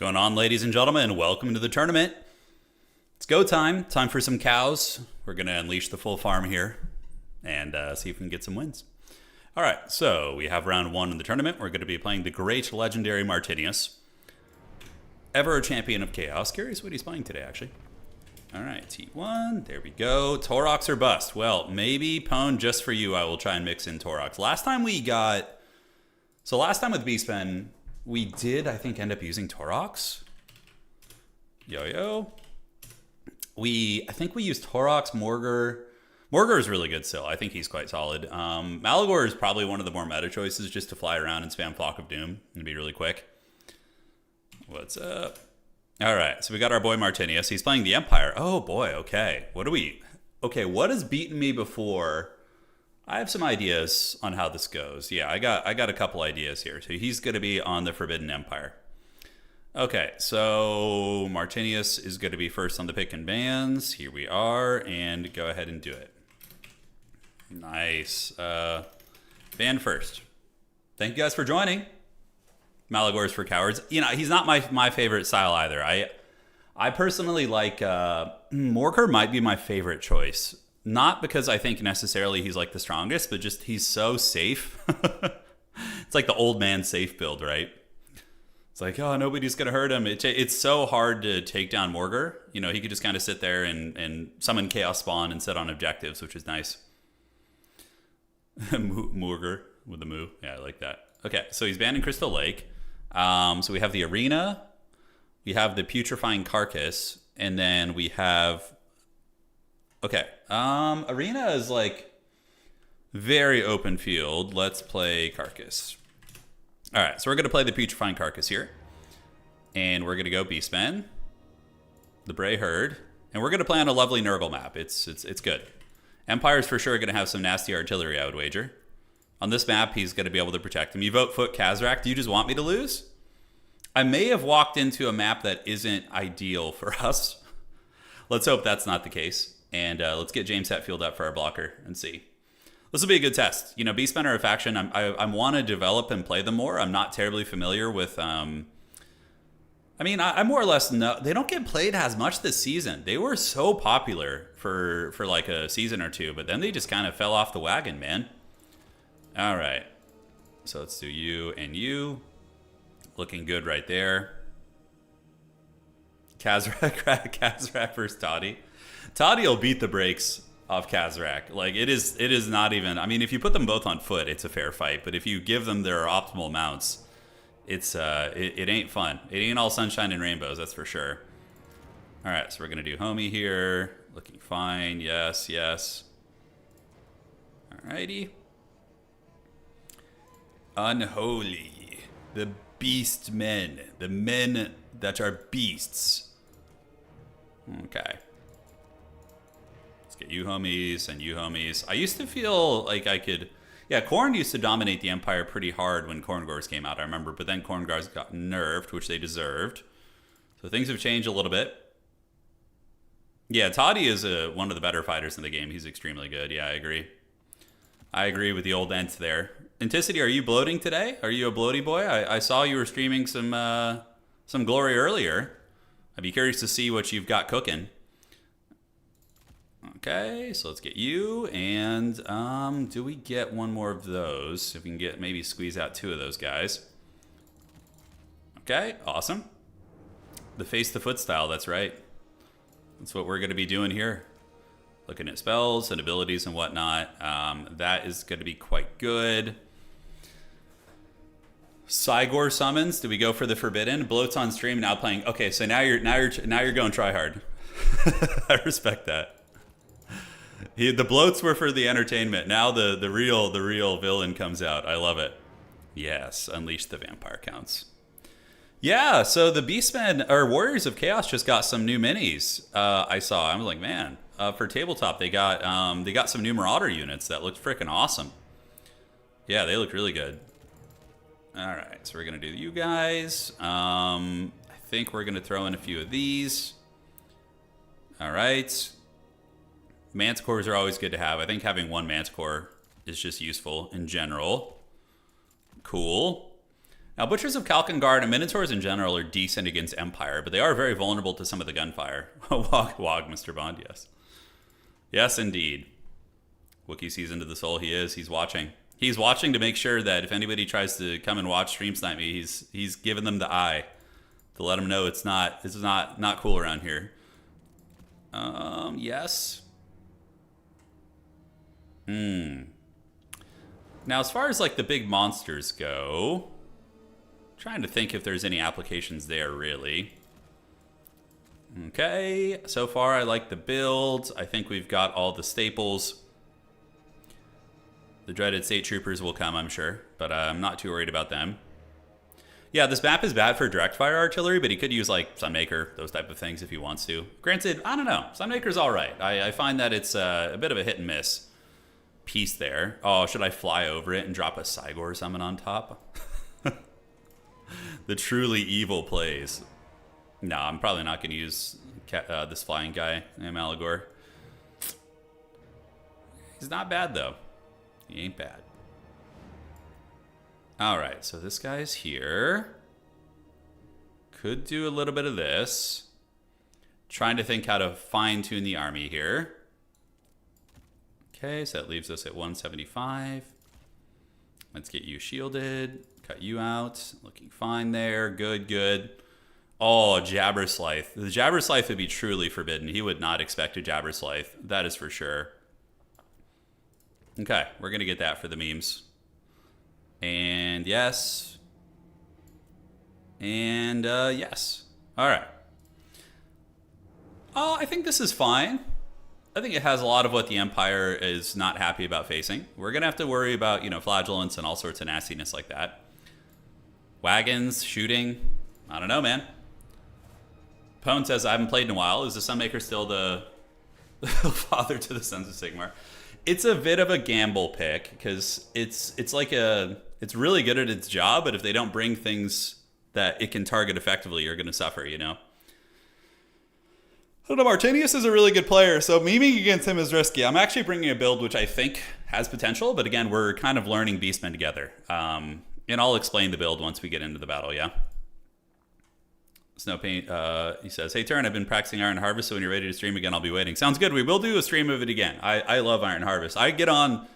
Going on, ladies and gentlemen? Welcome to the tournament. It's go time. Time for some cows. We're going to unleash the full farm here and see if we can get some wins. All right, so we have round one in the tournament. We're going to be playing the great legendary Martinius. Ever a champion of chaos. Curious what he's playing today, actually. All right, T1. There we go. Taurox or bust. Well, maybe, Pwn, just for you, I will try and mix in Taurox. Last time with BEASTMEN, we did, I think, end up using Taurox. Yo-yo. I think we used Taurox, Morgar. Morgar is really good still. I think he's quite solid. Malagor is probably one of the more meta choices just to fly around and spam Flock of Doom and be really quick. What's up? All right, so we got our boy Martinius. He's playing the Empire. Oh boy, okay. What has beaten me before? I have some ideas on how this goes. Yeah, I got a couple ideas here. So he's going to be on the Forbidden Empire. Okay, so Martinius is going to be first on the pick and bans. Here we are, and go ahead and do it. Nice. Ban first. Thank you guys for joining. Malagor's for cowards. You know, he's not my favorite style either. I personally like Morgar might be my favorite choice. Not because I think necessarily he's like the strongest, but just he's so safe. It's like the old man safe build, right? It's like, oh, nobody's going to hurt him. It's so hard to take down Morgar. You know, he could just kind of sit there and summon Chaos Spawn and sit on objectives, which is nice. Morgar with a moo. Yeah, I like that. Okay, so he's banned in Crystal Lake. So we have the Arena. We have the Putrefying Carcass. And then we have... Okay, Arena is like very open field. Let's play Carcass. All right, so we're going to play the Putrefying Carcass here. And we're going to go BEASTMEN, the Bray Herd. And we're going to play on a lovely Nurgle map. It's good. Empire's for sure going to have some nasty artillery, I would wager. On this map, he's going to be able to protect him. You vote Foot Khazrak. Do you just want me to lose? I may have walked into a map that isn't ideal for us. Let's hope that's not the case. And let's get James Hetfield up for our blocker and see. This will be a good test. You know, BEASTMEN are a faction I want to develop and play them more. I'm not terribly familiar with... I more or less know... They don't get played as much this season. They were so popular for like a season or two, but then they just kind of fell off the wagon, man. All right. So let's do you and you. Looking good right there. Khazrak versus Toddy. Toddy will beat the brakes off Khazrak. Like, it is not even... I mean, if you put them both on foot, it's a fair fight. But if you give them their optimal mounts, it ain't fun. It ain't all sunshine and rainbows, that's for sure. All right, so we're going to do homie here. Looking fine. Yes, yes. All righty. Unholy. The BEASTMEN. The men that are beasts. Okay. Get you homies and you homies. I used to feel like I could... Yeah, Khorne used to dominate the Empire pretty hard when Khorngors came out, I remember. But then Khorngors got nerfed, which they deserved. So things have changed a little bit. Yeah, Toddy is one of the better fighters in the game. He's extremely good. Yeah, I agree. I agree with the old Ent there. Anticity, are you bloating today? Are you a bloaty boy? I saw you were streaming some glory earlier. I'd be curious to see what you've got cooking. Okay, so let's get you, and do we get one more of those? If we can get, maybe squeeze out two of those guys. Okay, awesome. The face-to-foot style, that's right. That's what we're going to be doing here. Looking at spells and abilities and whatnot. That is going to be quite good. Cygor summons. Do we go for the Forbidden? Bloats on stream now playing. Okay, so now you're going try hard. I respect that. The bloats were for the entertainment. Now the real villain comes out. I love it. Yes, unleash the vampire counts. Yeah, so the BEASTMEN or Warriors of Chaos just got some new minis. I saw. I was like, man, for tabletop they got some new Marauder units that looked freaking awesome. Yeah, they look really good. All right, so we're gonna do you guys. I think we're gonna throw in a few of these. All right. Manticores are always good to have. I think having one Manticore is just useful in general. Cool. Now, Butchers of Kalkengard and Minotaurs in general are decent against Empire, but they are very vulnerable to some of the gunfire. Wog, Mr. Bond, yes. Yes, indeed. Wookiee sees into the soul. He is. He's watching. He's watching to make sure that if anybody tries to come and watch Stream Snipe me, he's giving them the eye to let them know it's not cool around here. Yes. Now, as far as like the big monsters go, trying to think if there's any applications there, really. Okay, so far I like the builds. I think we've got all the staples. The dreaded state troopers will come, I'm sure, but I'm not too worried about them. Yeah, this map is bad for direct fire artillery, but he could use like Sunmaker, those type of things if he wants to. Granted, I don't know. Sunmaker's all right. I find that it's a bit of a hit and miss piece there. Oh, should I fly over it and drop a Cygor summon on top? The truly evil plays. No, I'm probably not going to use this flying guy, Malagor. He's not bad, though. He ain't bad. Alright, so this guy's here. Could do a little bit of this. Trying to think how to fine-tune the army here. Okay, so that leaves us at 175. Let's get you shielded. Cut you out. Looking fine there. Good, good. Oh, Jabberslythe. The Jabberslythe would be truly forbidden. He would not expect a Jabberslythe. That is for sure. Okay, we're going to get that for the memes. And yes. And yes. All right. Oh, I think this is fine. I think it has a lot of what the Empire is not happy about facing. We're going to have to worry about, flagellants and all sorts of nastiness like that. Wagons, shooting. I don't know, man. Pone says, I haven't played in a while. Is the Sunmaker still the father to the Sons of Sigmar? It's a bit of a gamble pick because it's really good at its job, but if they don't bring things that it can target effectively, you're going to suffer, I don't know, Martinius is a really good player, so memeing against him is risky. I'm actually bringing a build which I think has potential, but again, we're kind of learning Beastmen together. And I'll explain the build once we get into the battle, yeah? Snowpaint, he says, hey, Turin, I've been practicing Iron Harvest, so when you're ready to stream again, I'll be waiting. Sounds good. We will do a stream of it again. I love Iron Harvest. I get on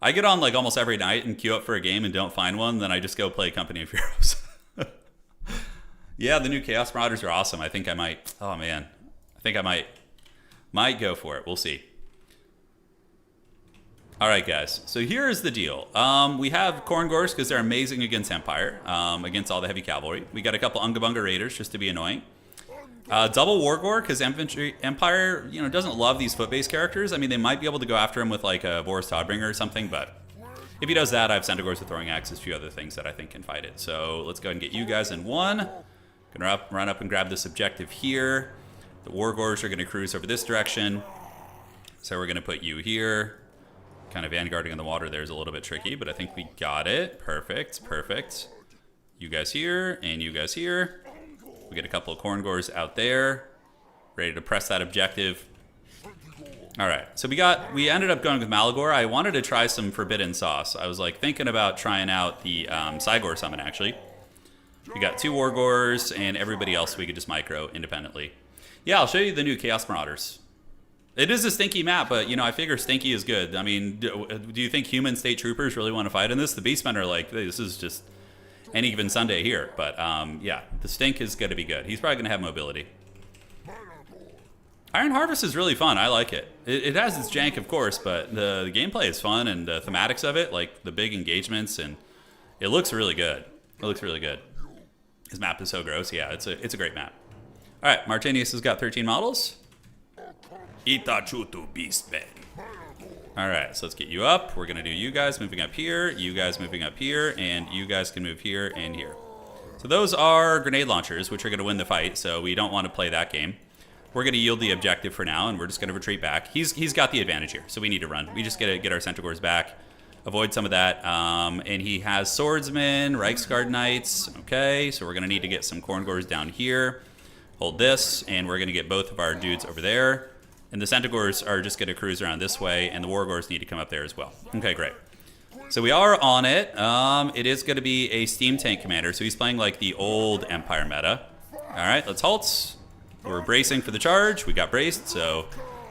like almost every night and queue up for a game and don't find one, then I just go play Company of Heroes. Yeah, the new Chaos Marauders are awesome. I think I might, oh man. I think I might go for it. We'll see. All right, guys. So here's the deal. We have Korngors because they're amazing against Empire, against all the heavy cavalry. We got a couple Ungabunga Raiders just to be annoying. Double Wargore because Empire, doesn't love these foot-based characters. I mean, they might be able to go after him with like a Boris Todbringer or something, but if he does that, I have Centaurs with Throwing Axes, a few other things that I think can fight it. So let's go ahead and get you guys in one. Gonna run up and grab this objective here. The Wargors are going to cruise over this direction. So we're going to put you here. Kind of vanguarding on the water there is a little bit tricky, but I think we got it. Perfect, perfect. You guys here, and you guys here. We get a couple of Korngors out there. Ready to press that objective. All right, so we ended up going with Malagor. I wanted to try some Forbidden Sauce. I was like thinking about trying out the Cygor summon, actually. We got 2 Wargors, and everybody else we could just micro independently. Yeah, I'll show you the new Chaos Marauders. It is a stinky map, but, I figure stinky is good. I mean, do you think human state troopers really want to fight in this? The Beastmen are like, this is just any given Sunday here. But, yeah, the stink is going to be good. He's probably going to have mobility. Iron Harvest is really fun. I like it. It has its jank, of course, but the gameplay is fun, and the thematics of it, like the big engagements, and it looks really good. It looks really good. His map is so gross. Yeah, it's a great map. All right, Martinius has got 13 models. Itachutu Beastmen. All right, so let's get you up. We're going to do you guys moving up here, you guys moving up here, and you guys can move here and here. So those are grenade launchers, which are going to win the fight, so we don't want to play that game. We're going to yield the objective for now, and we're just going to retreat back. He's got the advantage here, so we need to run. We just got to get our Centaurs back, avoid some of that. And he has Swordsmen, Reichsguard Knights. Okay, so we're going to need to get some Korngors down here. Hold this, and we're going to get both of our dudes over there. And the Centaurs are just going to cruise around this way, and the Wargors need to come up there as well. Okay, great. So we are on it. It is going to be a steam tank commander, so he's playing like the old Empire meta. All right, let's halt. We're bracing for the charge. We got braced, so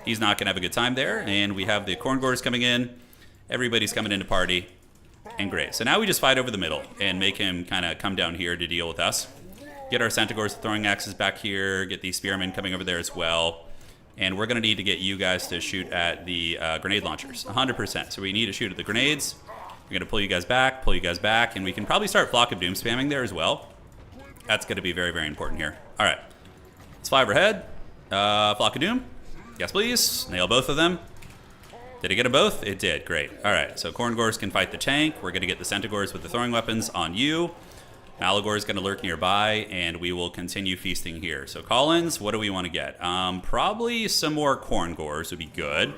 he's not going to have a good time there. And we have the Corngors coming in. Everybody's coming into party. And great. So now we just fight over the middle and make him kind of come down here to deal with us. Get our Centaurs throwing axes back here. Get these Spearmen coming over there as well. And we're going to need to get you guys to shoot at the grenade launchers, 100%. So we need to shoot at the grenades. We're going to pull you guys back, and we can probably start Flock of Doom spamming there as well. That's going to be very, very important here. All right. Let's fly overhead. Flock of Doom. Yes, please. Nail both of them. Did it get them both? It did. Great. All right. So Corngors can fight the tank. We're going to get the Centaurs with the throwing weapons on you. Malagor is going to lurk nearby, and we will continue feasting here. So Collins, what do we want to get? Probably some more Corngors would be good.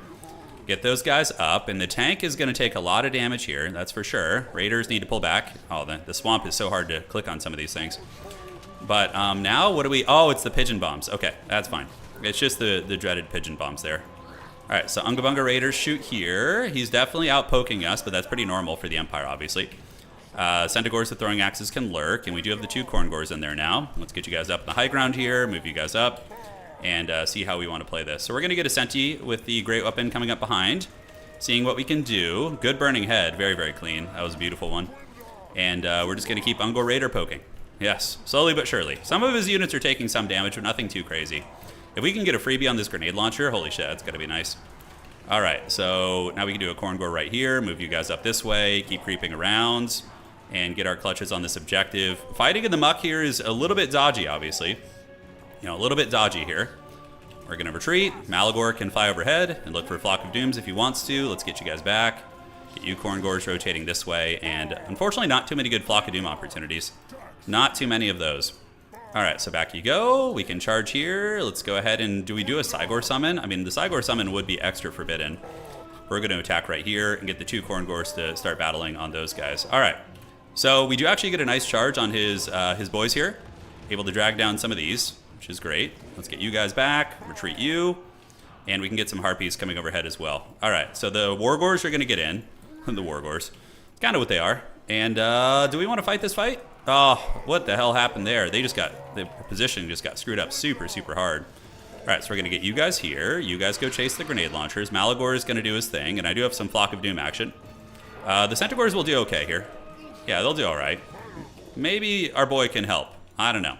Get those guys up, and the tank is going to take a lot of damage here, that's for sure. Raiders need to pull back. Oh, the swamp is so hard to click on some of these things. But now, what do we... Oh, it's the pigeon bombs. Okay, that's fine. It's just the dreaded pigeon bombs there. All right, so Ungabunga Raiders shoot here. He's definitely out poking us, but that's pretty normal for the Empire, obviously. Centaurs with throwing axes can lurk, and we do have the 2 Corngors in there now. Let's get you guys up in the high ground here, move you guys up, and see how we want to play this. So we're going to get a Centi with the great weapon coming up behind, seeing what we can do. Good burning head, very, very clean. That was a beautiful one. And we're just going to keep Ungor Raider poking. Yes, slowly but surely. Some of his units are taking some damage, but nothing too crazy. If we can get a freebie on this grenade launcher, holy shit, that's got to be nice. All right, so now we can do a Corngor right here, move you guys up this way, keep creeping around, and get our clutches on this objective. Fighting in the muck here is a little bit dodgy, obviously. You know, a little bit dodgy here. We're going to retreat. Malagor can fly overhead and look for a Flock of Dooms if he wants to. Let's get you guys back. Get you Corngors rotating this way. And unfortunately, not too many good Flock of Doom opportunities. Not too many of those. All right, so back you go. We can charge here. Let's go ahead and... Do we do a Cygor summon? I mean, the Cygor summon would be extra forbidden. We're going to attack right here and get the 2 Corngors to start battling on those guys. All right. So we do actually get a nice charge on his boys here. Able to drag down some of these, which is great. Let's get you guys back, retreat you, and we can get some Harpies coming overhead as well. All right, so the Wargors are going to get in. The Wargors. Kind of what they are. And do we want to fight this fight? Oh, what the hell happened there? They just got... The position just got screwed up super, super hard. All right, so we're going to get you guys here. You guys go chase the grenade launchers. Malagor is going to do his thing, and I do have some Flock of Doom action. The Centaurs will do okay here. Yeah, they'll do all right. Maybe our boy can help. I don't know.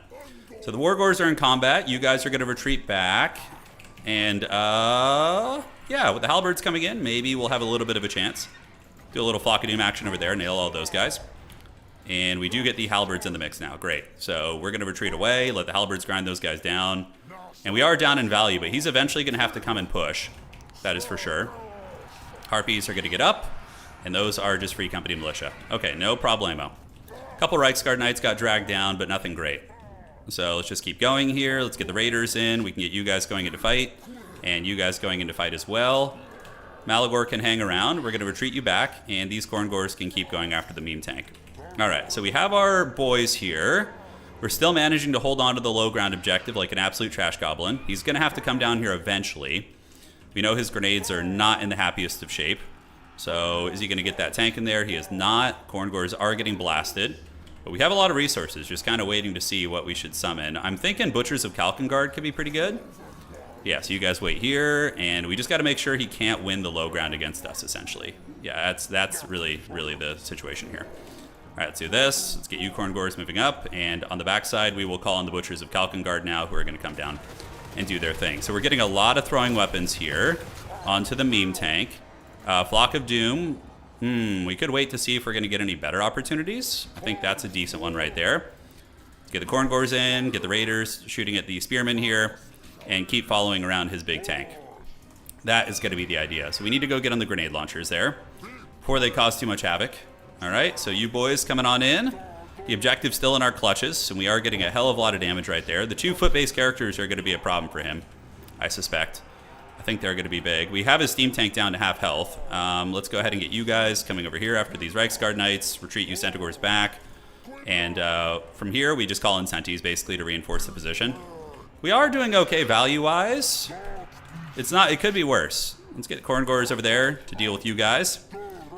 So the Wargors are in combat. You guys are going to retreat back. And, yeah, with the Halberds coming in, maybe we'll have a little bit of a chance. Do a little Flock of Doom action over there, nail all those guys. And we do get the Halberds in the mix now. Great. So we're going to retreat away, let the Halberds grind those guys down. And we are down in value, but he's eventually going to have to come and push. That is for sure. Harpies are going to get up. And those are just Free Company Militia. Okay, no problemo. A couple Reichsguard Knights got dragged down, but nothing great. So let's just keep going here. Let's get the Raiders in. We can get you guys going into fight. And you guys going into fight as well. Malagor can hang around. We're going to retreat you back. And these Corngors can keep going after the meme tank. All right, so we have our boys here. We're still managing to hold on to the low ground objective like an absolute trash goblin. He's going to have to come down here eventually. We know his grenades are not in the happiest of shape. So is he going to get that tank in there? He is not. Corngors are getting blasted. But we have a lot of resources, just kind of waiting to see what we should summon. I'm thinking Butchers of Kalkengard could be pretty good. Yeah, so you guys wait here, and we just got to make sure he can't win the low ground against us, essentially. Yeah, that's really, really the situation here. All right, let's do this. Let's get you Corngors moving up, and on the backside, we will call on the Butchers of Kalkengard now, who are going to come down and do their thing. So we're getting a lot of throwing weapons here onto the meme tank. Flock of Doom, we could wait to see if we're going to get any better opportunities. I think that's a decent one right there. Get the Corngors in, get the Raiders shooting at the Spearmen here, and keep following around his big tank. That is going to be the idea. So we need to go get on the grenade launchers there before they cause too much havoc. All right, so you boys coming on in. The objective's still in our clutches, and we are getting a hell of a lot of damage right there. The 2 foot-based characters are going to be a problem for him, I suspect. I think they're going to be big. We have his steam tank down to half health. Let's go ahead and get you guys coming over here after these Reichsguard Knights. Retreat you Centaurs back. And from here, we just call in Centis basically to reinforce the position. We are doing okay value-wise. It could be worse. Let's get Corngors over there to deal with you guys.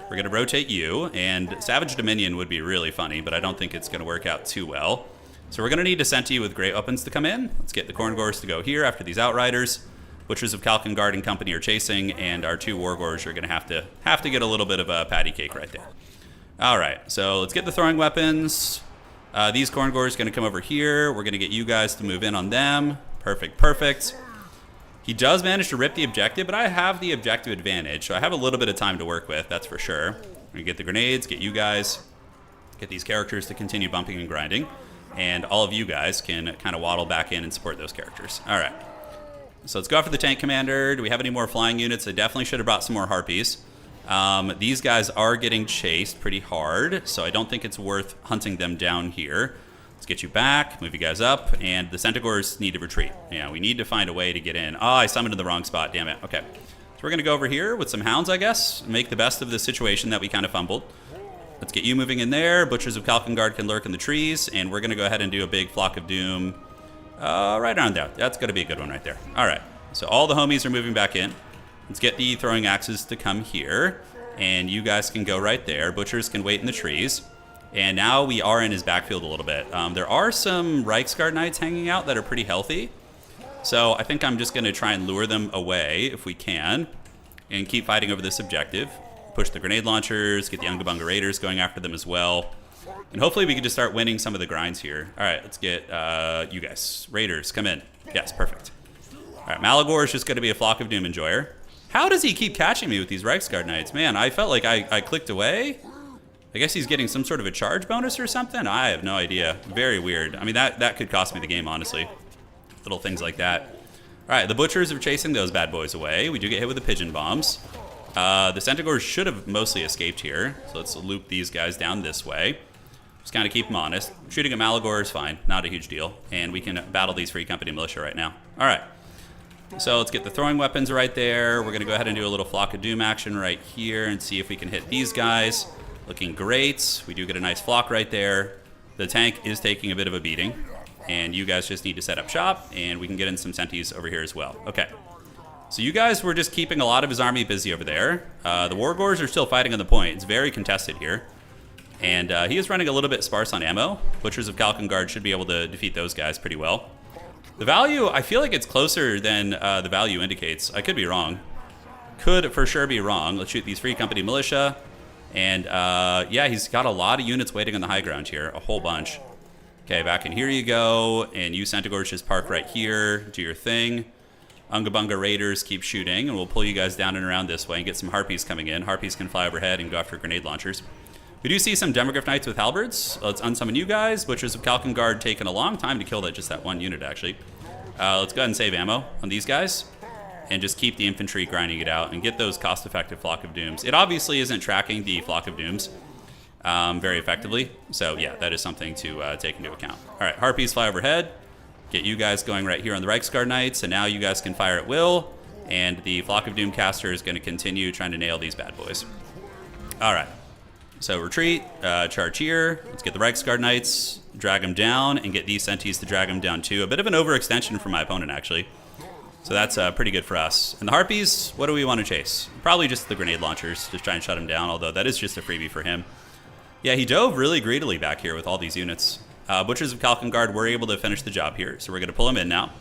We're going to rotate you, and Savage Dominion would be really funny, but I don't think it's going to work out too well. So we're going to need Dissenti with great weapons to come in. Let's get the Corngors to go here after these Outriders. Butchers of Kalkengard and company are chasing, and our 2 Wargors are going to have to get a little bit of a patty cake right there. All right, so let's get the throwing weapons. These Corngors are going to come over here. We're going to get you guys to move in on them. Perfect, perfect. He does manage to rip the objective, but I have the objective advantage, so I have a little bit of time to work with, that's for sure. We're going to get the grenades, get you guys, get these characters to continue bumping and grinding, and all of you guys can kind of waddle back in and support those characters. All right. So let's go after the tank commander. Do we have any more flying units? I definitely should have brought some more Harpies. These guys are getting chased pretty hard, so I don't think it's worth hunting them down here. Let's get you back, move you guys up, and the Centaurs need to retreat. Yeah, we need to find a way to get in. Oh, I summoned in the wrong spot, damn it. Okay, so we're going to go over here with some hounds, I guess, make the best of the situation that we kind of fumbled. Let's get you moving in there. Butchers of Kalkengard can lurk in the trees, and we're going to go ahead and do a big Flock of Doom right around there. That's going to be a good one right there. All right, so all the homies are moving back in. Let's get the throwing axes to come here, and you guys can go right there. Butchers can wait in the trees. And now we are in his backfield a little bit. There are some Reiksguard Knights hanging out that are pretty healthy. So I think I'm just going to try and lure them away if we can. And keep fighting over this objective. Push the grenade launchers, get the Ungabunga Raiders going after them as well. And hopefully we can just start winning some of the grinds here. Alright, let's get you guys. Raiders, come in. Yes, perfect. Alright, Malagor is just going to be a Flock of Doom enjoyer. How does he keep catching me with these Reiksguard Knights? Man, I felt like I clicked away. I guess he's getting some sort of a charge bonus or something? I have no idea. Very weird. I mean, that could cost me the game, honestly. Little things like that. All right, the Butchers are chasing those bad boys away. We do get hit with the Pigeon Bombs. The Centaurs should have mostly escaped here. So let's loop these guys down this way. Just kind of keep them honest. Shooting at Malagor is fine. Not a huge deal. And we can battle these Free Company Militia right now. All right. So let's get the throwing weapons right there. We're going to go ahead and do a little Flock of Doom action right here and see if we can hit these guys. Looking great. We do get a nice flock right there. The tank is taking a bit of a beating, and you guys just need to set up shop, and we can get in some Sentis over here as well. Okay. So you guys were just keeping a lot of his army busy over there. The Wargors are still fighting on the point. It's very contested here. And he is running a little bit sparse on ammo. Butchers of Kalkengard should be able to defeat those guys pretty well. The value, I feel like it's closer than the value indicates. I could be wrong. Could for sure be wrong. Let's shoot these Free Company Militia. And, yeah, he's got a lot of units waiting on the high ground here. A whole bunch. Okay, back in here you go. And you Centaurs just park right here. Do your thing. Ungabunga Raiders keep shooting. And we'll pull you guys down and around this way and get some Harpies coming in. Harpies can fly overhead and go after grenade launchers. We do see some Demogryph Knights with halberds. Let's unsummon you guys. Butchers of Kalkengard taking a long time to kill just that one unit, actually. Let's go ahead and save ammo on these guys. And just keep the infantry grinding it out and get those cost-effective Flock of Dooms. It obviously isn't tracking the Flock of Dooms very effectively. So, yeah, that is something to take into account. All right, Harpies fly overhead. Get you guys going right here on the Reiksguard Knights. And now you guys can fire at will. And the Flock of Doom caster is going to continue trying to nail these bad boys. All right. So, retreat, charge here. Let's get the Reiksguard Knights, drag them down, and get these Sentis to drag them down too. A bit of an overextension for my opponent, actually. So that's pretty good for us. And the Harpies, what do we want to chase? Probably just the grenade launchers, just try and shut him down, although that is just a freebie for him. Yeah, he dove really greedily back here with all these units. Butchers of Kalkengard were able to finish the job here, so we're going to pull him in now.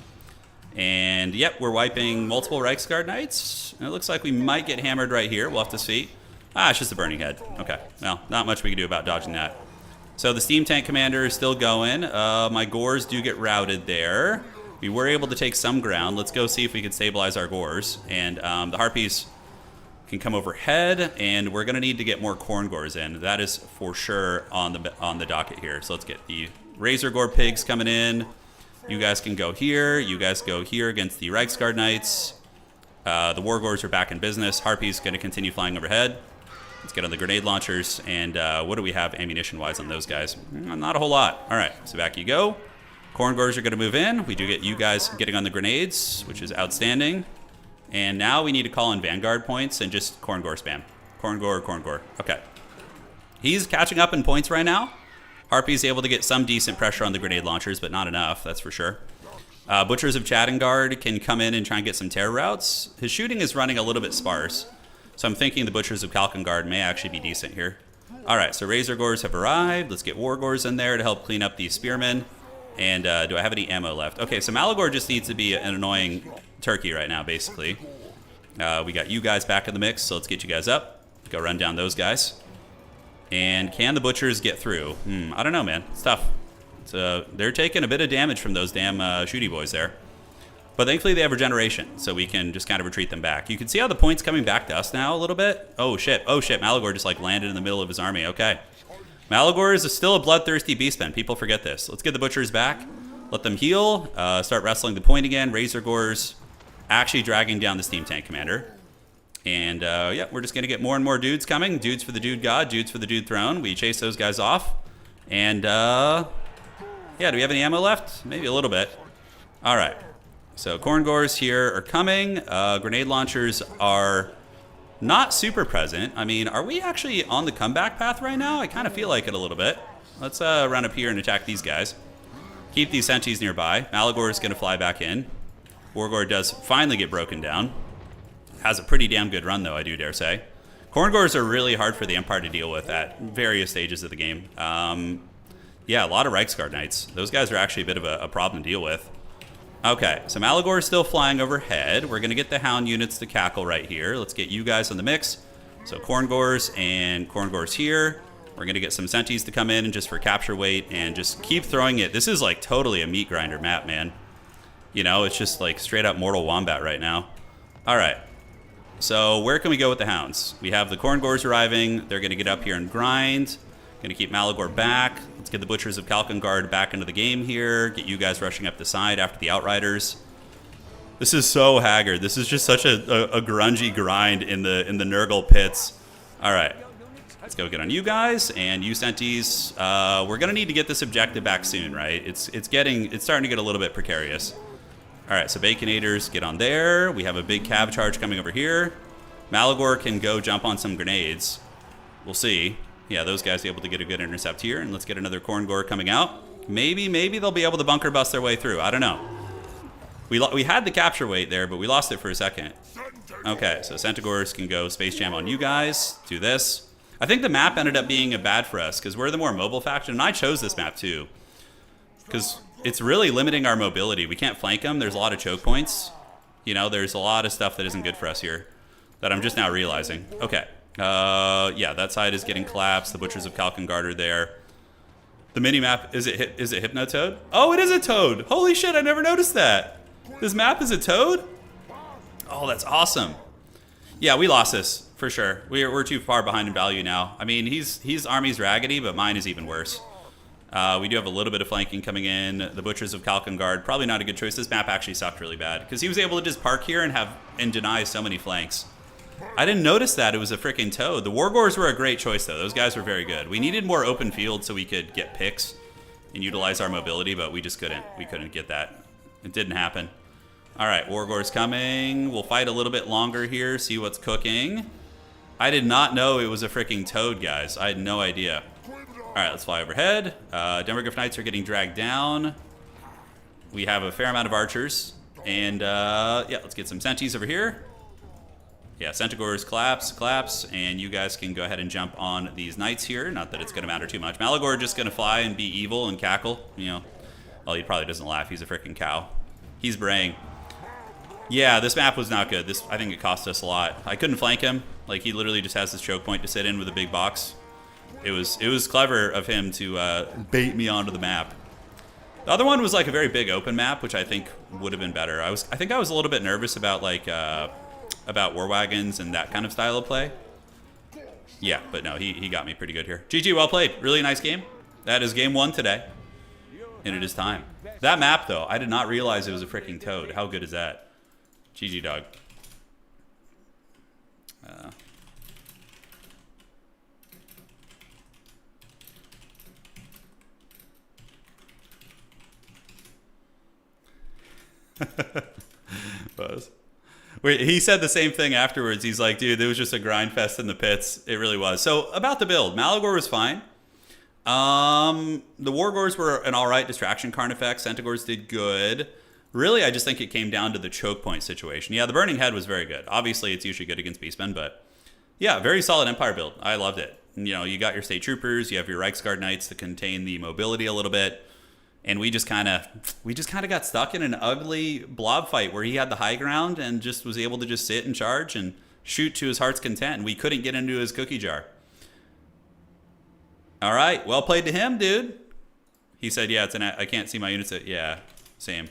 And yep, we're wiping multiple Reiksguard Knights. And it looks like we might get hammered right here. We'll have to see. Ah, it's just a burning head. Okay, well, not much we can do about dodging that. So the Steam Tank Commander is still going. My Gores do get routed there. We were able to take some ground. Let's go see if we can stabilize our Gores. And the Harpies can come overhead, and we're going to need to get more Corngors in. That is for sure on the docket here. So let's get the Razor Gore Pigs coming in. You guys can go here. You guys go here against the Reiksguard Knights. The Wargors are back in business. Harpies going to continue flying overhead. Let's get on the grenade launchers. And what do we have ammunition-wise on those guys? Not a whole lot. All right, so back you go. Corngors are going to move in. We do get you guys getting on the grenades, which is outstanding. And now we need to call in Vanguard points and just Corngor spam. Corngor. Okay. He's catching up in points right now. Harpy's able to get some decent pressure on the grenade launchers, but not enough, that's for sure. Butchers of Chattengard can come in and try and get some terror routes. His shooting is running a little bit sparse. So I'm thinking the Butchers of Kalkengard may actually be decent here. All right, so Razor Gores have arrived. Let's get War Gores in there to help clean up these Spearmen. And do I have any ammo left? Okay, so Malagor just needs to be an annoying turkey right now, basically. We got you guys back in the mix, so let's get you guys up. Go run down those guys. And can the Butchers get through? I don't know, man. It's tough. So they're taking a bit of damage from those damn shooty boys there. But thankfully they have regeneration, so we can just kind of retreat them back. You can see how the point's coming back to us now a little bit. Oh shit, Malagor just like landed in the middle of his army. Okay. Malagor is still a bloodthirsty beastman. People forget this. Let's get the Butchers back. Let them heal. Start wrestling the point again. Razor Gores actually dragging down the Steam Tank Commander. And yeah, we're just going to get more and more dudes coming. Dudes for the Dude God, dudes for the Dude Throne. We chase those guys off. And yeah, do we have any ammo left? Maybe a little bit. All right. So Corn Gores here are coming. Grenade launchers are not super present. I mean, are we actually on the comeback path right now? I kind of feel like it a little bit. Let's run up here and attack these guys. Keep these Senties nearby. Malagor is going to fly back in. Wargore does finally get broken down. Has a pretty damn good run, though, I do dare say. Corn Gores are really hard for the Empire to deal with at various stages of the game. Yeah, a lot of Reiksguard Knights. Those guys are actually a bit of a problem to deal with. Okay, so Malagor is still flying overhead. We're going to get the Hound units to cackle right here. Let's get you guys in the mix. So Corn Gores and Corn Gores here. We're going to get some Senties to come in and just for capture weight and just keep throwing it. This is like totally a meat grinder map, man. You know, it's just like straight up Mortal Wombat right now. All right. So where can we go with the Hounds? We have the Corn Gores arriving. They're going to get up here and grind. Going to keep Malagor back. Let's get the Butchers of Kalkengard back into the game here. Get you guys rushing up the side after the Outriders. This is so haggard. This is just such a grungy grind in the Nurgle pits. All right. Let's go get on you guys and you Senties. We're going to need to get this objective back soon, right? It's starting to get a little bit precarious. All right, so Baconators, get on there. We have a big cav charge coming over here. Malagor can go jump on some grenades. We'll see. Yeah, those guys will be able to get a good intercept here. And let's get another Corn Gore coming out. Maybe they'll be able to bunker bust their way through. I don't know. We had the capture weight there, but we lost it for a second. Okay, so Centaurs can go Space Jam on you guys. Do this. I think the map ended up being bad for us because we're the more mobile faction. And I chose this map too. Because it's really limiting our mobility. We can't flank them. There's a lot of choke points. You know, there's a lot of stuff that isn't good for us here that I'm just now realizing. Okay. Yeah, that side is getting collapsed. The Butchers of Kalkengard are there. The mini-map, is it Hypnotoad? Oh, it is a toad! Holy shit, I never noticed that! This map is a toad? Oh, that's awesome. Yeah, we lost this, for sure. We're too far behind in value now. I mean, his army's raggedy, but mine is even worse. We do have a little bit of flanking coming in. The Butchers of Kalkengard, probably not a good choice. This map actually sucked really bad, because he was able to just park here and deny so many flanks. I didn't notice that it was a freaking toad. The Wargores were a great choice, though. Those guys were very good. We needed more open field so we could get picks and utilize our mobility, but we just couldn't. We couldn't get that. It didn't happen. All right, Wargore's coming. We'll fight a little bit longer here, see what's cooking. I did not know it was a freaking toad, guys. I had no idea. All right, let's fly overhead. Demogryph Knights are getting dragged down. We have a fair amount of archers. And yeah, let's get some Senties over here. Yeah, Centaurs collapse, and you guys can go ahead and jump on these knights here. Not that it's going to matter too much. Malagor just going to fly and be evil and cackle, you know. Well, he probably doesn't laugh. He's a freaking cow. He's braying. Yeah, this map was not good. I think it cost us a lot. I couldn't flank him. Like, he literally just has this choke point to sit in with a big box. It was clever of him to bait me onto the map. The other one was like a very big open map, which I think would have been better. I think I was a little bit nervous about like about war wagons and that kind of style of play. Yeah, but no, he got me pretty good here. GG, well played. Really nice game. That is game 1 today. And it is time. That map, though, I did not realize it was a freaking toad. How good is that? GG, dog. Buzz. Wait, he said the same thing afterwards. He's like, dude, it was just a grind fest in the pits. It really was. So, about the build. Malagor was fine. The Wargores were an alright distraction Carnifex. Centaurs did good. Really, I just think it came down to the choke point situation. Yeah, the Burning Head was very good. Obviously, it's usually good against Beastmen, but Yeah, very solid Empire build. I loved it. You know, you got your State Troopers, you have your Reichsguard Knights to contain the mobility a little bit, and we just kind of got stuck in an ugly blob fight where he had the high ground and just was able to just sit and charge and shoot to his heart's content. And we couldn't get into his cookie jar. All right, well played to him, dude. He said, yeah, I can't see my units. Yeah, same.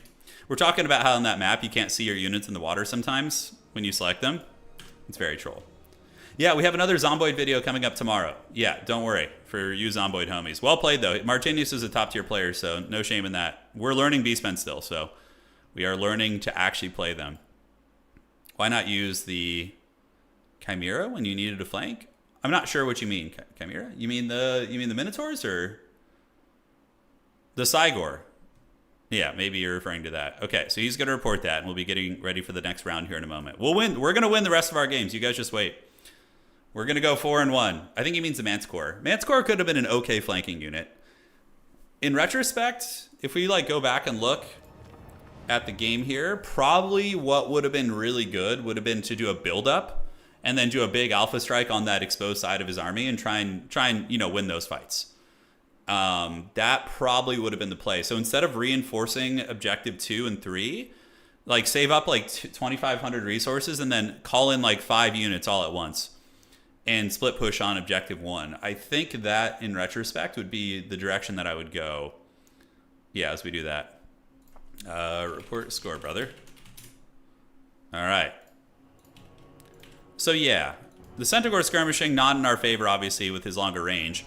We're talking about how on that map you can't see your units in the water sometimes when you select them. It's very troll. Yeah, we have another Zomboid video coming up tomorrow. Yeah, don't worry for you Zomboid homies. Well played, though. Martinius is a top-tier player, so no shame in that. We're learning Beastmen still, so we are learning to actually play them. Why not use the Chimera when you needed a flank? I'm not sure what you mean, Chimera. You mean the Minotaurs or the Cygor? Yeah, maybe you're referring to that. Okay, so he's going to report that, and we'll be getting ready for the next round here in a moment. We'll win. We're going to win the rest of our games. You guys just wait. We're going to go 4-1. I think he means the Manticore. Manticore could have been an okay flanking unit. In retrospect, if we like go back and look at the game here, probably what would have been really good would have been to do a build-up and then do a big alpha strike on that exposed side of his army and try and win those fights. That probably would have been the play. So instead of reinforcing objective 2 and 3, like save up like 2,500 resources and then call in like 5 units all at once and split push on objective 1. I think that in retrospect would be the direction that I would go. Yeah, as we do that. Report score, brother. All right. So yeah, the Centaur skirmishing not in our favor, obviously, with his longer range.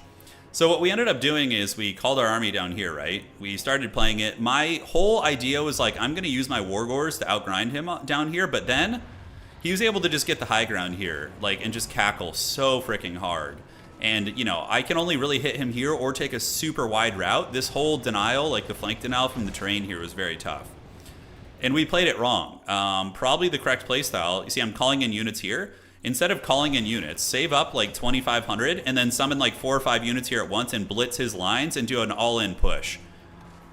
So what we ended up doing is we called our army down here, right? We started playing it. My whole idea was like, I'm going to use my Wargors to outgrind him down here, but then he was able to just get the high ground here, like, and just cackle so freaking hard. And, you know, I can only really hit him here or take a super wide route. This whole denial, like the flank denial from the terrain here was very tough. And we played it wrong. Probably the correct play style. You see, I'm calling in units here. Instead of calling in units, save up like 2,500 and then summon like 4 or 5 units here at once and blitz his lines and do an all-in push.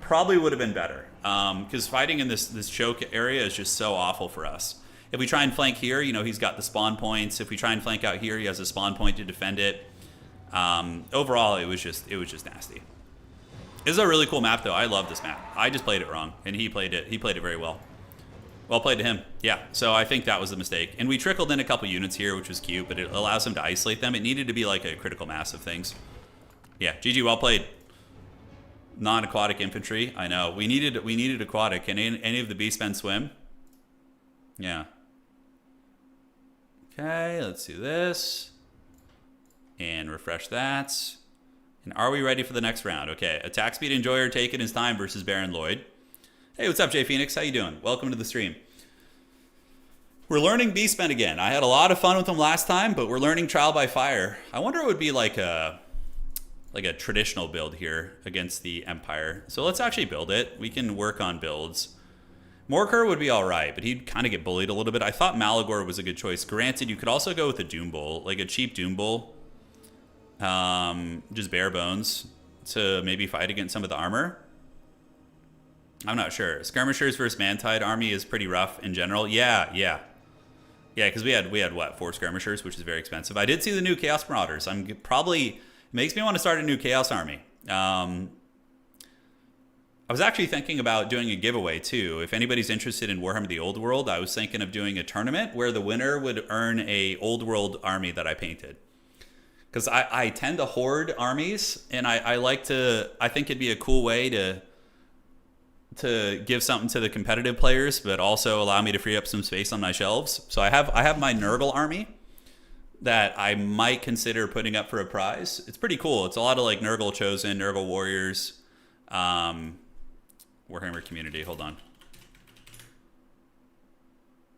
Probably would have been better. Because fighting in this choke area is just so awful for us. If we try and flank here, you know, he's got the spawn points. If we try and flank out here, he has a spawn point to defend it. Overall, it was just nasty. This is a really cool map, though. I love this map. I just played it wrong, and he played it very well. Well played to him. Yeah, so I think that was the mistake. And we trickled in a couple units here, which was cute, but it allows him to isolate them. It needed to be like a critical mass of things. Yeah, GG, well played. Non-aquatic infantry. I know. We needed aquatic. Can any of the beastmen swim? Yeah. Okay, let's do this. And refresh that. And are we ready for the next round? Okay, attack speed enjoyer taking his time versus Baron Lloyd. Hey, what's up, Jay Phoenix? How you doing? Welcome to the stream. We're learning Beastmen again. I had a lot of fun with them last time, but we're learning Trial by Fire. I wonder it would be like a traditional build here against the Empire. So let's actually build it. We can work on builds. Morker would be all right, but he'd kind of get bullied a little bit. I thought Malagor was a good choice. Granted, you could also go with a Doom Bull, like a cheap Doom Bull. Just bare bones to maybe fight against some of the armor. I'm not sure. Skirmishers versus Mantide army is pretty rough in general. Yeah, because we had what, 4 skirmishers, which is very expensive. I did see the new Chaos Marauders. It makes me want to start a new Chaos army. I was actually thinking about doing a giveaway too. If anybody's interested in Warhammer the Old World, I was thinking of doing a tournament where the winner would earn a Old World army that I painted. Because I tend to hoard armies, and I think it'd be a cool way to give something to the competitive players, but also allow me to free up some space on my shelves. So I have my Nurgle army that I might consider putting up for a prize. It's pretty cool. It's a lot of like Nurgle Chosen, Nurgle Warriors, Warhammer Community. Hold on.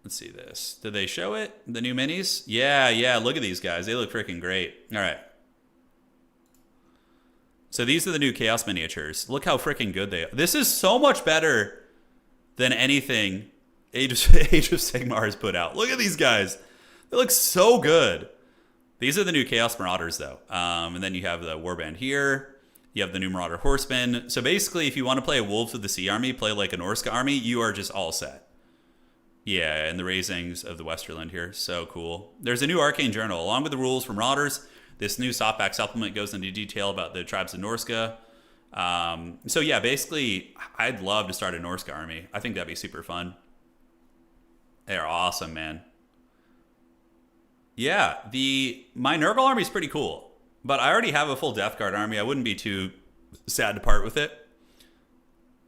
Let's see this. Did they show it? The new minis? Yeah. Look at these guys. They look freaking great. All right. So these are the new Chaos miniatures. Look how freaking good they are. This is so much better than anything Age of Sigmar has put out. Look at these guys. They look so good. These are the new Chaos Marauders, though. And then you have the Warband here. You have the new Marauder Horsemen. So basically, if you want to play a Wolves of the Sea army, play like a Norska army, you are just all set. Yeah, and the raisings of the Westerland here. So cool. There's a new Arcane Journal. Along with the rules from Marauders, this new softback supplement goes into detail about the tribes of Norska. So yeah, basically, I'd love to start a Norska army. I think that'd be super fun. They're awesome, man. Yeah, my Nurgle army is pretty cool, but I already have a full Death Guard army. I wouldn't be too sad to part with it.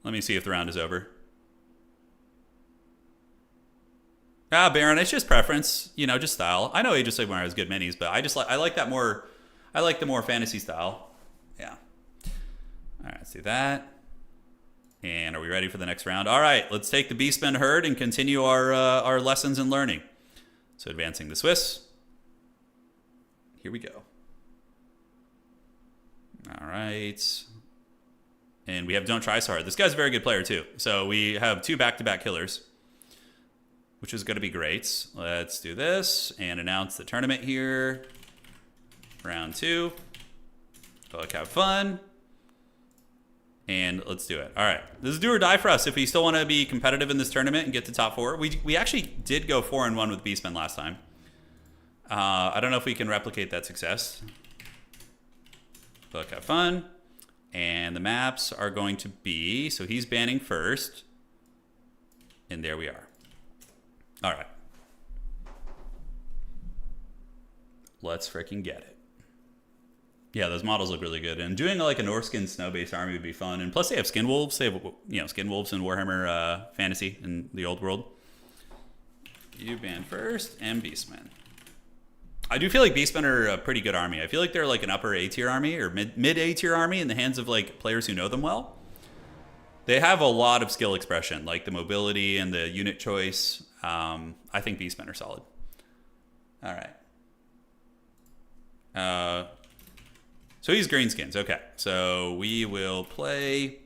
Let me see if the round is over. Baron, it's just preference, you know, just style. I know Age of Sigmar has good minis, but I like that more. I like the more fantasy style. Yeah. All right, let's do that. And are we ready for the next round? All right, let's take the Beastmen herd and continue our lessons in learning. So advancing the Swiss. Here we go. All right. And we have Don't Try So Hard. This guy's a very good player too. So we have 2 back-to-back killers, which is going to be great. Let's do this and announce the tournament here. Round 2. Look, have fun. And let's do it. All right. This is do or die for us if we still want to be competitive in this tournament and get to top 4. We actually did go 4-1 with Beastmen last time. I don't know if we can replicate that success. Look, have fun. And the maps are going to be... So he's banning first. And there we are. All right. Let's freaking get it. Yeah, those models look really good. And doing like a Norskin snow-based army would be fun. And plus they have skin wolves. They have, you know, skin wolves in Warhammer Fantasy in the old world. You ban first and Beastmen. I do feel like Beastmen are a pretty good army. I feel like they're like an upper A-tier army or mid A-tier army in the hands of like players who know them well. They have a lot of skill expression, like the mobility and the unit choice. I think Beastmen are solid. All right. So he's greenskins. Okay. So we will play...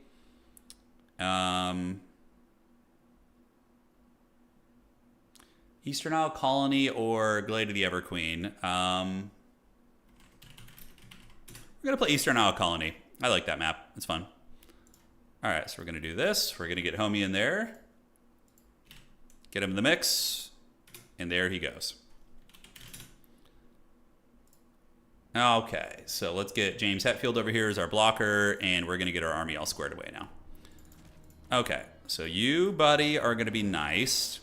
Eastern Isle Colony or Glade of the Everqueen. We're going to play Eastern Isle Colony. I like that map. It's fun. All right, so we're going to do this. We're going to get Homie in there. Get him in the mix. And there he goes. Okay, so let's get James Hetfield over here as our blocker, and we're going to get our army all squared away now. Okay, so you, buddy, are going to be nice.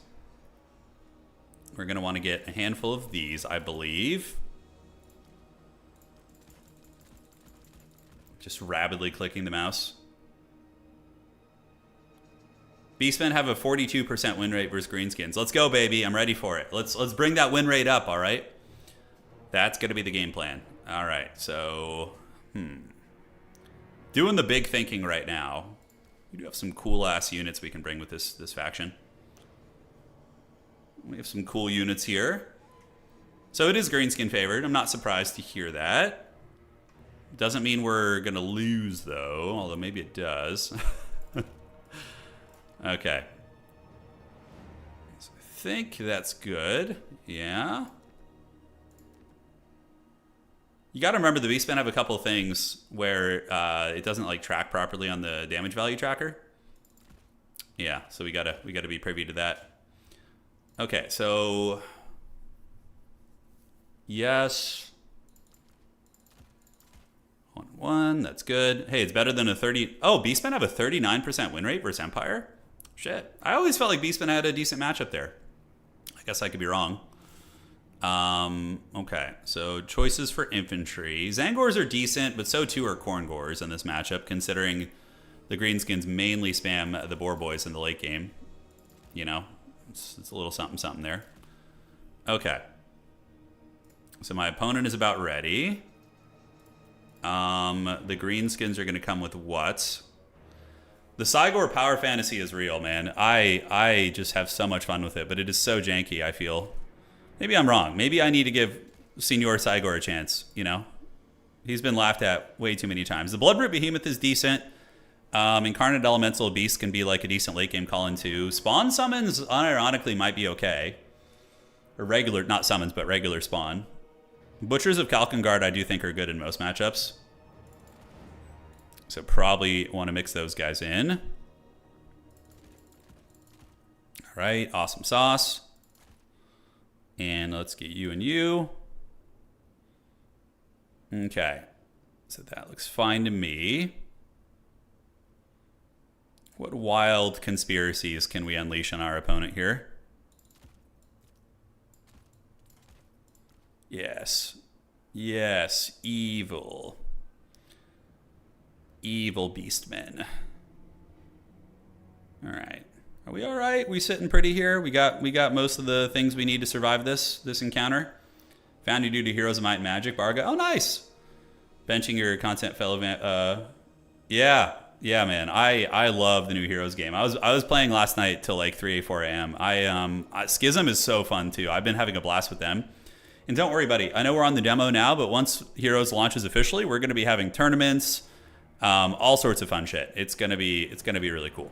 We're going to want to get a handful of these, I believe. Just rapidly clicking the mouse. Beastmen have a 42% win rate versus greenskins. Let's go, baby. I'm ready for it. Let's bring that win rate up, all right? That's going to be the game plan. All right, so... Doing the big thinking right now. We do have some cool-ass units we can bring with this faction. We have some cool units here. So it is greenskin favored. I'm not surprised to hear that. Doesn't mean we're going to lose, though. Although maybe it does. Okay. So I think that's good. Yeah. You got to remember the Beastmen have a couple of things where it doesn't like track properly on the damage value tracker. Yeah, so we gotta be privy to that. Okay, so yes. 1-1, that's good. Hey, it's better than a 30. Oh, Beastmen have a 39% win rate versus Empire? Shit. I always felt like Beastmen had a decent matchup there. I guess I could be wrong. Okay, so choices for infantry. Zangors are decent, but so too are Korngors in this matchup, considering the greenskins mainly spam the Boar Boys in the late game. You know, it's a little something there. Okay. So my opponent is about ready. The greenskins are going to come with what? The Cygor Power Fantasy is real, man. I just have so much fun with it, but it is so janky, I feel. Maybe I'm wrong. Maybe I need to give Senior Cygor a chance, you know? He's been laughed at way too many times. The Bloodroot Behemoth is decent. Incarnate Elemental Beast can be like a decent late game call-in too. Spawn summons, unironically, might be okay. Or regular, not summons, but regular spawn. Butchers of Kalkengard I do think are good in most matchups. So probably want to mix those guys in. All right, awesome sauce. And let's get you and you. Okay, so that looks fine to me. What wild conspiracies can we unleash on our opponent here? Yes. Yes, evil. Evil beastmen. All right. Are we all right? We sitting pretty here? We got most of the things we need to survive this encounter. Found you due to Heroes of Might and Magic, Barga. Oh, nice. Benching your content fellow. Yeah, man. I love the new Heroes game. I was playing last night till like 3 or 4 a.m. Schism is so fun too. I've been having a blast with them. And don't worry, buddy. I know we're on the demo now, but once Heroes launches officially, we're going to be having tournaments, all sorts of fun shit. It's gonna be really cool.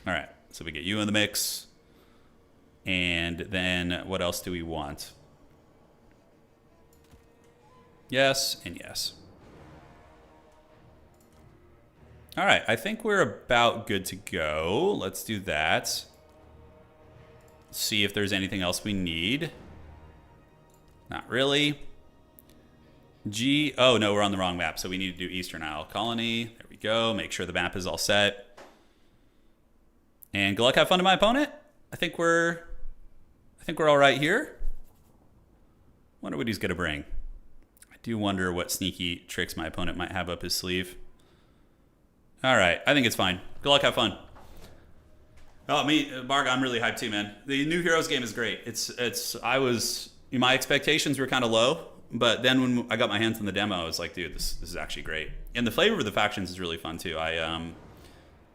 All right, so we get you in the mix, and then what else do we want? Yes and yes. All right, I think we're about good to go. Let's do that. See if there's anything else we need. Not really. Oh no, we're on the wrong map, so we need to do Eastern Isle Colony. There we go. Make sure the map is all set. And good luck, have fun to my opponent. I think we're all right here. Wonder what he's gonna bring. I do wonder what sneaky tricks my opponent might have up his sleeve. All right, I think it's fine. Good luck, have fun. Oh, Barga, I'm really hyped too, man. The new Heroes game is great. My expectations were kind of low, but then when I got my hands on the demo, I was like, dude, this is actually great. And the flavor of the factions is really fun too.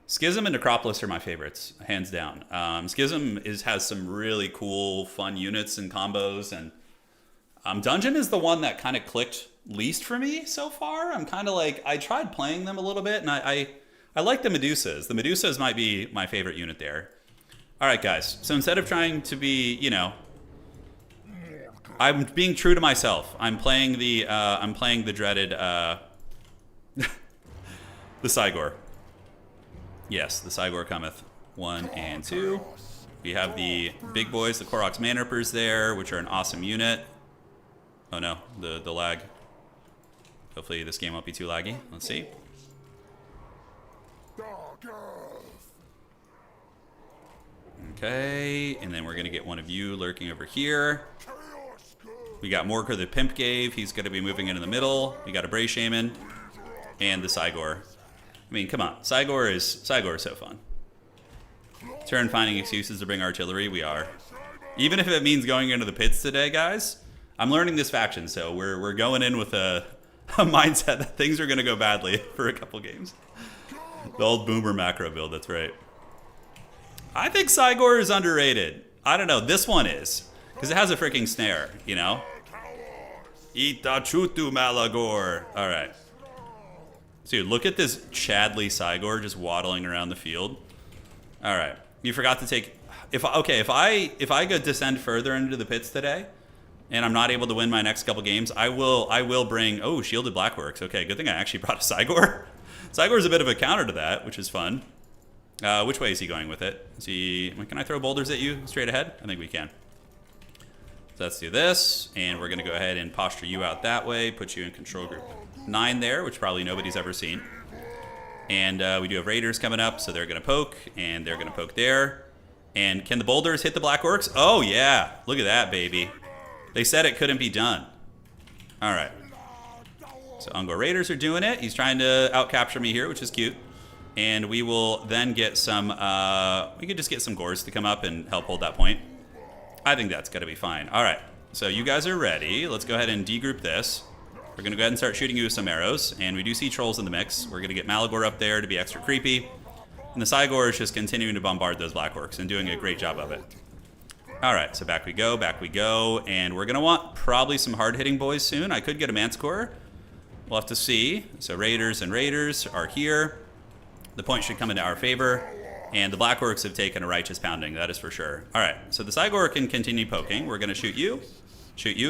Schism and Necropolis are my favorites, hands down. Schism has some really cool, fun units and combos, and Dungeon is the one that kind of clicked least for me so far. I'm kind of like, I tried playing them a little bit, and I like the Medusas. The Medusas might be my favorite unit there. All right, guys. So instead of trying to be, I'm being true to myself. I'm playing the dreaded the Cygor. Yes, the Cygor cometh. 1 and 2. We have the big boys, the Koroks Manrippers there, which are an awesome unit. Oh no, the lag. Hopefully this game won't be too laggy. Let's see. Okay, and then we're gonna get one of you lurking over here. We got Morker the Pimp Gave. He's gonna be moving into the middle. We got a Bray Shaman and the Cygor. I mean, come on, Cygor is so fun. Turin finding excuses to bring artillery. We are. Even if it means going into the pits today, guys. I'm learning this faction, so we're going in with a mindset that things are gonna go badly for a couple games. The old boomer macro build, that's right. I think Cygor is underrated. I don't know, this one is. Because it has a freaking snare, Itachutu Malagor. Alright. Dude, look at this Chadley Cygor just waddling around the field. Alright. You forgot to take... If I go descend further into the pits today, and I'm not able to win my next couple games, I will bring... Oh, Shielded Blackworks. Okay, good thing I actually brought a Cygor. Cygor is a bit of a counter to that, which is fun. Which way is he going with it? Can I throw boulders at you straight ahead? I think we can. So let's do this, and we're going to go ahead and posture you out that way, put you in control group 9 there, which probably nobody's ever seen. And we do have Raiders coming up, so they're going to poke, and they're going to poke there. And can the boulders hit the Black Orcs? Oh, yeah. Look at that, baby. They said it couldn't be done. All right. So Ungor Raiders are doing it. He's trying to out-capture me here, which is cute. And we will then get some... we could just get some Gors to come up and help hold that point. I think that's going to be fine. All right. So you guys are ready. Let's go ahead and degroup this. We're going to go ahead and start shooting you with some arrows. And we do see trolls in the mix. We're going to get Malagor up there to be extra creepy. And the Cygor is just continuing to bombard those Black Orcs and doing a great job of it. All right. So back we go. Back we go. And we're going to want probably some hard-hitting boys soon. I could get a Manticore. We'll have to see. So Raiders and Raiders are here. The point should come into our favor. And the Black Orcs have taken a righteous pounding, that is for sure. All right, so the Cygor can continue poking. We're going to shoot you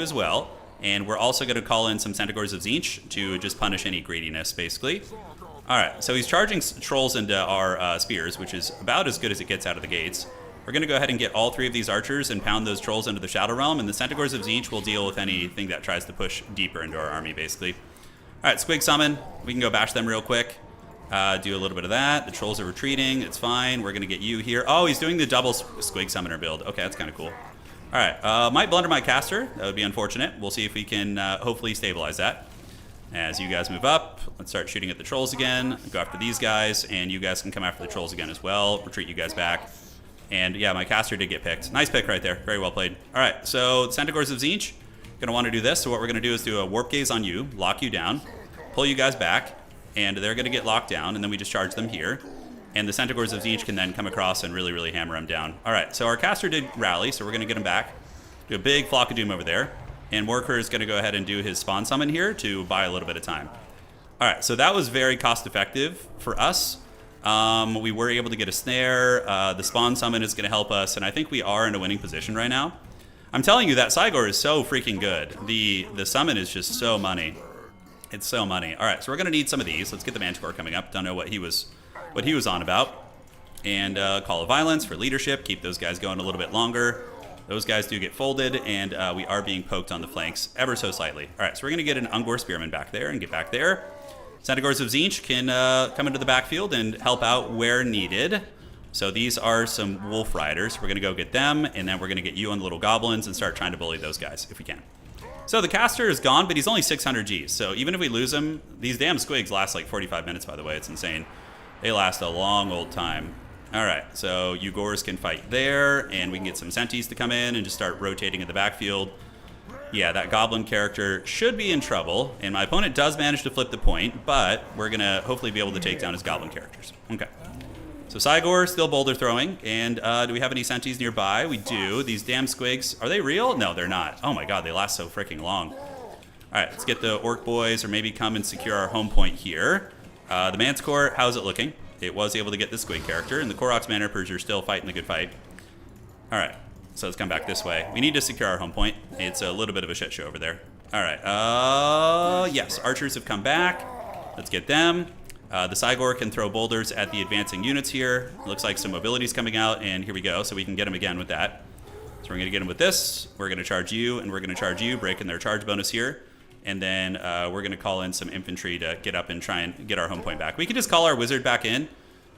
as well. And we're also going to call in some Centaurs of Tzeentch to just punish any greediness, basically. All right, so he's charging trolls into our spears, which is about as good as it gets out of the gates. We're going to go ahead and get all 3 of these archers and pound those trolls into the Shadow Realm, and the Centaurs of Tzeentch will deal with anything that tries to push deeper into our army, basically. All right, Squig Summon. We can go bash them real quick. Do a little bit of that. The trolls are retreating. It's fine. We're going to get you here. Oh, he's doing the double Squig Summoner build. Okay, that's kind of cool. All right, might blunder my caster. That would be unfortunate. We'll see if we can hopefully stabilize that. As you guys move up, let's start shooting at the trolls again. Go after these guys, and you guys can come after the trolls again as well. Retreat you guys back. And yeah, my caster did get picked. Nice pick right there. Very well played. All right, so the Centaurs of Tzeentch going to want to do this. So what we're going to do is do a Warp Gaze on you, lock you down, pull you guys back, and they're going to get locked down, and then we just charge them here. And the Centaurs of Tzeentch can then come across and really, really hammer them down. All right, so our caster did rally, so we're going to get him back. Do a big Flock of Doom over there. And Worker is going to go ahead and do his Spawn Summon here to buy a little bit of time. All right, so that was very cost-effective for us. We were able to get a snare. The Spawn Summon is going to help us, and I think we are in a winning position right now. I'm telling you, that Cygor is so freaking good. The summon is just so money. It's so money. All right, so we're going to need some of these. Let's get the Manticore coming up. Don't know what he was on about. And Call of Violence for leadership. Keep those guys going a little bit longer. Those guys do get folded, and we are being poked on the flanks ever so slightly. All right, so we're going to get an Ungor Spearman back there and get back there. Centaurs of Tzeentch can come into the backfield and help out where needed. So these are some Wolf Riders. We're going to go get them, and then we're going to get you on the little goblins and start trying to bully those guys if we can. So the caster is gone, but he's only 600 Gs. So even if we lose him, these damn squigs last like 45 minutes, by the way. It's insane. They last a long old time. All right, so you Gors can fight there, and we can get some Sentis to come in and just start rotating in the backfield. Yeah, that Goblin character should be in trouble, and my opponent does manage to flip the point, but we're going to hopefully be able to take down his Goblin characters. Okay. So Cygor still boulder throwing, and do we have any Sentis nearby? We do. These damn squigs, are they real? No, they're not. Oh my god, they last so freaking long. All right, let's get the Orc boys, or maybe come and secure our home point here. The Manticore, how's it looking? It was able to get the Squig character, and the Koroks Manticore are still fighting the good fight. All right, so let's come back this way. We need to secure our home point. It's a little bit of a shit show over there. All right, yes, archers have come back. Let's get them. The Cygor can throw boulders at the advancing units here. Looks like some mobility's coming out, and here we go. So we can get them again with that. So we're going to get them with this. We're going to charge you, and we're going to charge you, breaking their charge bonus here. And then we're going to call in some infantry to get up and try and get our home point back. We could just call our wizard back in.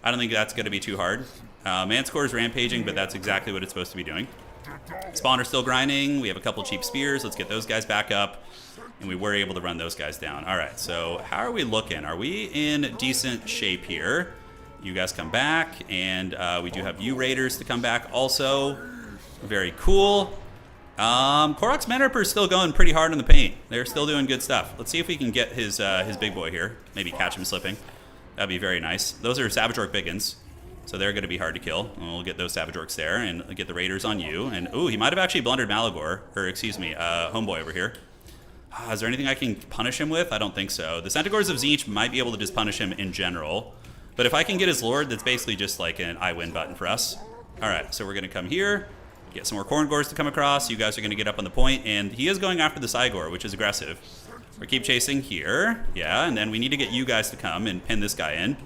I don't think that's going to be too hard. Manticore is rampaging, but that's exactly what it's supposed to be doing. Spawn are still grinding. We have a couple cheap spears. Let's get those guys back up. And we were able to run those guys down. All right, so how are we looking? Are we in decent shape here? You guys come back, and we do have you Raiders to come back also. Very cool. Koroks Manticore is still going pretty hard in the paint. They're still doing good stuff. Let's see if we can get his big boy here. Maybe catch him slipping. That'd be very nice. Those are Savage Orc Biggins, so they're going to be hard to kill. And we'll get those Savage Orcs there and get the Raiders on you. And ooh, he might have actually blundered Malagor, or excuse me, Homeboy over here. Is there anything I can punish him with? I don't think so. The Centaurs of Tzeentch might be able to just punish him in general. But if I can get his Lord, that's basically just like an I win button for us. All right, so we're going to come here, get some more Korngors to come across. You guys are going to get up on the point, and he is going after the Cygor, which is aggressive. We keep chasing here. Yeah, and then we need to get you guys to come and pin this guy in.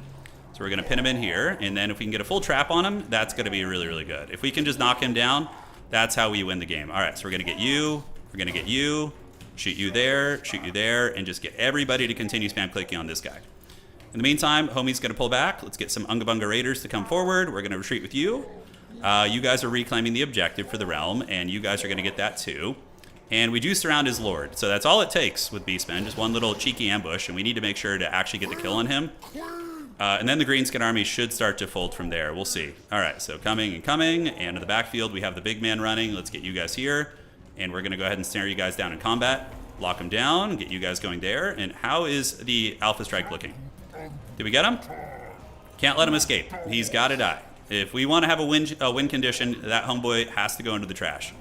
So we're going to pin him in here, and then if we can get a full trap on him, that's going to be really, really good. If we can just knock him down, that's how we win the game. All right, so we're going to get you. We're going to get you. Shoot you there, and just get everybody to continue spam clicking on this guy. In the meantime, homie's going to pull back. Let's get some Unga Bunga Raiders to come forward. We're going to retreat with you. You guys are reclaiming the objective for the realm, and you guys are going to get that too. And we do surround his Lord. So that's all it takes with Beastmen, just one little cheeky ambush, and we need to make sure to actually get the kill on him. And then the Greenskin army should start to fold from there. We'll see. All right, so coming, and in the backfield, we have the big man running. Let's get you guys here. And we're going to go ahead and snare you guys down in combat, lock them down, get you guys going there. And how is the Alpha Strike looking? Did we get him? Can't let him escape. He's got to die. If we want to have a win condition, that homeboy has to go into the trash.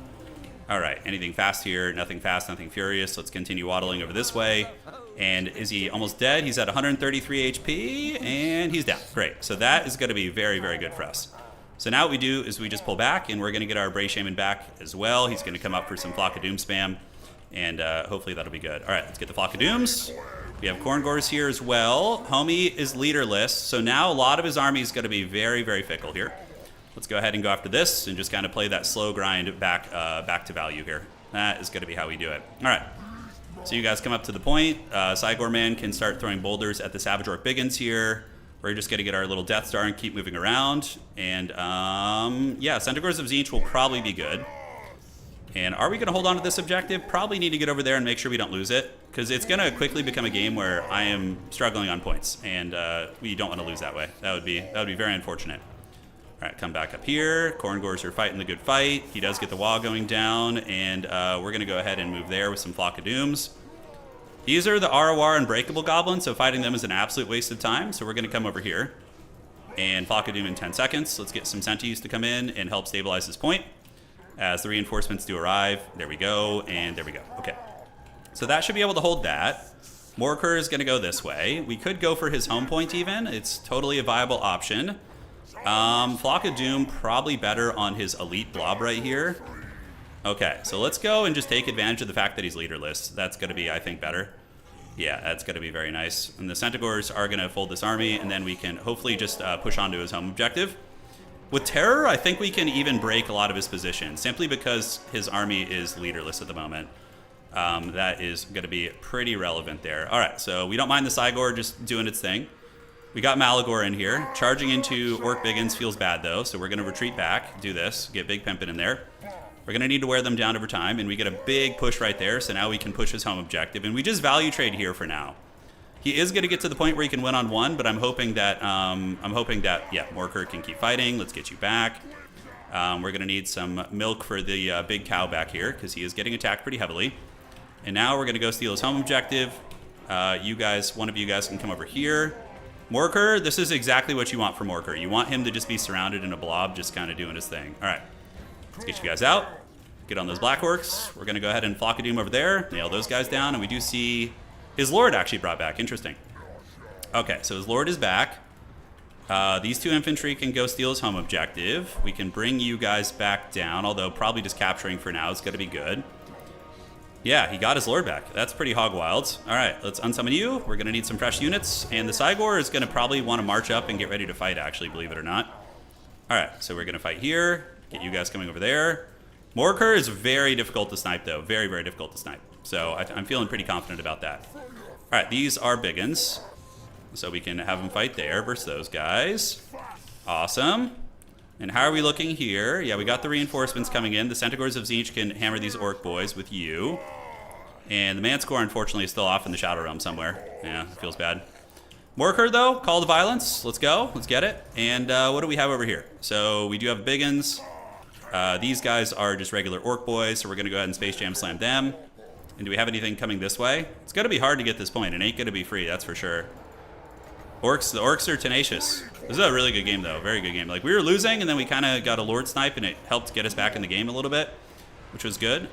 All right, anything fast here? Nothing fast, nothing furious. Let's continue waddling over this way. And is he almost dead? He's at 133 HP, and he's down. Great. So that is going to be very, very good for us. So now what we do is we just pull back, and we're going to get our Bray Shaman back as well. He's going to come up for some Flock of Doom spam, and hopefully that'll be good. All right, let's get the Flock of Dooms. We have Korngors here as well. Homie is leaderless, so now a lot of his army is going to be very, very fickle here. Let's go ahead and go after this and just kind of play that slow grind back to value here. That is going to be how we do it. All right. So you guys come up to the point. Cygor Man can start throwing boulders at the Savage Orc Biggins here. We're just going to get our little Death Star and keep moving around. And yeah, Centaurs of Tzeentch will probably be good. And are we going to hold on to this objective? Probably need to get over there and make sure we don't lose it, because it's going to quickly become a game where I am struggling on points, and we don't want to lose that way. That would be very unfortunate. All right, come back up here. Korngors are fighting the good fight. He does get the wall going down, and we're going to go ahead and move there with some Flock of Dooms. These are the ROR Unbreakable Goblins, so fighting them is an absolute waste of time, so we're going to come over here and Flock of Doom in 10 seconds. Let's get some Sentis to come in and help stabilize this point as the reinforcements do arrive. There we go, and there we go. Okay, so that should be able to hold that. Morkur is going to go this way. We could go for his home point even. It's totally a viable option. Flock of Doom probably better on his elite blob right here. Okay, so let's go and just take advantage of the fact that he's leaderless. That's going to be, I think, better. Yeah, that's going to be very nice. And the Centaurs are going to fold this army, and then we can hopefully just push on to his home objective. With Terror, I think we can even break a lot of his positions, simply because his army is leaderless at the moment. That is going to be pretty relevant there. All right, so we don't mind the Cygor just doing its thing. We got Malagor in here. Charging into Orc Biggins feels bad, though, so we're going to retreat back, do this, get Big Pimpin in there. We're going to need to wear them down over time, and we get a big push right there, so now we can push his home objective, and we just value trade here for now. He is going to get to the point where he can win on one, but I'm hoping that yeah, Morkur can keep fighting. Let's get you back. We're going to need some milk for the big cow back here, because he is getting attacked pretty heavily. And now we're going to go steal his home objective. You guys, one of you guys can come over here. Morkur, this is exactly what you want for Morkur. You want him to just be surrounded in a blob, just kind of doing his thing. All right, let's get you guys out. Get on those Black Orcs. We're going to go ahead and Flock of Doom over there, nail those guys down, and we do see his Lord actually brought back. Interesting. Okay, so his Lord is back. These two infantry can go steal his home objective. We can bring you guys back down, although probably just capturing for now is going to be good. Yeah, he got his Lord back. That's pretty hog wild. All right, let's unsummon you. We're going to need some fresh units, and the Cygor is going to probably want to march up and get ready to fight, actually, believe it or not. All right, so we're going to fight here. Get you guys coming over there. Morkur is very difficult to snipe, though. Very, very difficult to snipe. So I'm feeling pretty confident about that. All right, these are Biggins. So we can have them fight there versus those guys. Awesome. And how are we looking here? Yeah, we got the reinforcements coming in. The Centaurs of Tzeentch can hammer these Orc boys with you. And the Manticore, unfortunately, is still off in the Shadow Realm somewhere. Yeah, feels bad. Morkur, though, Call to Violence. Let's go. Let's get it. And what do we have over here? So we do have Biggins. These guys are just regular Orc boys, so we're going to go ahead and Space Jam Slam them. And do we have anything coming this way? It's going to be hard to get this point. It ain't going to be free, that's for sure. The Orcs are tenacious. This is a really good game, though. Very good game. Like, we were losing, and then we kind of got a Lord Snipe, and it helped get us back in the game a little bit, which was good.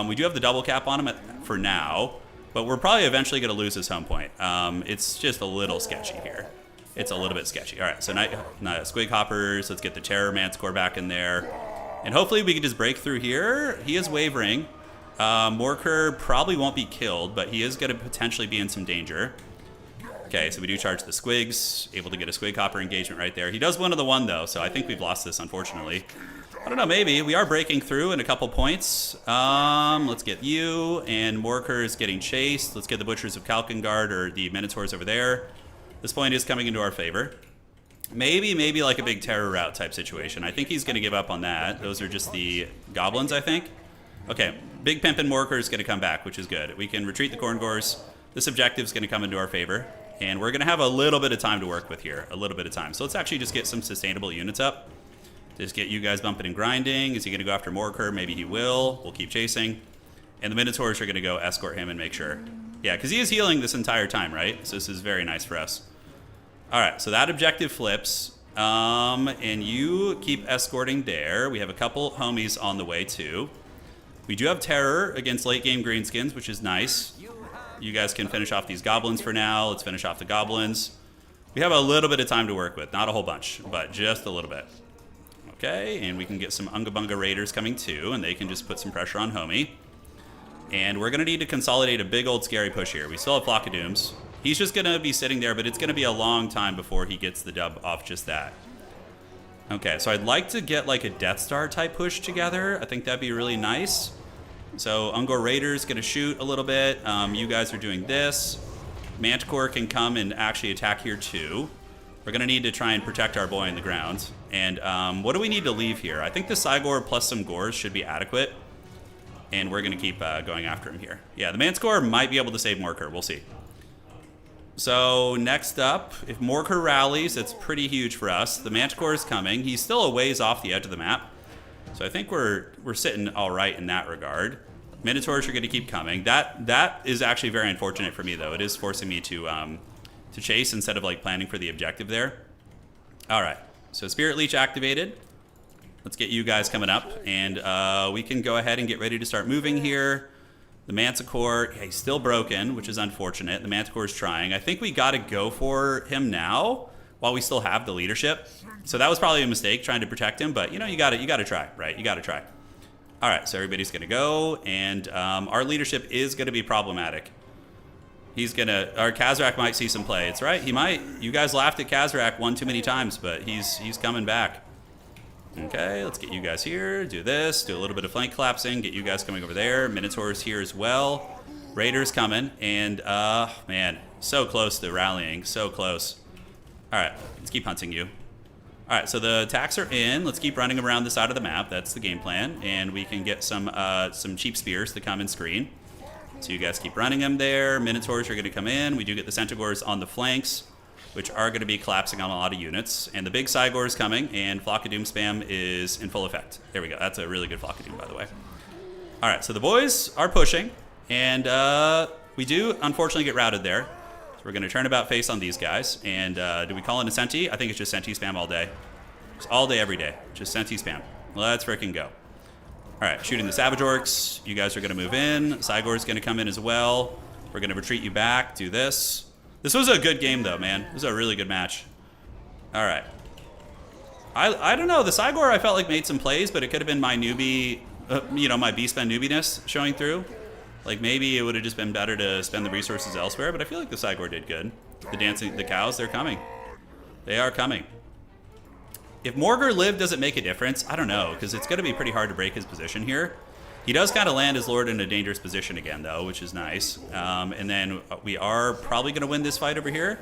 We do have the double cap on him for now, but we're probably eventually going to lose his home point. It's just a little sketchy here. It's a little bit sketchy. All right, so Squig Hoppers. Let's get the Terror Manticore back in there. And hopefully we can just break through here. He is wavering. Morkur probably won't be killed, but he is going to potentially be in some danger. Okay, so we do charge the Squigs. Able to get a Squig Hopper engagement right there. He does win to the one, though, so I think we've lost this, unfortunately. I don't know, maybe. We are breaking through in a couple points. Let's get you, and Morkur is getting chased. Let's get the Butchers of Kalkengard, or the Minotaurs over there. This point is coming into our favor. Maybe like a big terror route type situation. I think he's going to give up on that. Those are just the goblins, I think. Okay, Big Pimpin' Morkur is going to come back, which is good. We can retreat the Korngors. This objective is going to come into our favor. And we're going to have a little bit of time to work with here. A little bit of time. So let's actually just get some sustainable units up. Just get you guys bumping and grinding. Is he going to go after Morkur? Maybe he will. We'll keep chasing. And the Minotaurs are going to go escort him and make sure. Yeah, because he is healing this entire time, right? So this is very nice for us. All right, so that objective flips. And you keep escorting there. We have a couple homies on the way, too. We do have Terror against late-game Greenskins, which is nice. You guys can finish off these goblins for now. Let's finish off the goblins. We have a little bit of time to work with. Not a whole bunch, but just a little bit. Okay, and we can get some Unga Bunga Raiders coming too, and they can just put some pressure on Homie. And we're going to need to consolidate a big old scary push here. We still have Flock of Dooms. He's just going to be sitting there, but it's going to be a long time before he gets the dub off just that. Okay, so I'd like to get like a Death Star type push together. I think that'd be really nice. So Ungor Raiders gonna shoot a little bit. You guys are doing this. Manticore can come and actually attack here too. We're gonna need to try and protect our boy in the ground. And what do we need to leave here? I think the Cygor plus some Gors should be adequate. And we're gonna keep going after him here. Yeah, the Manticore might be able to save Morker. We'll see. So next up, if Morker rallies, it's pretty huge for us. The Manticore is coming. He's still a ways off the edge of the map. So I think we're sitting all right in that regard. Minotaurs are going to keep coming. That is actually very unfortunate for me, though. It is forcing me to chase instead of like planning for the objective there. All right, so Spirit Leech activated. Let's get you guys coming up, and we can go ahead and get ready to start moving here. The Manticore, yeah, he's still broken, which is unfortunate. The Manticore is trying. I think we got to go for him now while we still have the leadership. So that was probably a mistake trying to protect him, but you know, you got to try, right? You got to try. All right, so everybody's going to go, and our leadership is going to be problematic. Our Kazrak might see some play. It's right, he might. You guys laughed at Kazrak one too many times, but he's coming back. Okay, let's get you guys here, do this, do a little bit of flank collapsing, get you guys coming over there. Minotaurs here as well. Raiders coming, and man, so close to rallying, so close. All right, let's keep hunting you. All right, so the attacks are in. Let's keep running around the side of the map. That's the game plan, and we can get some cheap spears to come and screen. So you guys keep running them there. Minotaurs are going to come in. We do get the Centaurs on the flanks, which are going to be collapsing on a lot of units. And the big Cygor is coming, and Flock of Doom spam is in full effect. There we go. That's a really good Flock of Doom, by the way. All right, so the boys are pushing, and we do unfortunately get routed there. So we're going to turn about face on these guys. And do we call in a Senti? I think it's just Senti spam all day. Just all day, every day. Just Senti spam. Let's freaking go. All right, shooting the Savage Orcs. You guys are going to move in. Cygor's going to come in as well. We're going to retreat you back. Do this. This was a good game, though, man. It was a really good match. All right. I don't know. The Cygor, I felt like made some plays, but it could have been my newbie, my BEASTMEN newbiness showing through. Like, maybe it would have just been better to spend the resources elsewhere, but I feel like the Cygor did good. The cows, they're coming. They are coming. If Morger lived, does it make a difference? I don't know, because it's going to be pretty hard to break his position here. He does kind of land his lord in a dangerous position again, though, which is nice. And then we are probably going to win this fight over here.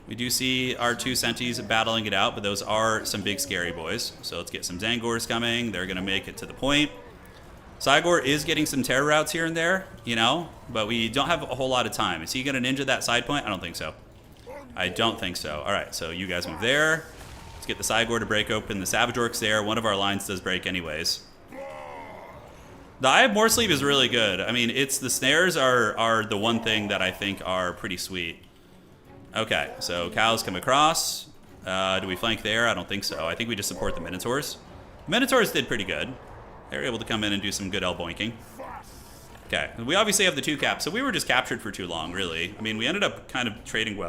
We do see our two Sentis battling it out, but those are some big scary boys. So let's get some Zangors coming. They're going to make it to the point. Cygor is getting some terror routes here and there, but we don't have a whole lot of time. Is he going to ninja that side point? I don't think so. I don't think so. All right, so you guys move there. Let's get the Cygor to break open the Savage Orcs there. One of our lines does break anyways. The Eye of Morsleep is really good. I mean, the snares are the one thing that I think are pretty sweet. Okay, so cows come across. Do we flank there? I don't think so. I think we just support the Minotaurs. Minotaurs did pretty good. They were able to come in and do some good elboinking. Okay, we obviously have the 2 caps, so we were just captured for too long, really. I mean, we ended up kind of trading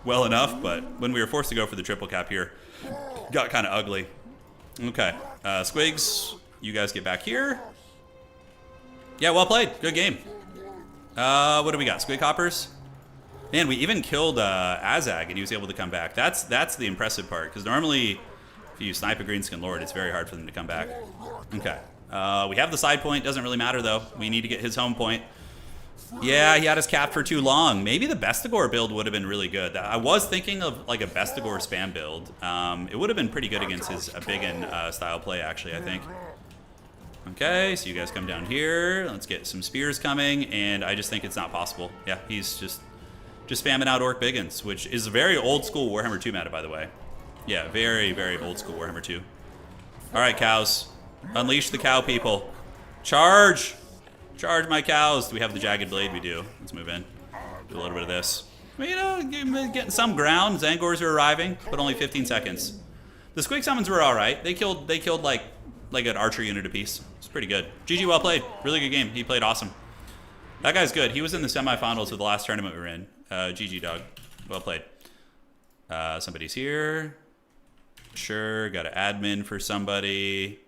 well enough, but when we were forced to go for the triple cap here, got kind of ugly. Okay, Squigs, you guys get back here. Yeah, well played. Good game. What do we got? Squig Hoppers? Man, we even killed Azag, and he was able to come back. That's the impressive part, because normally, if you snipe a Greenskin Lord, it's very hard for them to come back. Okay. We have the side point. Doesn't really matter, though. We need to get his home point. Yeah, he had us capped for too long. Maybe the Bestigor build would have been really good. I was thinking of like a Bestigor spam build. It would have been pretty good against his Biggin style play, actually, I think. Okay, so you guys come down here. Let's get some spears coming, and I just think it's not possible. Yeah, he's just spamming out Orc Biggins, which is a very old school Warhammer 2 meta, by the way. Yeah, very, very old school Warhammer 2. All right, cows. Unleash the cow people. Charge! Charge my cows. Do we have the Jagged Blade? We do. Let's move in. Do a little bit of this. Getting some ground. Zangors are arriving, but only 15 seconds. The Squig summons were all right. They killed like an archer unit apiece. It's pretty good. GG, well played. Really good game. He played awesome. That guy's good. He was in the semifinals of the last tournament we were in. GG, dog. Well played. Somebody's here. Sure, got an admin for somebody.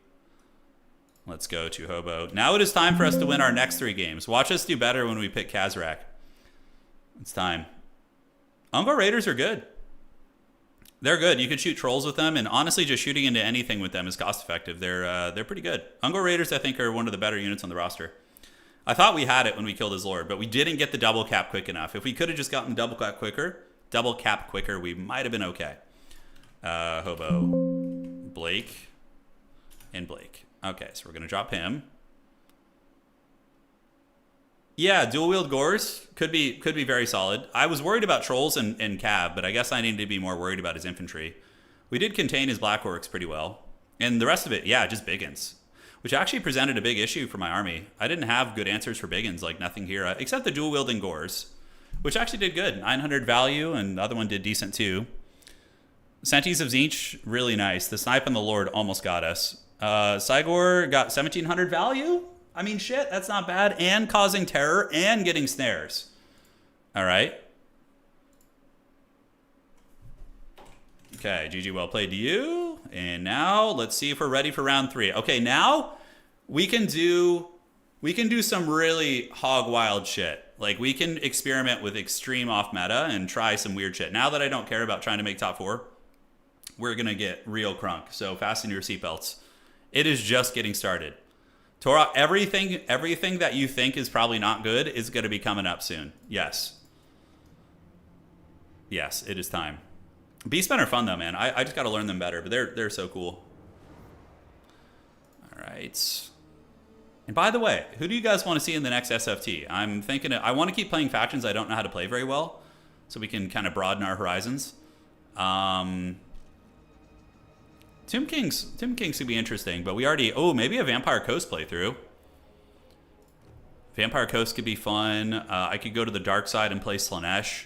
Let's go to Hobo. Now it is time for us to win our next 3 games. Watch us do better when we pick Kazrak. It's time. Ungor Raiders are good. They're good. You could shoot trolls with them, and honestly, just shooting into anything with them is cost effective. They're pretty good. Ungor Raiders, I think, are one of the better units on the roster. I thought we had it when we killed his lord, but we didn't get the double cap quick enough. If we could have just gotten the double cap quicker, we might have been okay. Hobo, Blake, and Blake. Okay, so we're gonna drop him. Yeah, dual wield Gores could be very solid. I was worried about trolls and Cav, but I guess I needed to be more worried about his infantry. We did contain his Black Orcs pretty well. And the rest of it, yeah, just Biggins. Which actually presented a big issue for my army. I didn't have good answers for Biggins, like nothing here, except the dual wielding Gores, which actually did good. 900 value, and the other one did decent too. Senties of Zinch, really nice. The Snipe and the Lord almost got us. Cygor got 1700 value? I mean, shit, that's not bad. And causing terror and getting snares. All right. Okay, GG, well played to you. And now let's see if we're ready for round 3. Okay, now we can do some really hog wild shit. Like, we can experiment with extreme off meta and try some weird shit. Now that I don't care about trying to make top 4, we're gonna get real crunk. So fasten your seatbelts. It is just getting started. Torah, everything that you think is probably not good is going to be coming up soon. Yes. Yes, it is time. BEASTMEN are fun though, man. I just got to learn them better, but they're so cool. All right. And by the way, who do you guys want to see in the next SFT? I'm thinking I want to keep playing factions I don't know how to play very well, so we can kind of broaden our horizons. Tomb Kings could be interesting, but we already... Oh, maybe a Vampire Coast playthrough. Vampire Coast could be fun. I could go to the dark side and play Slanesh.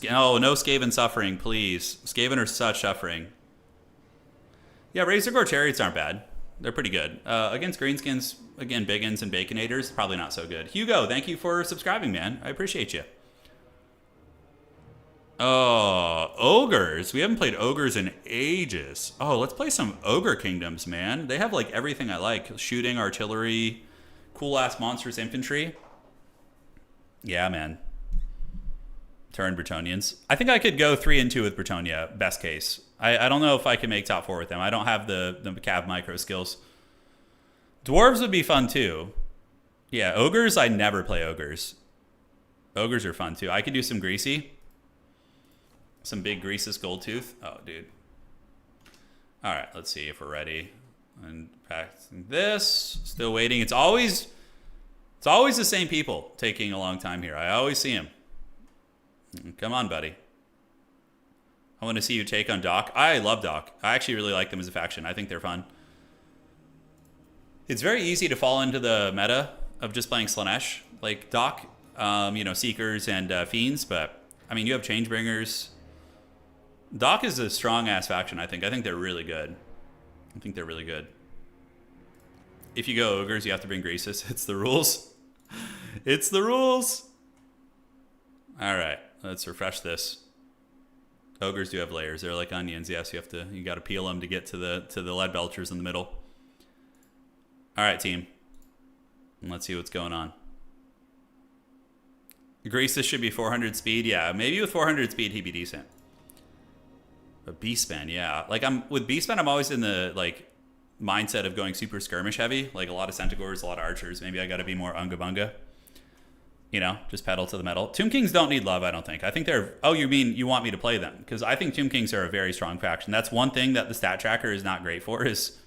Oh, no Skaven suffering, please. Skaven are such suffering. Yeah, Razor Gore Chariots aren't bad. They're pretty good. Against Greenskins, again, Biggins and Baconators, probably not so good. Hugo, thank you for subscribing, man. I appreciate you. Oh, ogres. We haven't played ogres in ages. Oh, let's play some ogre kingdoms, man. They have like everything I like. Shooting, artillery, cool ass monstrous infantry. Yeah, man. Turin Bretonians. I think I could go 3-2 with Bretonia, best case. I don't know if I can make top 4 with them. I don't have the Cav micro skills. Dwarves would be fun too. Yeah, ogres, I never play ogres. Ogres are fun too. I could do some greasy. Some big Greasus Goldtooth. Oh, dude. All right, let's see if we're ready. And packing this. Still waiting. It's always the same people taking a long time here. I always see them. Come on, buddy. I want to see you take on Doc. I love Doc. I actually really like them as a faction. I think they're fun. It's very easy to fall into the meta of just playing Slanesh. Like Doc, Seekers and Fiends. But, I mean, you have Changebringers. Doc is a strong-ass faction, I think. I think they're really good. If you go ogres, you have to bring Greasus. It's the rules. It's the rules. All right, let's refresh this. Ogres do have layers. They're like onions. Yes, you got to peel them to get to the lead belchers in the middle. All right, team. And let's see what's going on. Greasus should be 400 speed. Yeah, maybe with 400 speed he'd be decent. But BEASTMEN, yeah. Like with BEASTMEN, I'm always in the mindset of going super skirmish heavy. Like a lot of Centaurs, a lot of archers. Maybe I got to be more unga bunga. Just pedal to the metal. Tomb Kings don't need love, I don't think. I think they're... Oh, you mean you want me to play them? Because I think Tomb Kings are a very strong faction. That's one thing that the stat tracker is not great for is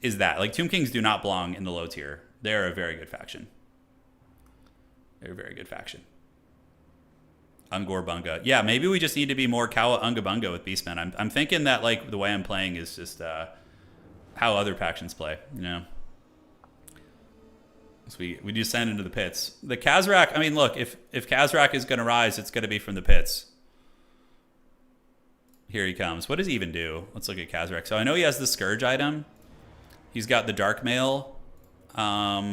that. Like, Tomb Kings do not belong in the low tier. They're a very good faction. Ungor Bunga. Yeah, maybe we just need to be more Kawa Unga Bunga with Beastmen. I'm thinking that the way I'm playing is just how other factions play, So we descend into the pits. The Khazrak, I mean, look, if Khazrak is going to rise, it's going to be from the pits. Here he comes. What does he even do? Let's look at Khazrak. So I know he has the Scourge item. He's got the Dark Mail,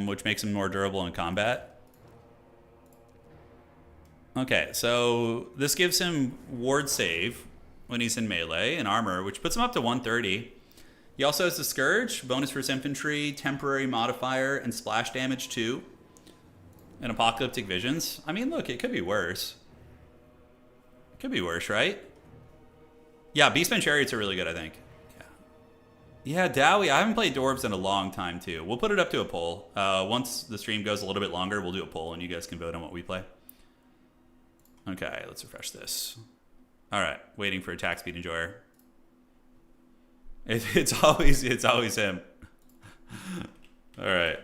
which makes him more durable in combat. Okay, so this gives him ward save when he's in melee and armor, which puts him up to 130. He also has the Scourge, bonus for his infantry, temporary modifier, and splash damage too. And Apocalyptic Visions. I mean, look, it could be worse. Could be worse, right? Yeah, Beastmen Chariots are really good, I think. Yeah, Dowie. I haven't played Dwarves in a long time, too. We'll put it up to a poll. Once the stream goes a little bit longer, we'll do a poll, and you guys can vote on what we play. Okay, let's refresh this. All right, waiting for Attack Speed Enjoyer. It's always him. All right.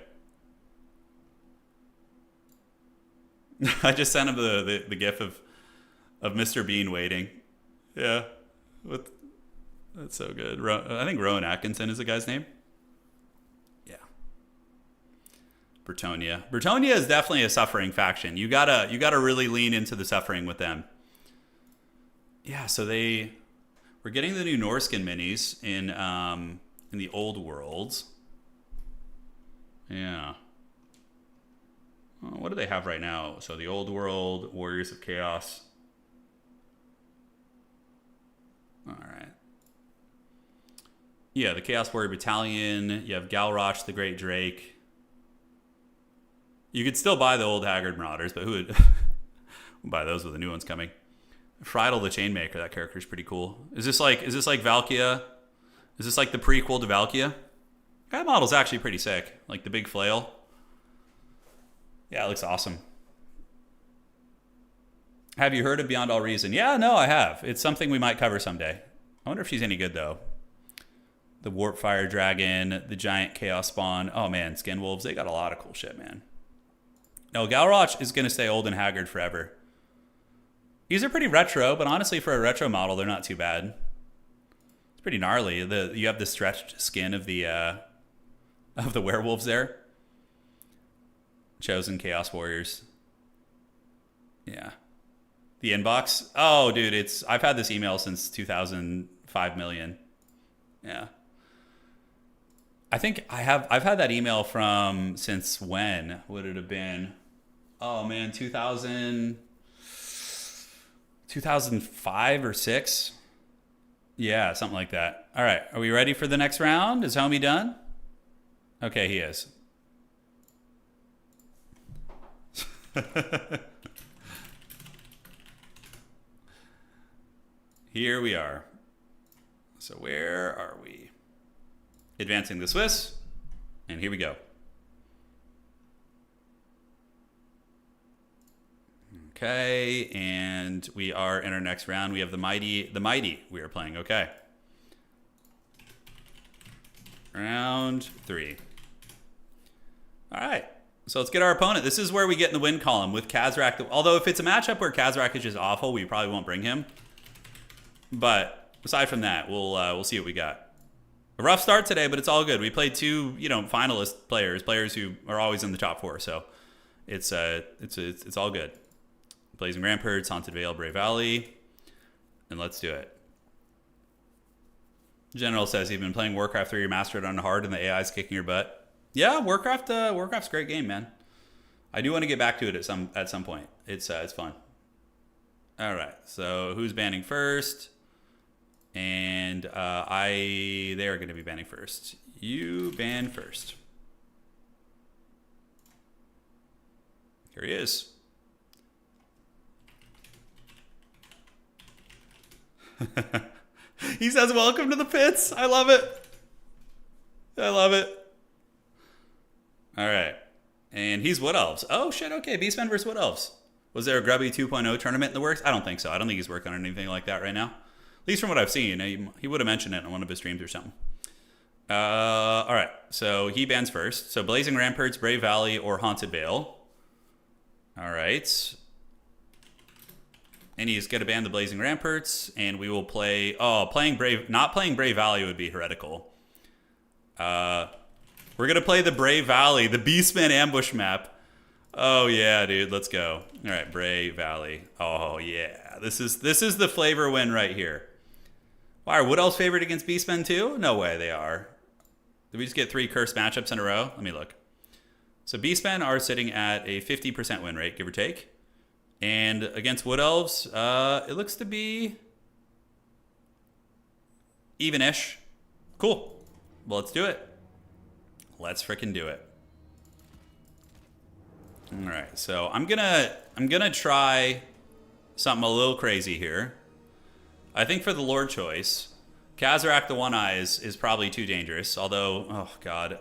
I just sent him the gif of Mr. Bean waiting. Yeah. That's so good. I think Rowan Atkinson is the guy's name. Yeah. Bretonia. Bretonia is definitely a suffering faction. You gotta really lean into the suffering with them. Yeah, so we're getting the new Norskin minis in the old worlds. Yeah. What do they have right now? So the old world, Warriors of Chaos. All right. Yeah, the Chaos Warrior Battalion. You have Galroch, the Great Drake. You could still buy the old Haggard Marauders, but who would buy those with the new ones coming? Friedel the Chainmaker, that character's pretty cool. Is this like Valkia? Is this like the prequel to Valkia? That model's actually pretty sick. Like the big flail. Yeah, it looks awesome. Have you heard of Beyond All Reason? Yeah, no, I have. It's something we might cover someday. I wonder if she's any good, though. The Warp Fire Dragon, the Giant Chaos Spawn. Oh, man, Skin Wolves. They got a lot of cool shit, man. No, Galroch is going to stay old and haggard forever. These are pretty retro, but honestly, for a retro model, they're not too bad. It's pretty gnarly. You have the stretched skin of the werewolves there. Chosen Chaos Warriors. Yeah. The inbox. Oh, dude, I've had this email since 2005 million. Yeah. I think I've had that email from since when would it have been? Oh man, 2005 or 6. Yeah, something like that. All right, are we ready for the next round? Is homie done? Okay, he is. Here we are. So where are we? Advancing the Swiss. And here we go. Okay, and we are in our next round. We have the mighty we are playing. Okay. Round 3. All right. So let's get our opponent. This is where we get in the win column with Kazrak. Although if it's a matchup where Kazrak is just awful, we probably won't bring him. But aside from that, we'll see what we got. A rough start today, but it's all good. We played 2, finalist players who are always in the top 4. So it's all good. Blazing Ramparts, Haunted Vale, Brave Valley, and let's do it. General says he's been playing Warcraft 3 Remastered on hard, and the AI is kicking your butt. Yeah, Warcraft's a great game, man. I do want to get back to it at some point. It's fun. All right, so who's banning first? And they are going to be banning first. You ban first. Here he is. He says, "Welcome to the pits." I love it. I love it. All right. And he's Wood Elves. Oh, shit. Okay. Beastmen versus Wood Elves. Was there a Grubby 2.0 tournament in the works? I don't think so. I don't think he's working on anything like that right now. At least from what I've seen. He would have mentioned it on one of his streams or something. All right. So he bans first. So Blazing Ramparts, Brave Valley, or Haunted Vale. All right. And he's going to ban the Blazing Ramparts. And we will play... not playing Brave Valley would be heretical. We're going to play the Brave Valley, the Beastmen ambush map. Oh, yeah, dude. Let's go. All right, Brave Valley. Oh, yeah. This is the flavor win right here. Why, are Wood Elves favored against Beastmen too? No way they are. Did we just get 3 cursed matchups in a row? Let me look. So Beastmen are sitting at a 50% win rate, give or take. And against Wood Elves, it looks to be even-ish. Cool. Well, let's do it. Let's frickin' do it. All right, so I'm gonna try something a little crazy here. I think for the Lord choice, Kazarak the One Eye is probably too dangerous. Although, oh god,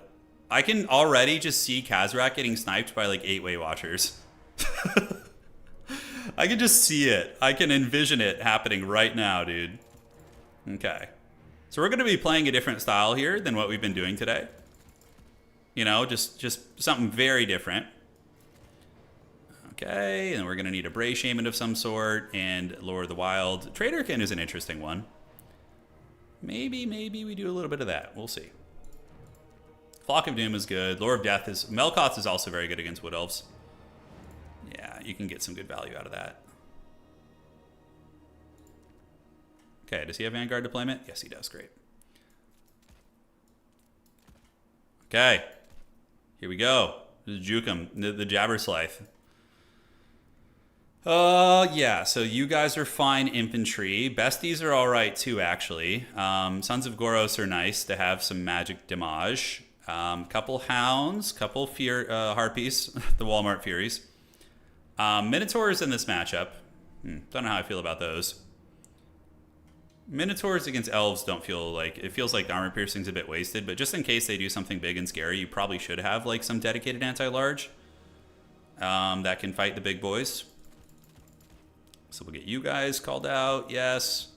I can already just see Kazarak getting sniped by like 8 Weight Watchers. I can just see it. I can envision it happening right now, dude. Okay. So we're going to be playing a different style here than what we've been doing today. You know, just something very different. Okay, and we're going to need a Bray Shaman of some sort and Lure of the Wild. Traderkin is an interesting one. Maybe we do a little bit of that. We'll see. Flock of Doom is good. Lure of Death is... Melkoth is also very good against Wood Elves. Yeah, you can get some good value out of that. Okay, does he have Vanguard deployment? Yes, he does. Great. Okay. Here we go. This is Jukum, the Jabberslythe. Yeah, so you guys are fine infantry. Besties are alright too, actually. Sons of Goros are nice to have some magic damage. Couple Hounds, couple Harpies, the Walmart Furies. Minotaurs in this matchup. Don't know how I feel about those. Minotaurs against Elves don't feel like... It feels like the armor piercing's a bit wasted, but just in case they do something big and scary, you probably should have like some dedicated anti-large that can fight the big boys. So we'll get you guys called out. Yes.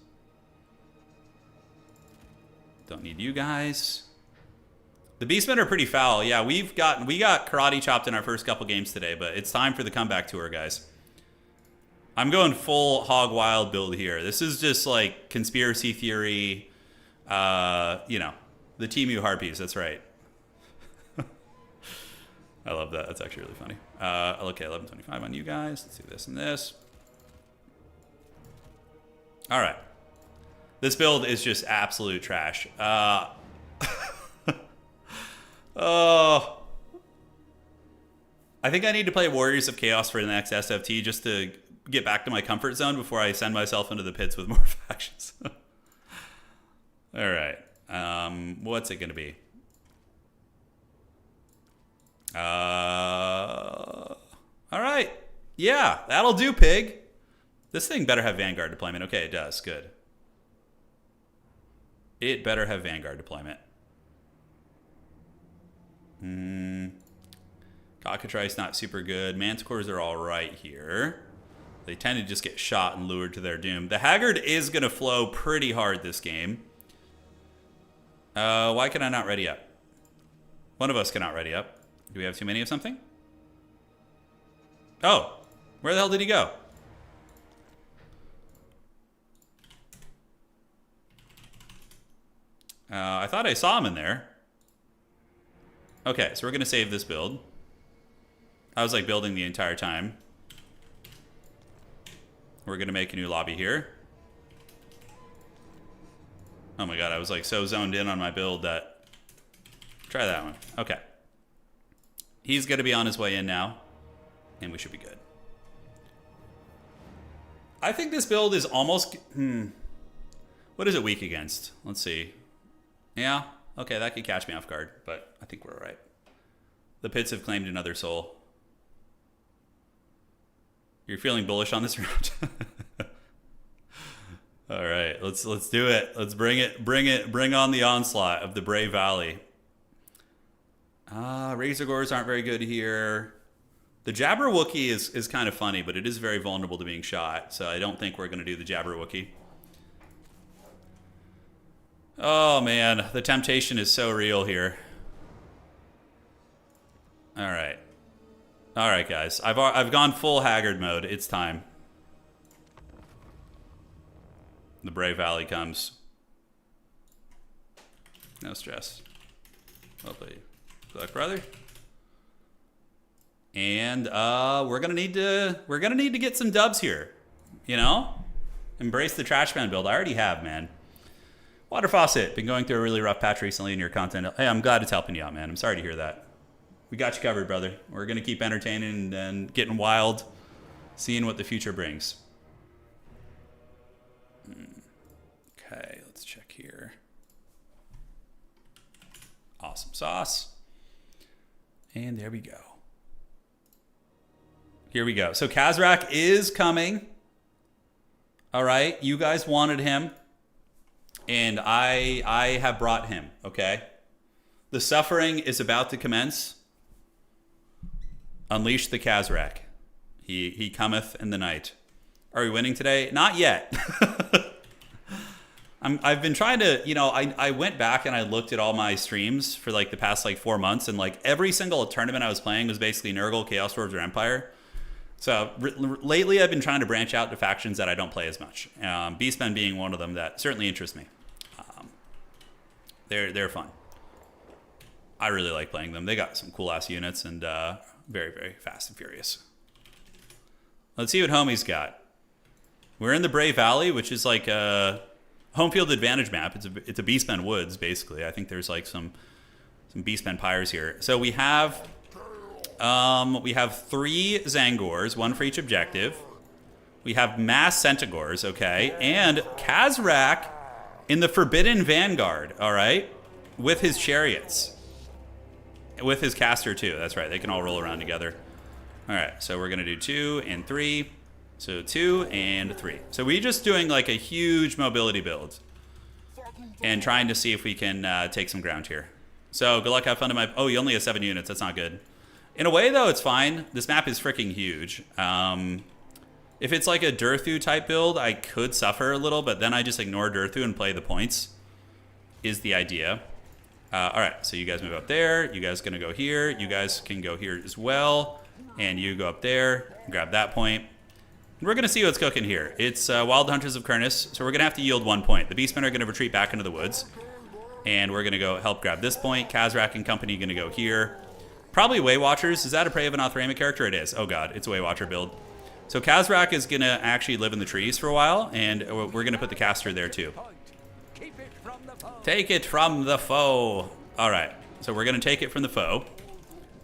Don't need you guys. The Beastmen are pretty foul. Yeah, we got karate chopped in our first couple games today, but it's time for the comeback tour, guys. I'm going full hog wild build here. This is just like conspiracy theory. You know, the Temu Harpies. That's right. I love that. That's actually really funny. Okay, 1125 on you guys. Let's do this and this. All right. This build is just absolute trash. Oh. I think I need to play Warriors of Chaos for the next SFT just to get back to my comfort zone before I send myself into the pits with more factions. All right. What's it going to be? All right. Yeah, that'll do, pig. This thing better have Vanguard deployment. Okay, it does. Good. It better have Vanguard deployment. Cockatrice not super good. Manticores are all right here. They tend to just get shot and lured to their doom. The Haggard is going to flow pretty hard this game. Why can I not ready up? One of us cannot ready up. Do we have too many of something? Oh, where the hell did he go? I thought I saw him in there. Okay, so we're going to save this build. I was like building the entire time. We're going to make a new lobby here. Oh my god, I was like so zoned in on my build that... Try that one. Okay. He's going to be on his way in now. And we should be good. I think this build is almost... What is it weak against? Let's see. Yeah, okay, that could catch me off guard, but I think we're all right. The pits have claimed another soul. You're feeling bullish on this round? All right, let's do it. Let's bring on the onslaught of the Bray Valley. Razor Gores aren't very good here. The Jabberwocky is kind of funny, but it is very vulnerable to being shot, so I don't think we're going to do the Jabberwocky. Oh man, the temptation is so real here. All right, guys. I've gone full Haggard mode. It's time. The Bray Valley comes. No stress. Well played. Good luck, brother. And we're gonna need to get some dubs here. You know, embrace the trash man build. I already have, man. Water Faucet, been going through a really rough patch recently in your content. Hey, I'm glad it's helping you out, man. I'm sorry to hear that. We got you covered, brother. We're going to keep entertaining and getting wild, seeing what the future brings. Okay, let's check here. Awesome sauce. And there we go. Here we go. So Kazarak is coming. All right, you guys wanted him, and I have brought him, okay? The suffering is about to commence. Unleash the Khazrak. He cometh in the night. Are we winning today? Not yet. I've been trying to, you know, I went back and I looked at all my streams for like the past like 4 months, and like every single tournament I was playing was basically Nurgle, Chaos Dwarves, or Empire. So lately I've been trying to branch out to factions that I don't play as much. BEASTMEN being one of them that certainly interests me. They're fun. I really like playing them. They got some cool ass units and very, very fast and furious. Let's see what homie's got. We're in the Bray Valley, which is like a home field advantage map. It's a BEASTMEN Woods, basically. I think there's like some BEASTMEN pyres here. So we have 3 Zangors, 1 for each objective. We have mass Centaurs, okay, and Khazrak in the Forbidden Vanguard, all right, with his chariots, with his caster too. That's right. They can all roll around together. All right, so we're gonna do 2 and 3. So 2 and 3. So we're just doing like a huge mobility build and trying to see if we can take some ground here. So good luck, have fun to my... Oh, you only have 7 units. That's not good. In a way, though, it's fine. This map is freaking huge. If it's like a Durthu type build, I could suffer a little, but then I just ignore Durthu and play the points is the idea. All right, so you guys move up there. You guys going to go here. You guys can go here as well. And you go up there, grab that point. We're going to see what's cooking here. It's Wild Hunters of Kurnus, so we're going to have to yield 1 point. The Beastmen are going to retreat back into the woods, and we're going to go help grab this point. Khazrak and company going to go here. Probably Waywatchers. Is that a Prey of an Othrama character? It is. Oh, God. It's a Waywatcher build. So Khazrak is going to actually live in the trees for a while, and we're going to put the caster there, too. Take it from the foe. All right. So we're going to take it from the foe.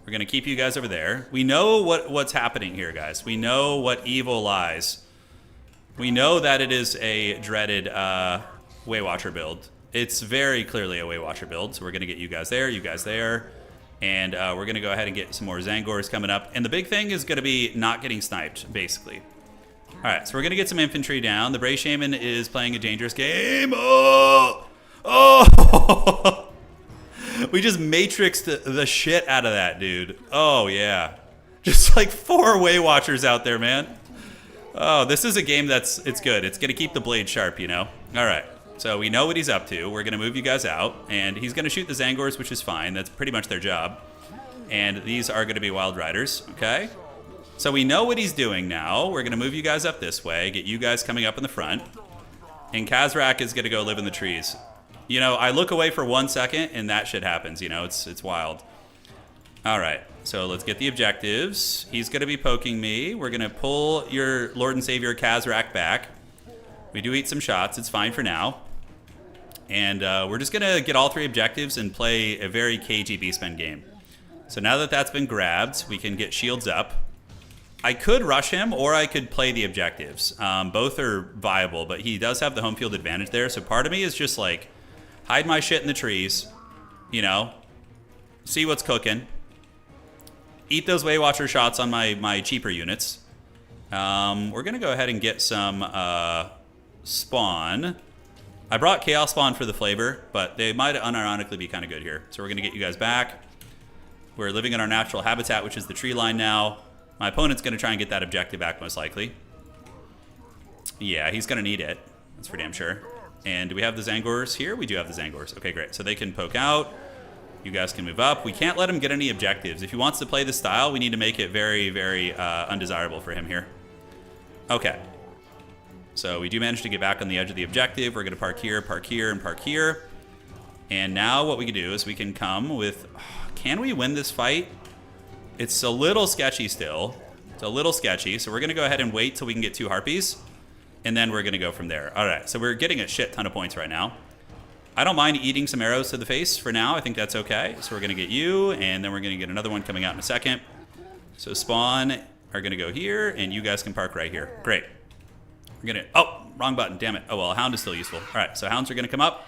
We're going to keep you guys over there. We know what's happening here, guys. We know what evil lies. We know that it is a dreaded Waywatcher build. It's very clearly a Waywatcher build. So we're going to get you guys there, and we're going to go ahead and get some more Zangors coming up. And the big thing is going to be not getting sniped, basically. All right, so we're going to get some infantry down. The Bray Shaman is playing a dangerous game. Oh! Oh! We just matrixed the shit out of that, dude. Oh, yeah. Just like 4 Waywatchers out there, man. Oh, this is a game it's good. It's going to keep the blade sharp, you know? All right. So we know what he's up to. We're going to move you guys out. And he's going to shoot the Zangors, which is fine. That's pretty much their job. And these are going to be Wild Riders, okay? So we know what he's doing now. We're going to move you guys up this way, get you guys coming up in the front. And Khazrak is going to go live in the trees. You know, I look away for 1 second, and that shit happens. You know, it's wild. All right, so let's get the objectives. He's going to be poking me. We're going to pull your Lord and Savior Khazrak back. We do eat some shots. It's fine for now. And we're just going to get all 3 objectives and play a very cagey Beastmen game. So now that that's been grabbed, we can get shields up. I could rush him, or I could play the objectives. Both are viable, but he does have the home field advantage there. So part of me is just like... hide my shit in the trees, you know, see what's cooking, eat those Waywatcher shots on my cheaper units. We're going to go ahead and get some spawn. I brought Chaos Spawn for the flavor, but they might unironically be kind of good here. So we're going to get you guys back. We're living in our natural habitat, which is the tree line now. My opponent's going to try and get that objective back, most likely. Yeah, he's going to need it. That's for damn sure. And do we have the Zangors here? We do have the Zangors. Okay, great. So they can poke out. You guys can move up. We can't let him get any objectives. If he wants to play this style, we need to make it very, very undesirable for him here. Okay. So we do manage to get back on the edge of the objective. We're going to park here, and park here. And now what we can do is we can come with... Can we win this fight? It's a little sketchy still. It's a little sketchy. So we're going to go ahead and wait till we can get 2 Harpies. And then we're going to go from there. All right, so we're getting a shit ton of points right now. I don't mind eating some arrows to the face for now. I think that's okay. So we're going to get you, and then we're going to get another one coming out in a second. So spawn are going to go here, and you guys can park right here. Great. We're going to... Oh, wrong button. Damn it. Oh, well, a hound is still useful. All right, so hounds are going to come up.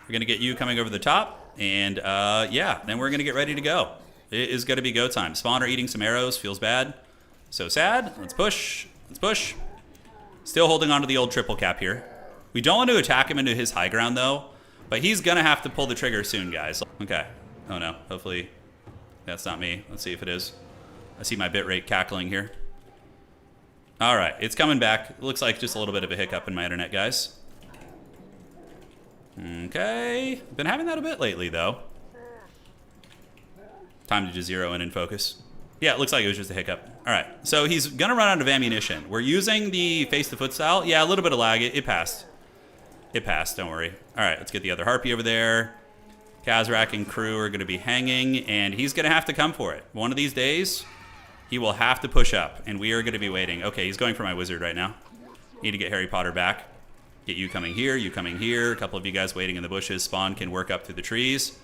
We're going to get you coming over the top. And, yeah, then we're going to get ready to go. It is going to be go time. Spawn are eating some arrows. Feels bad. So sad. Let's push. Let's push. Still holding on to the old triple cap here. We don't want to attack him into his high ground, though. But he's going to have to pull the trigger soon, guys. Okay. Oh, no. Hopefully that's not me. Let's see if it is. I see my bitrate cackling here. All right. It's coming back. It looks like just a little bit of a hiccup in my internet, guys. Okay. Been having that a bit lately, though. Time to just zero in and focus. Yeah, it looks like it was just a hiccup. All right. So he's going to run out of ammunition. We're using the face-to-foot style. Yeah, a little bit of lag. It passed. It passed. Don't worry. All right. Let's get the other Harpy over there. Kazrak and crew are going to be hanging, and he's going to have to come for it. One of these days, he will have to push up, and we are going to be waiting. Okay, he's going for my wizard right now. Need to get Harry Potter back. Get you coming here, you coming here. A couple of you guys waiting in the bushes. Spawn can work up through the trees.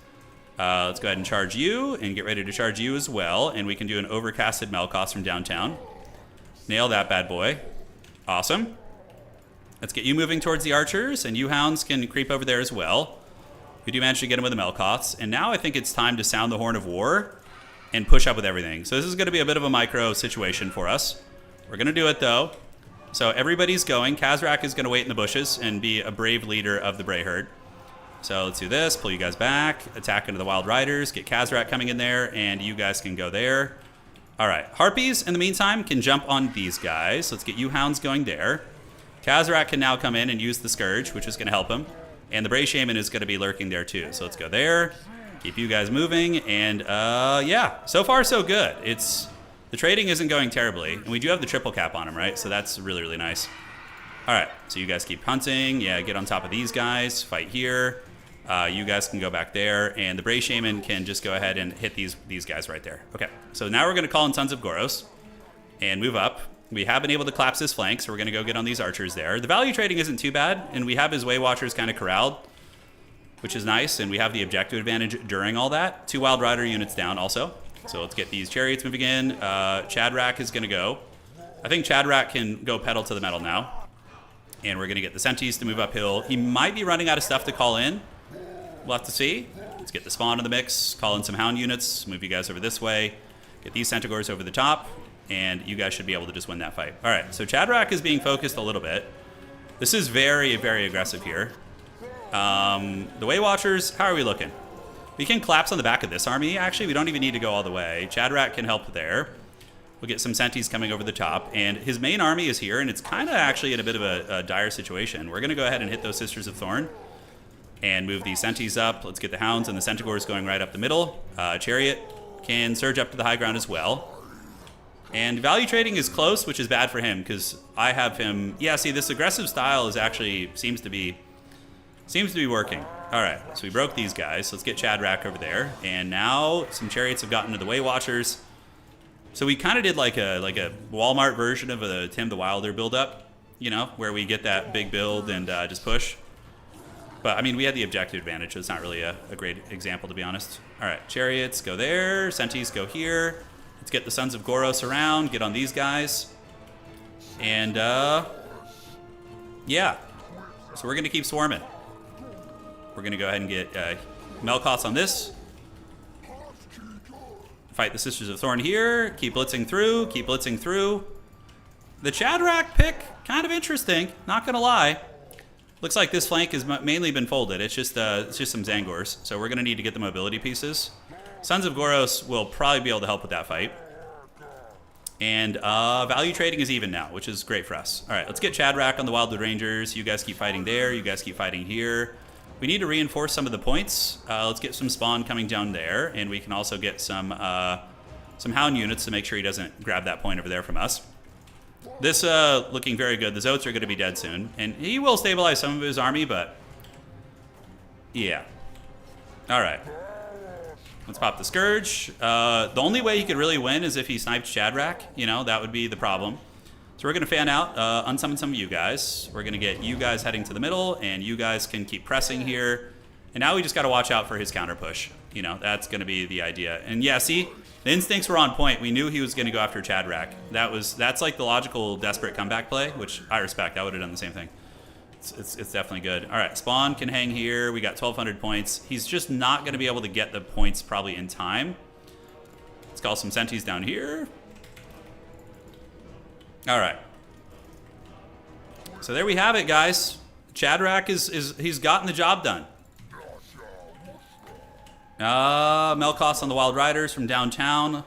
Let's go ahead and charge you, and get ready to charge you as well. And we can do an overcasted Melkoth from downtown. Nail that bad boy. Awesome. Let's get you moving towards the archers, and you hounds can creep over there as well. We do manage to get him with the Melkoths, and now I think it's time to sound the horn of war and push up with everything. So this is going to be a bit of a micro situation for us. We're going to do it, though. So everybody's going. Kazrak is going to wait in the bushes and be a brave leader of the Bray herd. So let's do this. Pull you guys back. Attack into the Wild Riders. Get Kazrak coming in there, and you guys can go there. All right. Harpies, in the meantime, can jump on these guys. Let's get you hounds going there. Kazrak can now come in and use the Scourge, which is going to help him. And the Bray Shaman is going to be lurking there, too. So let's go there. Keep you guys moving. And, yeah. So far, so good. The trading isn't going terribly. And we do have the triple cap on him, right? So that's really, really nice. All right. So you guys keep hunting. Yeah, get on top of these guys. Fight here. You guys can go back there. And the Bray Shaman can just go ahead and hit these guys right there. Okay. So now we're going to call in Sons of Goros and move up. We have been able to collapse his flank, so we're going to go get on these archers there. The value trading isn't too bad, and we have his Way Watchers kind of corralled, which is nice, and we have the objective advantage during all that. 2 Wild Rider units down also. So let's get these chariots moving in. Chadrak is going to go. I think Chadrak can go pedal to the metal now. And we're going to get the Sentis to move uphill. He might be running out of stuff to call in. We'll have to see. Let's get the spawn in the mix, call in some hound units, move you guys over this way, get these Centaurs over the top. And you guys should be able to just win that fight. All right, so Chadrak is being focused a little bit. This is very, very aggressive here. The Way Watchers, how are we looking? We can collapse on the back of this army. Actually, we don't even need to go all the way. Chadrak can help there. We'll get some Sentis coming over the top. And his main army is here, and it's kind of actually in a bit of a dire situation. We're going to go ahead and hit those Sisters of Thorn and move these Sentis up. Let's get the Hounds and the Centaurs going right up the middle. Chariot can surge up to the high ground as well. And value trading is close, which is bad for him because I have him. Yeah, see, this aggressive style is actually seems to be working. All right, so we broke these guys. Let's get Chadrak over there, and now some chariots have gotten to the Way Watchers. So we kind of did like a Walmart version of a Tim the Wilder build-up, you know, where we get that big build and just push. But I mean, we had the objective advantage, so it's not really a great example to be honest. All right, chariots go there, Sentis go here. Let's get the Sons of Goros around, get on these guys. And, yeah. So we're going to keep swarming. We're going to go ahead and get Melkoths on this. Fight the Sisters of Thorn here. Keep blitzing through, keep blitzing through. The Chadrak pick, kind of interesting, not going to lie. Looks like this flank has mainly been folded. It's just some Zangors. So we're going to need to get the mobility pieces. Sons of Goros will probably be able to help with that fight. And value trading is even now, which is great for us. All right, let's get Chadrak on the Wildwood Rangers. You guys keep fighting there. You guys keep fighting here. We need to reinforce some of the points. Let's get some spawn coming down there. And we can also get some hound units to make sure he doesn't grab that point over there from us. This looking very good. The Zotes are going to be dead soon. And he will stabilize some of his army, but yeah. All right. Let's pop the Scourge. The only way he could really win is if he sniped Chadrak. You know, that would be the problem. So we're going to fan out, unsummon some of you guys. We're going to get you guys heading to the middle, and you guys can keep pressing here. And now we just got to watch out for his counter push. You know, that's going to be the idea. And yeah, see, the instincts were on point. We knew he was going to go after Chadrak. That's like the logical, desperate comeback play, which I respect. I would have done the same thing. It's definitely good. All right, Spawn can hang here. We got 1,200 points. He's just not going to be able to get the points probably in time. Let's call some Sentis down here. All right. So there we have it, guys. Shadrach he's gotten the job done. Melkos on the Wild Riders from downtown.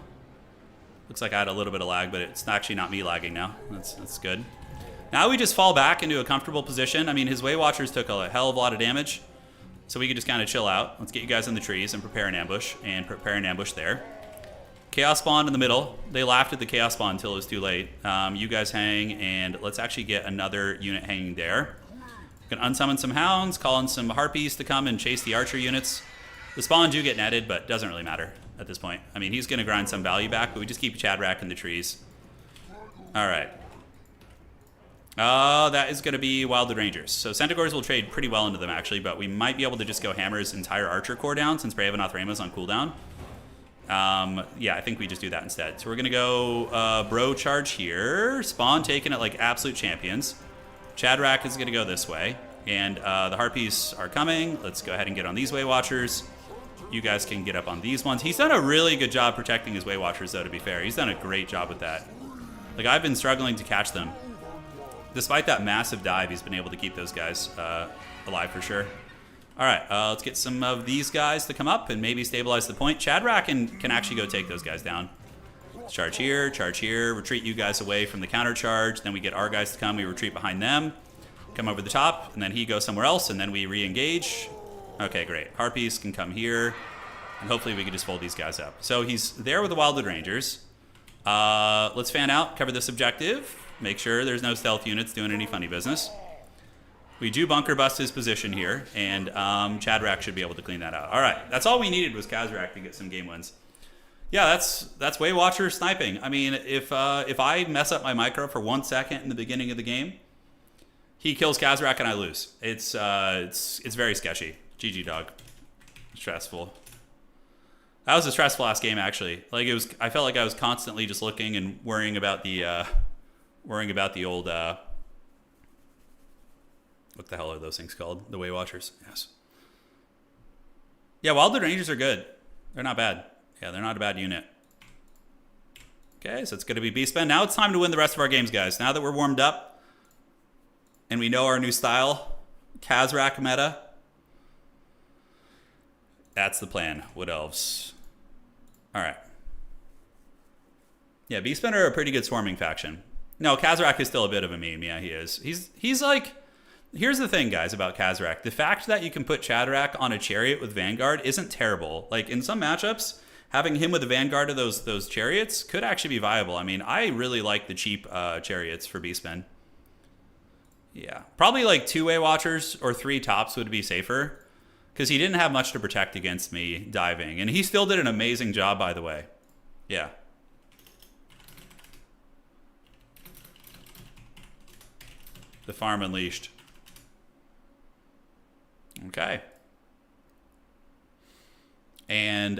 Looks like I had a little bit of lag, but it's actually not me lagging now. That's good. Now we just fall back into a comfortable position. I mean, his Way Watchers took a hell of a lot of damage, so we can just kind of chill out. Let's get you guys in the trees and prepare an ambush, there. Chaos Spawn in the middle. They laughed at the Chaos Spawn until it was too late. You guys hang, and let's actually get another unit hanging there. We can unsummon some Hounds, call in some Harpies to come and chase the Archer units. The Spawn do get netted, but doesn't really matter at this point. I mean, he's going to grind some value back, but we just keep Shadrach in the trees. All right. That is going to be Wildwood Rangers. So Centaurs will trade pretty well into them, actually, but we might be able to just go hammer his entire Archer Corps down since Bravenoth Ramos on cooldown. Yeah, I think we just do that instead. So we're going to go Bro Charge here. Spawn taking it like absolute champions. Shadrach is going to go this way. And the Harpies are coming. Let's go ahead and get on these Way Watchers. You guys can get up on these ones. He's done a really good job protecting his Way Watchers, though, to be fair. He's done a great job with that. Like, I've been struggling to catch them. Despite that massive dive, he's been able to keep those guys alive for sure. All right, let's get some of these guys to come up and maybe stabilize the point. Shadrach can actually go take those guys down. Charge here, retreat you guys away from the counter charge. Then we get our guys to come, we retreat behind them. Come over the top, and then he goes somewhere else, and then we re-engage. Okay, great. Harpies can come here, and hopefully we can just fold these guys up. So he's there with the Wildwood Rangers. Let's fan out, cover this objective. Make sure there's no stealth units doing any funny business. We do bunker bust his position here, and Shadrach should be able to clean that out. All right, that's all we needed was Khazrak to get some game wins. Yeah, that's Way Watcher sniping. I mean, if I mess up my micro for 1 second in the beginning of the game, he kills Khazrak and I lose. It's very sketchy. GG dog. Stressful. That was a stressful last game actually. Like I felt like I was constantly just looking and worrying about the old what the hell are those things called? The Way Watchers. Yes. Yeah, Wildwood Rangers are good. They're not bad. Yeah, they're not a bad unit. Okay, so it's going to be BEASTMEN. Now it's time to win the rest of our games, guys. Now that we're warmed up and we know our new style, Khazrak meta, that's the plan. Wood Elves. All right. Yeah, BEASTMEN are a pretty good swarming faction. No, Khazrak is still a bit of a meme. Yeah, he is. He's like... Here's the thing, guys, about Khazrak. The fact that you can put Shadrach on a chariot with Vanguard isn't terrible. Like, in some matchups, having him with the Vanguard of those chariots could actually be viable. I mean, I really like the cheap chariots for BEASTMEN. Yeah. Probably like 2 Way Watchers or 3 tops would be safer. Because he didn't have much to protect against me diving. And he still did an amazing job, by the way. Yeah. The farm unleashed. Okay. And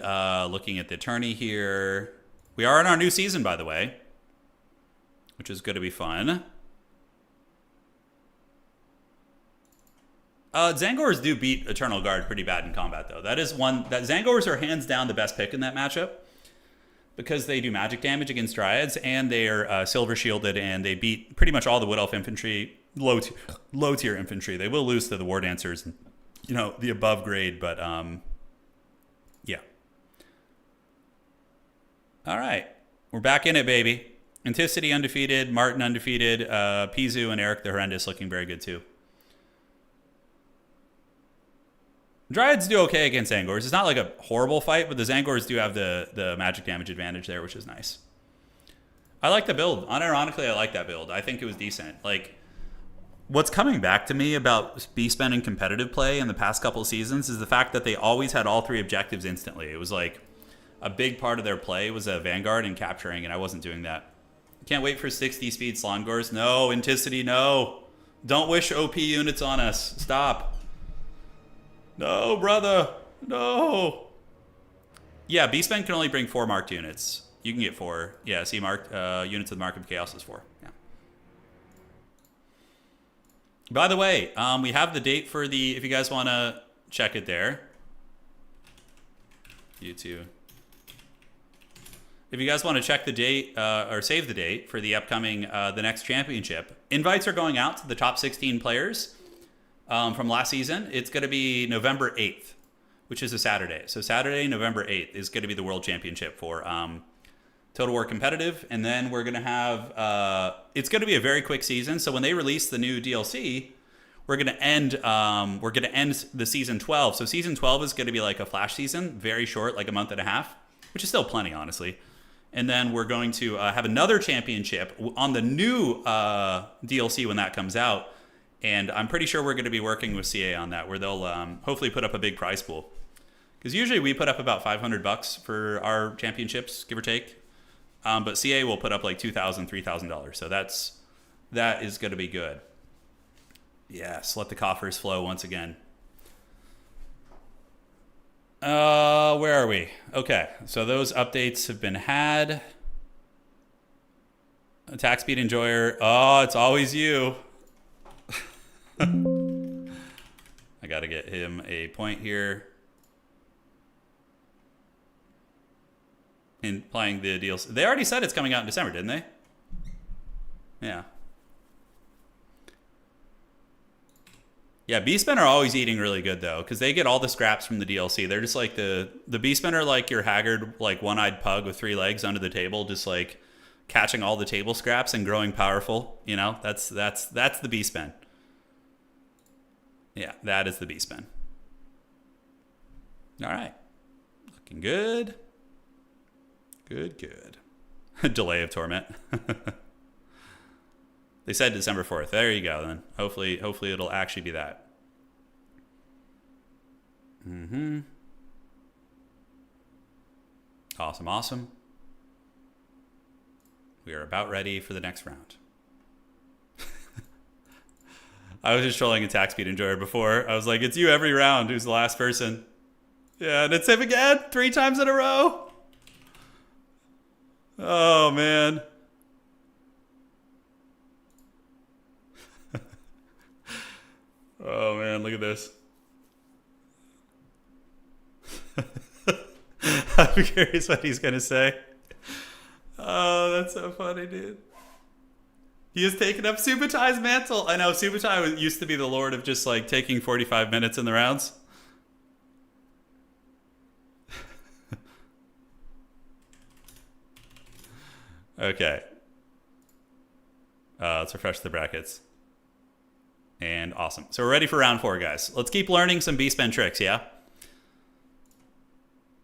looking at the tourney here. We are in our new season, by the way. Which is going to be fun. Zangors do beat Eternal Guard pretty bad in combat, though. That is one... that Zangors are hands down the best pick in that matchup. Because they do magic damage against Dryads. And they are silver shielded. And they beat pretty much all the Wood Elf infantry. Low tier infantry. They will lose to the War Dancers and, you know, the above grade, but yeah. All right, we're back in it, baby. Anticity undefeated, Martin undefeated, Pizu and Eric the Horrendous looking very good too. Dryads do okay against Zangors. It's not like a horrible fight, but the Zangors do have the magic damage advantage there, which is nice. I like the build. Unironically, I like that build. I think it was decent. Like, what's coming back to me about BEASTMEN in competitive play in the past couple of seasons is the fact that they always had all 3 objectives instantly. It was like a big part of their play was a Vanguard and capturing, and I wasn't doing that. Can't wait for 60 speed Slongors. No, Anticity, no. Don't wish OP units on us. Stop. No, brother. No. Yeah, BEASTMEN can only bring 4 marked units. You can get 4. Yeah, see, marked units with Mark of Chaos is 4. Yeah. By the way, we have the date for the, if you guys want to check it there. You too. if you guys want to check the date or save the date for the upcoming, the next championship, invites are going out to the top 16 players from last season. It's going to be November 8th, which is a Saturday. So Saturday, November 8th is going to be the World Championship for Total War Competitive. And then we're going to have, it's going to be a very quick season. So when they release the new DLC, we're going to end the season 12. So season 12 is going to be like a flash season, very short, like a month and a half, which is still plenty, honestly. And then we're going to have another championship on the new DLC when that comes out. And I'm pretty sure we're going to be working with CA on that, where they'll hopefully put up a big prize pool. Because usually we put up about $500 for our championships, give or take. But CA will put up like $2,000, $3,000. So that is going to be good. Yes, let the coffers flow once again. Where are we? Okay, so those updates have been had. Attack speed enjoyer. Oh, it's always you. I gotta get him a point here. In playing the DLC. They already said it's coming out in December, didn't they? Yeah. Yeah, Beastmen are always eating really good, though, because they get all the scraps from the DLC. They're just like the Beastmen are like your haggard, like one-eyed pug with 3 legs under the table, just like catching all the table scraps and growing powerful. You know, that's the Beastmen. Yeah, that is the Beastmen. All right. Looking good. Good. Delay of torment. They said December 4th. There you go, then. Hopefully it'll actually be that. Awesome. We are about ready for the next round. I was just trolling Attack Speed Enjoyer before. I was like, it's you every round. Who's the last person? Yeah, and it's him again. 3 times in a row. Oh, man. Oh, man, look at this. I'm curious what he's going to say. Oh, that's so funny, dude. He has taken up Subutai's mantle. I know, Subutai used to be the lord of just, like, taking 45 minutes in the rounds. Okay. Let's refresh the brackets. And awesome. So we're ready for round 4, guys. Let's keep learning some Beastmen tricks, yeah?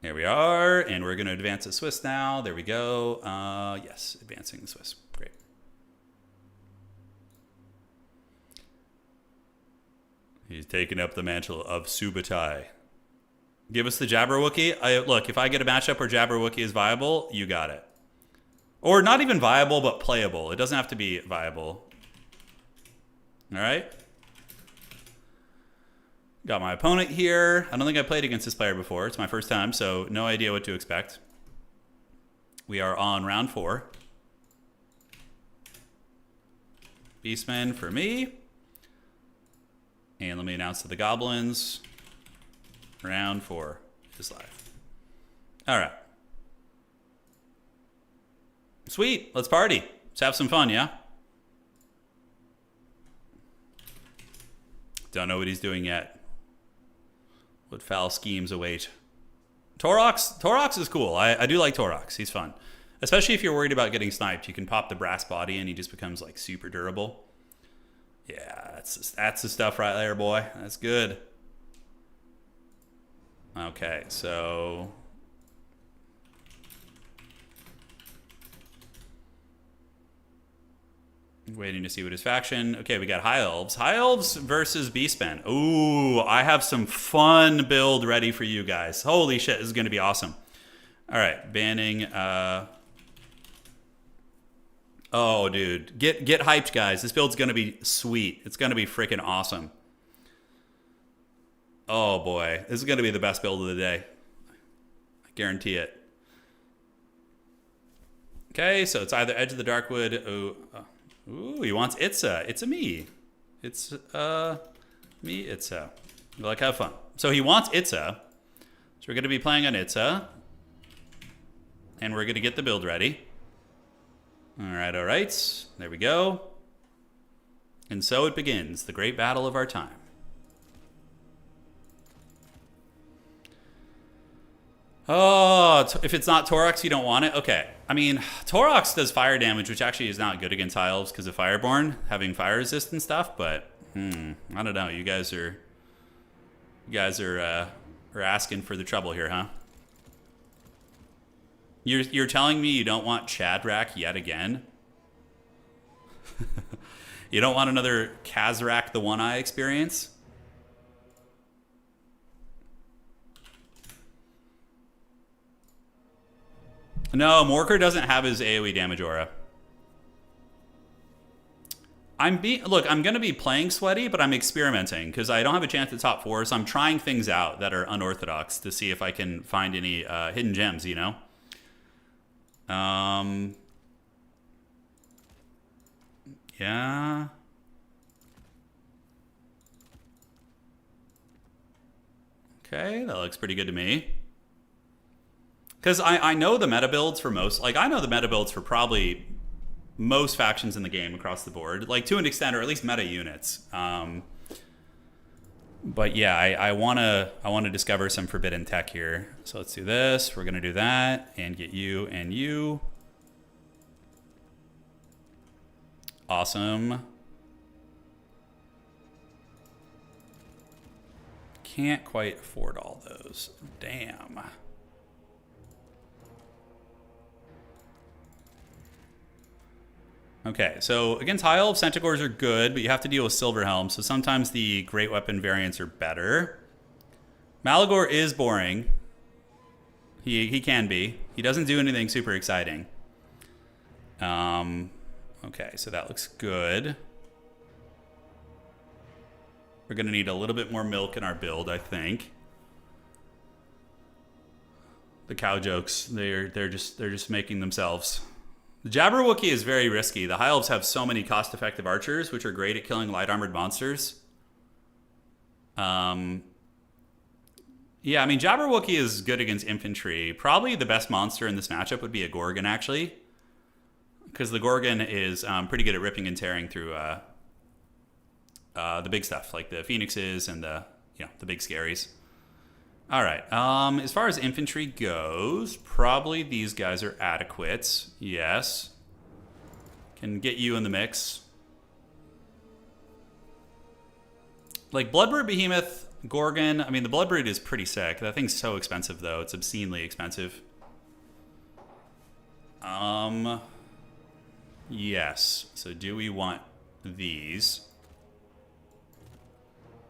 Here we are, and we're going to advance the Swiss now. There we go. Yes, advancing the Swiss. Great. He's taken up the mantle of Subutai. Give us the Jabberwocky. Look, if I get a matchup where Jabberwocky is viable, you got it. Or not even viable, but playable. It doesn't have to be viable. All right. Got my opponent here. I don't think I played against this player before. It's my first time, so no idea what to expect. We are on round 4. Beastmen for me. And let me announce to the goblins. Round 4 is live. All right. Sweet. Let's party. Let's have some fun, yeah? Don't know what he's doing yet. What foul schemes await? Torox is cool. I do like Torox. He's fun. Especially if you're worried about getting sniped. You can pop the brass body and he just becomes like super durable. Yeah, that's the stuff right there, boy. That's good. Okay, so... waiting to see what his faction... Okay, we got High Elves. High Elves versus Beastmen. Ooh, I have some fun build ready for you guys. Holy shit, this is going to be awesome. All right, banning... Oh, dude. Get hyped, guys. This build's going to be sweet. It's going to be freaking awesome. Oh, boy. This is going to be the best build of the day. I guarantee it. Okay, so it's either Edge of the Darkwood... Ooh, he wants Itza. It's a me. It's me, Itza. Like, have fun. So he wants Itza. So we're going to be playing on Itza. And we're going to get the build ready. All right, all right. There we go. And so it begins, the great battle of our time. Oh, if it's not Taurox, you don't want it? Okay. I mean, Taurox does fire damage, which actually is not good against High Elves because of Fireborn, having fire resist and stuff, but I don't know. You guys are asking for the trouble here, huh? You're telling me you don't want Chadrak yet again? You don't want another Kazrak the One-Eye experience? No, Morker doesn't have his AoE damage aura. Look, I'm going to be playing sweaty, but I'm experimenting because I don't have a chance at top 4, so I'm trying things out that are unorthodox to see if I can find any hidden gems, you know? Yeah. Okay, that looks pretty good to me. Because I know the meta builds for most, like I know the meta builds for probably most factions in the game across the board, like to an extent, or at least meta units. But yeah, I wanna discover some forbidden tech here. So let's do this. We're gonna do that and get you and you. Awesome. Can't quite afford all those. Damn. Okay, so against High Elves, Centaurs are good, but you have to deal with Silverhelm, so sometimes the Great Weapon variants are better. Malagor is boring. He can be. He doesn't do anything super exciting. Okay, so that looks good. We're going to need a little bit more milk in our build, I think. The cow jokes, they're just making themselves. The Jabberwocky is very risky. The High Elves have so many cost-effective archers, which are great at killing light-armored monsters. Yeah, I mean, Jabberwocky is good against infantry. Probably the best monster in this matchup would be a Gorgon, actually. Because the Gorgon is pretty good at ripping and tearing through the big stuff, like the Phoenixes and the big scaries. All right. As far as infantry goes, probably these guys are adequate. Yes. Can get you in the mix. Like Bloodbrood Behemoth, Gorgon. I mean, the Bloodbrood is pretty sick. That thing's so expensive, though. It's obscenely expensive. Yes. So do we want these?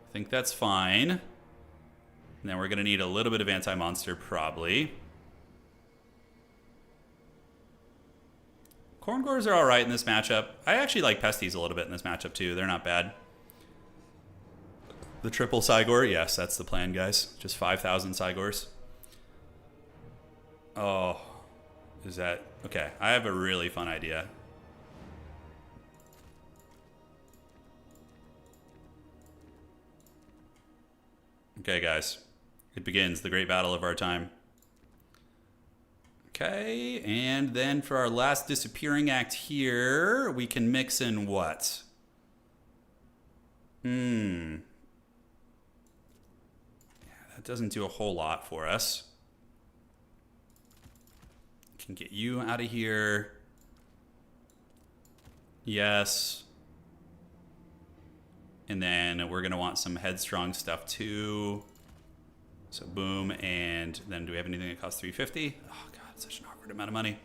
I think that's fine. And then we're going to need a little bit of anti-monster, probably. Corngors are all right in this matchup. I actually like Pesties a little bit in this matchup, too. They're not bad. The triple Cygor, yes, that's the plan, guys. Just 5,000 Cygors. Oh, is that... Okay, I have a really fun idea. Okay, guys. It begins, the great battle of our time. Okay, and then for our last disappearing act here, we can mix in what? Yeah, that doesn't do a whole lot for us. Can get you out of here. Yes. And then we're going to want some headstrong stuff too. So boom, and then do we have anything that costs 350? Oh god, it's such an awkward amount of money.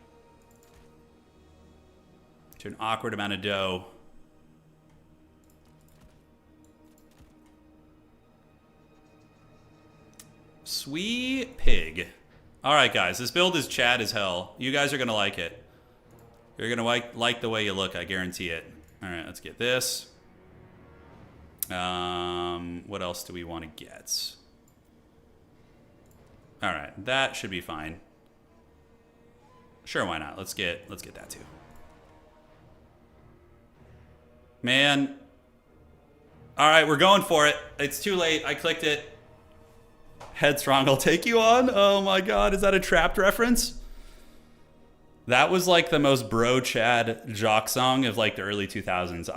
To an awkward amount of dough. Sweet pig. All right, guys, this build is Chad as hell. You guys are going to like it. You're going to like the way you look, I guarantee it. All right, let's get this. What else do we want to get? All right, that should be fine. Sure, why not? Let's get that too. Man. All right, we're going for it. It's too late. I clicked it. Headstrong, I'll take you on. Oh my god, is that a Trapped reference? That was like the most bro Chad jock song of like the early 2000s.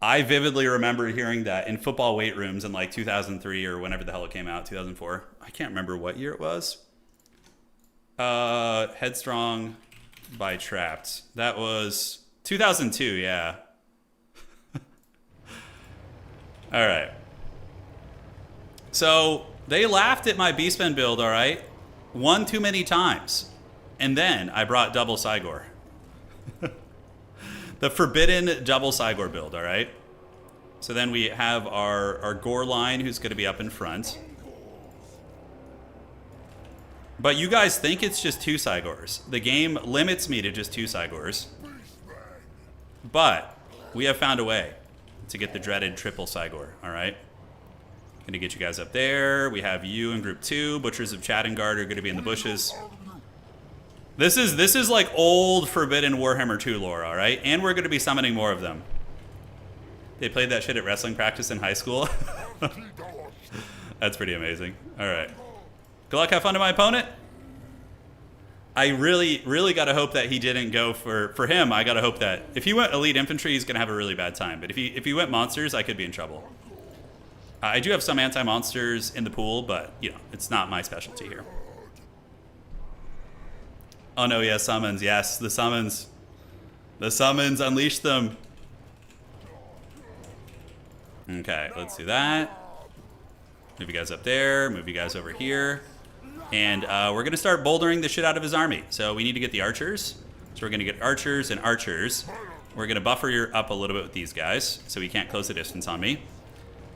I vividly remember hearing that in football weight rooms in like 2003 or whenever the hell it came out, 2004. I can't remember what year it was. Headstrong by Trapped. That was 2002, yeah. All right. So they laughed at my Beastmen build, all right? One too many times. And then I brought double Cygor. The forbidden double Cygor build, all right? So then we have our Gore line who's going to be up in front. But you guys think it's just 2 Cygors. The game limits me to just 2 Cygors. But we have found a way to get the dreaded triple Cygor, all right? Gonna get you guys up there. We have you in group 2. Butchers of Chattengard are gonna be in the bushes. This is like old forbidden Warhammer 2 lore, all right? And we're gonna be summoning more of them. They played that shit at wrestling practice in high school. That's pretty amazing. All right. Good luck, have fun to my opponent. I really gotta hope that he didn't go for him. I gotta hope that if he went elite infantry, he's gonna have a really bad time. But if he went monsters, I could be in trouble. I do have some anti-monsters in the pool, but you know, it's not my specialty here. Oh no, yeah, summons. Yes, the summons. The summons, unleash them. Okay, let's do that. Move you guys up there, move you guys over here. And we're gonna start bouldering the shit out of his army. So we need to get the archers. So we're gonna get archers and archers. We're gonna buffer you up a little bit with these guys, so he can't close the distance on me.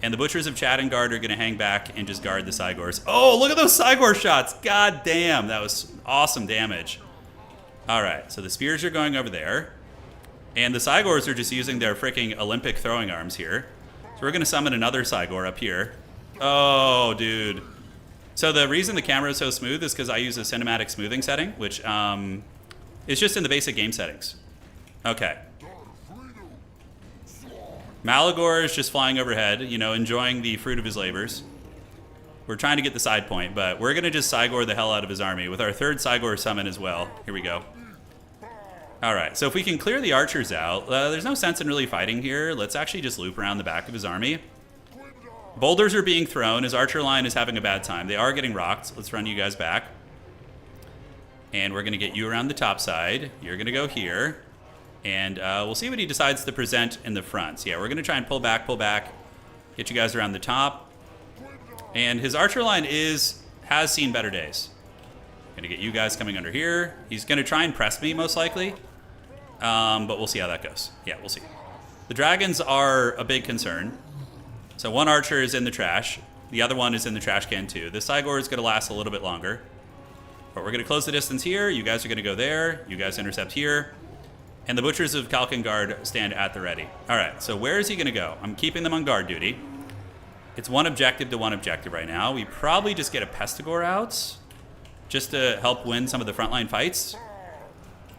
And the Butchers of Chattengard are gonna hang back and just guard the Cygors. Oh, look at those Cygor shots! God damn, that was awesome damage. All right, so the spears are going over there. And the Cygors are just using their freaking Olympic throwing arms here. So we're gonna summon another Cygor up here. Oh, dude. So the reason the camera is so smooth is because I use a cinematic smoothing setting, which is just in the basic game settings. Okay. Malagor is just flying overhead, you know, enjoying the fruit of his labors. We're trying to get the side point, but we're going to just Cygor the hell out of his army with our third Cygor summon as well. Here we go. All right, so if we can clear the archers out, there's no sense in really fighting here. Let's actually just loop around the back of his army. Boulders are being thrown. His archer line is having a bad time. They are getting rocked. Let's run you guys back. And we're going to get you around the top side. You're going to go here. And we'll see what he decides to present in the front. So yeah, we're going to try and pull back, get you guys around the top. And his archer line has seen better days. Going to get you guys coming under here. He's going to try and press me, most likely. But we'll see how that goes. Yeah, we'll see. The dragons are a big concern. So one archer is in the trash. The other one is in the trash can too. The Cygor is going to last a little bit longer. But we're going to close the distance here. You guys are going to go there. You guys intercept here. And the Butchers of Kalkengard stand at the ready. All right, so where is he going to go? I'm keeping them on guard duty. It's one objective to one objective right now. We probably just get a Pestigor out just to help win some of the frontline fights.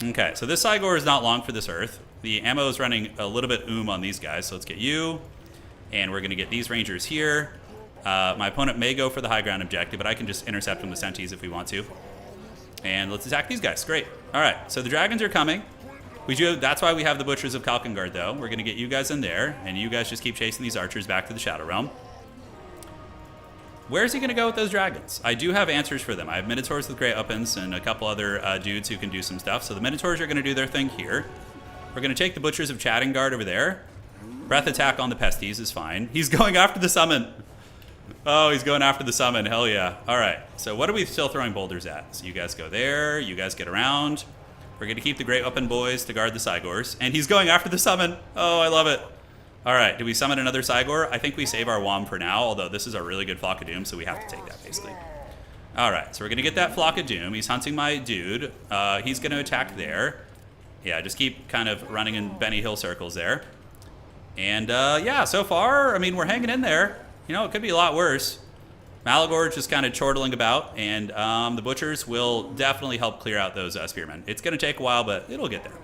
Okay, so this Cygor is not long for this earth. The ammo is running a little bit on these guys, so let's get you. And we're going to get these rangers here. My opponent may go for the high ground objective, but I can just intercept them with senties if we want to. And let's attack these guys. Great. All right, so the dragons are coming. That's why we have the Butchers of Kalkengard, though. We're going to get you guys in there, and you guys just keep chasing these archers back to the Shadow Realm. Where is he going to go with those dragons? I do have answers for them. I have Minotaurs with great weapons and a couple other dudes who can do some stuff. So the Minotaurs are going to do their thing here. We're going to take the Butchers of Chattengard over there. Breath attack on the Pesties is fine. He's going after the summon. Oh, he's going after the summon. Hell yeah. All right. So what are we still throwing boulders at? So you guys go there. You guys get around. We're going to keep the Great Weapon Boys to guard the Cygors. And he's going after the summon. Oh, I love it. All right. Do we summon another Cygor? I think we save our Wom for now, although this is a really good Flock of Doom, so we have to take that, basically. All right. So we're going to get that Flock of Doom. He's hunting my dude. He's going to attack there. Yeah, just keep kind of running in Benny Hill circles there. And, yeah, so far, I mean, we're hanging in there. You know, it could be a lot worse. Malagor just kind of chortling about, and the Butchers will definitely help clear out those spearmen. It's going to take a while, but it'll get there.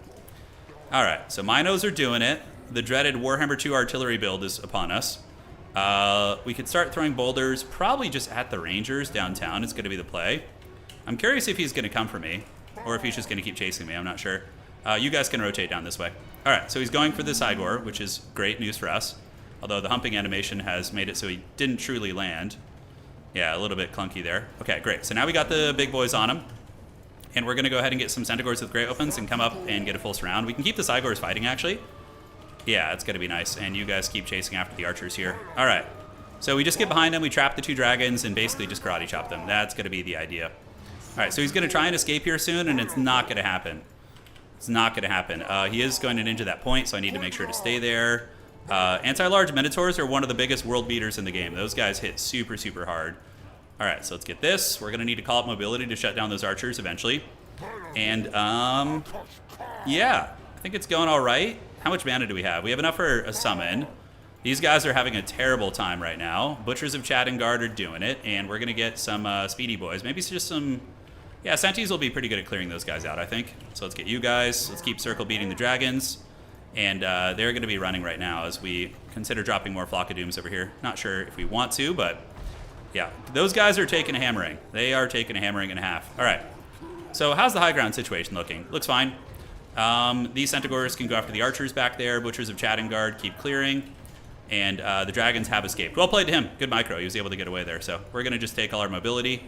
All right, so Minos are doing it. The dreaded Warhammer 2 artillery build is upon us. We could start throwing boulders probably just at the Rangers downtown. It's going to be the play. I'm curious if he's going to come for me. Or if he's just going to keep chasing me, I'm not sure. You guys can rotate down this way. All right, so he's going for the Cygor, which is great news for us. Although the humping animation has made it so he didn't truly land. Yeah, a little bit clunky there. Okay, great. So now we got the big boys on him. And we're going to go ahead and get some Centaurs with great weapons and come up and get a full surround. We can keep the Cygors fighting, actually. Yeah, it's going to be nice. And you guys keep chasing after the archers here. All right. So we just get behind them, we trap the two dragons, and basically just karate chop them. That's going to be the idea. All right, so he's going to try and escape here soon, and it's not going to happen. It's not going to happen. He is going to ninja that point, so I need to make sure to stay there. Anti-large Minotaurs are one of the biggest world beaters in the game. Those guys hit super, super hard. All right, so let's get this. We're going to need to call up mobility to shut down those archers eventually. And, yeah, I think it's going all right. How much mana do we have? We have enough for a summon. These guys are having a terrible time right now. Butchers of Chattengard are doing it, and we're going to get some speedy boys. Maybe it's just some... Yeah, Sentis will be pretty good at clearing those guys out, I think. So let's get you guys. Let's keep circle beating the dragons. And they're going to be running right now as we consider dropping more Flock of Dooms over here. Not sure if we want to, but... Yeah, those guys are taking a hammering. They are taking a hammering and a half. All right. So how's the high ground situation looking? Looks fine. These Centaurs can go after the archers back there. Butchers of Chattengard keep clearing. And the dragons have escaped. Well played to him. Good micro. He was able to get away there. So we're going to just take all our mobility.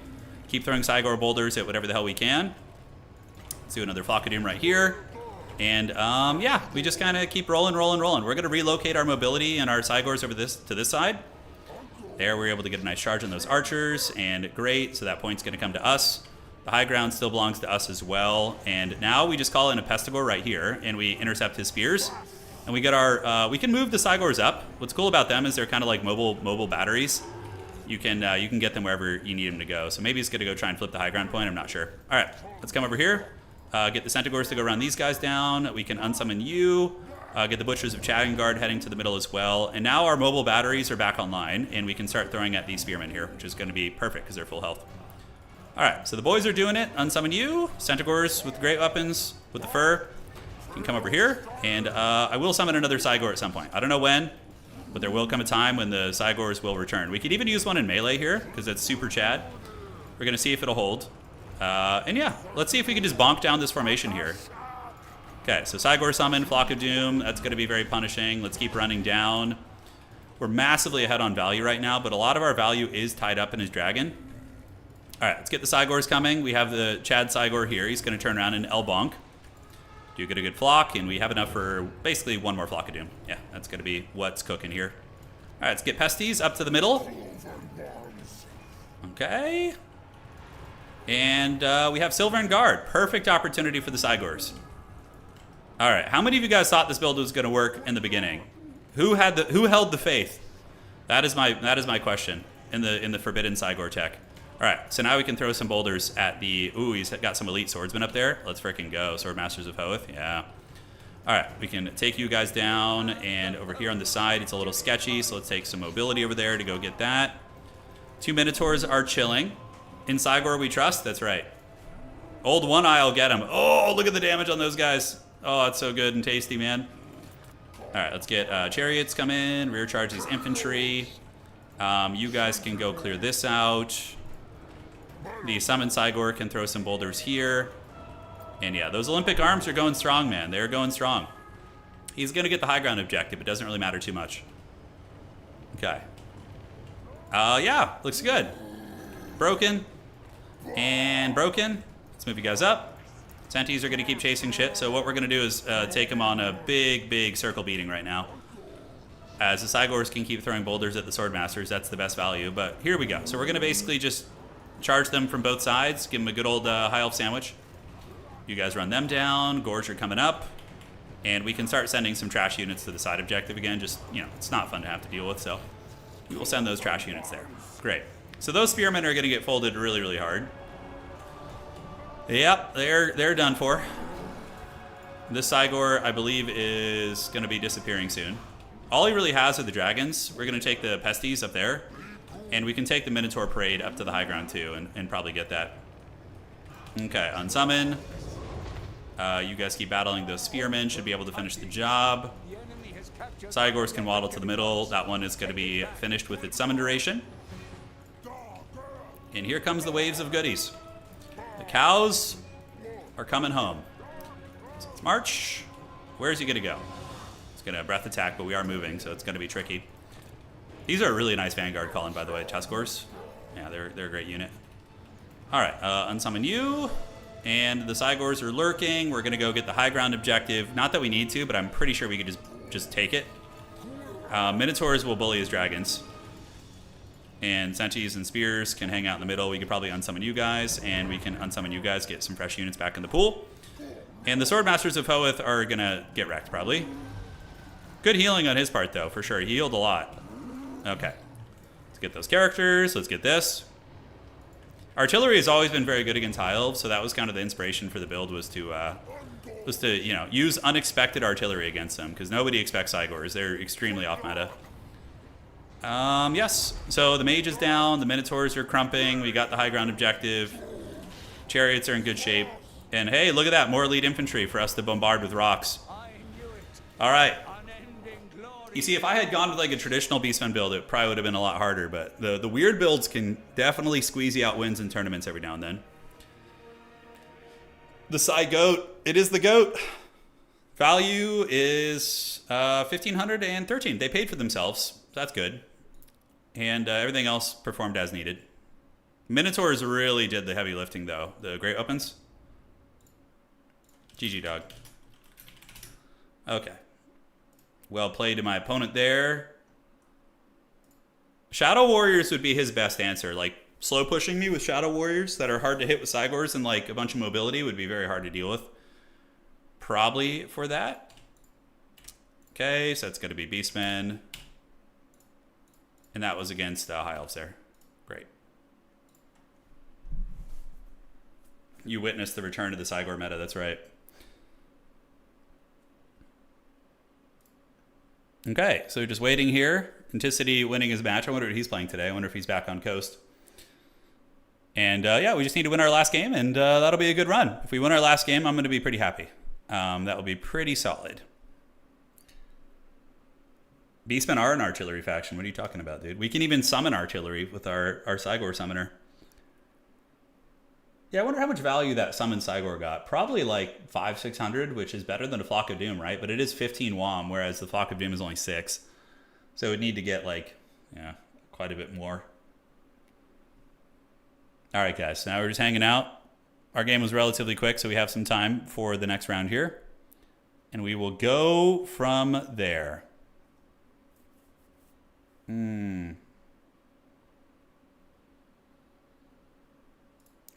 Keep throwing Cygor boulders at whatever the hell we can. Let's do another Flock of Doom right here. And yeah, we just kind of keep rolling. We're going to relocate our mobility and our Cygors over to this side. There, we're able to get a nice charge on those archers, and great, so that point's going to come to us. The high ground still belongs to us as well, and now we just call in a Pestigor right here, and we intercept his spears, and we get our, we can move the Cygors up. What's cool about them is they're kind of like mobile batteries. You can get them wherever you need them to go, so maybe he's going to go try and flip the high ground point, I'm not sure. All right, let's come over here, get the Centaurs to go run these guys down. We can unsummon you. Get the Butchers of Chattengard heading to the middle as well. And now our mobile batteries are back online, and we can start throwing at these spearmen here, which is going to be perfect because they're full health. All right, so the boys are doing it. Unsummon you. Centaurs with great weapons, with the fur. You can come over here, and I will summon another Cygor at some point. I don't know when, but there will come a time when the Cygors will return. We could even use one in melee here, because that's super Chad. We're going to see if it'll hold. And yeah, let's see if we can just bonk down this formation here. Okay, so Cygor summon, Flock of Doom, that's going to be very punishing. Let's keep running down. We're massively ahead on value right now, but a lot of our value is tied up in his dragon. All right, let's get the Cygors coming. We have the Chad Cygor here. He's going to turn around and L-bonk. Do get a good flock, and we have enough for basically one more Flock of Doom. Yeah, that's going to be what's cooking here. All right, let's get Pesties up to the middle. Okay. And we have Silver and Guard. Perfect opportunity for the Cygors. All right, how many of you guys thought this build was going to work in the beginning? Who held the faith? That is my question in the Forbidden Cygor tech. All right, so now we can throw some boulders at the... Ooh, he's got some elite swordsmen up there. Let's freaking go. Swordmasters of Hoth, yeah. All right, we can take you guys down, and over here on the side, it's a little sketchy, so let's take some mobility over there to go get that. 2 Minotaurs are chilling. In Cygor we trust, that's right. Old One Eye will get him. Oh, look at the damage on those guys. Oh, that's so good and tasty, man. All right, let's get chariots come in, rear charge these infantry. You guys can go clear this out. The summon Cygor can throw some boulders here. And yeah, those Olympic arms are going strong, man. They're going strong. He's going to get the high ground objective. It doesn't really matter too much. Okay. Yeah, looks good. Broken. And broken. Let's move you guys up. Sentis are going to keep chasing shit, so what we're going to do is take them on a big circle beating right now. As the Cygors can keep throwing boulders at the Swordmasters, that's the best value. But here we go. So we're going to basically just charge them from both sides, give them a good old High Elf sandwich. You guys run them down, Gorge are coming up, and we can start sending some trash units to the side objective again. Just, you know, it's not fun to have to deal with, so we will send those trash units there. Great. So those spearmen are going to get folded really hard. Yep, they're done for. This Cygor, I believe, is going to be disappearing soon. All he really has are the dragons. We're going to take the Pesties up there, and we can take the Minotaur Parade up to the high ground too, and probably get that. Okay, unsummon. You guys keep battling those spearmen. Should be able to finish the job. Cygors can waddle to the middle. That one is going to be finished with its summon duration. And here comes the waves of goodies. The cows are coming home. So let's march. Where's he going to go? It's going to breath attack, but we are moving, so it's going to be tricky. These are a really nice Vanguard calling, by the way, Tuskors. Yeah, they're a great unit. All right, unsummon you. And the Cygors are lurking. We're going to go get the high ground objective. Not that we need to, but I'm pretty sure we could just take it. Minotaurs will bully as dragons. And Sentis and Spears can hang out in the middle. We could probably unsummon you guys, and we can unsummon you guys, get some fresh units back in the pool. And the Swordmasters of Hoeth are going to get wrecked, probably. Good healing on his part, though, for sure. He healed a lot. Okay. Let's get those characters. Let's get this. Artillery has always been very good against High Elves, so that was kind of the inspiration for the build, was to you know, use unexpected artillery against them, because nobody expects Cygors. They're extremely off meta. Yes. So the mage is down. The Minotaurs are crumping. We got the high ground objective. Chariots are in good shape. And hey, look at that. More elite infantry for us to bombard with rocks. All right. You see, if I had gone with like a traditional Beastmen build, it probably would have been a lot harder. But the weird builds can definitely squeeze you out wins in tournaments every now and then. The side goat. It is the goat. Value is 1,513. They paid for themselves. So that's good. And everything else performed as needed. Minotaurs really did the heavy lifting, though. The Great Weapons. GG, dog. Okay. Well played to my opponent there. Shadow Warriors would be his best answer. Like, slow pushing me with Shadow Warriors that are hard to hit with Cygors and like a bunch of mobility would be very hard to deal with. Probably for that. Okay, so that's going to be Beastmen. And that was against High Elves there. Great. You witnessed the return to the Cygor meta, that's right. Okay, so just waiting here. Anticity winning his match. I wonder what he's playing today. I wonder if he's back on coast. And yeah, we just need to win our last game, and that'll be a good run. If we win our last game, I'm going to be pretty happy. That will be pretty solid. Beastmen are an artillery faction. What are you talking about, dude? We can even summon artillery with our Cygor summoner. Yeah, I wonder how much value that summoned Cygor got. Probably like 500-600, which is better than a Flock of Doom, right? But it is 15 WOM, whereas the Flock of Doom is only 6. So it would need to get like, yeah, quite a bit more. All right, guys. So now we're just hanging out. Our game was relatively quick, so we have some time for the next round here. And we will go from there.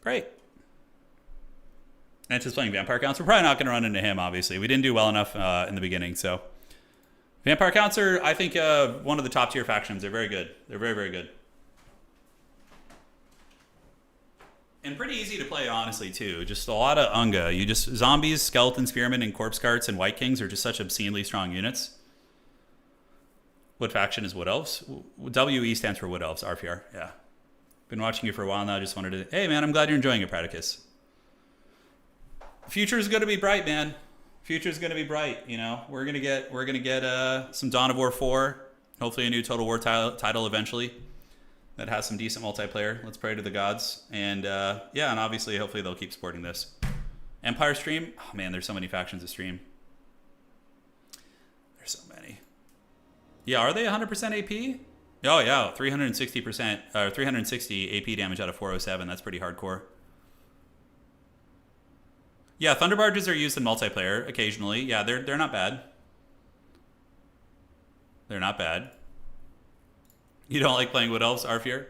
Great. And just playing Vampire Counts. We're probably not going to run into him, obviously. We didn't do well enough in the beginning, so. Vampire Counts are, I think, one of the top tier factions. They're very good. They're very, very good. And pretty easy to play, honestly, too. Just a lot of Unga. You just, zombies, skeleton spearmen, and corpse carts and white kings are just such obscenely strong units. What faction is Wood Elves? WE stands for Wood Elves, RPR, yeah. Been watching you for a while now. Just wanted to, hey, man, I'm glad you're enjoying it, Pradicus. Future's going to be bright, man. Future's going to be bright, you know. We're going to get some Dawn of War 4, hopefully a new Total War title eventually that has some decent multiplayer. Let's pray to the gods. And yeah, and obviously hopefully they'll keep supporting this. Empire stream? Oh man, there's so many factions to stream. There's so many. Yeah, are they 100% AP? Oh yeah, 360% or 360 AP damage out of 407. That's pretty hardcore. Yeah, Thunder Barges are used in multiplayer occasionally. Yeah, they're not bad. They're not bad. You don't like playing Wood Elves, Arfier?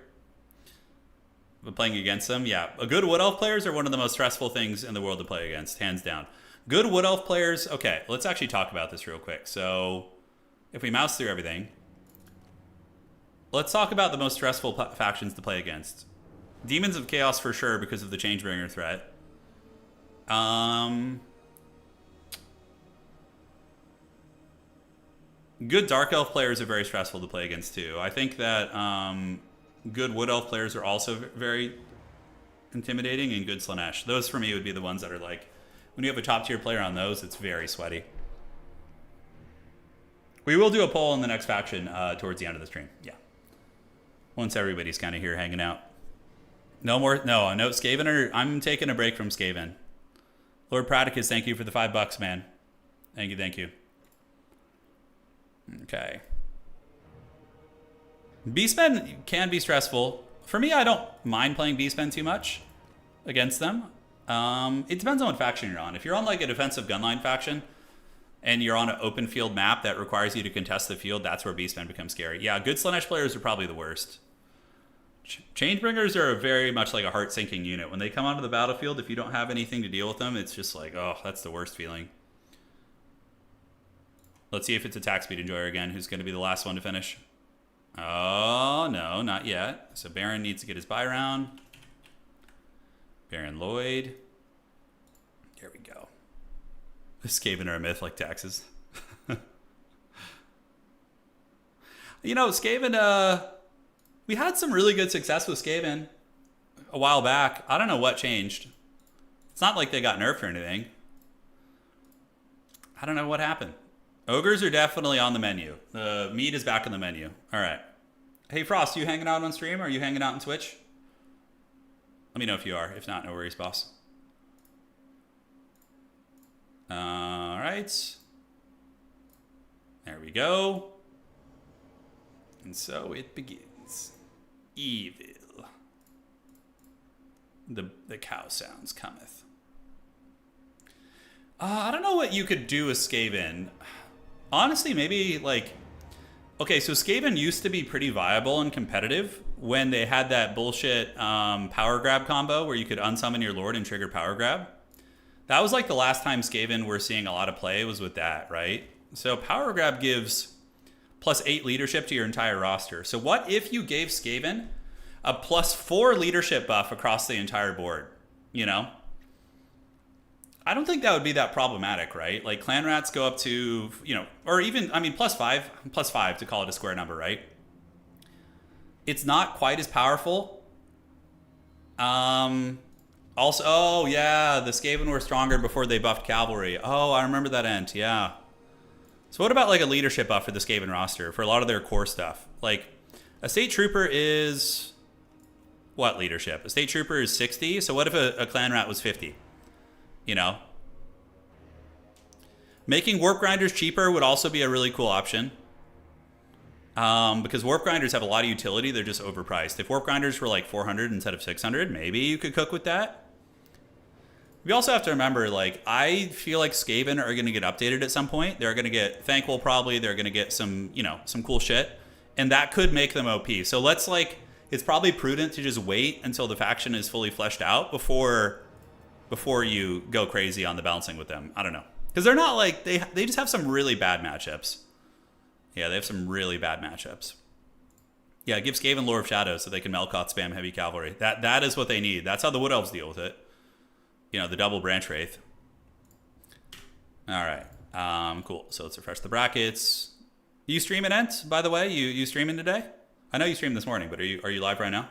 But playing against them? Yeah. A good Wood Elf players are one of the most stressful things in the world to play against, hands down. Good Wood Elf players, okay, let's actually talk about this real quick. So, if we mouse through everything, let's talk about the most stressful factions to play against. Demons of Chaos for sure because of the Changebringer threat. Good Dark Elf players are very stressful to play against too. I think that good Wood Elf players are also very intimidating, and good Slanesh. Those for me would be the ones that are like, when you have a top tier player on those, it's very sweaty. We will do a poll in the next faction towards the end of the stream. Yeah. Once everybody's kind of here hanging out. No Skaven, I'm taking a break from Skaven. Lord Pradicus, thank you for the $5, man. Thank you, thank you. Okay. Beastmen can be stressful. For me, I don't mind playing Beastmen too much against them. It depends on what faction you're on. If you're on like a defensive gunline faction and you're on an open field map that requires you to contest the field, that's where Beastmen become scary. Yeah, good Slaanesh players are probably the worst. Changebringers are very much like a heart-sinking unit. When they come onto the battlefield, if you don't have anything to deal with them, it's just like, oh, that's the worst feeling. Let's see if it's Attack Speed Enjoyer again, who's going to be the last one to finish. Oh, no, not yet. So Baron needs to get his buy round. Baron Lloyd. There we go. Skaven are a myth like taxes. You know, Skaven, we had some really good success with Skaven a while back. I don't know what changed. It's not like they got nerfed or anything. I don't know what happened. Ogres are definitely on the menu. The meat is back on the menu. All right. Hey, Frost, you hanging out on stream or are you hanging out on Twitch? Let me know if you are. If not, no worries, boss. All right. There we go. And so it begins. Evil. The cow sounds cometh. I don't know what you could do with Skaven. Honestly, maybe like... Okay, so Skaven used to be pretty viable and competitive when they had that bullshit power grab combo where you could unsummon your lord and trigger power grab. That was like the last time Skaven were seeing a lot of play was with that, right? So power grab gives +8 leadership to your entire roster. So what if you gave Skaven a +4 leadership buff across the entire board, you know? I don't think that would be that problematic, right? Like clan rats go up to, you know, or even, I mean, +5 to call it a square number, right? It's not quite as powerful. Also, oh yeah, the Skaven were stronger before they buffed cavalry. Oh, I remember that ent, yeah. So what about like a leadership buff for the Skaven roster for a lot of their core stuff? Like a state trooper is, what leadership? A state trooper is 60, so what if a clan rat was 50? You know, making warp grinders cheaper would also be a really cool option. Because warp grinders have a lot of utility. They're just overpriced. If warp grinders were like 400 instead of 600, maybe you could cook with that. We also have to remember, like, I feel like Skaven are going to get updated at some point. They're going to get Thankful probably. They're going to get some, you know, some cool shit. And that could make them OP. So let's like, it's probably prudent to just wait until the faction is fully fleshed out before you go crazy on the balancing with them. I don't know. Because they're not like, they just have some really bad matchups. Yeah, they have some really bad matchups. Yeah, give Skaven Lore of Shadows so they can Melkoth spam heavy cavalry. That is what they need. That's how the Wood Elves deal with it. You know, the double branch wraith. All right. Cool. So let's refresh the brackets. You streaming, Ent, by the way? You streaming today? I know you streamed this morning, but are you live right now?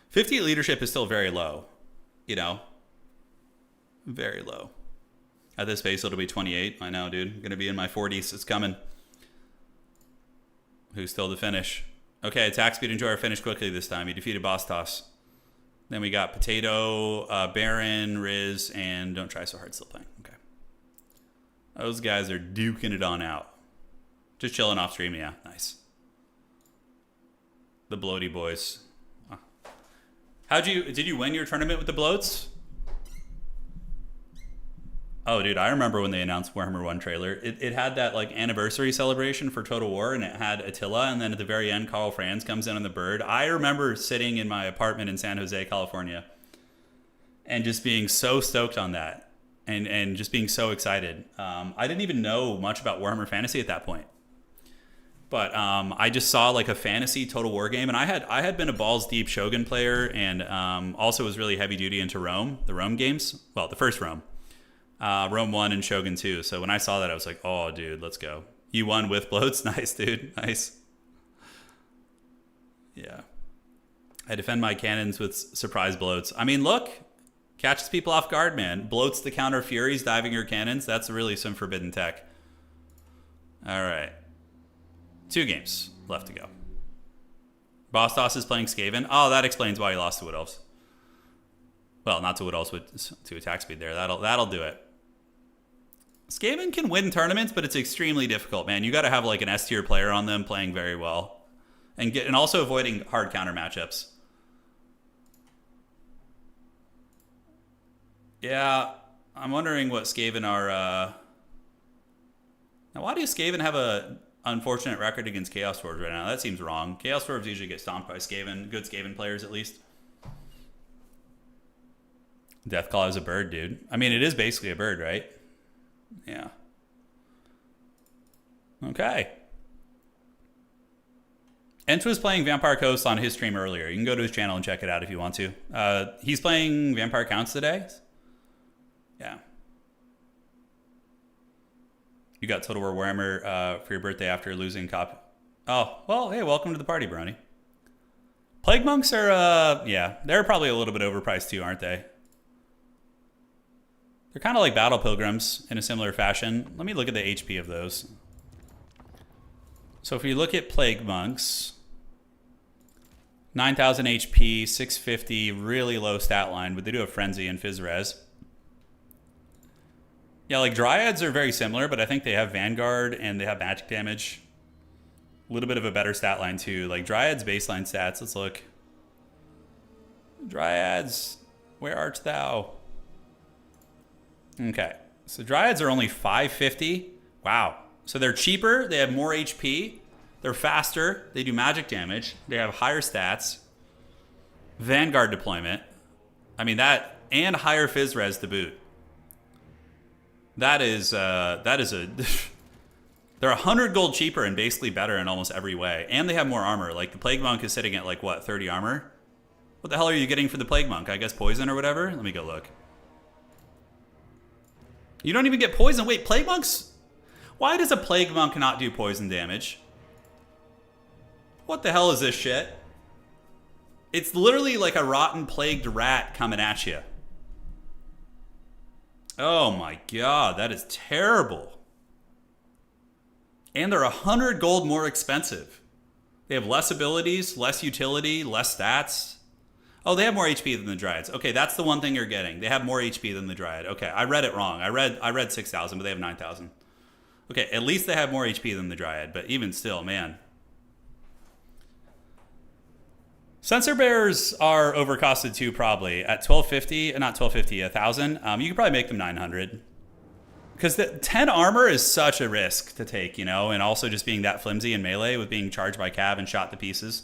50 leadership is still very low, you know? Very low. At this pace, it'll be 28. I know, dude. I'm going to be in my 40s. It's coming. Who's still to finish? Okay, Attack Speed Enjoyer finished quickly this time. He defeated Boss Toss. Then we got Potato, Baron, Riz, and Don't Try So Hard still playing. Okay. Those guys are duking it on out. Just chilling off stream, yeah. Nice. The Bloaty Boys. Did you win your tournament with the Bloats? Oh, dude, I remember when they announced Warhammer 1 trailer. It had that, like, anniversary celebration for Total War, and it had Attila, and then at the very end, Carl Franz comes in on the bird. I remember sitting in my apartment in San Jose, California, and just being so stoked on that, and just being so excited. I didn't even know much about Warhammer Fantasy at that point. But I just saw like a fantasy Total War game, and I had been a balls deep Shogun player, and also was really heavy duty into Rome, the Rome games. Well, the first Rome, Rome 1 and Shogun 2. So when I saw that, I was like, oh, dude, let's go. You won with bloats, nice, dude, nice. Yeah, I defend my cannons with surprise bloats. I mean, look, catches people off guard, man. Bloats to counter furies, diving your cannons. That's really some forbidden tech. All right. 2 games left to go. Boss Toss is playing Skaven. Oh, that explains why he lost to Wood Elves. Well, not to what else would to attack speed there. That'll do it. Skaven can win tournaments, but it's extremely difficult, man. You got to have like an S tier player on them playing very well, and also avoiding hard counter matchups. Yeah, I'm wondering what Skaven are. Now, why do Skaven have a unfortunate record against Chaos Dwarves right now? That seems wrong. Chaos Dwarves usually get stomped by Skaven, good Skaven players at least. Deathclaw is a bird, dude. I mean, it is basically a bird, right? Yeah. Okay. Ent was playing Vampire Coast on his stream earlier. You can go to his channel and check it out if you want to. He's playing Vampire Counts today. Yeah. You got Total War Warhammer for your birthday after losing copy. Oh, well, hey, welcome to the party, Brony. Plague Monks are, yeah, they're probably a little bit overpriced too, aren't they? They're kind of like Battle Pilgrims in a similar fashion. Let me look at the HP of those. So if you look at Plague Monks, 9,000 HP, 650, really low stat line, but they do have Frenzy and Phys Res. Yeah, like Dryads are very similar, but I think they have Vanguard and they have magic damage. A little bit of a better stat line too. Like Dryads baseline stats, let's look. Dryads, where art thou? Okay, so Dryads are only 550. Wow. So they're cheaper, they have more HP, they're faster, they do magic damage, they have higher stats, Vanguard deployment. I mean that, and higher Phys Res to boot. That is a, they're 100 gold cheaper and basically better in almost every way. And they have more armor. Like the Plague Monk is sitting at like what, 30 armor? What the hell are you getting for the Plague Monk? I guess poison or whatever? Let me go look. You don't even get poison. Wait, Plague Monks? Why does a Plague Monk not do poison damage? What the hell is this shit? It's literally like a rotten plagued rat coming at you. Oh my god, that is terrible. And they're 100 gold more expensive. They have less abilities, less utility, less stats. Oh, they have more HP than the Dryads. Okay, that's the one thing you're getting. They have more HP than the Dryad. Okay, I read it wrong. I read 6,000, but they have 9,000. Okay, at least they have more HP than the Dryad, but even still, man. Sensor bears are overcosted too, probably. At 1250, not 1250, 1,000. You could probably make them 900. Because the 10 armor is such a risk to take, you know, and also just being that flimsy in melee with being charged by Cav and shot to pieces.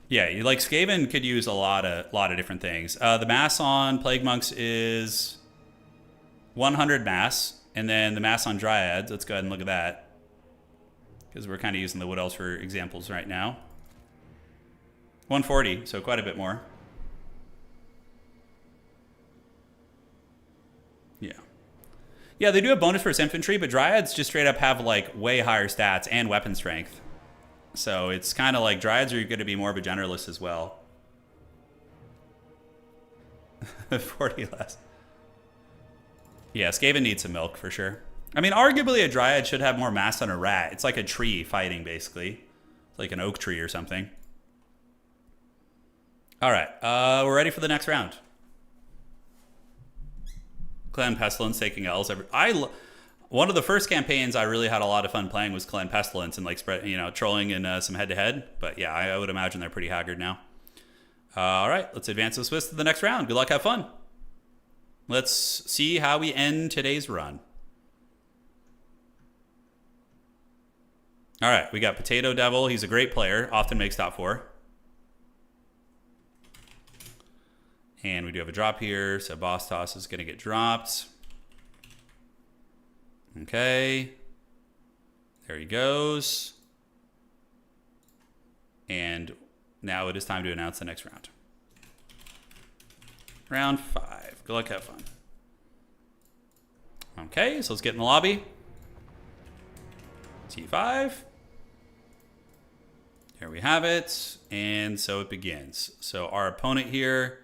Yeah, like Skaven could use a lot of different things. The mass on Plague Monks is 100 mass, and then the mass on Dryads. Let's go ahead and look at that, because we're kind of using the Wood Elves for examples right now. 140, so quite a bit more. Yeah. Yeah, they do have bonus for infantry, but Dryads just straight up have like way higher stats and weapon strength. So it's kind of like Dryads are going to be more of a generalist as well. 40 less. Yeah, Skaven needs some milk for sure. I mean, arguably a Dryad should have more mass than a rat. It's like a tree fighting, basically. It's like an oak tree or something. All right, we're ready for the next round. Clan Pestilence taking L's. One of the first campaigns I really had a lot of fun playing was Clan Pestilence and like spread, you know, trolling in some head-to-head. But yeah, I would imagine they're pretty haggard now. All right, let's advance the Swiss to the next round. Good luck, have fun. Let's see how we end today's run. All right, we got Potato Devil. He's a great player, often makes top 4. And we do have a drop here, so Boss Toss is going to get dropped. Okay. There he goes. And now it is time to announce the next round. Round 5. Good luck, have fun. Okay, so let's get in the lobby. T5. Here we have it. And so it begins. So our opponent here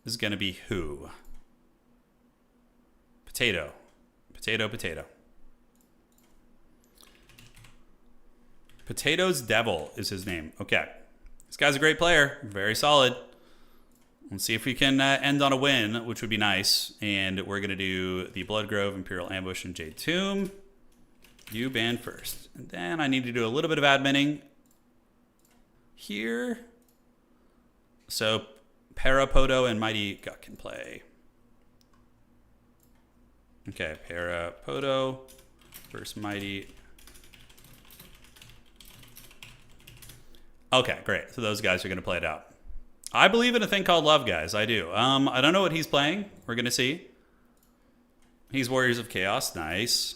is going to be who? Potato. Potato, potato. Potato's Devil is his name. Okay. This guy's a great player. Very solid. Let's see if we can end on a win, which would be nice. And we're going to do the Blood Grove, Imperial Ambush, and Jade Tomb. You ban first. And then I need to do a little bit of adminning here. So Parapoto and Mighty Gut can play. Okay, Parapoto versus Mighty. Okay, great. So those guys are going to play it out. I believe in a thing called love, guys. I do. I don't know what he's playing. We're going to see. He's Warriors of Chaos. Nice.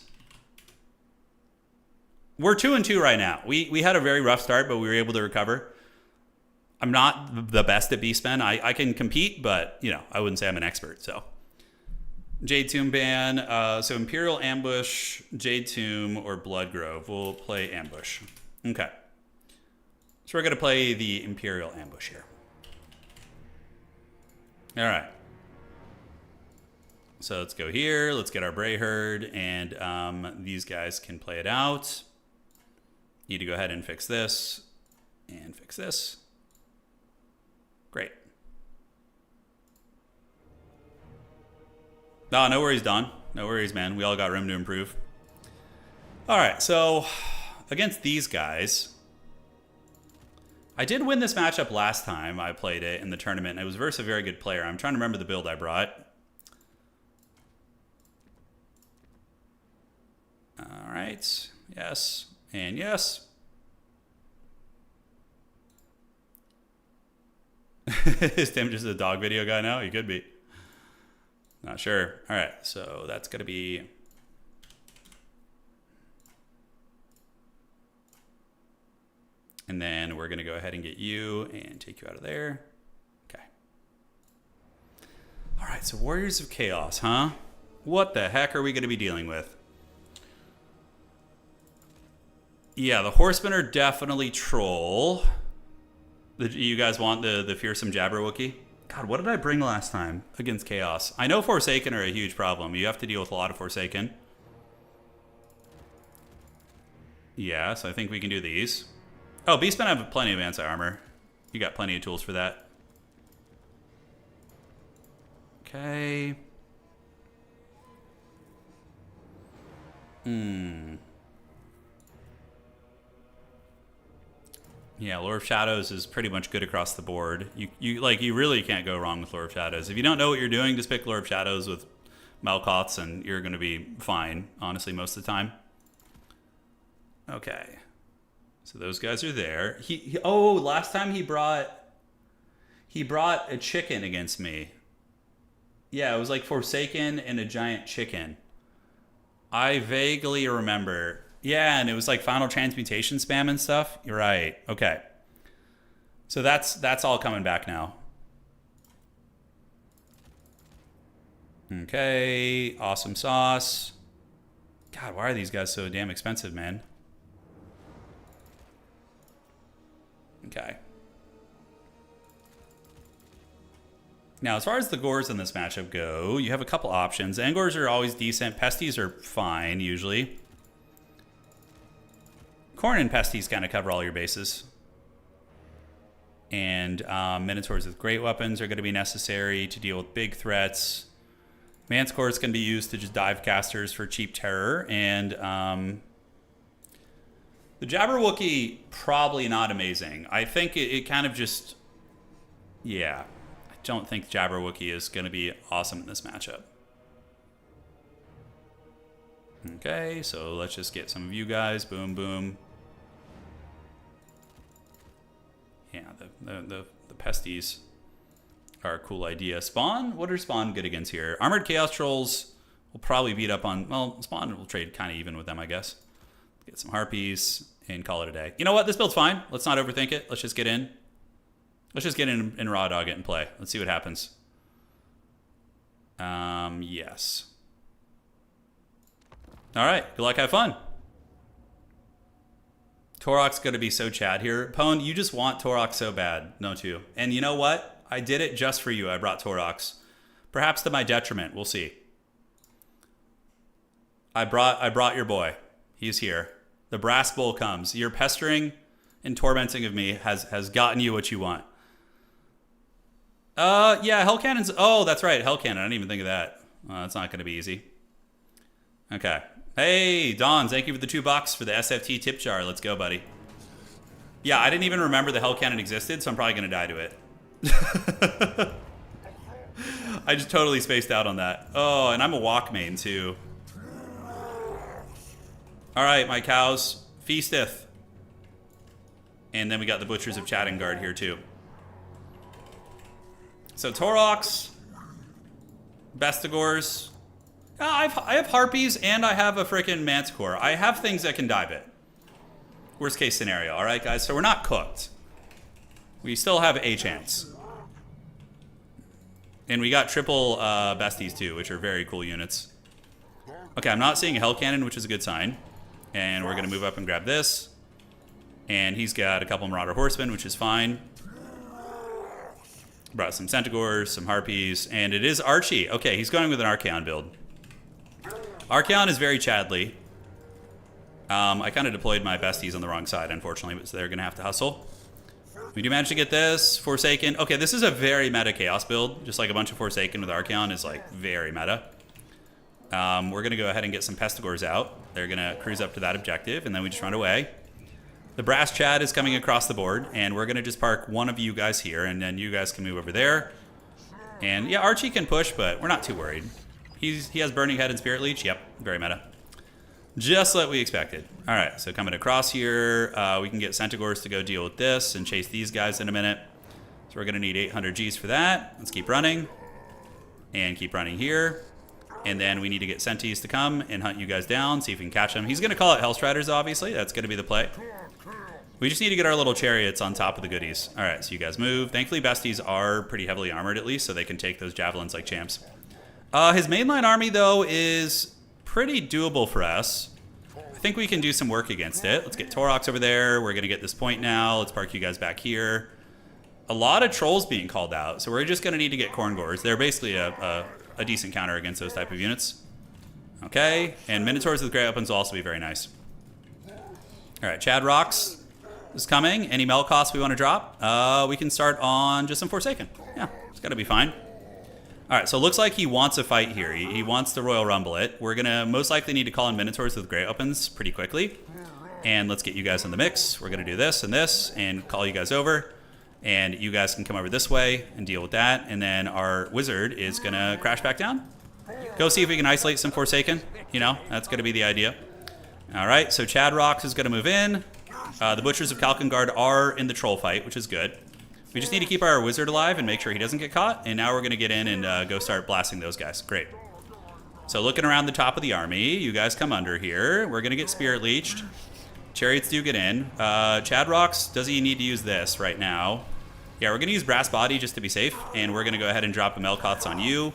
We're 2-2 right now. We had a very rough start, but we were able to recover. I'm not the best at Beastmen. I can compete, but, you know, I wouldn't say I'm an expert, so. Jade Tomb ban. So Imperial Ambush, Jade Tomb, or Blood Grove. We'll play Ambush. Okay. So we're going to play the Imperial Ambush here. All right. So let's go here. Let's get our Bray Herd, and these guys can play it out. Need to go ahead and fix this and fix this. Great. No worries, Don. No worries, man. We all got room to improve. All right, so against these guys, I did win this matchup last time I played it in the tournament. It was versus a very good player. I'm trying to remember the build I brought. All right. Yes. And yes. Is Tim just a dog video guy now? He could be. Not sure. All right. So that's going to be... And then we're going to go ahead and get you and take you out of there. Okay. All right, so Warriors of Chaos, huh? What the heck are we going to be dealing with? Yeah, the Horsemen are definitely troll. You guys want the fearsome Jabberwocky? God, what did I bring last time against Chaos? I know Forsaken are a huge problem. You have to deal with a lot of Forsaken. Yeah, so I think we can do these. Oh, Beastmen have plenty of anti-armor. You got plenty of tools for that. Okay. Yeah, Lord of Shadows is pretty much good across the board. You really can't go wrong with Lord of Shadows. If you don't know what you're doing, just pick Lord of Shadows with Malkoths and you're going to be fine, honestly, most of the time. Okay. So those guys are there. Oh, last time he brought a chicken against me. Yeah, it was like Forsaken and a giant chicken. I vaguely remember. Yeah, and it was like Final Transmutation spam and stuff. You're right. Okay. So that's all coming back now. Okay, awesome sauce. God, why are these guys so damn expensive, man? Okay. Now, as far as the Gores in this matchup go, you have a couple options. Angors are always decent. Pesties are fine, usually. Khorne and Pesties kind of cover all your bases. And Minotaurs with great weapons are going to be necessary to deal with big threats. Manticore is going to be used to just dive casters for cheap terror. And the Jabberwocky, probably not amazing. I think it kind of just... Yeah. I don't think Jabberwocky is going to be awesome in this matchup. Okay, so let's just get some of you guys. Boom, boom. Yeah, the Pesties are a cool idea. Spawn? What are Spawn good against here? Armored Chaos Trolls will probably beat up on... Well, Spawn will trade kind of even with them, I guess. Get some Harpies and call it a day. You know what? This build's fine. Let's not overthink it. Let's just get in. Let's just get in and raw dog it and play. Let's see what happens. Yes. All right. Good luck. Have fun. Torok's going to be so Chad here. Pwn, you just want Torok so bad, don't you? And you know what? I did it just for you. I brought Toroks. Perhaps to my detriment. We'll see. I brought your boy. He's here. The brass bull comes. Your pestering and tormenting of me has gotten you what you want. Yeah, Hell Cannon's... Oh, that's right, Hell Cannon. I didn't even think of that. That's not going to be easy. Okay. Hey, Don, thank you for the $2 for the SFT tip jar. Let's go, buddy. Yeah, I didn't even remember the Hell Cannon existed, so I'm probably going to die to it. I just totally spaced out on that. Oh, and I'm a walk main, too. All right, my cows. Feasteth. And then we got the Butchers of Chattengard here, too. So, Taurox. Bestigors. I have Harpies, and I have a freaking Manticore. I have things that can dive it. Worst case scenario, all right, guys? So we're not cooked. We still have a chance. And we got triple besties, too, which are very cool units. Okay, I'm not seeing a Hell Cannon, which is a good sign. And we're going to move up and grab this. And he's got a couple Marauder Horsemen, which is fine. Brought some Centaurs, some Harpies, and it is Archie. Okay, he's going with an Archaon build. Archaon is very Chadley. I kind of deployed my besties on the wrong side, unfortunately, but so they're going to have to hustle. We do manage to get this. Forsaken. Okay, this is a very meta Chaos build. Just like a bunch of Forsaken with Archaon is like very meta. We're going to go ahead and get some Pestigors out. They're going to cruise up to that objective, and then we just run away. The Brass Chad is coming across the board, and we're going to just park one of you guys here, and then you guys can move over there. And yeah, Archie can push, but we're not too worried. He has Burning Head and Spirit Leech. Yep, very meta. Just like we expected. All right, so coming across here, we can get Centaurs to go deal with this and chase these guys in a minute. So we're going to need 800 Gs for that. Let's keep running. And keep running here. And then we need to get Centis to come and hunt you guys down, see if we can catch them. He's going to call out Hellstriders, obviously. That's going to be the play. We just need to get our little chariots on top of the goodies. All right, so you guys move. Thankfully, besties are pretty heavily armored, at least, so they can take those javelins like champs. His mainline army, though, is pretty doable for us. I think we can do some work against it. Let's get Taurox over there. We're going to get this point now. Let's park you guys back here. A lot of trolls being called out, so we're just going to need to get Corngors. They're basically a decent counter against those type of units. Okay, and Minotaurs with Great Weapons will also be very nice. All right, Chad Rocks is coming. Any Melkoths we want to drop? We can start on just some Forsaken. Yeah, it's got to be fine. All right, so it looks like he wants a fight here. He wants to Royal Rumble it. We're going to most likely need to call in Minotaurs with Great Weapons pretty quickly. And let's get you guys in the mix. We're going to do this and call you guys over. And you guys can come over this way and deal with that. And then our wizard is going to crash back down. Go see if we can isolate some Forsaken. You know, that's going to be the idea. All right, so Chad Rocks is going to move in. The Butchers of Kalkengard are in the troll fight, which is good. We just need to keep our wizard alive and make sure he doesn't get caught. And now we're going to get in and go start blasting those guys. Great. So looking around the top of the army, you guys come under here. We're going to get Spirit Leeched. Chariots do get in. Chad Rocks, does he need to use this right now? Yeah, we're going to use Brass Body just to be safe. And we're going to go ahead and drop a Melkoths on you.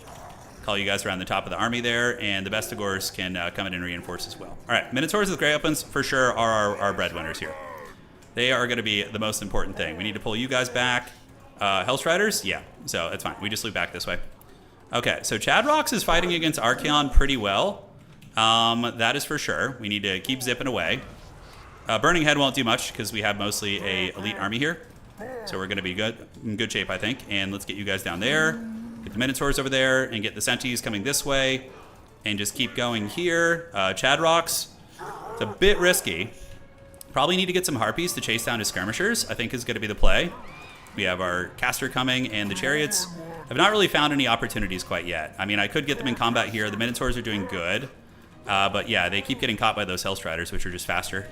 Call you guys around the top of the army there. And the Bestigors can come in and reinforce as well. All right, Minotaurs with Great Weapons for sure are our breadwinners here. They are going to be the most important thing. We need to pull you guys back. Hellstriders? Yeah, so it's fine. We just loop back this way. Okay, so Chad Rocks is fighting against Archaon pretty well. That is for sure. We need to keep zipping away. Burning Head won't do much because we have mostly a elite army here. So we're going to be in good shape, I think. And let's get you guys down there. Get the Minotaurs over there and get the Centis coming this way. And just keep going here. Chad Rocks, it's a bit risky. Probably need to get some Harpies to chase down his skirmishers, I think is going to be the play. We have our caster coming, and the chariots have not really found any opportunities quite yet. I mean, I could get them in combat here. The Minotaurs are doing good. But yeah, they keep getting caught by those Hellstriders, which are just faster.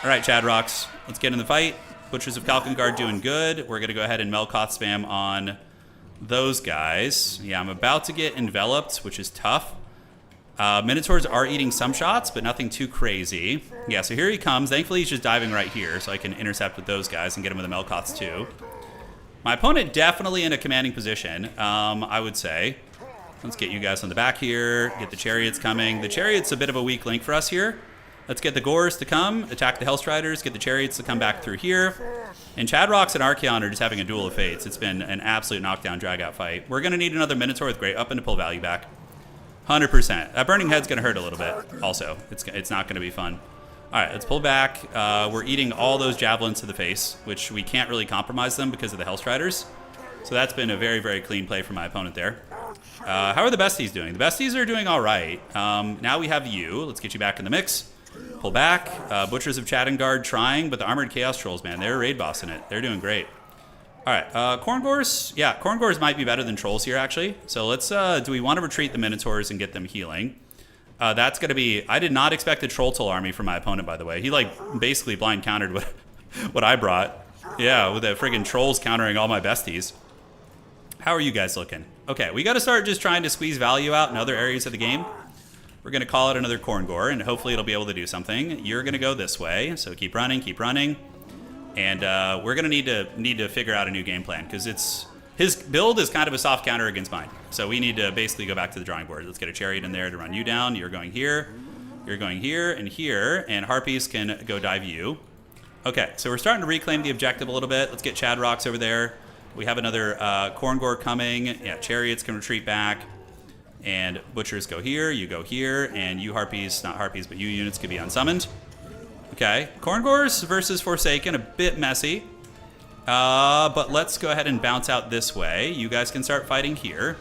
All right, Chad Rocks, let's get in the fight. Butchers of Kalkengard doing good. We're going to go ahead and Melkoth spam on those guys. Yeah, I'm about to get enveloped, which is tough. Minotaurs are eating some shots, but nothing too crazy. Yeah, so here he comes. Thankfully, he's just diving right here, so I can intercept with those guys and get him with the Melkoths too. My opponent definitely in a commanding position, I would say. Let's get you guys on the back here, get the chariots coming. The chariot's a bit of a weak link for us here. Let's get the Gores to come, attack the Hellstriders, get the chariots to come back through here. And Chad Rocks and Archaon are just having a duel of fates. It's been an absolute knockdown, drag-out fight. We're going to need another Minotaur with Great Weapon to pull value back. 100%. That Burning Head's going to hurt a little bit also. It's not going to be fun. All right, let's pull back. We're eating all those javelins to the face, which we can't really compromise them because of the Hellstriders. So that's been a very, very clean play from my opponent there. How are the besties doing? The besties are doing all right. Now we have you. Let's get you back in the mix. Pull back. Butchers of Chattengard trying, but the Armored Chaos Trolls, man, they're raid bossing it. They're doing great. All right, Corngors. Yeah, Corngors might be better than Trolls here, actually. So let's, do we want to retreat the Minotaurs and get them healing? That's going to be, I did not expect a Troll Toll army from my opponent, by the way. He, like, basically blind countered what I brought. Yeah, with the friggin' Trolls countering all my besties. How are you guys looking? Okay, we got to start just trying to squeeze value out in other areas of the game. We're going to call it another Corngor, and hopefully it'll be able to do something. You're going to go this way, so keep running, keep running. And we're going to need to figure out a new game plan, because his build is kind of a soft counter against mine. So we need to basically go back to the drawing board. Let's get a Chariot in there to run you down. You're going here, and Harpies can go dive you. Okay, so we're starting to reclaim the objective a little bit. Let's get Chadrocks over there. We have another Corngor coming. Yeah, Chariots can retreat back. And Butchers go here, you go here, and you Harpies, not Harpies, but you units could be unsummoned. Okay, Corngors versus Forsaken, a bit messy. But let's go ahead and bounce out this way. You guys can start fighting here.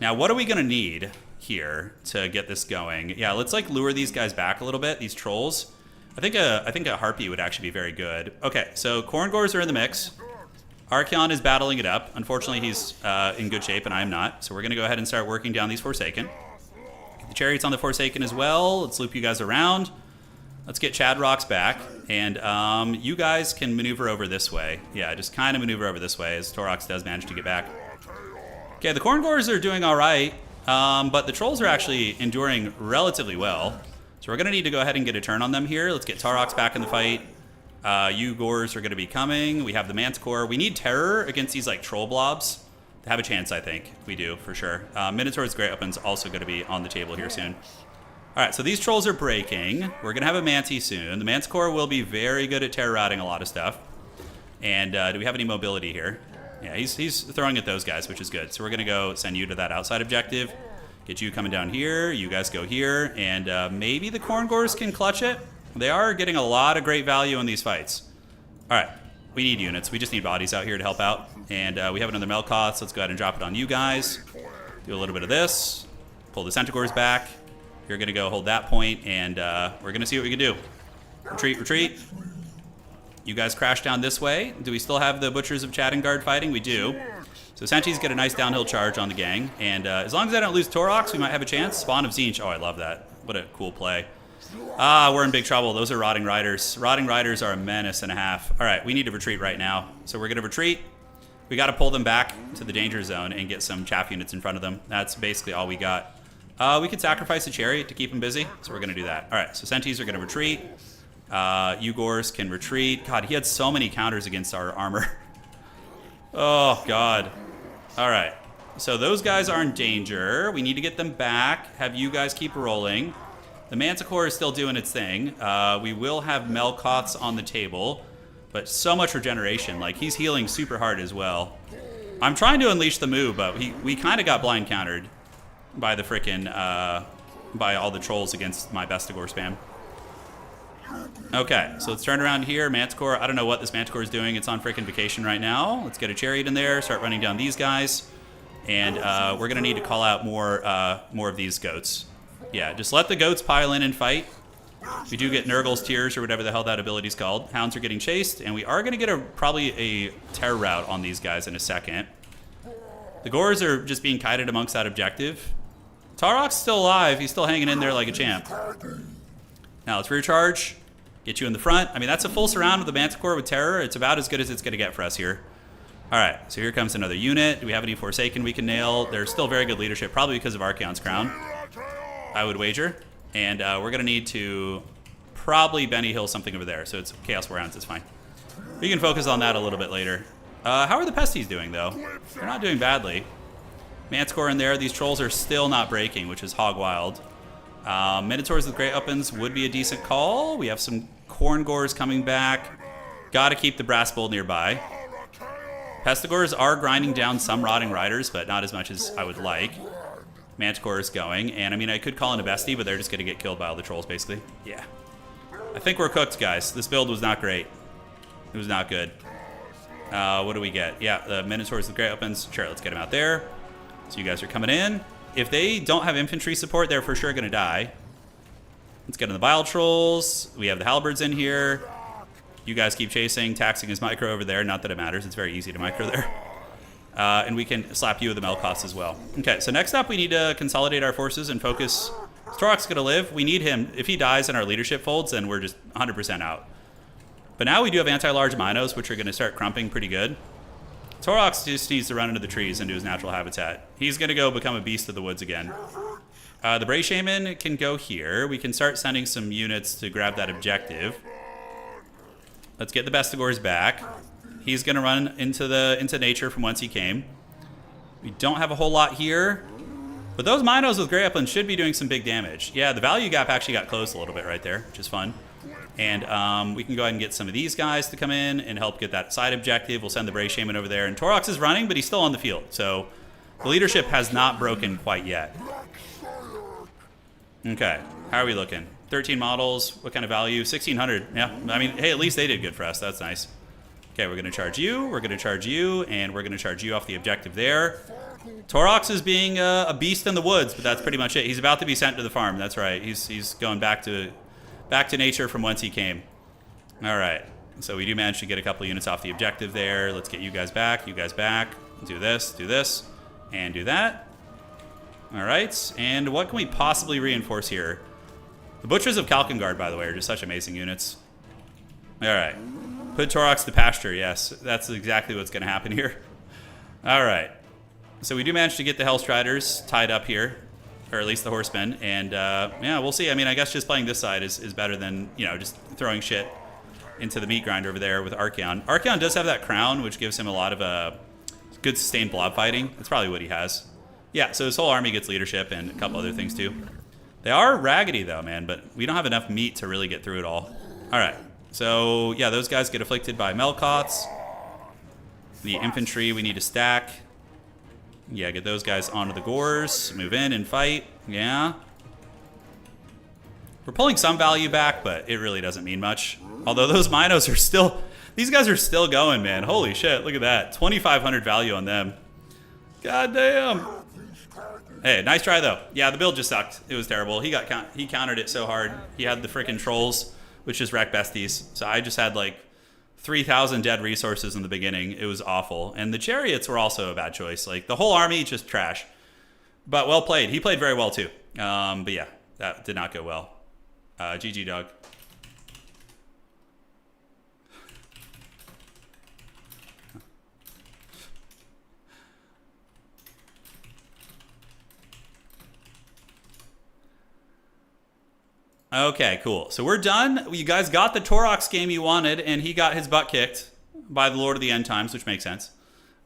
Now, what are we going to need here to get this going? Yeah, let's like lure these guys back a little bit, these trolls. I think a Harpy would actually be very good. Okay, so Corngors are in the mix. Archeon is battling it up. Unfortunately, he's in good shape, and I am not. So we're going to go ahead and start working down these Forsaken. Get the Chariots on the Forsaken as well. Let's loop you guys around. Let's get Chadrocks back. And you guys can maneuver over this way. Yeah, just kind of maneuver over this way as Torox does manage to get back. Okay, the Corngors are doing all right. But the Trolls are actually enduring relatively well. So we're going to need to go ahead and get a turn on them here. Let's get Torox back in the fight. You Gors are going to be coming. We have the Manticore. We need Terror against these like troll blobs to have a chance, I think. We do, for sure. Minotaur's Great Weapon's also going to be on the table here soon. All right, so these trolls are breaking. We're going to have a Manti soon. The Manticore will be very good at terror routing a lot of stuff. And do we have any mobility here? Yeah, he's throwing at those guys, which is good. So we're going to go send you to that outside objective. Get you coming down here. You guys go here. And maybe the Corngors can clutch it. They are getting a lot of great value in these fights. All right, we need units. We just need bodies out here to help out. And we have another Melkoth. Let's go ahead and drop it on you guys. Do a little bit of this. Pull the Centaurs back. You're going to go hold that point, and we're going to see what we can do. Retreat, retreat. You guys crash down this way. Do we still have the Butchers of Chattengard fighting? We do. So Sentis get a nice downhill charge on the gang. And as long as I don't lose Torox, we might have a chance. Spawn of Tzeentch. Oh, I love that. What a cool play. We're in big trouble. Those are Rotting Riders. Rotting Riders are a menace and a half. All right, we need to retreat right now. So we're going to retreat. We got to pull them back to the danger zone and get some chaff units in front of them. That's basically all we got. We could sacrifice a Chariot to keep them busy, so we're going to do that. All right, so Sentis are going to retreat. Ugors can retreat. God, he had so many counters against our armor. Oh, God. All right, so those guys are in danger. We need to get them back, have you guys keep rolling. The Manticore is still doing its thing. We will have Melkoths on the table, but so much regeneration. Like, he's healing super hard as well. I'm trying to unleash the move, but we kind of got blind countered by the frickin' by all the trolls against my Bestigor spam. Okay, so let's turn around here. Manticore, I don't know what this Manticore is doing. It's on frickin' vacation right now. Let's get a Chariot in there, start running down these guys. And we're gonna need to call out more of these goats. Yeah, just let the goats pile in and fight. We do get Nurgle's Tears or whatever the hell that ability's called. Hounds are getting chased, and we are gonna get probably a terror route on these guys in a second. The Gors are just being kited amongst that objective. Tarok's still alive. He's still hanging in there like a champ. Now let's recharge. Get you in the front. I mean, that's a full surround of the Manticore with Terror. It's about as good as it's going to get for us here. All right, so here comes another unit. Do we have any Forsaken we can nail? There's still very good leadership, probably because of Archeon's Crown, I would wager. And we're going to need to probably Benny Hill something over there. So it's Chaos Warhounds. It's fine. We can focus on that a little bit later. How are the Pesties doing, though? They're not doing badly. Manticore in there. These trolls are still not breaking, which is hog wild. Minotaurs with Great Weapons would be a decent call. We have some Corngors coming back. Got to keep the Brass Bull nearby. Pestigors are grinding down some Rotting Riders, but not as much as I would like. Manticore is going, and I mean, I could call in a Bestie, but they're just going to get killed by all the trolls, basically. Yeah. I think we're cooked, guys. This build was not great. It was not good. What do we get? Yeah, the Minotaurs with great weapons. Sure, let's get them out there. So you guys are coming in. If they don't have infantry support, they're for sure going to die. Let's get in the Bile Trolls. We have the Halberds in here. You guys keep chasing. Taxing is micro over there. Not that it matters. It's very easy to micro there. And we can slap you with the Melkoths as well. Okay, so next up we need to consolidate our forces and focus. Torok's going to live. We need him. If he dies and our leadership folds, then we're just 100% out. But now we do have anti-large Minos, which are going to start crumping pretty good. Torok just needs to run into the trees into his natural habitat. He's going to go become a beast of the woods again. The Bray Shaman can go here. We can start sending some units to grab that objective. Let's get the Bestigors back. He's going to run into nature from whence he came. We don't have a whole lot here. But those Minos with Grey Upland should be doing some big damage. Yeah, the value gap actually got closed a little bit right there, which is fun. And we can go ahead and get some of these guys to come in and help get that side objective. We'll send the Bray Shaman over there. And Torox is running, but he's still on the field. So the leadership has not broken quite yet. Okay, how are we looking? 13 models, what kind of value? 1,600, yeah. I mean, hey, at least they did good for us. That's nice. Okay, we're going to charge you, we're going to charge you, and we're going to charge you off the objective there. Torox is being a beast in the woods, but that's pretty much it. He's about to be sent to the farm. That's right. He's going back to nature from whence he came. All right. So we do manage to get a couple units off the objective there. Let's get you guys back. You guys back. Do this, and do that. All right. And what can we possibly reinforce here? The Butchers of Kalkengard, by the way, are just such amazing units. All right. Put Torox to pasture. Yes, that's exactly what's going to happen here. All right. So we do manage to get the Hellstriders tied up here, or at least the Horsemen, and yeah, we'll see. I mean, I guess just playing this side is better than, you know, just throwing shit into the meat grinder over there with Archeon. Archeon does have that crown, which gives him a lot of good sustained blob fighting. That's probably what he has. Yeah, so his whole army gets leadership and a couple other things too. They are raggedy though, man, but we don't have enough meat to really get through it all. All right, so yeah, those guys get afflicted by Melkoths. The infantry we need to stack. Yeah, get those guys onto the gores, move in and fight. Yeah. We're pulling some value back, but it really doesn't mean much. Although those Minos are still, these guys are still going, man. Holy shit, look at that. 2,500 value on them. God damn. Hey, nice try though. Yeah, the build just sucked. It was terrible. He countered it so hard. He had the freaking trolls, which just wrecked besties. So I just had like 3,000 dead resources in the beginning. It was awful. And the chariots were also a bad choice. Like, the whole army, just trash. But well played. He played very well, too. But yeah, that did not go well. GG, dog. Okay, cool. So we're done. You guys got the Torox game you wanted, and he got his butt kicked by the Lord of the End Times, which makes sense.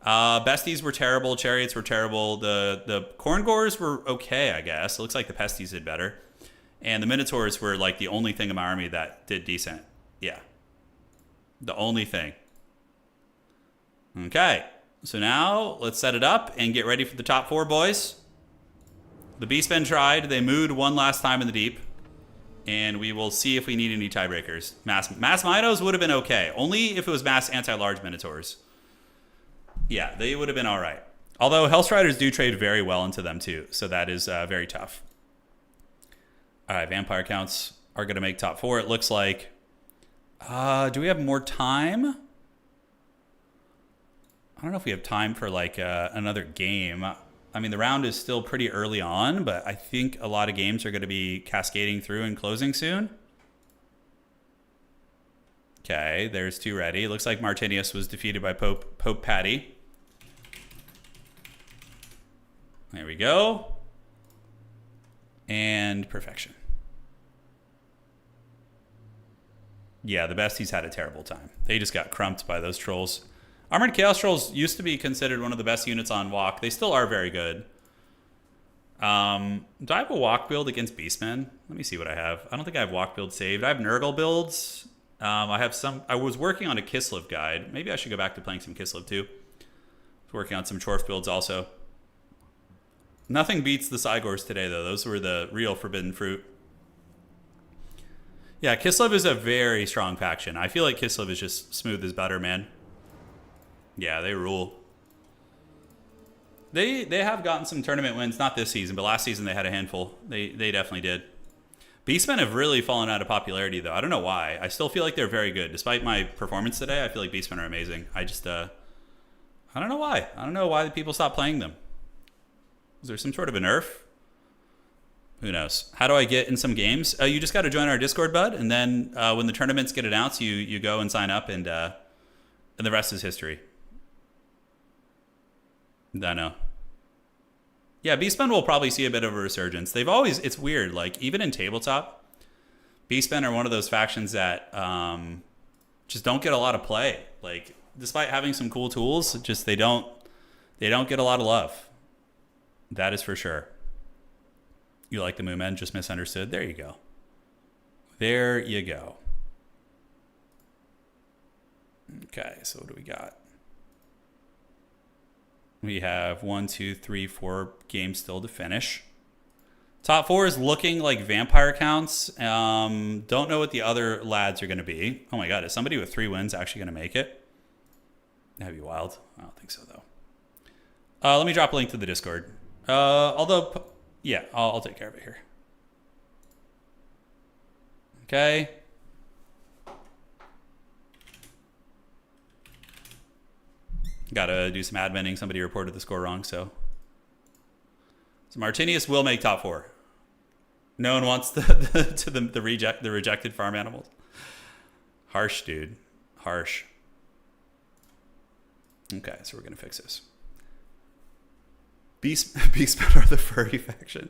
Besties were terrible. Chariots were terrible. The Corngores were okay, I guess. It looks like the Pesties did better. And the Minotaurs were like the only thing in my army that did decent. Yeah. The only thing. Okay. So now let's set it up and get ready for the top four, boys. The Beastmen tried. They mooed one last time in the deep. And we will see if we need any tiebreakers. Mass Minos would have been okay. Only if it was mass anti-large Minotaurs. Yeah, they would have been all right. Although Hellstriders do trade very well into them too. So that is very tough. All right, Vampire counts are going to make top four, it looks like. Do we have more time? I don't know if we have time for like another game. I mean, the round is still pretty early on, but I think a lot of games are going to be cascading through and closing soon. Okay, there's two ready. It looks like Martinius was defeated by Pope Patty. There we go. And perfection. Yeah, the Besties had a terrible time. They just got crumped by those trolls. Armored Chaos Trolls used to be considered one of the best units on walk. They still are very good. Do I have a walk build against Beastmen? Let me see what I have. I don't think I have walk build saved. I have Nurgle builds. I have some. I was working on a Kislev guide. Maybe I should go back to playing some Kislev too. I was working on some Chorf builds also. Nothing beats the Cygors today though. Those were the real forbidden fruit. Yeah, Kislev is a very strong faction. I feel like Kislev is just smooth as butter, man. Yeah, they rule. They have gotten some tournament wins, not this season, but last season they had a handful. They definitely did. Beastmen have really fallen out of popularity, though. I don't know why. I still feel like they're very good. Despite my performance today, I feel like Beastmen are amazing. I just, I don't know why. I don't know why the people stopped playing them. Is there some sort of a nerf? Who knows? How do I get in some games? You just got to join our Discord, bud, and then when the tournaments get announced, you go and sign up, and the rest is history. I know. Yeah, Beastmen will probably see a bit of a resurgence. They've always, it's weird, like, even in tabletop, Beastmen are one of those factions that just don't get a lot of play. Like, despite having some cool tools, just they don't get a lot of love. That is for sure. You like the Moomen, just misunderstood. There you go. There you go. Okay, so what do we got? We have 1, 2, 3, 4 games still to finish. Top 4 is looking like vampire counts. Don't know what the other lads are going to be. Oh my god, is somebody with 3 wins actually going to make it? That'd be wild. I don't think so, though. Let me drop a link to the Discord. Although, yeah, I'll take care of it here. Okay. Gotta do some adminning. Somebody reported the score wrong, so Martinius will make top 4. No one wants the rejected farm animals. Harsh, dude. Harsh. Okay, so we're gonna fix this. Beastmen are the furry faction.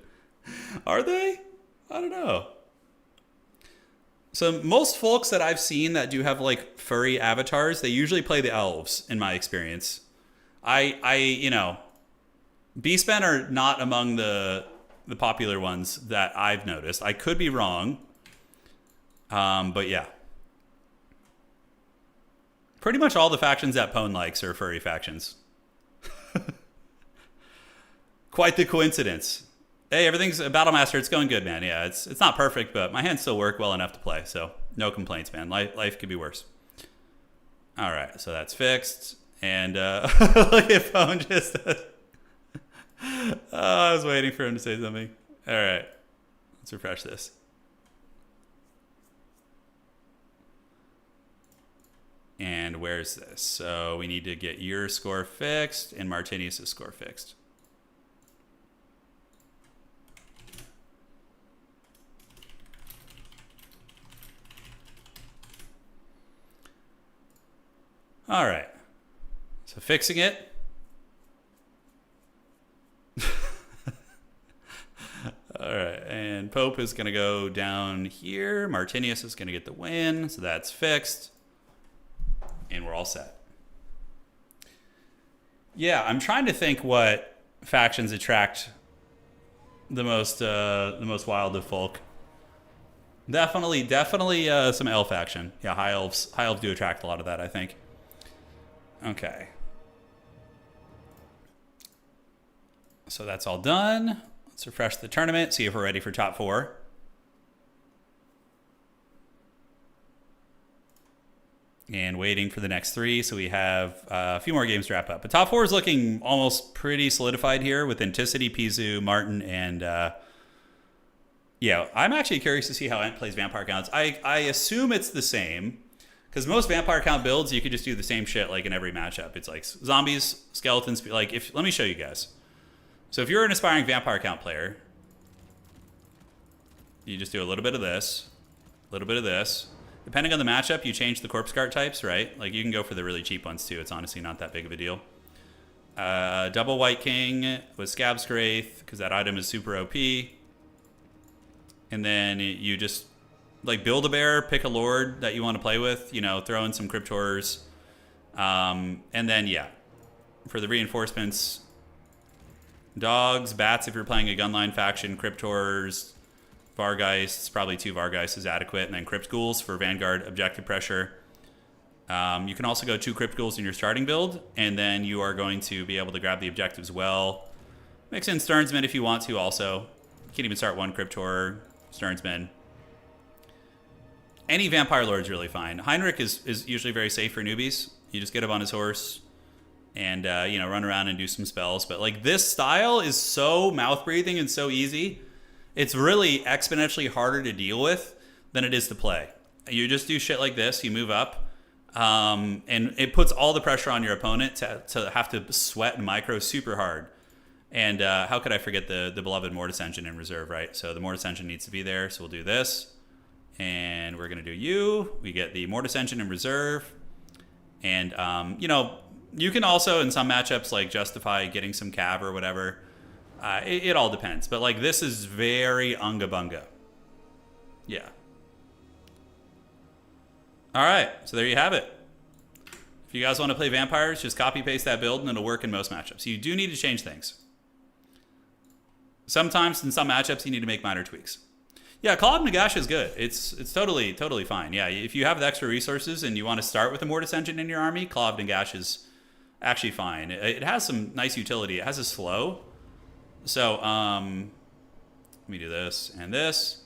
Are they? I don't know. So most folks that I've seen that do have like furry avatars, they usually play the elves in my experience. You know, Beastmen are not among the popular ones that I've noticed. I could be wrong. But yeah. Pretty much all the factions that Pwn likes are furry factions. Quite the coincidence. Hey, everything's a Battlemaster. It's going good, man. Yeah, it's not perfect, but my hands still work well enough to play. So no complaints, man. Life could be worse. All right, so that's fixed. And look at Phone just. I was waiting for him to say something. All right, let's refresh this. And where's this? So we need to get your score fixed and Martinius' score fixed. All right, so fixing it. All right, and Pope is going to go down here. Martinius is going to get the win, so that's fixed. And we're all set. Yeah, I'm trying to think what factions attract the most wild of folk. Definitely some elf faction. Yeah, high elves do attract a lot of that, I think. Okay. So that's all done. Let's refresh the tournament, see if we're ready for top 4. And waiting for the next 3, so we have a few more games to wrap up. But top 4 is looking almost pretty solidified here with Anticity, Pizu, Martin, and yeah, I'm actually curious to see how Ent plays Vampire Counts. I assume it's the same. Because most Vampire Count builds, you could just do the same shit like in every matchup. It's like zombies, skeletons. Like let me show you guys. So if you're an aspiring Vampire Count player, you just do a little bit of this, a little bit of this. Depending on the matchup, you change the corpse cart types, right? Like you can go for the really cheap ones too. It's honestly not that big of a deal. Double White King with Scab's Wraith, because that item is super OP. And then you just like build a bear, pick a lord that you want to play with, you know, throw in some crypt horrors. And then, yeah, for the reinforcements, dogs, bats if you're playing a gunline faction, crypt horrors, Vargeists, probably 2 Vargeists is adequate, and then crypt ghouls for Vanguard objective pressure. You can also go 2 crypt ghouls in your starting build, and then you are going to be able to grab the objectives well. Mix in Sternsmen if you want to also. You can even start 1 crypt horror, Sternsmen. Any Vampire Lord's really fine. Heinrich is usually very safe for newbies. You just get him on his horse, and you know, run around and do some spells. But like this style is so mouth breathing and so easy. It's really exponentially harder to deal with than it is to play. You just do shit like this. You move up, and it puts all the pressure on your opponent to have to sweat and micro super hard. And how could I forget the beloved Mortis engine in reserve, right? So the Mortis engine needs to be there. So we'll do this. And we're going to do you. We get the Mortis engine in reserve. And, you know, you can also in some matchups like justify getting some cav or whatever. It all depends. But like this is very unga bunga. Yeah. All right. So there you have it. If you guys want to play vampires, just copy paste that build and it'll work in most matchups. You do need to change things. Sometimes in some matchups you need to make minor tweaks. Yeah, Call of Nagash is good. It's totally fine. Yeah, if you have the extra resources and you want to start with a Mortis engine in your army, Call of Nagash is actually fine. It has some nice utility. It has a slow. So, let me do this and this.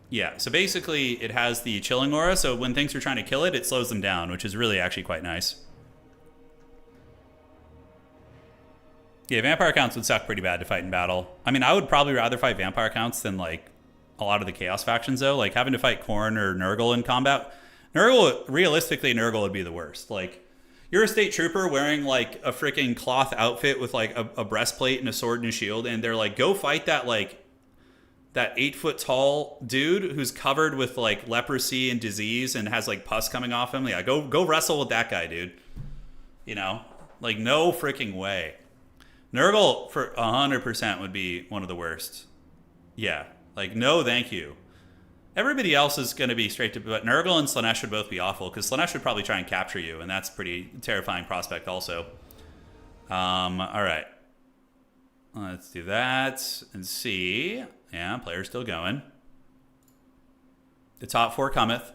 Yeah, so basically it has the chilling aura, so when things are trying to kill it, it slows them down, which is really actually quite nice. Yeah, vampire counts would suck pretty bad to fight in battle. I mean, I would probably rather fight vampire counts than like a lot of the chaos factions though. Like having to fight Khorne or Nurgle in combat. Realistically, Nurgle would be the worst. Like, you're a state trooper wearing like a freaking cloth outfit with like a breastplate and a sword and a shield, and they're like, go fight that like that 8 foot tall dude who's covered with like leprosy and disease and has like pus coming off him. Yeah, go wrestle with that guy, dude. You know, like no freaking way. Nurgle for 100% would be one of the worst. Yeah, like no, thank you. Everybody else is going to be straight to, but Nurgle and Slaanesh would both be awful because Slaanesh would probably try and capture you, and that's a pretty terrifying prospect also. All right. Let's do that and see. Yeah, player's still going. The top 4 cometh.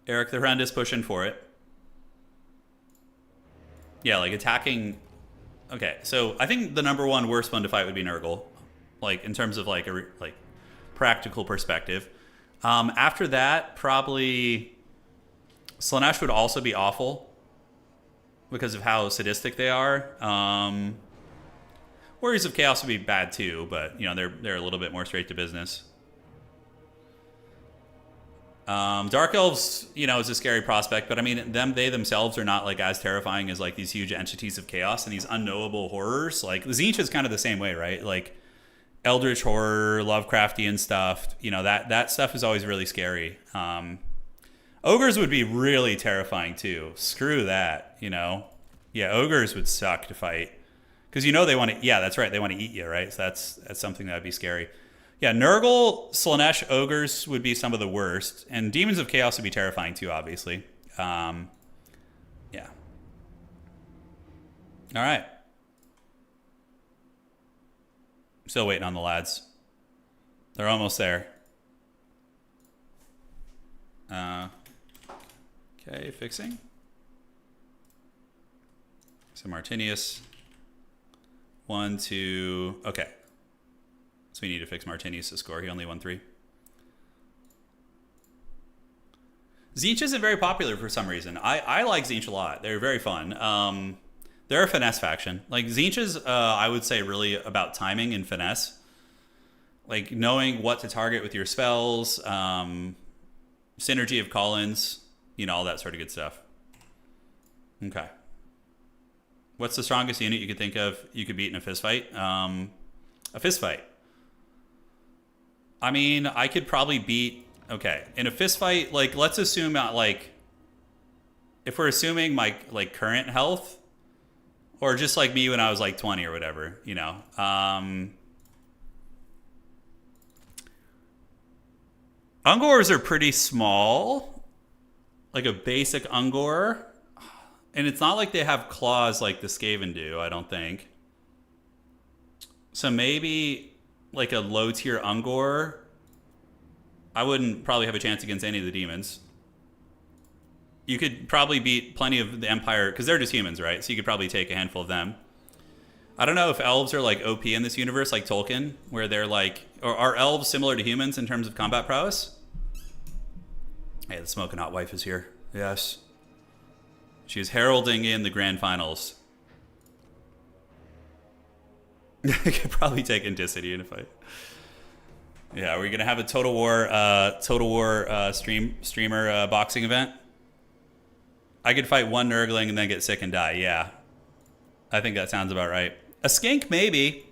Eric the Horrendous pushing for it. Yeah, like attacking. Okay, so I think the number 1 worst one to fight would be Nurgle, like in terms of like a practical perspective. After that, probably Slaanesh would also be awful because of how sadistic they are. Warriors of Chaos would be bad too, but you know they're a little bit more straight to business. Dark Elves, you know, is a scary prospect, but I mean they themselves are not like as terrifying as like these huge entities of chaos and these unknowable horrors. Like Tzeentch is kind of the same way, right? Like Eldritch horror, Lovecraftian stuff, you know, that stuff is always really scary. Ogres would be really terrifying too. Screw that, you know. Yeah, ogres would suck to fight. Because you know they want to, yeah, that's right, they want to eat you, right? So that's something that would be scary. Yeah, Nurgle, Slaanesh, ogres would be some of the worst. And Demons of Chaos would be terrifying too, obviously. Yeah. All right. Still waiting on the lads. They're almost there. Okay, fixing. So Martinius. 1, 2. Okay. So we need to fix Martinius' score. He only won 3. Tzeentch isn't very popular for some reason. I like Tzeentch a lot. They're very fun. They're a finesse faction. Like Tzeentch is, I would say, really about timing and finesse. Like knowing what to target with your spells, synergy of call-ins, you know, all that sort of good stuff. Okay. What's the strongest unit you could think of you could beat in a fist fight? A fist fight. I mean, I could probably beat... Okay, in a fist fight, like, let's assume, like... If we're assuming my, like, current health... Or just like me when I was, like, 20 or whatever, you know. Ungors are pretty small. Like a basic Ungor. And it's not like they have claws like the Skaven do, I don't think. So maybe like a low tier Ungor. I wouldn't probably have a chance against any of the demons. You could probably beat plenty of the Empire, because they're just humans, right? So you could probably take a handful of them. I don't know if elves are like OP in this universe, like Tolkien, where they're like... Or are elves similar to humans in terms of combat prowess? Hey, the smoking hot wife is here. Yes. She is heralding in the grand finals. I could probably take Indicity in a fight. Yeah, we're gonna have a Total War streamer boxing event. I could fight one Nurgling and then get sick and die. Yeah, I think that sounds about right. A skink, maybe.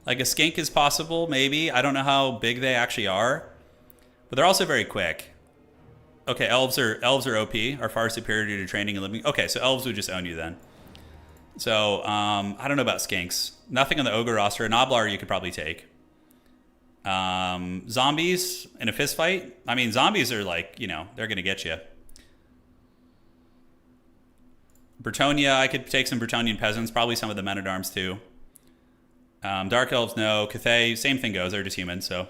Like a skink is possible, maybe. I don't know how big they actually are, but they're also very quick. Okay, elves are OP, are far superior to training and living. Okay, so elves would just own you then. So I don't know about skinks. Nothing on the ogre roster. A Noblar you could probably take. Zombies in a fist fight. I mean, zombies are like, you know, they're gonna get you. Bretonnia, I could take some Bretonian peasants. Probably some of the men-at-arms too. Dark elves, no. Cathay, same thing goes. They're just humans. So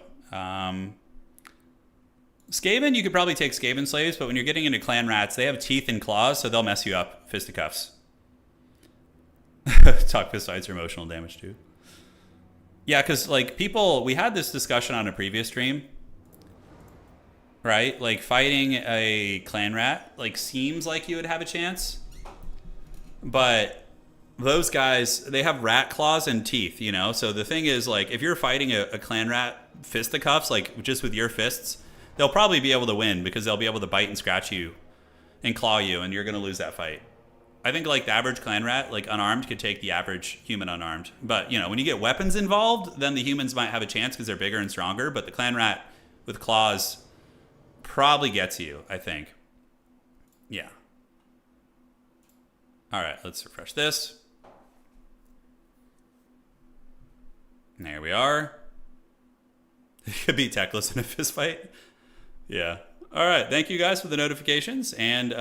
Skaven, you could probably take Skaven slaves, but when you're getting into clan rats, they have teeth and claws, so they'll mess you up. Fisticuffs. Talk fist fights are emotional damage too. Yeah, because like people, we had this discussion on a previous stream, right? Like fighting a clan rat, like seems like you would have a chance, but those guys, they have rat claws and teeth, you know? So the thing is, like, if you're fighting a clan rat fisticuffs, like just with your fists, they'll probably be able to win because they'll be able to bite and scratch you and claw you, and you're going to lose that fight. I think like the average clan rat, like unarmed, could take the average human unarmed. But, you know, when you get weapons involved, then the humans might have a chance because they're bigger and stronger. But the clan rat with claws probably gets you, I think. Yeah. All right, let's refresh this. There we are. You could be techless in a fist fight. Yeah. All right, thank you guys for the notifications. And,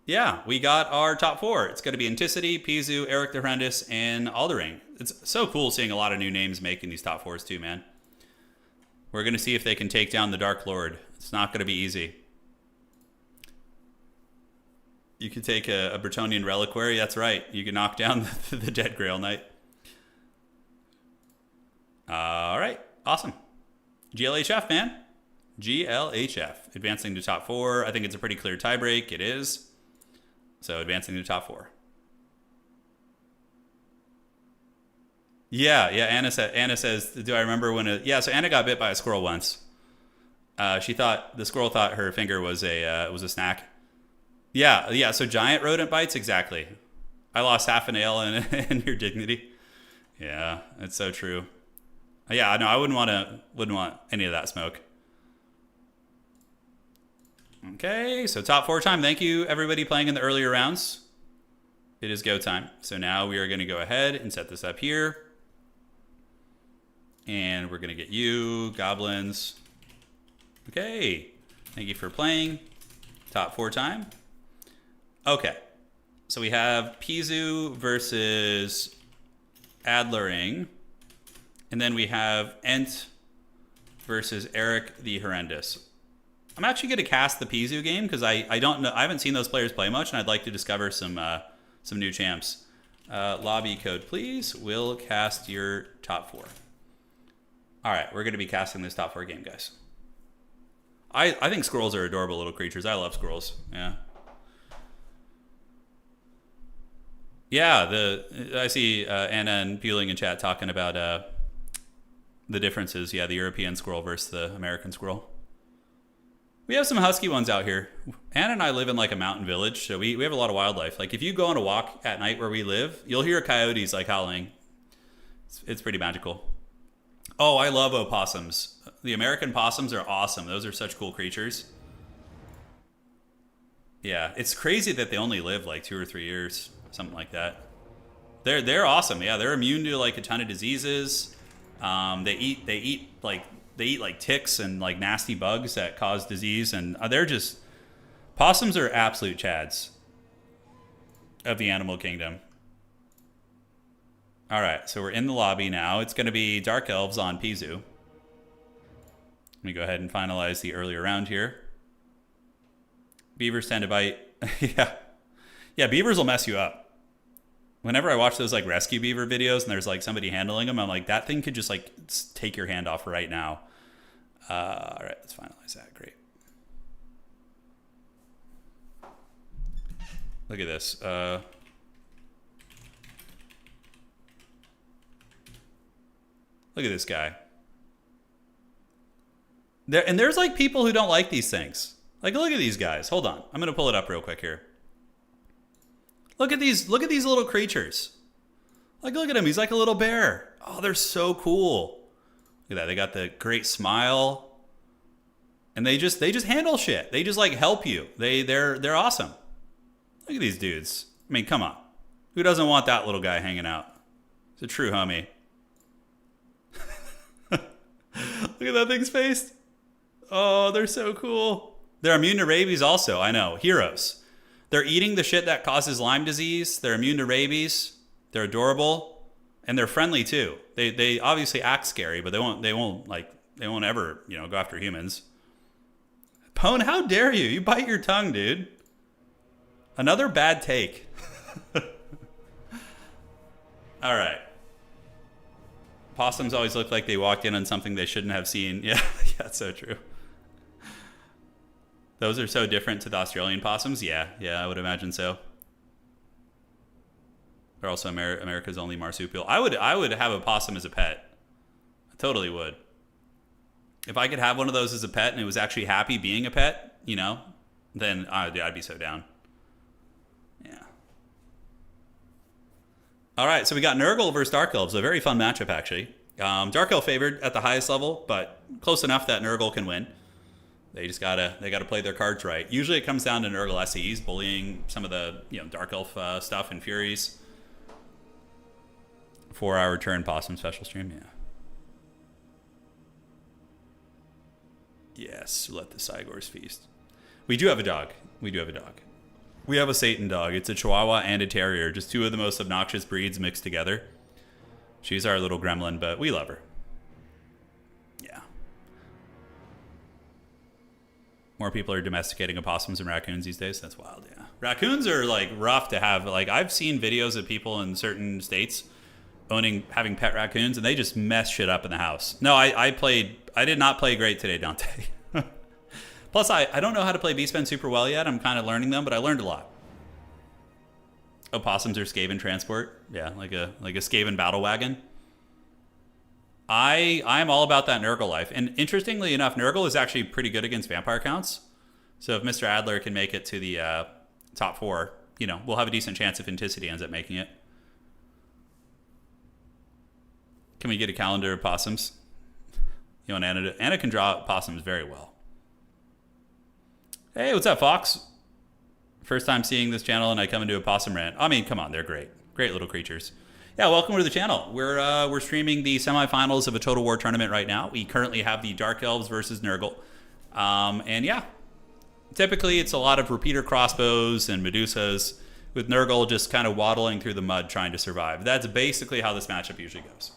yeah, we got our top 4. It's going to be Anticity, Pizu, Eric the Horrendous, and Aldering. It's so cool seeing a lot of new names making these top 4s too, man. We're going to see if they can take down the Dark Lord. It's not going to be easy. You could take a Bretonian Reliquary. That's right. You can knock down the Dead Grail Knight. All right. Awesome. GLHF, man. GLHF. Advancing to top 4. I think it's a pretty clear tiebreak. It is. So advancing to top 4. Yeah. Anna says, do I remember when yeah, so Anna got bit by a squirrel once. The squirrel thought her finger was a snack. Yeah, so giant rodent bites, exactly. I lost half a nail in your dignity. Yeah, it's so true. Yeah, no, I wouldn't want any of that smoke. Okay, so top 4 time. Thank you, everybody playing in the earlier rounds. It is go time. So now we are going to go ahead and set this up here. And we're going to get you, goblins. Okay, thank you for playing. Top 4 time. Okay, so we have Pizu versus Adlering. And then we have Ent versus Eric the Horrendous. I'm actually going to cast the Pizu game because I don't know. I haven't seen those players play much, and I'd like to discover some new champs. Lobby code, please. We'll cast your top 4. All right, we're going to be casting this top 4 game, guys. I think squirrels are adorable little creatures. I love squirrels. Yeah. Yeah, I see Anna and Bueling in chat talking about the differences. Yeah, the European squirrel versus the American squirrel. We have some husky ones out here. Anna and I live in like a mountain village, so we have a lot of wildlife. Like if you go on a walk at night where we live, you'll hear coyotes like howling. It's pretty magical. Oh, I love opossums. The American possums are awesome. Those are such cool creatures. Yeah, it's crazy that they only live like 2 or 3 years, something like that. They're awesome. Yeah, they're immune to like a ton of diseases. They eat like ticks and like nasty bugs that cause disease, and possums are absolute chads of the animal kingdom. All right, so we're in the lobby now. It's going to be Dark Elves on Pizu. Let me go ahead and finalize the earlier round here. Beavers tend to bite. Yeah, beavers will mess you up. Whenever I watch those like rescue beaver videos and there's like somebody handling them, I'm like, that thing could just like take your hand off right now. All right, let's finalize that. Great. Look at this. Look at this guy. There's like people who don't like these things. Like, look at these guys. Hold on. I'm gonna pull it up real quick here. Look at these little creatures. Like, look at him. He's like a little bear. Oh, they're so cool. Look at that. They got the great smile. And they just handle shit. They just like help you. They're awesome. Look at these dudes. I mean, come on. Who doesn't want that little guy hanging out? It's a true homie. Look at that thing's face. Oh, they're so cool. They're immune to rabies also. I know. Heroes. They're eating the shit that causes Lyme disease. They're immune to rabies. They're adorable. And they're friendly too. They obviously act scary, but they won't ever, go after humans. Pone, how dare you? You bite your tongue, dude. Another bad take. All right. Possums always look like they walked in on something they shouldn't have seen. Yeah, that's so true. Those are so different to the Australian possums. Yeah, I would imagine so. They're also America's only marsupial. I would have a possum as a pet. I totally would. If I could have one of those as a pet and it was actually happy being a pet, then I'd be so down. Yeah. All right, so we got Nurgle versus Dark Elves. A very fun matchup, actually. Dark Elf favored at the highest level, but close enough that Nurgle can win. They gotta play their cards right. Usually it comes down to Nurgle SEs bullying some of the Dark Elf stuff and Furies. 4-hour turn possum special stream, yeah. Yes, let the Cygors feast. We do have a dog. We have a Satan dog. It's a Chihuahua and a Terrier. Just two of the most obnoxious breeds mixed together. She's our little gremlin, but we love her. Yeah. More people are domesticating opossums and raccoons these days. That's wild, yeah. Raccoons are like rough to have. Like, I've seen videos of people in certain states having pet raccoons, and they just mess shit up in the house. No, I did not play great today, Dante. Plus, I don't know how to play BEASTMEN super well yet. I'm kind of learning them, but I learned a lot. Opossums are Skaven transport. Yeah, like a Skaven battle wagon. I'm all about that Nurgle life. And interestingly enough, Nurgle is actually pretty good against vampire counts. So if Mr. Adler can make it to the top 4, we'll have a decent chance if Inticity ends up making it. Can we get a calendar of possums? You want Anna Anna can draw possums very well. Hey, what's up, Fox? First time seeing this channel and I come into a possum rant. I mean, come on, they're great. Great little creatures. Yeah, welcome to the channel. We're streaming the semifinals of a Total War tournament right now. We currently have the Dark Elves versus Nurgle. And yeah, typically it's a lot of repeater crossbows and Medusas, with Nurgle just kind of waddling through the mud trying to survive. That's basically how this matchup usually goes.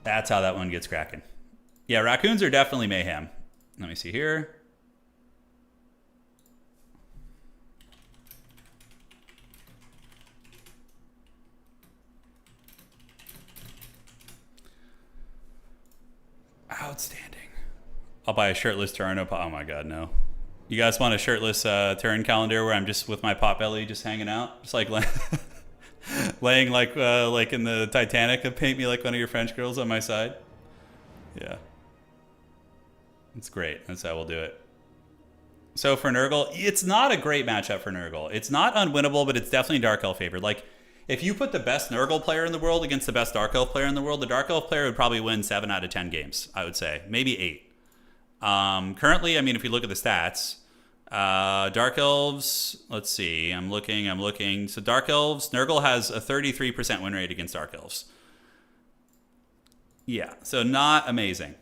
That's how that one gets cracking. Yeah, raccoons are definitely mayhem. Let me see here. Outstanding. I'll buy a shirtless Turin. Oh my god, no. You guys want a shirtless Turin calendar where I'm just with my pot belly just hanging out? Just like laying like in the Titanic and paint me like one of your French girls on my side. Yeah. It's great. That's how we'll do it. So for Nurgle, it's not a great matchup for Nurgle. It's not unwinnable, but it's definitely Dark Elf favored. Like, if you put the best Nurgle player in the world against the best Dark Elf player in the world, the Dark Elf player would probably win 7 out of 10 games, I would say. Maybe 8. Currently, I mean, if you look at the stats, Dark Elves, let's see, I'm looking. So Dark Elves, Nurgle has a 33% win rate against Dark Elves. Yeah, so not amazing.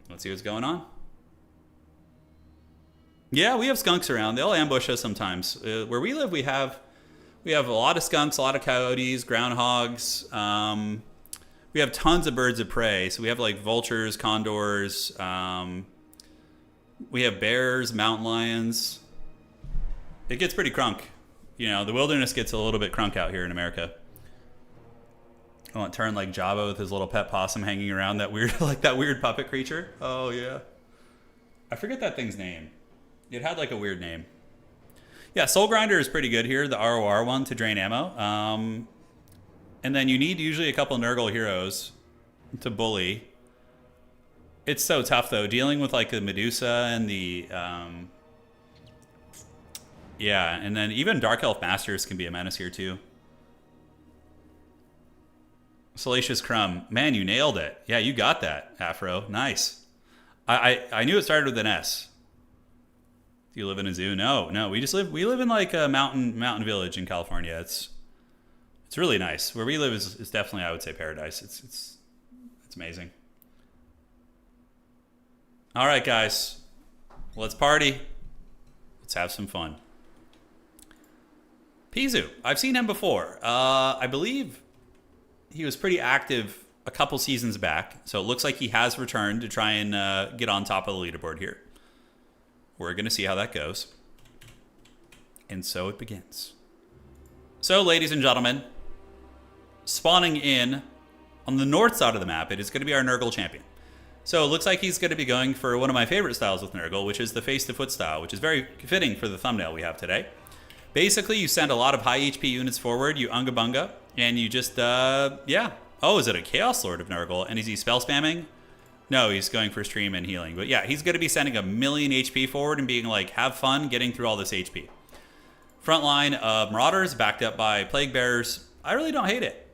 Let's see what's going on. Yeah, we have skunks around. They'll ambush us sometimes. Where we live, we have a lot of skunks, a lot of coyotes, groundhogs. We have tons of birds of prey. So we have like vultures, condors. We have bears, mountain lions. It gets pretty crunk. The wilderness gets a little bit crunk out here in America. I want Turn like Jabba with his little pet possum hanging around that weird puppet creature. Oh yeah. I forget that thing's name. It had like a weird name. Yeah, Soul Grinder is pretty good here, the ROR one to drain ammo. And then you need usually a couple Nurgle heroes to bully. It's so tough though, dealing with like the Medusa and the yeah, and then even Dark Elf Masters can be a menace here too. Salacious Crumb, man, you nailed it. Yeah, you got that, Afro. Nice. I knew it started with an S. Do you live in a zoo? No, we live in like a mountain village in California. It's really nice. Where we live is definitely, I would say, paradise. It's amazing. All right, guys, let's party. Let's have some fun. Pizu, I've seen him before. I believe he was pretty active a couple seasons back, so it looks like he has returned to try and get on top of the leaderboard here. We're going to see how that goes. And so it begins. So, ladies and gentlemen, spawning in on the north side of the map, it is going to be our Nurgle champion. So it looks like he's going to be going for one of my favorite styles with Nurgle, which is the face-to-foot style, which is very fitting for the thumbnail we have today. Basically, you send a lot of high HP units forward, you unga bunga, and you just, yeah. Oh, is it a Chaos Lord of Nurgle? And is he spell spamming? No, he's going for stream and healing. But yeah, he's going to be sending a million HP forward and being like, have fun getting through all this HP. Front line of Marauders backed up by Plague Bearers. I really don't hate it.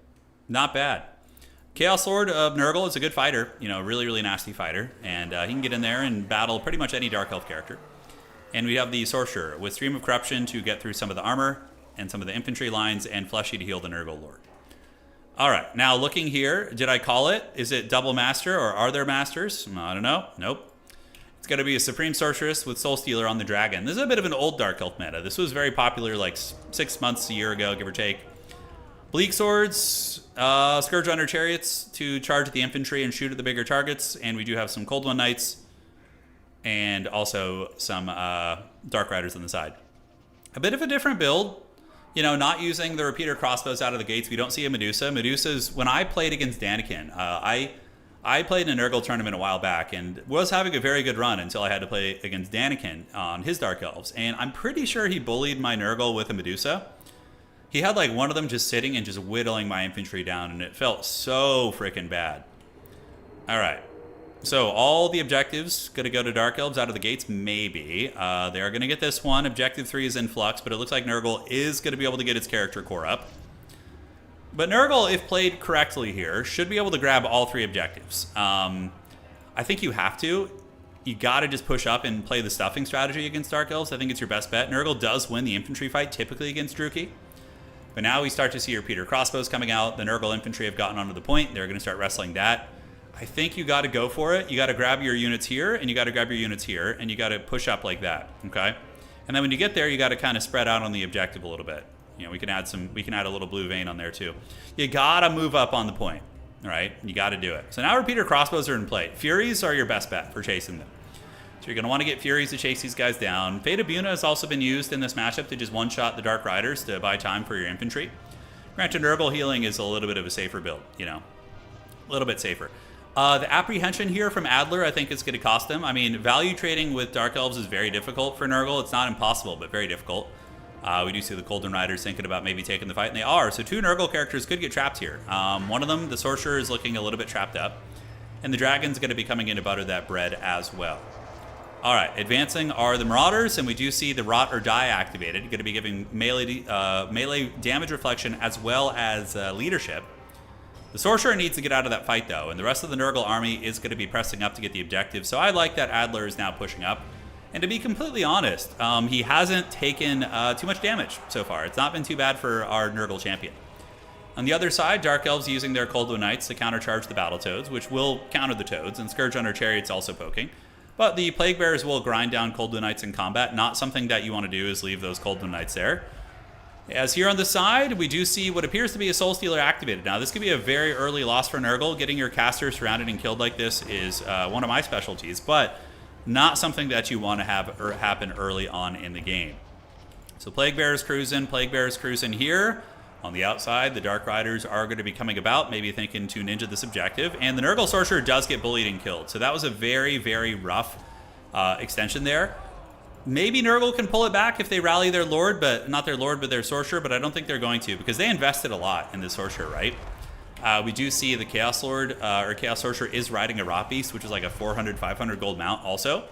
Not bad. Chaos Lord of Nurgle is a good fighter. You know, really, really nasty fighter. And he can get in there and battle pretty much any Dark Elf character. And we have the Sorcerer with Stream of Corruption to get through some of the armor and some of the infantry lines, and Fleshy to heal the Nurgle Lord. All right, now looking here, did I call it? Is it double master or are there masters? I don't know. Nope. It's going to be a Supreme Sorceress with Soul Stealer on the Dragon. This is a bit of an old Dark Elf meta. This was very popular like 6 months, a year ago, give or take. Bleak Swords, Scourge Runner Chariots to charge the infantry and shoot at the bigger targets. And we do have some Cold One Knights and also some Dark Riders on the side. A bit of a different build. You know, not using the repeater crossbows out of the gates. We don't see a Medusa. Medusa's, when I played against Daniken, I played in a Nurgle tournament a while back and was having a very good run until I had to play against Daniken on his Dark Elves. And I'm pretty sure he bullied my Nurgle with a Medusa. He had like one of them just sitting and just whittling my infantry down, and it felt so freaking bad. All right. So all the objectives going to go to Dark Elves out of the gates? Maybe. They are going to get this one. Objective 3 is in flux, but it looks like Nurgle is going to be able to get its character core up. But Nurgle, if played correctly here, should be able to grab all 3 objectives. I think you have to. You got to just push up and play the stuffing strategy against Dark Elves. I think it's your best bet. Nurgle does win the infantry fight typically against Druchii. But now we start to see your repeater crossbows coming out. The Nurgle infantry have gotten onto the point. They're going to start wrestling that. I think you got to go for it. You got to grab your units here, and you got to grab your units here, and you got to push up like that, okay? And then when you get there, you got to kind of spread out on the objective a little bit. You know, we can add a little blue vein on there too. You got to move up on the point, all right? You got to do it. So now repeater crossbows are in play. Furies are your best bet for chasing them. So you're going to want to get Furies to chase these guys down. Fate of Buna has also been used in this matchup to just one-shot the Dark Riders to buy time for your infantry. Granted, Nurgle healing is a little bit of a safer build, you know, a little bit safer. The apprehension here from Adler, I think, is going to cost them. I mean, value trading with Dark Elves is very difficult for Nurgle. It's not impossible, but very difficult. We do see the Golden Riders thinking about maybe taking the fight, and they are. So 2 Nurgle characters could get trapped here. One of them, the Sorcerer, is looking a little bit trapped up. And the Dragon's going to be coming in to butter that bread as well. All right, advancing are the Marauders, and we do see the Rot or Die activated. Going to be giving melee damage reflection as well as leadership. The Sorcerer needs to get out of that fight, though, and the rest of the Nurgle army is going to be pressing up to get the objective. So I like that Adler is now pushing up. And to be completely honest, he hasn't taken too much damage so far. It's not been too bad for our Nurgle champion. On the other side, Dark Elves using their Cold One Knights to countercharge the Battletoads, which will counter the Toads, and Scourge Runner Chariots also poking. But the Plague Bearers will grind down Cold One Knights in combat. Not something that you want to do is leave those Cold One Knights there. As here on the side, we do see what appears to be a Soul Stealer activated. Now, this could be a very early loss for Nurgle. Getting your caster surrounded and killed like this is one of my specialties, but not something that you want to have happen early on in the game. So Plague Bearers cruising here. On the outside, the Dark Riders are going to be coming about, maybe thinking to ninja this objective. And the Nurgle Sorcerer does get bullied and killed. So that was a very, very rough extension there. Maybe Nurgle can pull it back if they rally their Lord, but not their Lord, but their Sorcerer, but I don't think they're going to because they invested a lot in the Sorcerer, right? We do see the Chaos Lord or Chaos Sorcerer is riding a Rot Beast, which is like a 400, 500 gold mount also.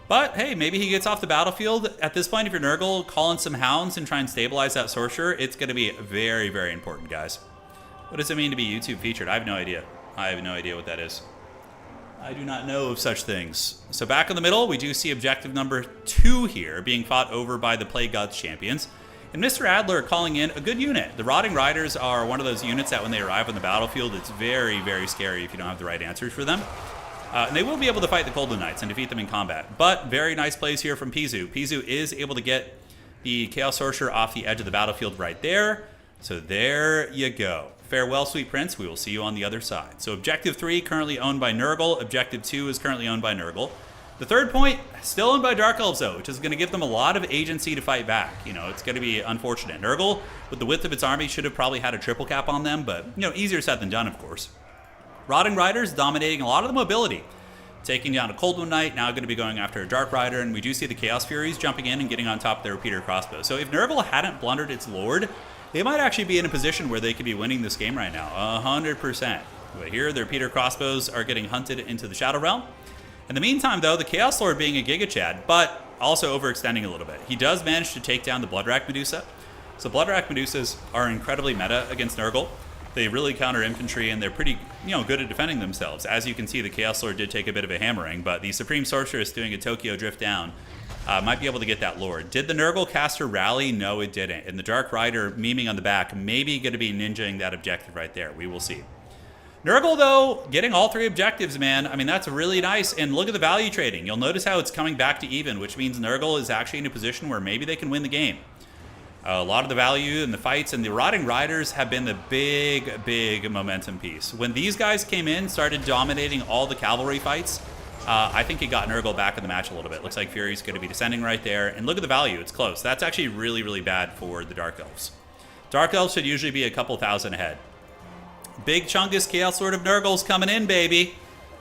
But hey, maybe he gets off the battlefield. At this point, if you're Nurgle, call in some Hounds and try and stabilize that Sorcerer. It's going to be very, very important, guys. What does it mean to be YouTube featured? I have no idea. I have no idea what that is. I do not know of such things. So back in the middle, we do see objective number 2 here being fought over by the Plague Gods champions. And Mr. Adler calling in a good unit. The Rotting Riders are one of those units that when they arrive on the battlefield, it's very, very scary if you don't have the right answers for them. And they will be able to fight the Golden Knights and defeat them in combat. But very nice plays here from Pizu. Pizu is able to get the Chaos Sorcerer off the edge of the battlefield right there. So there you go. Farewell, sweet prince. We will see you on the other side. So objective 3 currently owned by Nurgle. Objective 2 is currently owned by Nurgle. The third point, still owned by Dark Elves, though, which is going to give them a lot of agency to fight back. You know, it's going to be unfortunate. Nurgle, with the width of its army, should have probably had a triple cap on them, but, you know, easier said than done, of course. Rotting Riders dominating a lot of the mobility. Taking down a Cold One Knight, now going to be going after a Dark Rider, and we do see the Chaos Furies jumping in and getting on top of their repeater crossbow. So if Nurgle hadn't blundered its Lord, they might actually be in a position where they could be winning this game right now, 100%. But here, their repeater crossbows are getting hunted into the Shadow Realm. In the meantime, though, the Chaos Lord being a Giga Chad, but also overextending a little bit. He does manage to take down the Bloodrack Medusa. So Bloodrack Medusas are incredibly meta against Nurgle. They really counter infantry, and they're pretty, good at defending themselves. As you can see, the Chaos Lord did take a bit of a hammering, but the Supreme Sorceress doing a Tokyo Drift down might be able to get that Lord. Did the Nurgle caster rally? No, it didn't. And the Dark Rider memeing on the back, maybe going to be ninjaing that objective right there. We will see. Nurgle, though, getting all 3 objectives, man. I mean, that's really nice. And look at the value trading. You'll notice how it's coming back to even, which means Nurgle is actually in a position where maybe they can win the game. A lot of the value in the fights and the Rotting Riders have been the big, big momentum piece. When these guys came in, started dominating all the cavalry fights, I think it got Nurgle back in the match a little bit. Looks like Fury's going to be descending right there. And look at the value. It's close. That's actually really, really bad for the Dark Elves. Dark Elves should usually be a couple thousand ahead. Big Chungus Chaos Lord of Nurgle's coming in, baby.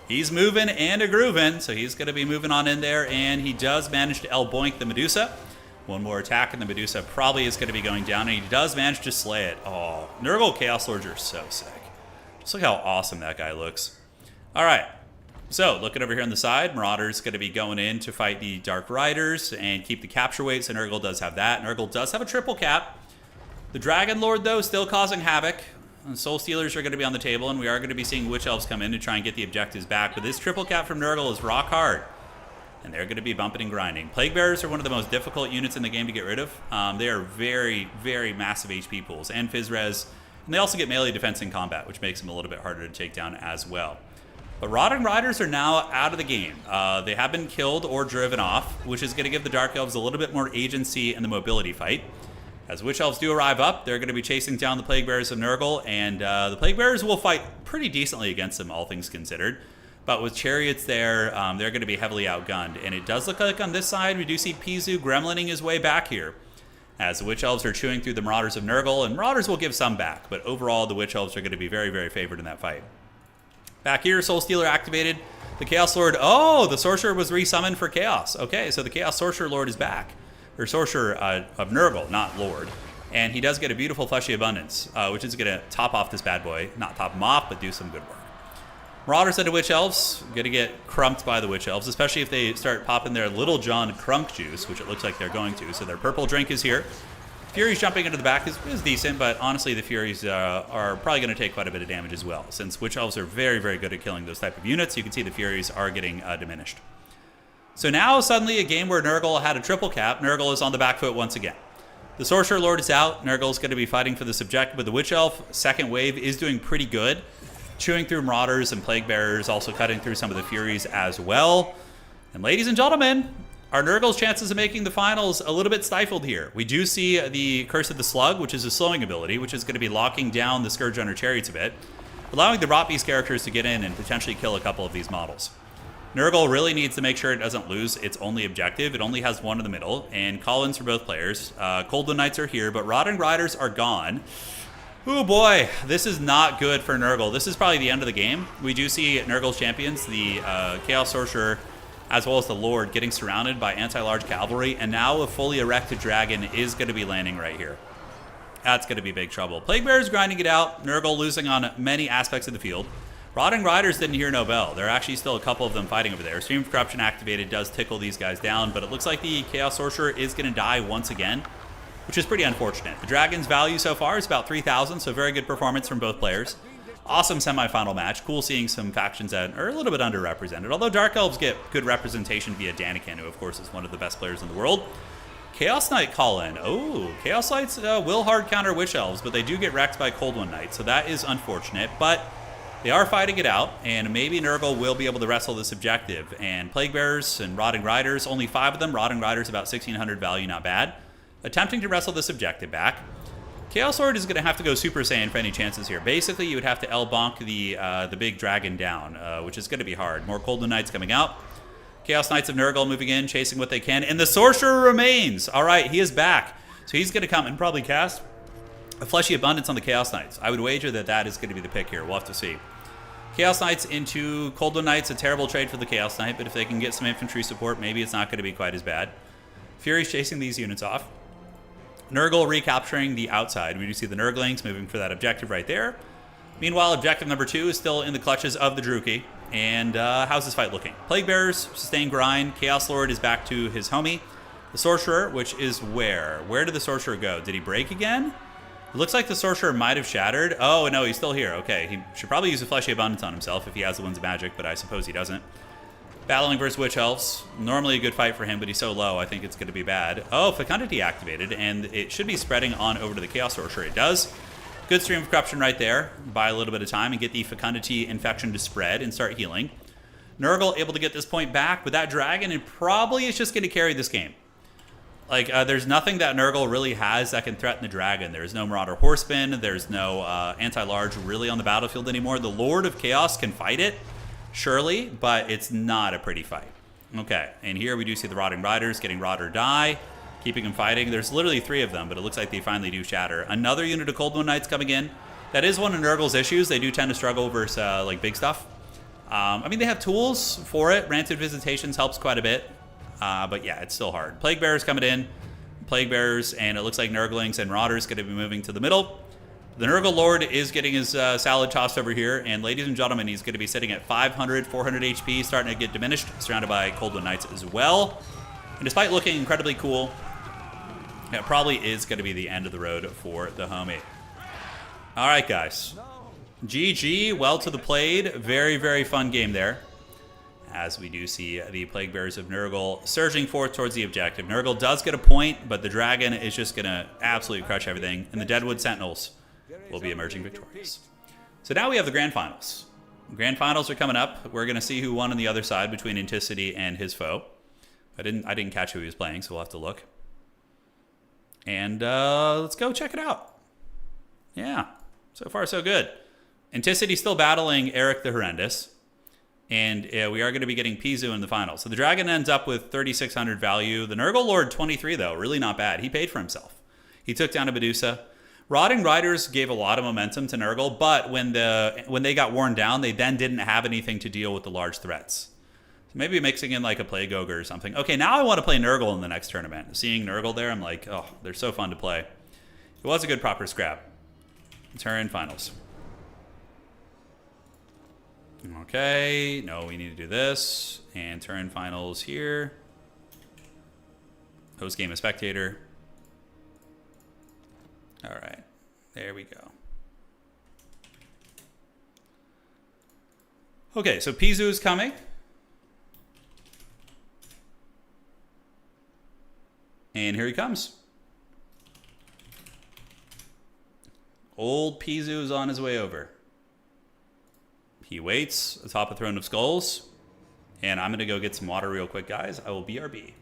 He's moving and a-grooving, so he's going to be moving on in there, and he does manage to El-boink the Medusa. One more attack, and the Medusa probably is going to be going down, and he does manage to slay it. Oh, Nurgle Chaos Lords are so sick. Just look how awesome that guy looks. All right, so looking over here on the side, Marauder's going to be going in to fight the Dark Riders and keep the capture weight, so Nurgle does have that. Nurgle does have a triple cap. The Dragon Lord, though, still causing havoc. And Soul Stealers are going to be on the table, and we are going to be seeing Witch Elves come in to try and get the objectives back. But this triple cap from Nurgle is rock hard, and they're going to be bumping and grinding. Plague Bearers are one of the most difficult units in the game to get rid of. They are very, very massive HP pools and Phys Res, and they also get melee defense in combat, which makes them a little bit harder to take down as well. But Rotting Riders are now out of the game. They have been killed or driven off, which is going to give the Dark Elves a little bit more agency in the mobility fight. As Witch Elves do arrive up, they're going to be chasing down the Plague Bearers of Nurgle, and the Plague Bearers will fight pretty decently against them, all things considered. But with Chariots there, they're going to be heavily outgunned. And it does look like on this side, we do see Pizu gremlining his way back here, as the Witch Elves are chewing through the Marauders of Nurgle, and Marauders will give some back, but overall, the Witch Elves are going to be very, very favored in that fight. Back here, Soul Stealer activated. The Chaos Lord, oh, the Sorcerer was resummoned for Chaos. Okay, so the Chaos Sorcerer Lord is back. Or Sorcerer of Nurgle, not Lord. And he does get a beautiful Fleshy Abundance, which is going to top off this bad boy. Not top him off, but do some good work. Marauders into Witch Elves, going to get crumped by the Witch Elves, especially if they start popping their Little John Crunk Juice, which it looks like they're going to. So their purple drink is here. Furies jumping into the back is decent, but honestly the Furies are probably going to take quite a bit of damage as well. Since Witch Elves are very, very good at killing those type of units, you can see the Furies are getting diminished. So now, suddenly, a game where Nurgle had a triple cap, Nurgle is on the back foot once again. The Sorcerer Lord is out. Nurgle's going to be fighting for this objective, but the Witch Elf second wave is doing pretty good. Chewing through Marauders and Plague Bearers, also cutting through some of the Furies as well. And ladies and gentlemen, are Nurgle's chances of making the finals a little bit stifled here? We do see the Curse of the Slug, which is a slowing ability, which is going to be locking down the Scourge Runner Chariots a bit, allowing the Rot Beast characters to get in and potentially kill a couple of these models. Nurgle really needs to make sure it doesn't lose its only objective. It only has one in the middle, and call-ins for both players. Cold Knights are here, but Rotting Riders are gone. Oh boy, this is not good for Nurgle. This is probably the end of the game. We do see Nurgle's champions, the Chaos Sorcerer as well as the Lord, getting surrounded by anti-large cavalry, and now a fully erected dragon is going to be landing right here. That's going to be big trouble. Plague Bearers grinding it out. Nurgle losing on many aspects of the field. Rotting Riders didn't hear no bell. There are actually still a couple of them fighting over there. Stream of Corruption activated does tickle these guys down, but it looks like the Chaos Sorcerer is going to die once again, which is pretty unfortunate. The Dragon's value so far is about 3,000, so very good performance from both players. Awesome semifinal match. Cool seeing some factions that are a little bit underrepresented, although Dark Elves get good representation via Daniken, who of course is one of the best players in the world. Chaos Knight call in. Oh, Chaos Knights will hard counter Witch Elves, but they do get wrecked by Cold One Knight, so that is unfortunate, but they are fighting it out, and maybe Nurgle will be able to wrestle this objective. And Plague Bearers and Rotting Riders, only 5 of them. Rotting Riders about 1,600 value, not bad. Attempting to wrestle this objective back. Chaos Lord is going to have to go Super Saiyan for any chances here. Basically, you would have to L-bonk the big dragon down, which is going to be hard. More Cold One Knights coming out. Chaos Knights of Nurgle moving in, chasing what they can. And the Sorcerer remains. All right, he is back. So he's going to come and probably cast a Fleshy Abundance on the Chaos Knights. I would wager that that is going to be the pick here. We'll have to see. Chaos Knights into Cold One Knights, a terrible trade for the Chaos Knight, but if they can get some infantry support, maybe it's not going to be quite as bad. Fury's chasing these units off. Nurgle recapturing the outside. We do see the Nurglings moving for that objective right there. Meanwhile, objective number 2 is still in the clutches of the Druchii. And how's this fight looking? Plague Bearers, sustained grind. Chaos Lord is back to his homie. The Sorcerer, which is where? Where did the Sorcerer go? Did he break again? It looks like the Sorcerer might have shattered. Oh, no, he's still here. Okay, he should probably use a Fleshy Abundance on himself if he has the Winds of Magic, but I suppose he doesn't. Battling versus Witch Elves. Normally a good fight for him, but he's so low, I think it's going to be bad. Oh, Fecundity activated, and it should be spreading on over to the Chaos Sorcerer. It does. Good Stream of Corruption right there. Buy a little bit of time and get the Fecundity infection to spread and start healing. Nurgle able to get this point back, but that dragon, it probably is just going to carry this game. Like, there's nothing that Nurgle really has that can threaten the dragon. There's no Marauder Horseman. There's no anti-large really on the battlefield anymore. The Lord of Chaos can fight it, surely, but it's not a pretty fight. Okay, and here we do see the Rotting Riders getting Rot or Die, keeping them fighting. There's literally 3 of them, but it looks like they finally do shatter. Another unit of Cold One Knights coming in. That is one of Nurgle's issues. They do tend to struggle versus, like, big stuff. I mean, they have tools for it. Rancid Visitations helps quite a bit. But yeah, it's still hard. Plague Bearers coming in. Plague Bearers, and it looks like Nurglings and Marauders going to be moving to the middle. The Nurgle Lord is getting his salad tossed over here, and ladies and gentlemen, he's going to be sitting at 500, 400 HP, starting to get diminished, surrounded by Cold One Knights as well. And despite looking incredibly cool, it probably is going to be the end of the road for the homie. All right, guys. GG, well to the played. Very, very fun game there. As we do see the Plague Bearers of Nurgle surging forth towards the objective. Nurgle does get a point, but the dragon is just going to absolutely crush everything. And the Deadwood Sentinels will be emerging victorious. So now we have the Grand Finals. Grand Finals are coming up. We're going to see who won on the other side between Anticity and his foe. I didn't catch who he was playing, so we'll have to look. And let's go check it out. Yeah, so far so good. Anticity still battling Eric the Horrendous. And we are going to be getting Pizu in the final. So the dragon ends up with 3,600 value. The Nurgle Lord, 23, though. Really not bad. He paid for himself. He took down a Medusa. Rotting Riders gave a lot of momentum to Nurgle, but when they got worn down, they then didn't have anything to deal with the large threats. So maybe mixing in like a Plague Ogre or something. Okay, now I want to play Nurgle in the next tournament. Seeing Nurgle there, I'm like, oh, they're so fun to play. It was a good proper scrap. Turin finals. Okay, no, we need to do this. And Turin finals here. Host game of spectator. All right, there we go. Okay, so Pizu is coming. And here he comes. Old Pizu is on his way over. He waits atop a Throne of Skulls. And I'm going to go get some water real quick, guys. I will BRB.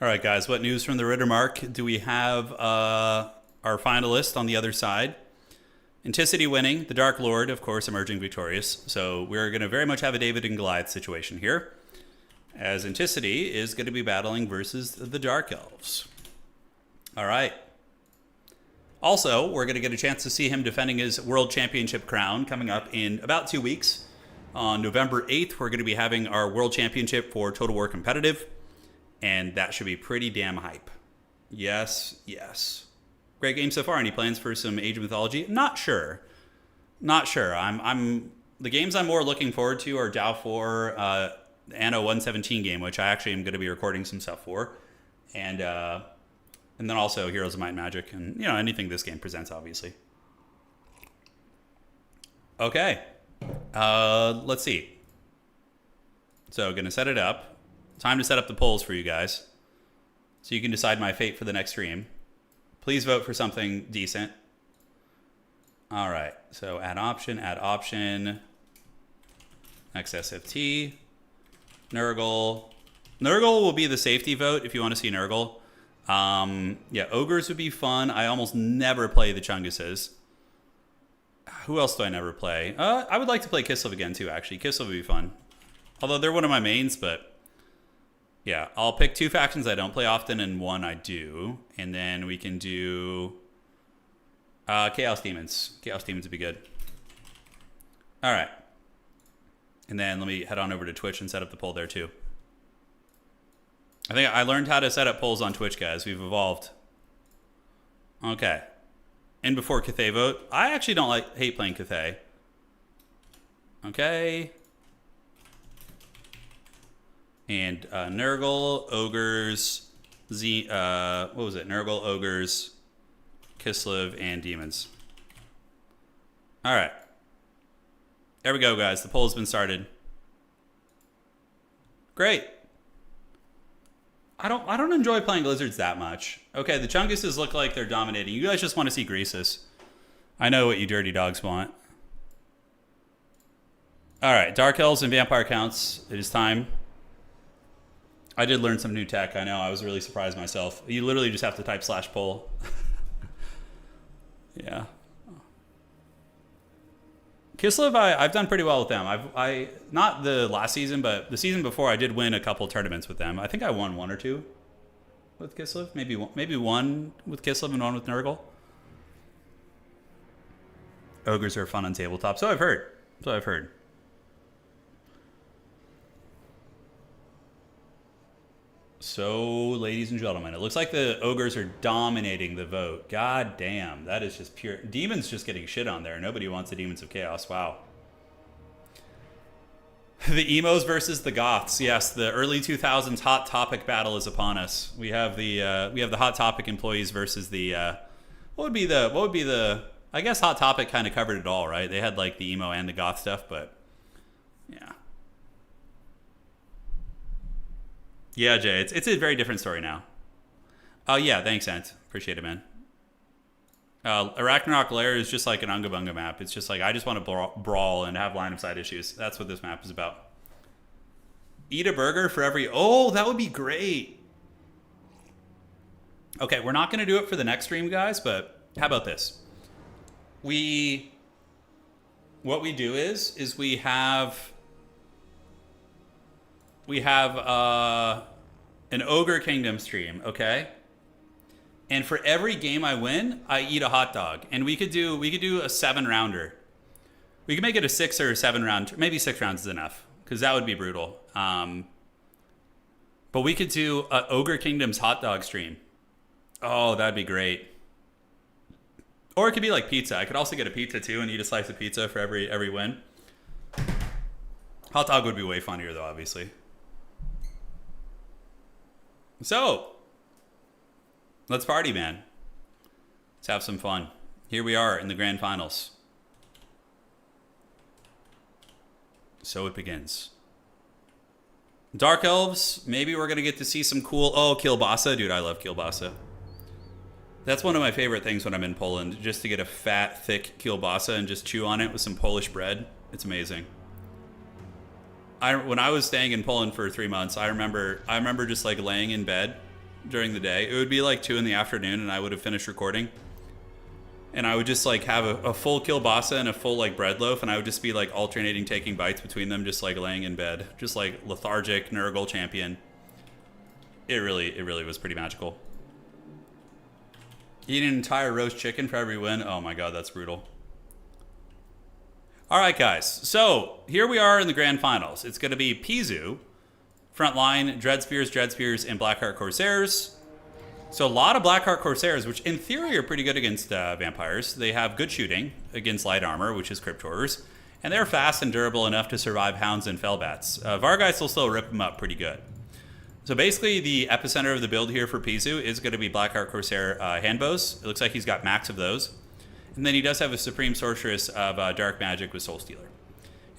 All right, guys, what news from the Rittermark? Do we have our finalist on the other side? Anticity winning, the Dark Lord, of course, emerging victorious. So we're going to very much have a David and Goliath situation here, as Anticity is going to be battling versus the Dark Elves. All right. Also, we're going to get a chance to see him defending his World Championship crown coming up in about 2 weeks. On November 8th, we're going to be having our World Championship for Total War Competitive, and that should be pretty damn hype. Yes, yes. Great game so far. Any plans for some Age of Mythology? Not sure. I'm the games I'm more looking forward to are Dow 4, the Anno 117 game, which I actually am going to be recording some stuff for, and then also Heroes of Might and Magic, and anything this game presents, obviously. Okay, let's see. So gonna set it up. Time to set up the polls for you guys, so you can decide my fate for the next stream. Please vote for something decent. All right, so add option, next SFT, Nurgle. Nurgle will be the safety vote if you want to see Nurgle. Yeah, Ogres would be fun. I almost never play the Chunguses. Who else do I never play? I would like to play Kislev again too, actually. Kislev would be fun. Although they're one of my mains, but yeah, I'll pick 2 factions I don't play often and 1 I do. And then we can do Chaos Demons. Chaos Demons would be good. All right. And then let me head on over to Twitch and set up the poll there too. I think I learned how to set up polls on Twitch, guys. We've evolved. Okay. And before Cathay vote, I actually don't hate playing Cathay. Okay. And Nurgle, Ogres, what was it? Nurgle, Ogres, Kislev, and Demons. All right. There we go, guys. The poll's been started. Great. I don't enjoy playing Lizards that much. Okay, the Chunguses look like they're dominating. You guys just want to see Greasus. I know what you dirty dogs want. All right, Dark Elves and Vampire Counts. It is time. I did learn some new tech. I know. I was really surprised myself. You literally just have to type /poll. Yeah. Kislev, I've done pretty well with them. I not the last season, but the season before, I did win a couple tournaments with them. I think I won 1 or 2 with Kislev. Maybe one with Kislev and 1 with Nurgle. Ogres are fun on tabletop. So I've heard. So, ladies and gentlemen, it looks like the Ogres are dominating the vote. God damn, that is just pure... Demons just getting shit on there. Nobody wants the Demons of Chaos. Wow. The emos versus the goths. Yes, the early 2000s hot topic battle is upon us. We have the hot topic employees versus the what would be the I guess hot topic kind of covered it all, right? They had like the emo and the goth stuff, but yeah. Yeah, Jay, it's a very different story now. Oh, yeah, thanks, Ant. Appreciate it, man. Arachnarok Lair is just like an Unga Bunga map. It's just like, I just want to brawl and have line of sight issues. That's what this map is about. Eat a burger for every... Oh, that would be great. Okay, we're not going to do it for the next stream, guys, but how about this? What we do is we have an Ogre Kingdom stream, okay? And for every game I win, I eat a hot dog. And we could do a 7-rounder. We could make it a 6 or a 7 round. Maybe 6 rounds is enough, because that would be brutal. But we could do a Ogre Kingdom's hot dog stream. Oh, that'd be great. Or it could be like pizza. I could also get a pizza too and eat a slice of pizza for every win. Hot dog would be way funnier though, obviously. So, let's party, man. Let's have some fun. Here we are in the grand finals. So it begins. Dark Elves, maybe we're going to get to see some cool... Oh, kielbasa. Dude, I love kielbasa. That's one of my favorite things when I'm in Poland, just to get a fat, thick kielbasa and just chew on it with some Polish bread. It's amazing. When I was staying in Poland for 3 months, I remember just like laying in bed during the day. It would be like 2 in the afternoon, and I would have finished recording. And I would just like have a full kielbasa and a full like bread loaf, and I would just be like alternating taking bites between them, just like laying in bed, just like lethargic Nurgle champion. It really was pretty magical. Eat an entire roast chicken for every win. Oh my god, that's brutal. All right, guys. So here we are in the grand finals. It's going to be Pizu, frontline, Dreadspears, and Blackheart Corsairs. So a lot of Blackheart Corsairs, which in theory are pretty good against vampires. They have good shooting against light armor, which is Crypt Horrors. And they're fast and durable enough to survive hounds and fellbats. Vargeist will still rip them up pretty good. So basically the epicenter of the build here for Pizu is going to be Blackheart Corsair handbows. It looks like he's got max of those. And then he does have a Supreme Sorceress of Dark Magic with Soul Stealer.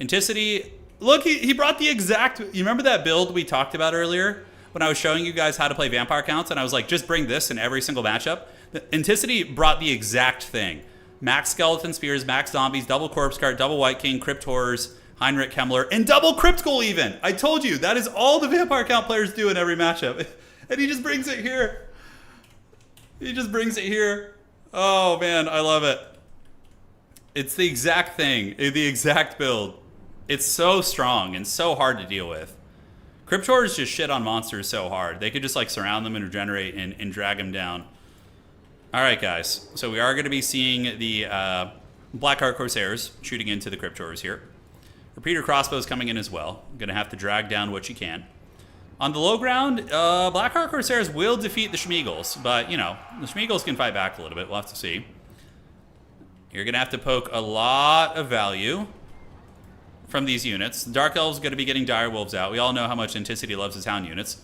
Anticity, look, he brought the exact... You remember that build we talked about earlier? When I was showing you guys how to play vampire counts, and I was like, just bring this in every single matchup. Anticity brought the exact thing. Max Skeleton Spears, max Zombies, double Corpse Cart, double White King, Crypt Horrors, Heinrich Kemmler, and double Crypt Ghoul even. I told you, that is all the vampire count players do in every matchup. And he just brings it here. He just brings it here. Oh man, I love it. It's the exact thing, the exact build. It's so strong and so hard to deal with. Crypt Horrors just shit on monsters so hard. They could just like surround them and regenerate and drag them down. All right, guys. So we are going to be seeing the Blackheart Corsairs shooting into the Crypt Horrors here. Repeater Crossbows coming in as well. Going to have to drag down what you can. On the low ground, Blackheart Corsairs will defeat the Schmeagles, but you know, the Schmeagles can fight back a little bit. We'll have to see. You're going to have to poke a lot of value from these units. Dark Elves going to be getting Dire Wolves out. We all know how much Anticity loves his Hound units.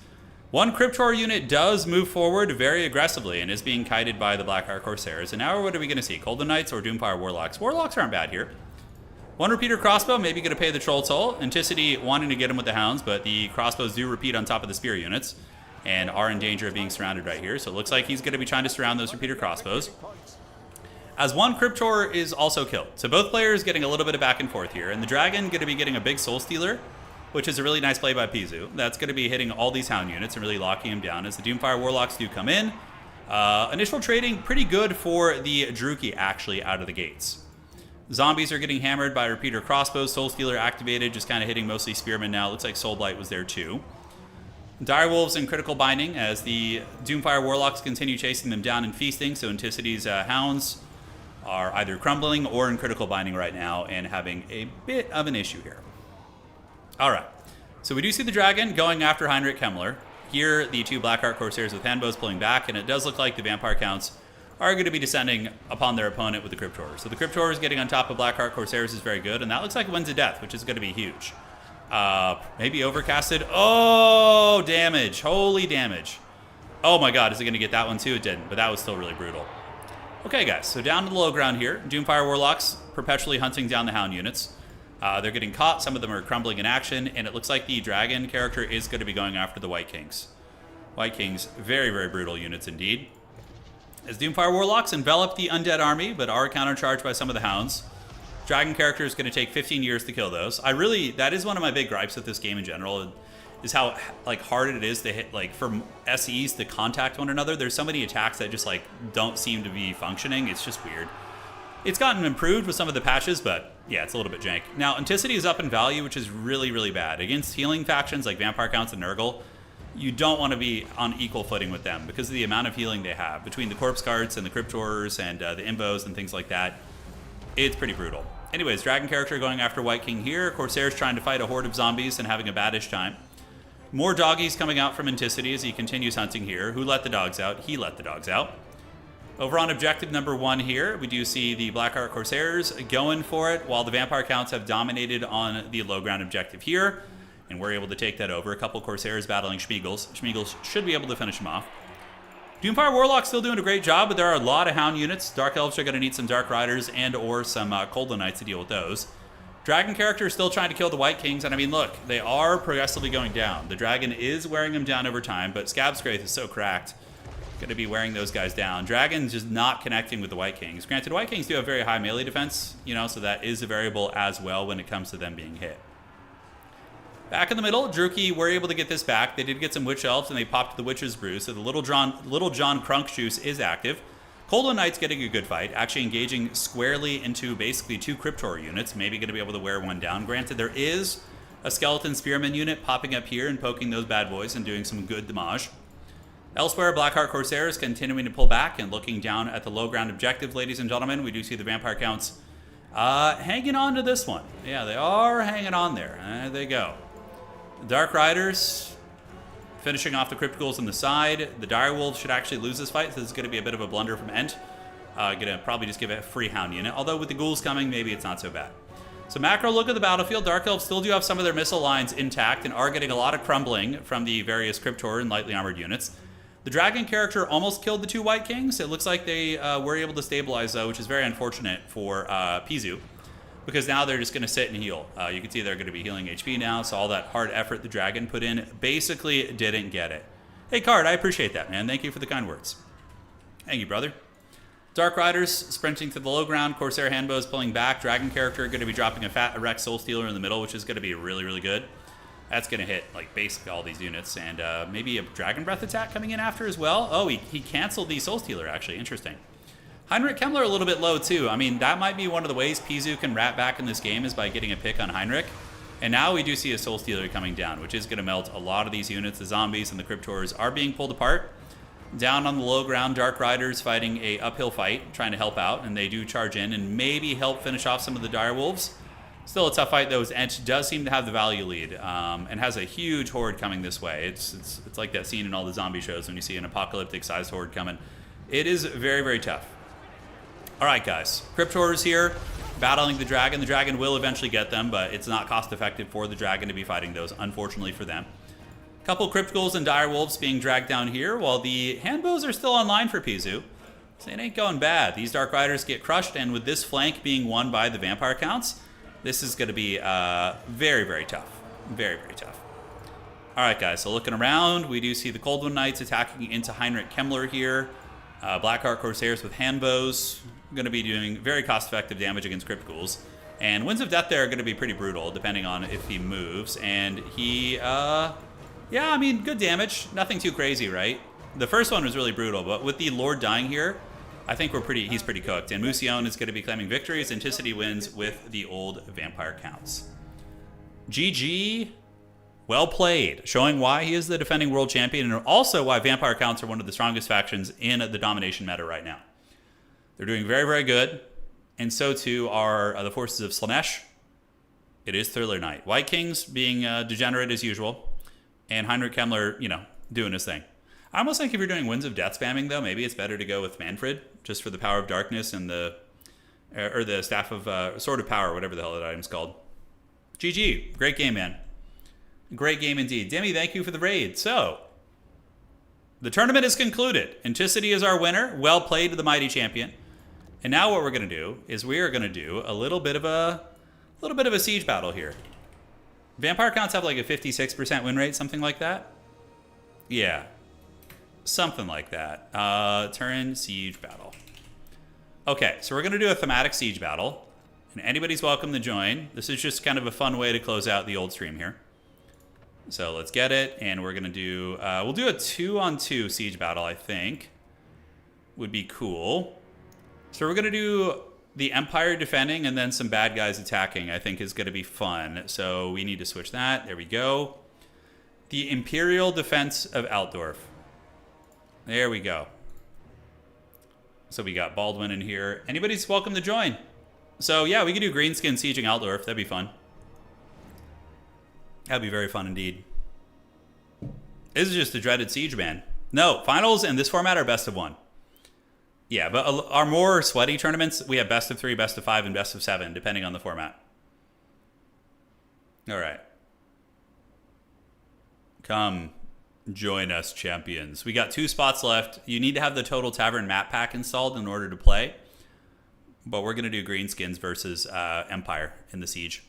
One Crypt Horror unit does move forward very aggressively and is being kited by the Blackheart Corsairs. And now what are we going to see? Golden Knights or Doomfire Warlocks? Warlocks aren't bad here. One Repeater Crossbow, maybe going to pay the Troll Toll. Anticity wanting to get him with the Hounds, but the Crossbows do repeat on top of the Spear units and are in danger of being surrounded right here. So it looks like he's going to be trying to surround those Repeater Crossbows. As one Crypt Horror is also killed. So both players getting a little bit of back and forth here. And the Dragon going to be getting a big Soul Stealer, which is a really nice play by Pizu. That's going to be hitting all these Hound units and really locking him down as the Doomfire Warlocks do come in. Initial trading pretty good for the Druki actually out of the gates. Zombies are getting hammered by Repeater Crossbows. Soul Stealer activated, just kind of hitting mostly Spearmen now. Looks like Soul Blight was there too. Dire Wolves and Critical Binding as the Doomfire Warlocks continue chasing them down and feasting. So Anticity's Hounds are either crumbling or in Critical Binding right now and having a bit of an issue here. All right, so we do see the Dragon going after Heinrich Kemmler. Here, the two Blackheart Corsairs with handbows pulling back, and it does look like the Vampire Counts are going to be descending upon their opponent with the Crypt Horrors. So the Crypt Horrors getting on top of Blackheart Corsairs is very good, and that looks like Winds of Death, which is going to be huge. Maybe overcasted. Oh, damage. Holy damage. Oh my god, is it going to get that one too? It didn't, but that was still really brutal. Okay, guys, so down to the low ground here. Doomfire Warlocks perpetually hunting down the Hound units. They're getting caught. Some of them are crumbling in action, and it looks like the Dragon character is going to be going after the White Kings. White Kings, very, very brutal units indeed. As Doomfire Warlocks envelop the Undead army, but are countercharged by some of the Hounds. Dragon character is going to take 15 years to kill those. That is one of my big gripes with this game in general, is how like hard it is to hit, like for SEs to contact one another. There's so many attacks that just like don't seem to be functioning. It's just weird. It's gotten improved with some of the patches, but yeah, it's a little bit jank. Now, Anticity is up in value, which is really, really bad. Against healing factions like Vampire Counts and Nurgle, you don't want to be on equal footing with them because of the amount of healing they have. Between the Corpse Carts and the Crypt Horrors and the Imbos and things like that, it's pretty brutal. Anyways, Dragon character going after White King here. Corsairs trying to fight a horde of zombies and having a baddish time. More doggies coming out from Anticity as he continues hunting here. Who let the dogs out? He let the dogs out. Over on objective number 1 here, we do see the Blackheart Corsairs going for it while the Vampire Counts have dominated on the low ground objective here. And we're able to take that over. A couple Corsairs battling Schmeagles. Schmeagles should be able to finish them off. Doomfire Warlock's still doing a great job, but there are a lot of Hound units. Dark Elves are going to need some Dark Riders and or some Golden Knights to deal with those. Dragon character is still trying to kill the White Kings, and I mean, look, they are progressively going down. The Dragon is wearing them down over time, but Scab Scraith is so cracked. Going to be wearing those guys down. Dragon's just not connecting with the White Kings. Granted, White Kings do have very high melee defense, you know, so that is a variable as well when it comes to them being hit. Back in the middle, Druki were able to get this back. They did get some Witch Elves, and they popped the Witch's Brew, so the Little John Crunk Juice is active. Coldwood Knight's getting a good fight, actually engaging squarely into basically 2 Cryptor units, maybe going to be able to wear one down. Granted, there is a Skeleton Spearman unit popping up here and poking those bad boys and doing some good damage. Elsewhere, Blackheart Corsairs continuing to pull back and looking down at the low ground objective, ladies and gentlemen. We do see the Vampire Counts hanging on to this one. Yeah, they are hanging on there. There they go. Dark Riders finishing off the Crypticals on the side. The Direwolves should actually lose this fight, so this is going to be a bit of a blunder from Ent. Going to probably just give it a free Hound unit, although with the Ghouls coming, maybe it's not so bad. So macro look at the battlefield. Dark Elves still do have some of their missile lines intact and are getting a lot of crumbling from the various Cryptor and lightly armored units. The Dragon character almost killed the 2 White Kings. It looks like they were able to stabilize, though, which is very unfortunate for Pizu, because now they're just going to sit and heal. You can see they're going to be healing HP now, so all that hard effort the Dragon put in basically didn't get it. Hey, Card, I appreciate that, man. Thank you for the kind words. Thank you, brother. Dark Riders sprinting to the low ground. Corsair Handbows pulling back. Dragon character going to be dropping a fat Rex Soul Stealer in the middle, which is going to be really, really good. That's going to hit like basically all these units, and maybe a Dragon Breath attack coming in after as well. Oh, he canceled the Soul Stealer, actually. Interesting. Heinrich Kemmler a little bit low, too. I mean, that might be one of the ways Pizu can rat back in this game is by getting a pick on Heinrich. And now we do see a Soul Stealer coming down, which is going to melt a lot of these units. The zombies and the Cryptors are being pulled apart. Down on the low ground, Dark Riders fighting a uphill fight, trying to help out, and they do charge in and maybe help finish off some of the Direwolves. Still a tough fight, though, as Ent does seem to have the value lead and has a huge horde coming this way. It's like that scene in all the zombie shows when you see an apocalyptic-sized horde coming. It is very, very tough. All right, guys. Cryptors here battling the Dragon. The Dragon will eventually get them, but it's not cost-effective for the Dragon to be fighting those, unfortunately for them. Couple Crypticals and Direwolves being dragged down here, while the Handbows are still online for Pizu. So it ain't going bad. These Dark Riders get crushed, and with this flank being won by the Vampire Counts, this is going to be very, very tough. Very, very tough. All right, guys. So looking around, we do see the Coldwood Knights attacking into Heinrich Kemmler here. Blackheart Corsairs with Handbows. Going to be doing very cost-effective damage against Crypticals. And Winds of Death there are going to be pretty brutal, depending on if he moves. And he, yeah, I mean, good damage. Nothing too crazy, right? The first one was really brutal, but with the Lord dying here, I think he's pretty cooked. And Musion is going to be claiming victory as Anticity wins with the old Vampire Counts. GG. Well played. Showing why he is the defending world champion and also why Vampire Counts are one of the strongest factions in the domination meta right now. They're doing very, very good. And so too are the forces of Slanesh. It is Thriller Knight. White Kings being degenerate as usual. And Heinrich Kemmler, you know, doing his thing. I almost think if you're doing Winds of Death spamming, though, maybe it's better to go with Manfred, just for the Power of Darkness and the Staff of Sword of Power, whatever the hell that item's called. GG. Great game, man. Great game indeed. Demi, thank you for the raid. So, the tournament is concluded. Anticity is our winner. Well played to the mighty champion. And now what we're going to do is we are going to do a little bit of a siege battle here. Vampire Counts have like a 56% win rate, something like that. Yeah. Something like that. Turin siege battle. Okay, so we're going to do a thematic siege battle. And anybody's welcome to join. This is just kind of a fun way to close out the old stream here. So let's get it, and we're going to do... we'll do a 2-on-2 siege battle, I think. Would be cool. So we're going to do the Empire defending and then some bad guys attacking, I think is going to be fun. So we need to switch that. There we go. The Imperial Defense of Altdorf. There we go. So we got Baldwin in here. Anybody's welcome to join. So yeah, we could do Greenskin sieging Altdorf. That'd be fun. That'd be very fun indeed. This is just a dreaded siege, man. No, finals in this format are best of 1. Yeah, but our more sweaty tournaments, we have best of 3, best of 5, and best of 7, depending on the format. All right. Come join us, champions. We got 2 spots left. You need to have the Total Tavern map pack installed in order to play. But we're going to do Greenskins versus Empire in the siege.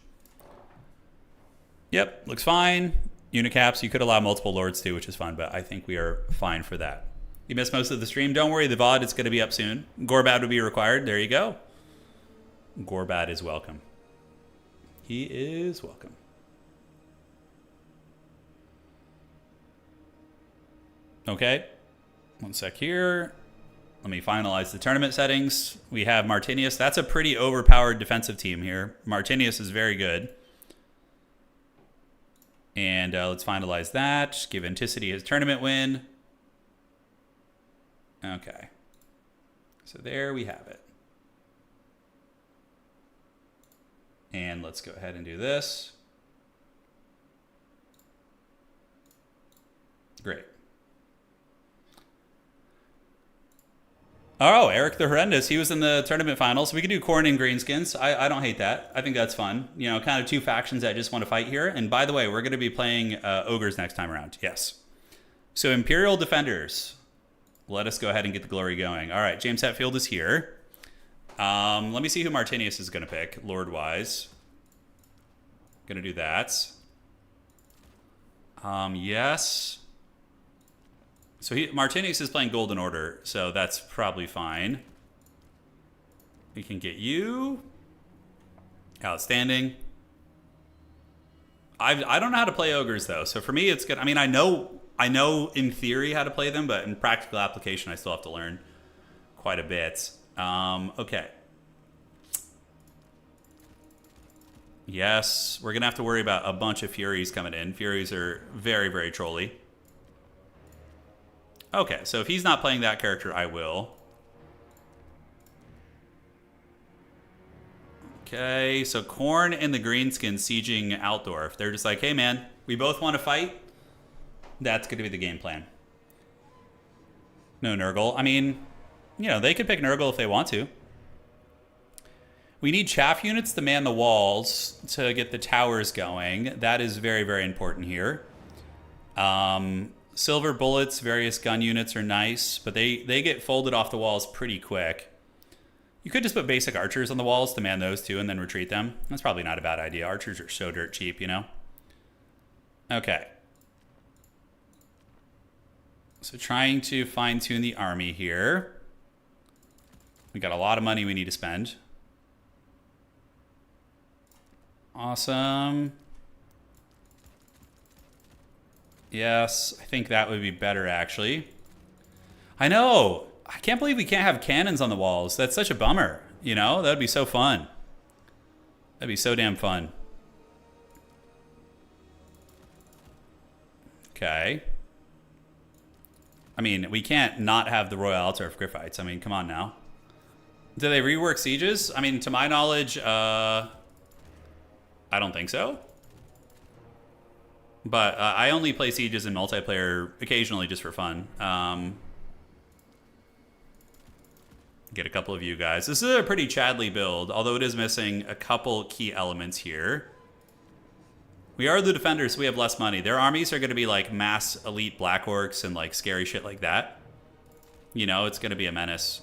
Yep, looks fine. Unicaps, you could allow multiple lords too, which is fun, but I think we are fine for that. You missed most of the stream. Don't worry, the VOD is going to be up soon. Gorbad would be required. There you go. Gorbad is welcome. He is welcome. Okay. 1 sec here. Let me finalize the tournament settings. We have Martinius. That's a pretty overpowered defensive team here. Martinius is very good. And let's finalize that. Give Anticity his tournament win. Okay. So there we have it. And let's go ahead and do this. Great. Oh, Eric the Horrendous. He was in the tournament finals. We could do Khorne and Greenskins. I don't hate that. I think that's fun. You know, kind of two factions that just want to fight here. And by the way, we're going to be playing Ogres next time around. Yes. So Imperial Defenders. Let us go ahead and get the glory going. All right, James Hetfield is here. Let me see who Martinius is going to pick, Lord-wise. Going to do that. Yes. So Martinius is playing Golden Order, so that's probably fine. We can get you. Outstanding. I don't know how to play Ogres, though, so for me it's good. I mean, I know in theory how to play them, but in practical application I still have to learn quite a bit. Okay. Yes, we're going to have to worry about a bunch of Furies coming in. Furies are very, very trolly. Okay, so if he's not playing that character, I will. Okay, so Khorne and the Greenskin sieging Altdorf. They're just like, hey man, we both want to fight. That's going to be the game plan. No Nurgle. I mean, you know, they could pick Nurgle if they want to. We need chaff units to man the walls to get the towers going. That is very, very important here. Silver bullets, various gun units are nice, but they get folded off the walls pretty quick. You could just put basic archers on the walls to man those too and then retreat them. That's probably not a bad idea. Archers are so dirt cheap, you know? Okay. So trying to fine-tune the army here. We got a lot of money we need to spend. Awesome. Yes, I think that would be better, actually. I know. I can't believe we can't have cannons on the walls. That's such a bummer. You know, that would be so fun. That'd be so damn fun. Okay. I mean, we can't not have the Royal Altdorf Griffites. I mean, come on now. Do they rework sieges? I mean, to my knowledge, I don't think so. But I only play sieges in multiplayer occasionally just for fun. Get a couple of you guys. This is a pretty Chadley build, although it is missing a couple key elements here. We are the defenders, so we have less money. Their armies are going to be like mass elite black orcs and like scary shit like that. You know, it's going to be a menace.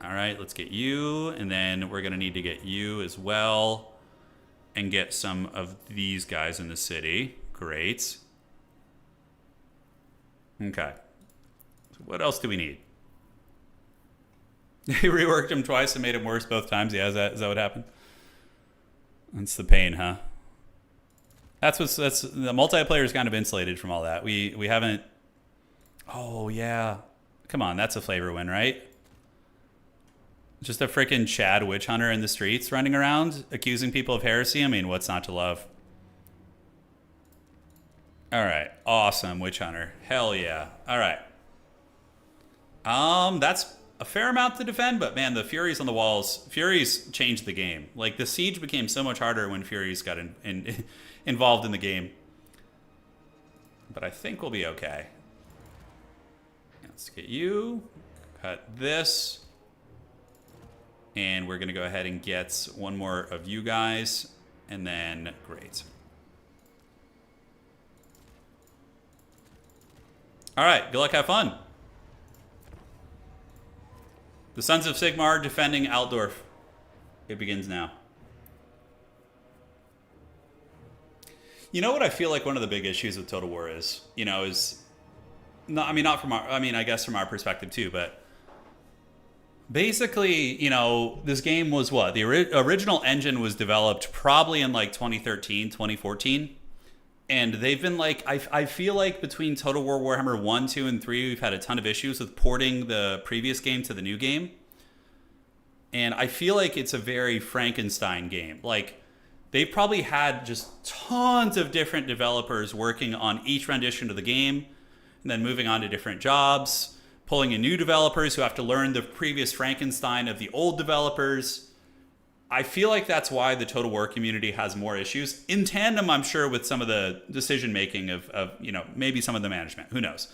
All right, let's get you. And then we're going to need to get you as well. And get some of these guys in the city. Great. Okay. So what else do we need? They reworked him twice and made him worse both times. Yeah, is that what happened? That's the pain, huh? That's the multiplayer is kind of insulated from all that. We haven't. Oh yeah, come on, that's a flavor win, right? Just a freaking Chad witch hunter in the streets running around accusing people of heresy. I mean, what's not to love? All right, awesome witch hunter. Hell yeah. All right. That's a fair amount to defend, but man, the Furies on the walls, Furies changed the game. Like the siege became so much harder when Furies got involved in the game. But I think we'll be okay. Let's get you. Cut this. And we're going to go ahead and get one more of you guys. And then, great. All right, good luck, have fun. The Sons of Sigmar defending Altdorf. It begins now. You know what I feel like one of the big issues with Total War is? You know, is... Not, I mean, not from our... I mean, I guess from our perspective too, but... Basically, you know, this game was what? The original engine was developed probably in like 2013, 2014. And they've been like, I feel like between Total War Warhammer 1, 2, and 3, we've had a ton of issues with porting the previous game to the new game. And I feel like it's a very Frankenstein game. Like, they've probably had just tons of different developers working on each rendition of the game, and then moving on to different jobs, pulling in new developers who have to learn the previous Frankenstein of the old developers. I feel like that's why the Total War community has more issues. In tandem, I'm sure, with some of the decision-making of maybe some of the management. Who knows?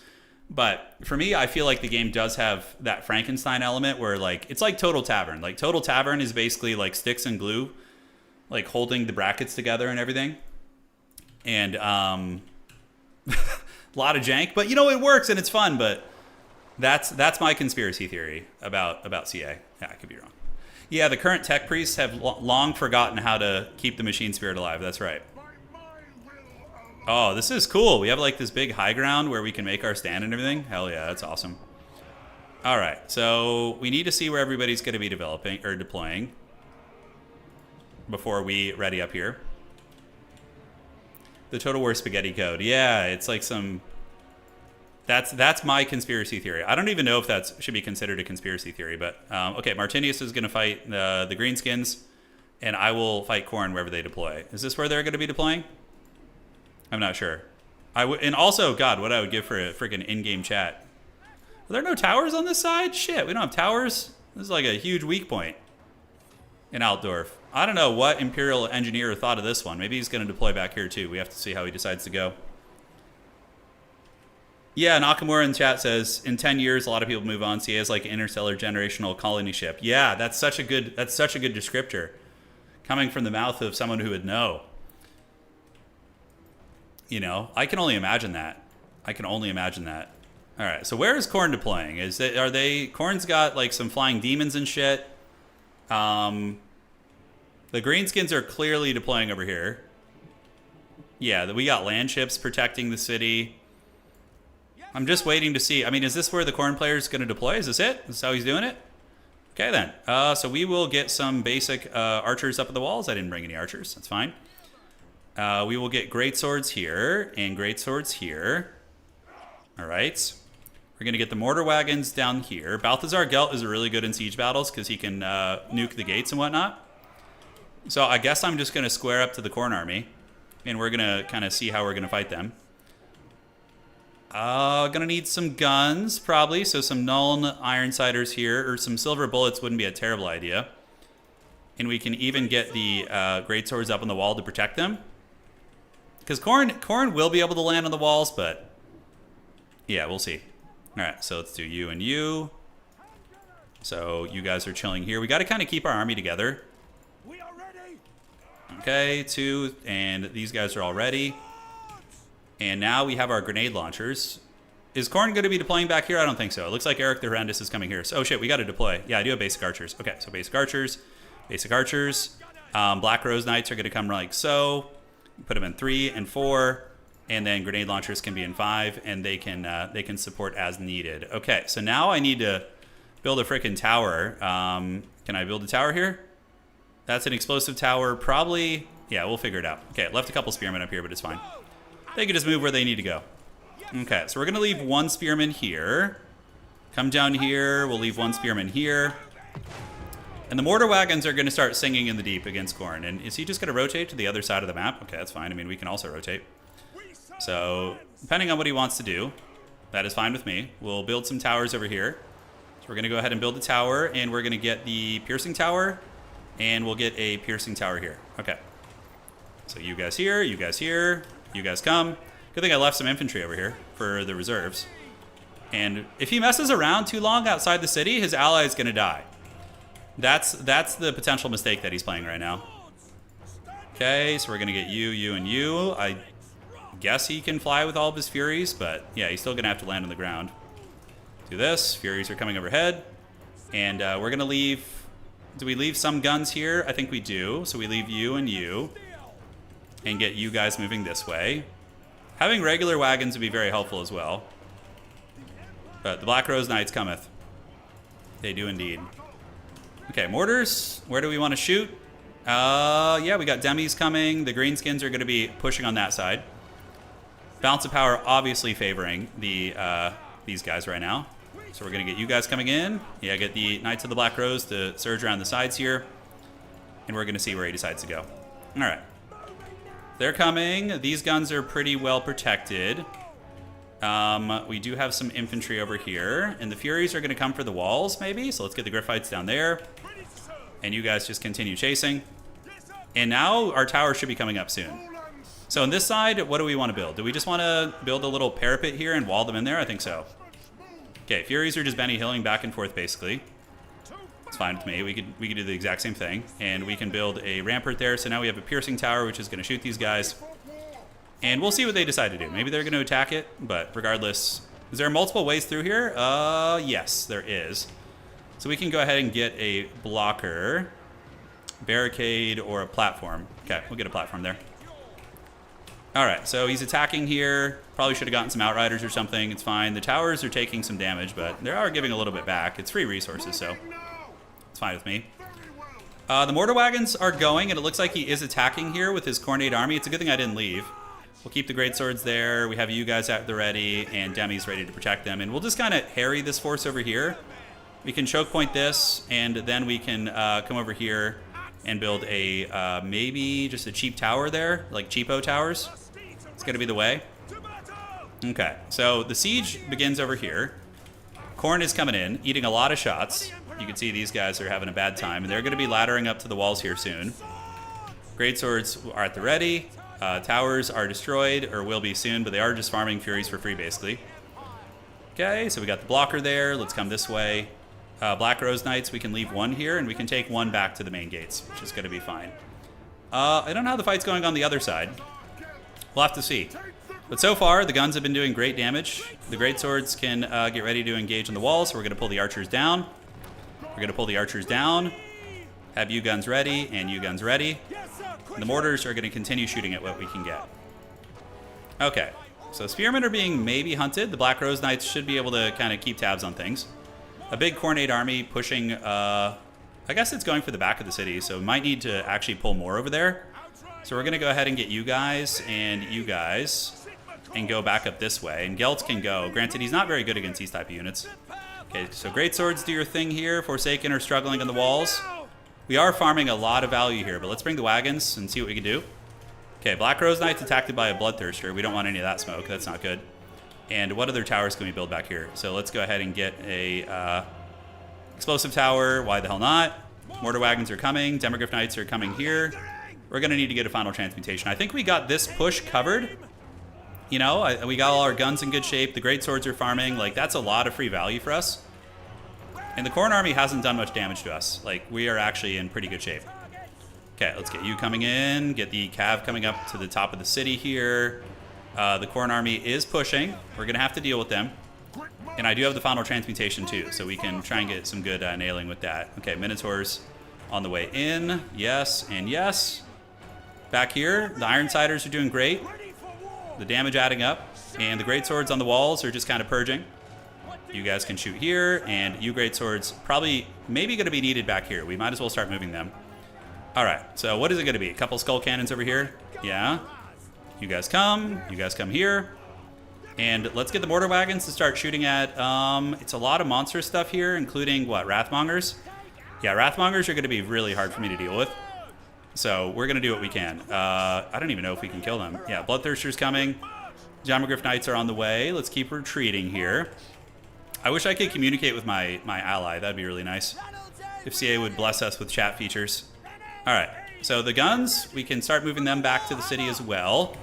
But for me, I feel like the game does have that Frankenstein element where, like, it's like Total Tavern. Like, Total Tavern is basically like sticks and glue, like holding the brackets together and everything. And a lot of jank. But, it works and it's fun. But that's my conspiracy theory about CA. Yeah, I could be wrong. Yeah, the current tech priests have long forgotten how to keep the machine spirit alive. That's right. Oh, this is cool. We have like this big high ground where we can make our stand and everything. Hell yeah, that's awesome. All right, so we need to see where everybody's going to be developing or deploying before we ready up here. The Total War spaghetti code. Yeah, it's like some... That's my conspiracy theory. I don't even know if that should be considered a conspiracy theory, but okay, Martinius is going to fight the Greenskins, and I will fight Khorne wherever they deploy. Is this where they're going to be deploying? I'm not sure. And also, God, what I would give for a freaking in-game chat. Are there no towers on this side? Shit, we don't have towers? This is like a huge weak point in Altdorf. I don't know what Imperial engineer thought of this one. Maybe he's going to deploy back here too. We have to see how he decides to go. Yeah, Nakamura in chat says, in 10 years, a lot of people move on. CA is like an interstellar generational colony ship. Yeah, that's such a good descriptor. Coming from the mouth of someone who would know. I can only imagine that. All right, so where is Khorne deploying? Khorne's got like some flying demons and shit. The Greenskins are clearly deploying over here. Yeah, we got land ships protecting the city. I'm just waiting to see. I mean, is this where the Khorne player is going to deploy? Is this it? Is this how he's doing it? Okay, then. So we will get some basic archers up at the walls. I didn't bring any archers. That's fine. We will get great swords here and great swords here. All right. We're going to get the mortar wagons down here. Balthazar Gelt is really good in siege battles because he can nuke the gates and whatnot. So I guess I'm just going to square up to the Khorne army, and we're going to kind of see how we're going to fight them. Gonna need some guns, probably. So some Nuln Ironsiders here, or some silver bullets wouldn't be a terrible idea. And we can even get the great swords up on the wall to protect them. Because Khorne will be able to land on the walls, but yeah, we'll see. All right, so let's do you and you. So you guys are chilling here. We got to kind of keep our army together. We are ready. Okay, 2, and these guys are all ready. And now we have our grenade launchers. Is Khorne going to be deploying back here? I don't think so. It looks like Eric the Horrendous is coming here. So, oh shit, we got to deploy. Yeah, I do have basic archers. Okay, so basic archers. Basic archers. Black Rose Knights are going to come like so. Put them in 3 and 4. And then grenade launchers can be in 5. And they can support as needed. Okay, so now I need to build a freaking tower. Can I build a tower here? That's an explosive tower. Probably. Yeah, we'll figure it out. Okay, left a couple spearmen up here, but it's fine. They can just move where they need to go. Okay, so we're going to leave 1 spearman here. Come down here. We'll leave 1 spearman here. And the mortar wagons are going to start singing in the deep against Khorne. And is he just going to rotate to the other side of the map? Okay, that's fine. I mean, we can also rotate. So, depending on what he wants to do, that is fine with me. We'll build some towers over here. So we're going to go ahead and build a tower. And we're going to get the piercing tower. And we'll get a piercing tower here. Okay. So you guys here, you guys here. You guys come. Good thing I left some infantry over here for the reserves. And if he messes around too long outside the city, his ally is going to die. That's the potential mistake that he's playing right now. Okay, so we're going to get you, you, and you. I guess he can fly with all of his Furies, but yeah, he's still going to have to land on the ground. Do this. Furies are coming overhead. And we're going to leave... Do we leave some guns here? I think we do. So we leave you and you. And get you guys moving this way. Having regular wagons would be very helpful as well. But the Black Rose Knights cometh. They do indeed. Okay, mortars. Where do we want to shoot? Yeah, we got demis coming. The Greenskins are going to be pushing on that side. Balance of power obviously favoring these guys right now. So we're going to get you guys coming in. Yeah, get the Knights of the Black Rose to surge around the sides here. And we're going to see where he decides to go. All right. They're coming. These guns are pretty well protected. We do have some infantry over here. And the Furies are going to come for the walls, maybe. So let's get the Griffites down there. And you guys just continue chasing. And now our tower should be coming up soon. So on this side, what do we want to build? Do we just want to build a little parapet here and wall them in there? I think so. Okay, Furies are just Benny Hilling back and forth, basically. It's fine with me. We could do the exact same thing. And we can build a rampart there. So now we have a piercing tower, which is going to shoot these guys. And we'll see what they decide to do. Maybe they're going to attack it, but regardless... Is there multiple ways through here? Yes, there is. So we can go ahead and get a blocker, barricade, or a platform. Okay, we'll get a platform there. All right, so he's attacking here. Probably should have gotten some outriders or something. It's fine. The towers are taking some damage, but they are giving a little bit back. It's free resources, so it's fine with me. The mortar wagons are going, and it looks like he is attacking here with his Cornade army. It's a good thing I didn't leave. We'll keep the great swords there. We have you guys at the ready, and Demi's ready to protect them. And we'll just kind of harry this force over here. We can choke point this, and then we can come over here and build a maybe just a cheap tower there, like cheapo towers. It's going to be the way. Okay, so the siege begins over here. Khorne is coming in, eating a lot of shots. You can see these guys are having a bad time, and they're going to be laddering up to the walls here soon. Great swords are at the ready. Towers are destroyed, or will be soon, but they are just farming Furies for free, basically. Okay, so we got the blocker there. Let's come this way. Black Rose Knights, we can leave one here, and we can take one back to the main gates, which is going to be fine. I don't know how the fight's going on the other side. We'll have to see. But so far, the guns have been doing great damage. The great swords can get ready to engage on the walls, so we're going to pull the archers down. We're going to pull the archers down. Have you guns ready, and you guns ready. And the mortars are going to continue shooting at what we can get. Okay, so spearmen are being maybe hunted. The Black Rose Knights should be able to kind of keep tabs on things. A big Cornade army pushing, I guess it's going for the back of the city, so we might need to actually pull more over there. So we're going to go ahead and get you guys and go back up this way. And Gelt can go. Granted, he's not very good against these type of units. Okay, so great swords do your thing here. Forsaken are struggling on the walls. We are farming a lot of value here, but let's bring the wagons and see what we can do. Okay, Black Rose Knight's attacked by a Bloodthirster. We don't want any of that smoke. That's not good. And what other towers can we build back here? So let's go ahead and get a explosive tower. Why the hell not? Mortar wagons are coming. Demogryph Knights are coming here. We're going to need to get a final transmutation. I think we got this push covered. You know, we got all our guns in good shape. The great swords are farming. Like, that's a lot of free value for us. And the Khorne army hasn't done much damage to us. Like, we are actually in pretty good shape. Okay, let's get you coming in. Get the cav coming up to the top of the city here. The Khorne army is pushing. We're going to have to deal with them. And I do have the final transmutation too, so we can try and get some good nailing with that. Okay, Minotaurs on the way in. Yes and yes. Back here, the Ironsiders are doing great. The damage adding up. And the great swords on the walls are just kind of purging. You guys can shoot here, and you great swords maybe going to be needed back here. We might as well start moving them. All right, so what is it going to be? A couple skull cannons over here? Yeah. You guys come here. And let's get the mortar wagons to start shooting at, it's a lot of monster stuff here, including, what, Wrathmongers? Yeah, Wrathmongers are going to be really hard for me to deal with. So we're going to do what we can. I don't even know if we can kill them. Yeah, Bloodthirster's coming. Demogryph Knights are on the way. Let's keep retreating here. I wish I could communicate with my ally. That'd be really nice. If CA would bless us with chat features. All right, so the guns, we can start moving them back to the city as well.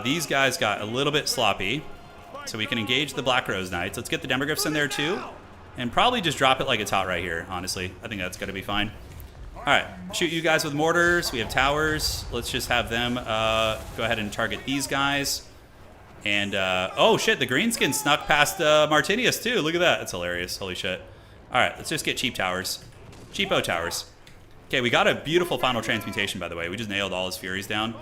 These guys got a little bit sloppy, so we can engage the Black Rose Knights. Let's get the Demogryphs in there too, and probably just drop it like it's hot right here, honestly. I think that's going to be fine. All right, shoot you guys with mortars. We have towers. Let's just have them go ahead and target these guys. And, oh shit, the Greenskin snuck past Martinius too. Look at that. That's hilarious. Holy shit. All right, let's just get cheap towers. Cheapo towers. Okay, we got a beautiful final transmutation, by the way. We just nailed all his Furies down.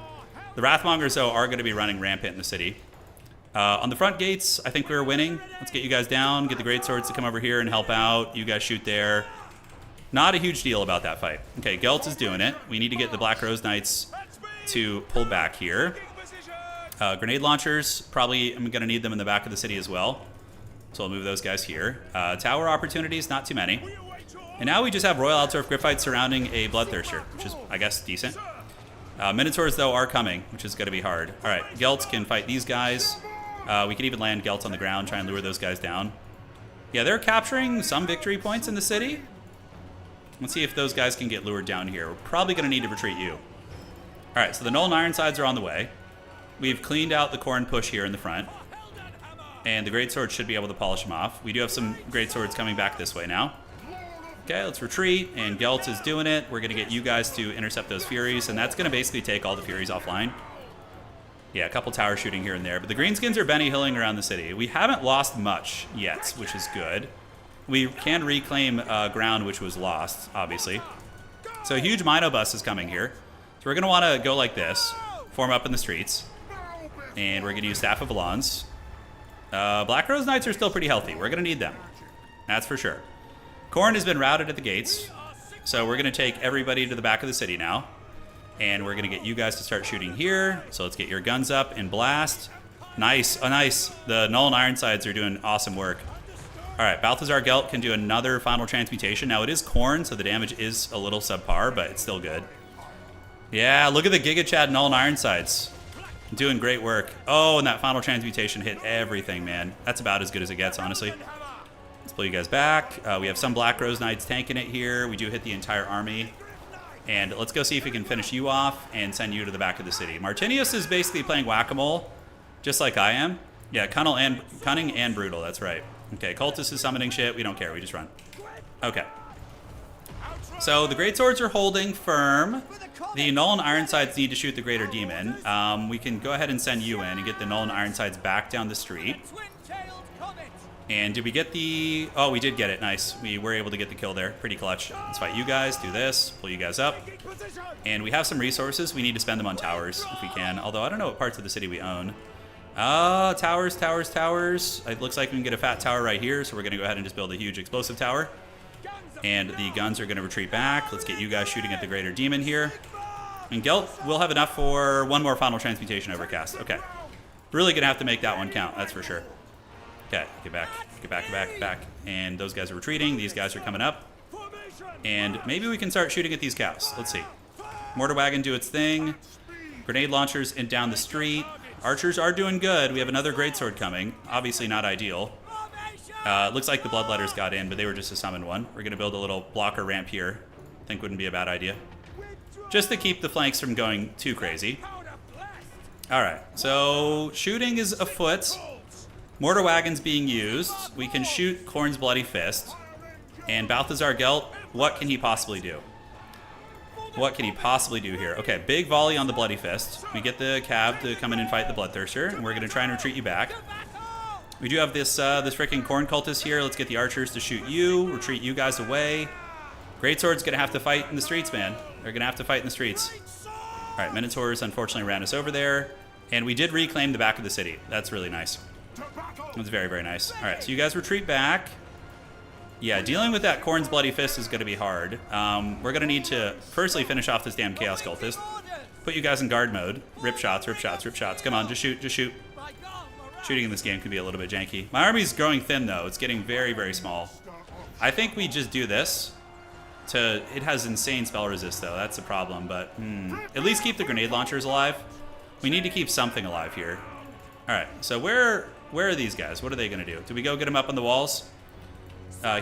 The Wrathmongers, though, are going to be running rampant in the city. On the front gates, I think we were winning. Let's get you guys down, get the great swords to come over here and help out. You guys shoot there. Not a huge deal about that fight. Okay, Gelt is doing it. We need to get the Black Rose Knights to pull back here. Grenade launchers, probably I'm going to need them in the back of the city as well. So I'll move those guys here. Tower opportunities, not too many. And now we just have Royal Altdorf Gryphites surrounding a Bloodthirster, which is, I guess, decent. Minotaurs, though, are coming, which is going to be hard. All right, Gelts can fight these guys. We can even land Gelts on the ground, try and lure those guys down. Yeah, they're capturing some victory points in the city. Let's see if those guys can get lured down here. We're probably going to need to retreat you. All right, so the Null and Ironsides are on the way. We've cleaned out the Khorne push here in the front. And the Greatsword should be able to polish them off. We do have some Greatswords coming back this way now. Okay, let's retreat, and Gelt is doing it. We're going to get you guys to intercept those Furies, and that's going to basically take all the Furies offline. Yeah, a couple tower shooting here and there, but the Greenskins are Benny Hilling around the city. We haven't lost much yet, which is good. We can reclaim ground which was lost, obviously. So a huge Minobus is coming here. So we're going to want to go like this, form up in the streets, and we're going to use Staff of Valons. Black Rose Knights are still pretty healthy. We're going to need them. That's for sure. Khorne has been routed at the gates, so we're going to take everybody to the back of the city now. And we're going to get you guys to start shooting here. So let's get your guns up and blast. Nice. Oh, nice. The Null and Ironsides are doing awesome work. All right, Balthazar Gelt can do another final transmutation. Now, it is Khorne, so the damage is a little subpar, but it's still good. Yeah, look at the Giga Chad Null and Ironsides. Doing great work. Oh, and that final transmutation hit everything, man. That's about as good as it gets, honestly. Let's pull you guys back. We have some Black Rose Knights tanking it here. We do hit the entire army. And let's go see if we can finish you off and send you to the back of the city. Martinius is basically playing whack-a-mole, just like I am. Yeah, cunning and brutal, that's right. Okay, Cultist is summoning shit. We don't care, we just run. Okay. So the Greatswords are holding firm. The Null and Ironsides need to shoot the Greater Demon. We can go ahead and send you in and get the Null and Ironsides back down the street. And did we get the... Oh, we did get it. Nice. We were able to get the kill there. Pretty clutch. Let's fight you guys. Do this. Pull you guys up. And we have some resources. We need to spend them on towers if we can. Although I don't know what parts of the city we own. Towers, towers, towers. It looks like we can get a fat tower right here. So we're going to go ahead and just build a huge explosive tower. And the guns are going to retreat back. Let's get you guys shooting at the Greater Demon here. And Gelt will have enough for one more final transmutation overcast. Okay. Really going to have to make that one count. That's for sure. Okay, get back, get back, get back, get back. And those guys are retreating. These guys are coming up. And maybe we can start shooting at these cows. Let's see. Mortar Wagon do its thing. Grenade launchers and down the street. Archers are doing good. We have another Greatsword coming. Obviously not ideal. Looks like the Bloodletters got in, but they were just a summoned one. We're going to build a little blocker ramp here. I think wouldn't be a bad idea. Just to keep the flanks from going too crazy. All right, so shooting is afoot. Mortar Wagon's being used. We can shoot Khorne's Bloody Fist. And Balthazar Gelt, what can he possibly do? What can he possibly do here? Okay, big volley on the Bloody Fist. We get the Cav to come in and fight the Bloodthirster, and we're going to try and retreat you back. We do have this freaking Khorne Cultist here. Let's get the archers to shoot you, retreat you guys away. Greatsword's going to have to fight in the streets, man. They're going to have to fight in the streets. All right, Minotaurs unfortunately ran us over there. And we did reclaim the back of the city. That's really nice. That's very, very nice. All right, so you guys retreat back. Yeah, dealing with that Khorne's Bloody Fist is going to be hard. We're going to need to firstly finish off this damn Chaos Cultist. Put you guys in guard mode. Rip shots, rip shots, rip shots. Come on, just shoot, just shoot. Shooting in this game can be a little bit janky. My army's growing thin, though. It's getting very, very small. I think we just do this. It has insane spell resist, though. That's the problem, but at least keep the grenade launchers alive. We need to keep something alive here. All right, so where are these guys? What are they going to do? Do we go get them up on the walls?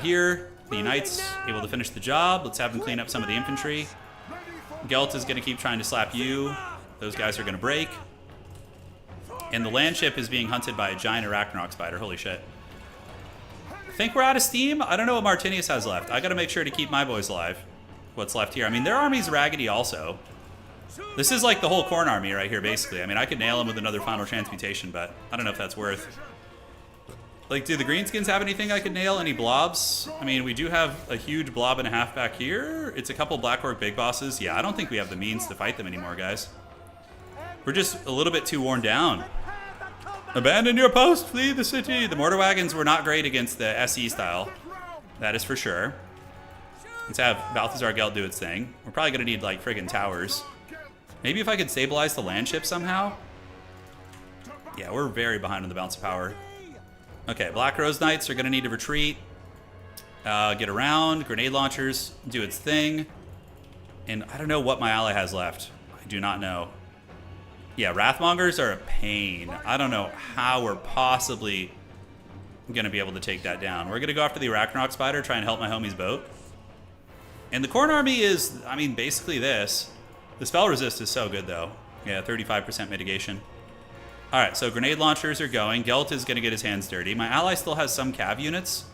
Here, the Knights able to finish the job. Let's have them clean up some of the infantry. Gelt is going to keep trying to slap you. Those guys are going to break. And the land ship is being hunted by a giant Arachnarok spider. Holy shit. I think we're out of steam. I don't know what Martinius has left. I got to make sure to keep my boys alive. What's left here? I mean, their army's raggedy also. This is like the whole Khorne army right here, basically. I mean, I could nail him with another final transmutation, but I don't know if that's worth. Like, do the Greenskins have anything I could nail? Any blobs? I mean, we do have a huge blob and a half back here. It's a couple Black Orc big bosses. Yeah, I don't think we have the means to fight them anymore, guys. We're just a little bit too worn down. Abandon your post, flee the city. The Mortar Wagons were not great against the SE style. That is for sure. Let's have Balthazar Gelt do its thing. We're probably going to need, like, friggin' towers. Maybe if I could stabilize the land ship somehow? Yeah, we're very behind on the balance of power. Okay, Black Rose Knights are going to need to retreat. Get around. Grenade launchers do its thing. And I don't know what my ally has left. I do not know. Yeah, Wrathmongers are a pain. I don't know how we're possibly going to be able to take that down. We're going to go after the Arachnarok Spider, try and help my homie's boat. And the Khorne army is, I mean, basically this. The spell resist is so good, though. Yeah, 35% mitigation. All right, so grenade launchers are going. Gelt is going to get his hands dirty. My ally still has some cav units,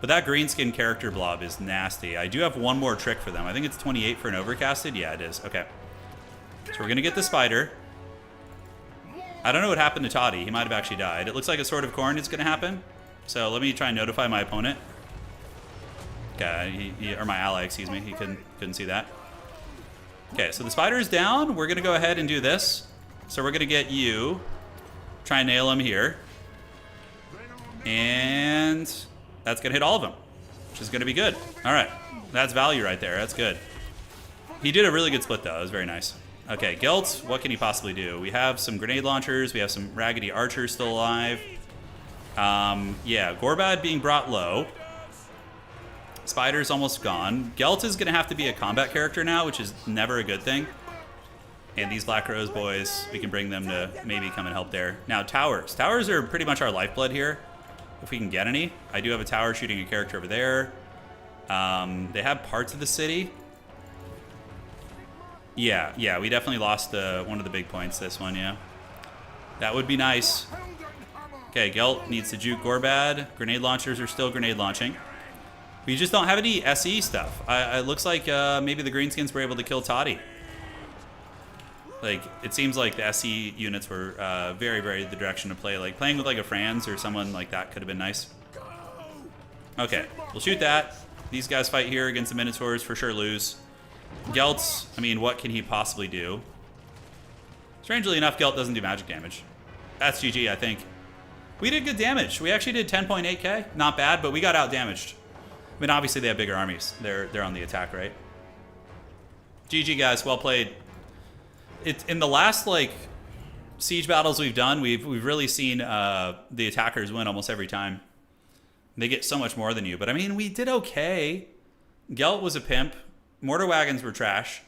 but that greenskin character blob is nasty. I do have one more trick for them. I think it's 28 for an overcasted. Yeah, it is. Okay. So we're going to get the spider. I don't know what happened to Toddy. He might have actually died. It looks like a Sword of Khorne is going to happen. So let me try and notify my opponent. Okay, or my ally, excuse me. He couldn't see that. Okay, so the spider is down. We're going to go ahead and do this. So we're going to get you. Try and nail him here. And that's going to hit all of them, which is going to be good. All right, that's value right there. That's good. He did a really good split, though. It was very nice. Okay, Gelt, what can he possibly do? We have some grenade launchers. We have some raggedy archers still alive. Yeah, Gorbad being brought low. Spider's almost gone. Gelt is going to have to be a combat character now, which is never a good thing. And these Black Rose boys, we can bring them to maybe come and help there. Now, towers. Towers are pretty much our lifeblood here, if we can get any. I do have a tower shooting a character over there. They have parts of the city. Yeah, we definitely lost one of the big points this one, yeah. That would be nice. Okay, Gelt needs to juke Gorbad. Grenade launchers are still grenade launching. We just don't have any SE stuff. It looks like maybe the Greenskins were able to kill Toddy. Like, it seems like the SE units were very, very the direction to play. Like, playing with like a Franz or someone like that could have been nice. Okay, we'll shoot that. These guys fight here against the Minotaurs, for sure lose. Gelt, I mean, what can he possibly do? Strangely enough, Gelt doesn't do magic damage. That's GG, I think. We did good damage. We actually did 10.8k. Not bad, but we got out damaged. I mean, obviously they have bigger armies. They're on the attack, right? GG, guys. Well played. In the last like siege battles we've done, we've really seen the attackers win almost every time. They get so much more than you, but I mean, we did okay. Gelt was a pimp. Mortar wagons were trash.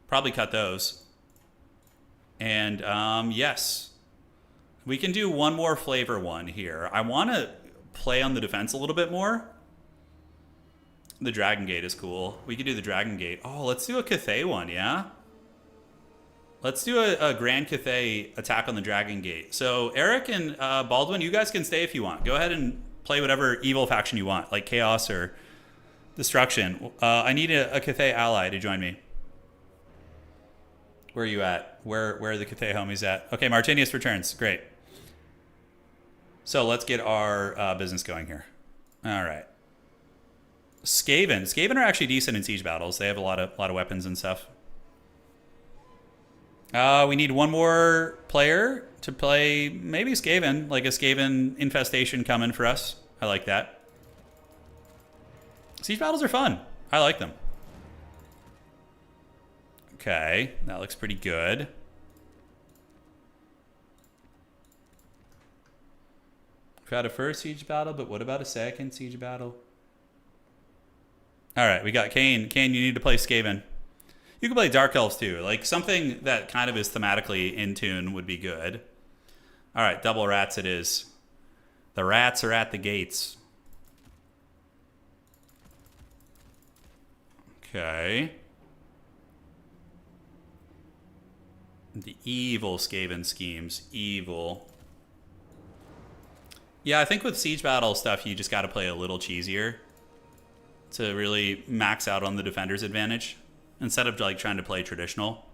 Probably cut those. And yes, we can do one more flavor one here. I want to play on the defense a little bit more. The Dragon Gate is cool. We could do the Dragon Gate. Oh, let's do a Cathay one, yeah? Let's do a Grand Cathay attack on the Dragon Gate. So Eric and Baldwin, you guys can stay if you want. Go ahead and play whatever evil faction you want, like Chaos or Destruction. I need a Cathay ally to join me. Where are you at? Where are the Cathay homies at? Okay, Martinius returns. Great. So let's get our business going here. All right. Skaven. Skaven are actually decent in siege battles. They have a lot of weapons and stuff. We need one more player to play maybe Skaven, like a Skaven infestation coming for us. I like that. Siege battles are fun. I like them. Okay, that looks pretty good. We've had a first siege battle, but what about a second siege battle? All right, we got Kane. Kane, you need to play Skaven. You can play Dark Elves too. Like something that kind of is thematically in tune would be good. All right, double rats it is. The rats are at the gates. Okay. The evil Skaven schemes. Evil. Yeah, I think with siege battle stuff, you just got to play a little cheesier to really max out on the defender's advantage instead of like trying to play traditional.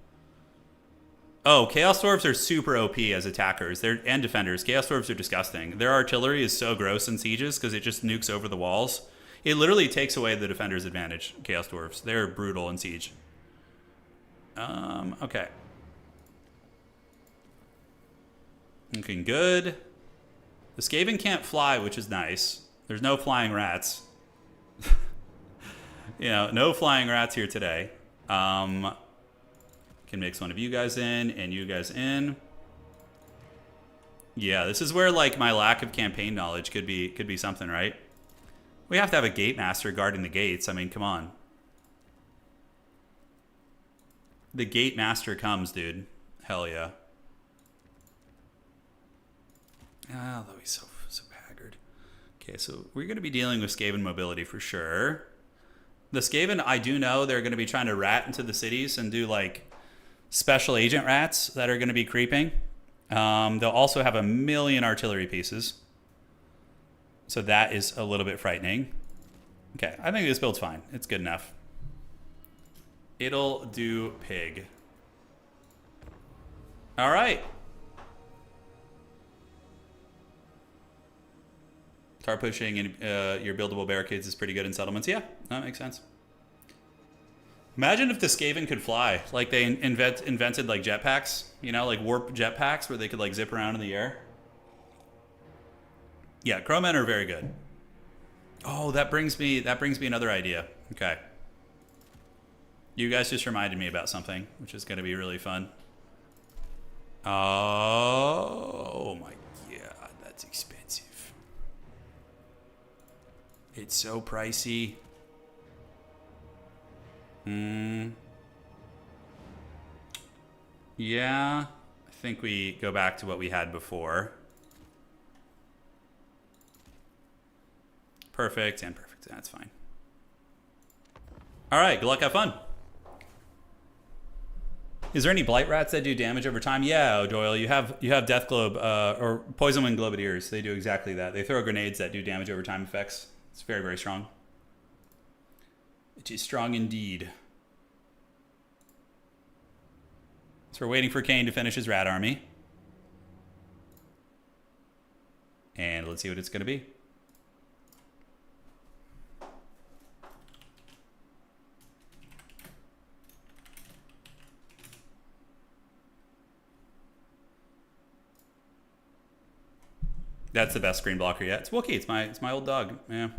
Oh, Chaos Dwarves are super OP as attackers and defenders. Chaos Dwarves are disgusting. Their artillery is so gross in sieges because it just nukes over the walls. It literally takes away the defender's advantage, Chaos Dwarves. They're brutal in siege. Okay. Looking good. The Skaven can't fly, which is nice. There's no flying rats. You know, no flying rats here today. Can mix one of you guys in and you guys in. Yeah, this is where like my lack of campaign knowledge could be something, right? We have to have a gate master guarding the gates. I mean, come on. The gate master comes, dude. Hell yeah. Ah, though he's so haggard. Okay, so we're going to be dealing with Skaven mobility for sure. The Skaven, I do know they're going to be trying to rat into the cities and do like special agent rats that are going to be creeping. They'll also have a million artillery pieces. So that is a little bit frightening. Okay, I think this build's fine. It's good enough. It'll do pig. All right. Tar pushing and your buildable barricades is pretty good in settlements. Yeah, that makes sense. Imagine if the Skaven could fly. Like they invented like jetpacks, you know, like warp jetpacks where they could like zip around in the air. Yeah, crowmen are very good. Oh, that brings me another idea. Okay. You guys just reminded me about something, which is going to be really fun. Oh my god, that's expensive. It's so pricey. Yeah, I think we go back to what we had before. Perfect and perfect. That's fine. All right, good luck, have fun. Is there any blight rats that do damage over time? Yeah, O'Doyle, you have Death Globe or Poison Wind Globadiers. They do exactly that. They throw grenades that do damage over time effects. It's very, very strong. It is strong indeed. So we're waiting for Kane to finish his rat army. And let's see what it's going to be. That's the best screen blocker yet. It's Wookiee. It's my old dog. Yeah,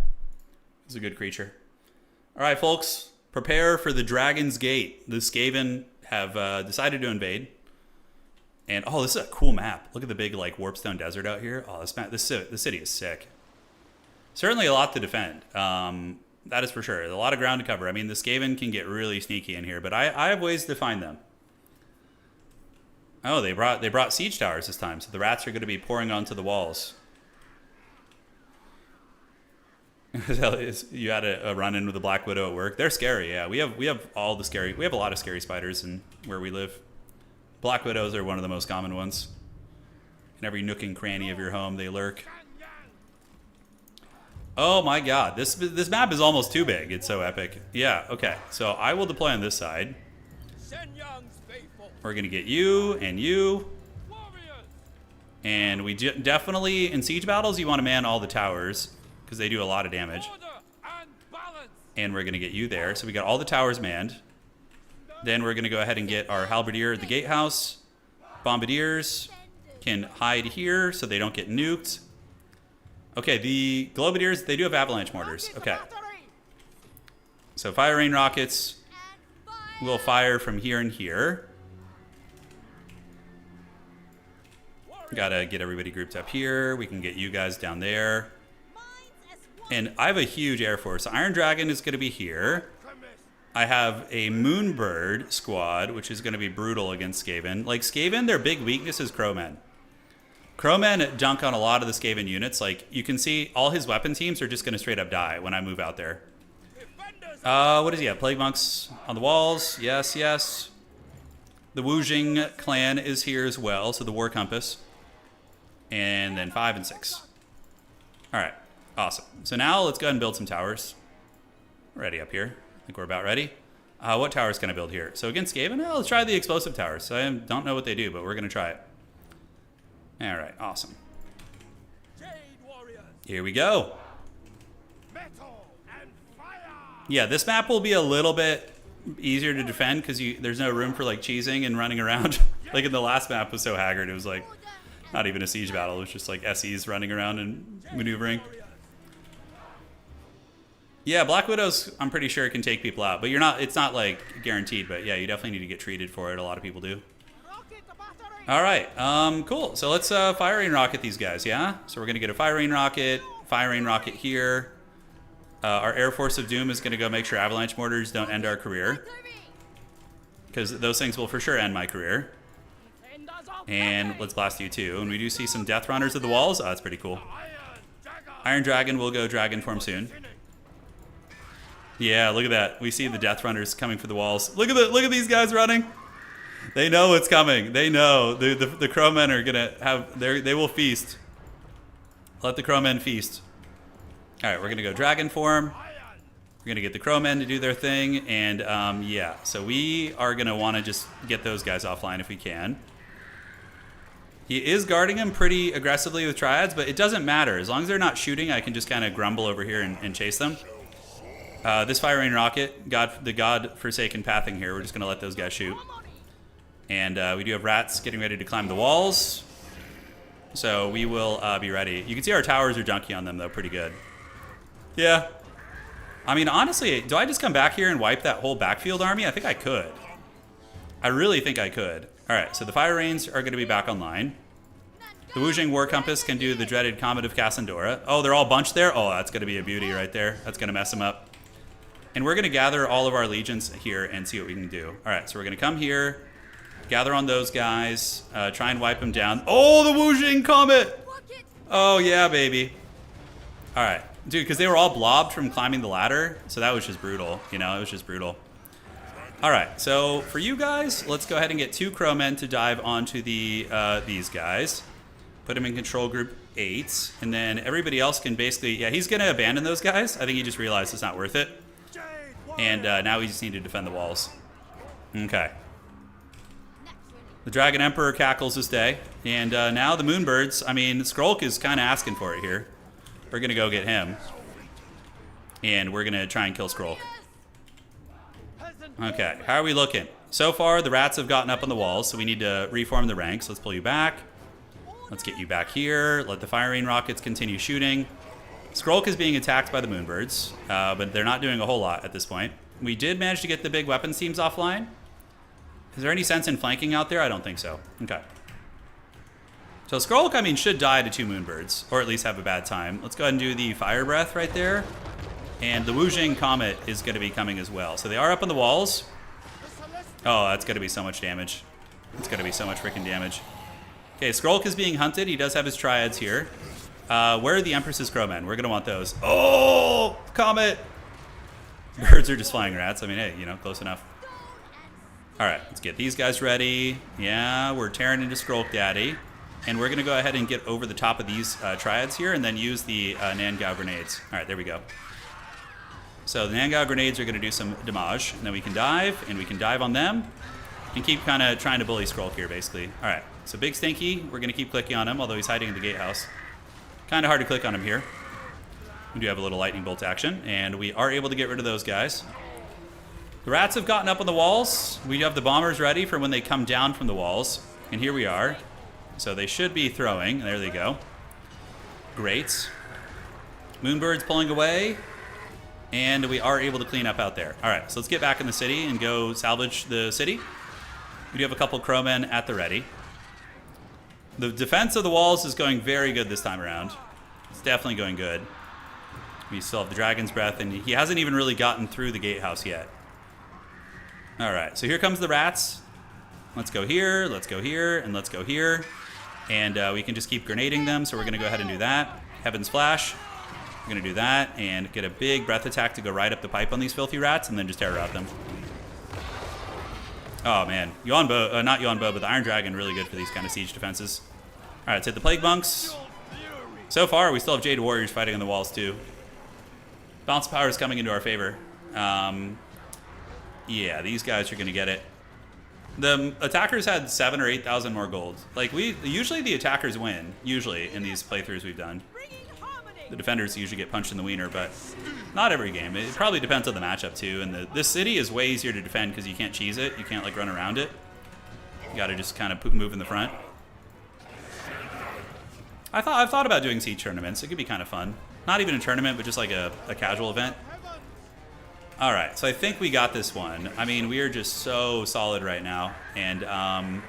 it's a good creature. All right, folks, prepare for the Dragon's Gate. The Skaven have decided to invade. And oh, this is a cool map. Look at the big like Warpstone Desert out here. Oh, this city is sick. Certainly a lot to defend. That is for sure. There's a lot of ground to cover. I mean, the Skaven can get really sneaky in here, but I have ways to find them. Oh, they brought siege towers this time, so the rats are going to be pouring onto the walls. You had a run-in with the Black Widow at work. They're scary, yeah. We have all the scary. We have a lot of scary spiders in where we live. Black Widows are one of the most common ones. In every nook and cranny of your home, they lurk. Oh my god, this map is almost too big. It's so epic. Yeah, okay. So I will deploy on this side. We're gonna get you and you. And we definitely, in siege battles, you want to man all the towers, because they do a lot of damage. And we're going to get you there. So we got all the towers manned. Then we're going to go ahead and get our halberdier at the gatehouse. Bombardiers can hide here so they don't get nuked. Okay, the globadiers, they do have avalanche mortars. Okay. So fire rain rockets will fire from here and here. Gotta get everybody grouped up here. We can get you guys down there. And I have a huge air force. Iron Dragon is going to be here. I have a Moonbird squad, which is going to be brutal against Skaven. Like, Skaven, their big weakness is Crowmen. Crowmen dunk on a lot of the Skaven units. Like, you can see all his weapon teams are just going to straight up die when I move out there. What does he have? Plague Monks on the walls. Yes, yes. The Wujing clan is here as well, so the War Compass. And then 5 and 6. All right. Awesome. So now let's go ahead and build some towers. Ready up here. I think we're about ready. What towers can I build here? So against Skaven, let's try the explosive towers. So I don't know what they do, but we're going to try it. All right. Awesome. Here we go. Yeah, this map will be a little bit easier to defend because there's no room for like cheesing and running around. Like in the last map was so haggard. It was like not even a siege battle. It was just like SEs running around and maneuvering. Yeah, Black Widows, I'm pretty sure can take people out, but it's not like guaranteed, but yeah, you definitely need to get treated for it. A lot of people do. All right, cool. So let's firing rocket these guys, yeah? So we're gonna get a firing rocket here. Our Air Force of Doom is gonna go make sure avalanche mortars don't end our career, because those things will for sure end my career. And let's blast you too. And we do see some Death Runners at the walls. Oh, that's pretty cool. Iron Dragon will go dragon form soon. Yeah, look at that. We see the Death Runners coming for the walls. Look at these guys running. They know it's coming. They know the Crowmen are gonna have they will feast. Let the Crowmen feast. All right, we're gonna go dragon form. We're gonna get the Crowmen to do their thing, and yeah. So we are gonna want to just get those guys offline if we can. He is guarding him pretty aggressively with triads, but it doesn't matter. As long as they're not shooting, I can just kind of grumble over here and chase them. This firing rocket, the God-forsaken pathing here, we're just gonna let those guys shoot. And we do have rats getting ready to climb the walls. So we will be ready. You can see our towers are junky on them, though, pretty good. Yeah. I mean, honestly, do I just come back here and wipe that whole backfield army? I think I could. I really think I could. All right, so the fire rains are going to be back online. The Wujing War Compass can do the dreaded Comet of Cassandora. Oh, they're all bunched there? Oh, that's going to be a beauty right there. That's going to mess them up. And we're going to gather all of our legions here and see what we can do. All right, so we're going to come here. Gather on those guys, try and wipe them down. Oh, the Wujing Comet! Oh, yeah, baby. All right. Dude, because they were all blobbed from climbing the ladder, so that was just brutal. You know, it was just brutal. All right, so for you guys, let's go ahead and get 2 Crowmen to dive onto these guys. Put them in control group 8, and then everybody else can basically... Yeah, he's going to abandon those guys. I think he just realized it's not worth it. And now we just need to defend the walls. Okay. The Dragon Emperor cackles this day. And now the Moonbirds, I mean, Skrulk is kind of asking for it here. We're going to go get him. And we're going to try and kill Skrulk. Okay, how are we looking? So far, the rats have gotten up on the walls, so we need to reform the ranks. Let's pull you back. Let's get you back here. Let the firing rockets continue shooting. Skrulk is being attacked by the Moonbirds, but they're not doing a whole lot at this point. We did manage to get the big weapons teams offline. Is there any sense in flanking out there? I don't think so. Okay. So Skrulk, I mean, should die to 2 Moonbirds, or at least have a bad time. Let's go ahead and do the Fire Breath right there. And the Wujing Comet is going to be coming as well. So they are up on the walls. Oh, that's going to be so much damage. It's going to be so much freaking damage. Okay, Skrulk is being hunted. He does have his triads here. Where are the Empress's Crowmen? We're going to want those. Oh, Comet! Birds are just flying rats. I mean, hey, you know, close enough. All right, let's get these guys ready. Yeah, we're tearing into Skrulk Daddy. And we're going to go ahead and get over the top of these triads here and then use the Nangao grenades. All right, there we go. So the Nangao grenades are going to do some damage. And then we can dive, and we can dive on them. And keep kind of trying to bully Skrulk here, basically. All right, so Big Stinky, we're going to keep clicking on him, although he's hiding in the gatehouse. Kind of hard to click on him here. We do have a little lightning bolt action, and we are able to get rid of those guys. The rats have gotten up on the walls. We have the bombers ready for when they come down from the walls. And here we are. So they should be throwing. There they go. Great. Moonbird's pulling away. And we are able to clean up out there. All right, so let's get back in the city and go salvage the city. We do have a couple Crowmen at the ready. The defense of the walls is going very good this time around. It's definitely going good. We still have the Dragon's Breath, and he hasn't even really gotten through the gatehouse yet. All right, so here comes the rats. Let's go here, and let's go here. And we can just keep grenading them, so we're going to go ahead and do that. Heaven's Flash. We're going to do that and get a big breath attack to go right up the pipe on these filthy rats, and then just terror out them. Oh, man. Yuanbo, not Yuanbo, but the Iron Dragon, really good for these kind of siege defenses. All right, let's hit the Plague Monks. So far, we still have Jade Warriors fighting on the walls, too. Bounce power is coming into our favor. Yeah, these guys are going to get it. The attackers had 7,000 or 8,000 more gold. Like, usually the attackers win, usually, in these playthroughs we've done. The defenders usually get punched in the wiener, but not every game. It probably depends on the matchup, too. And this city is way easier to defend because you can't cheese it. You can't, like, run around it. You got to just kind of move in the front. I've thought about doing siege tournaments. It could be kind of fun. Not even a tournament, but just like a casual event. All right, so I think we got this one. I mean, we are just so solid right now. And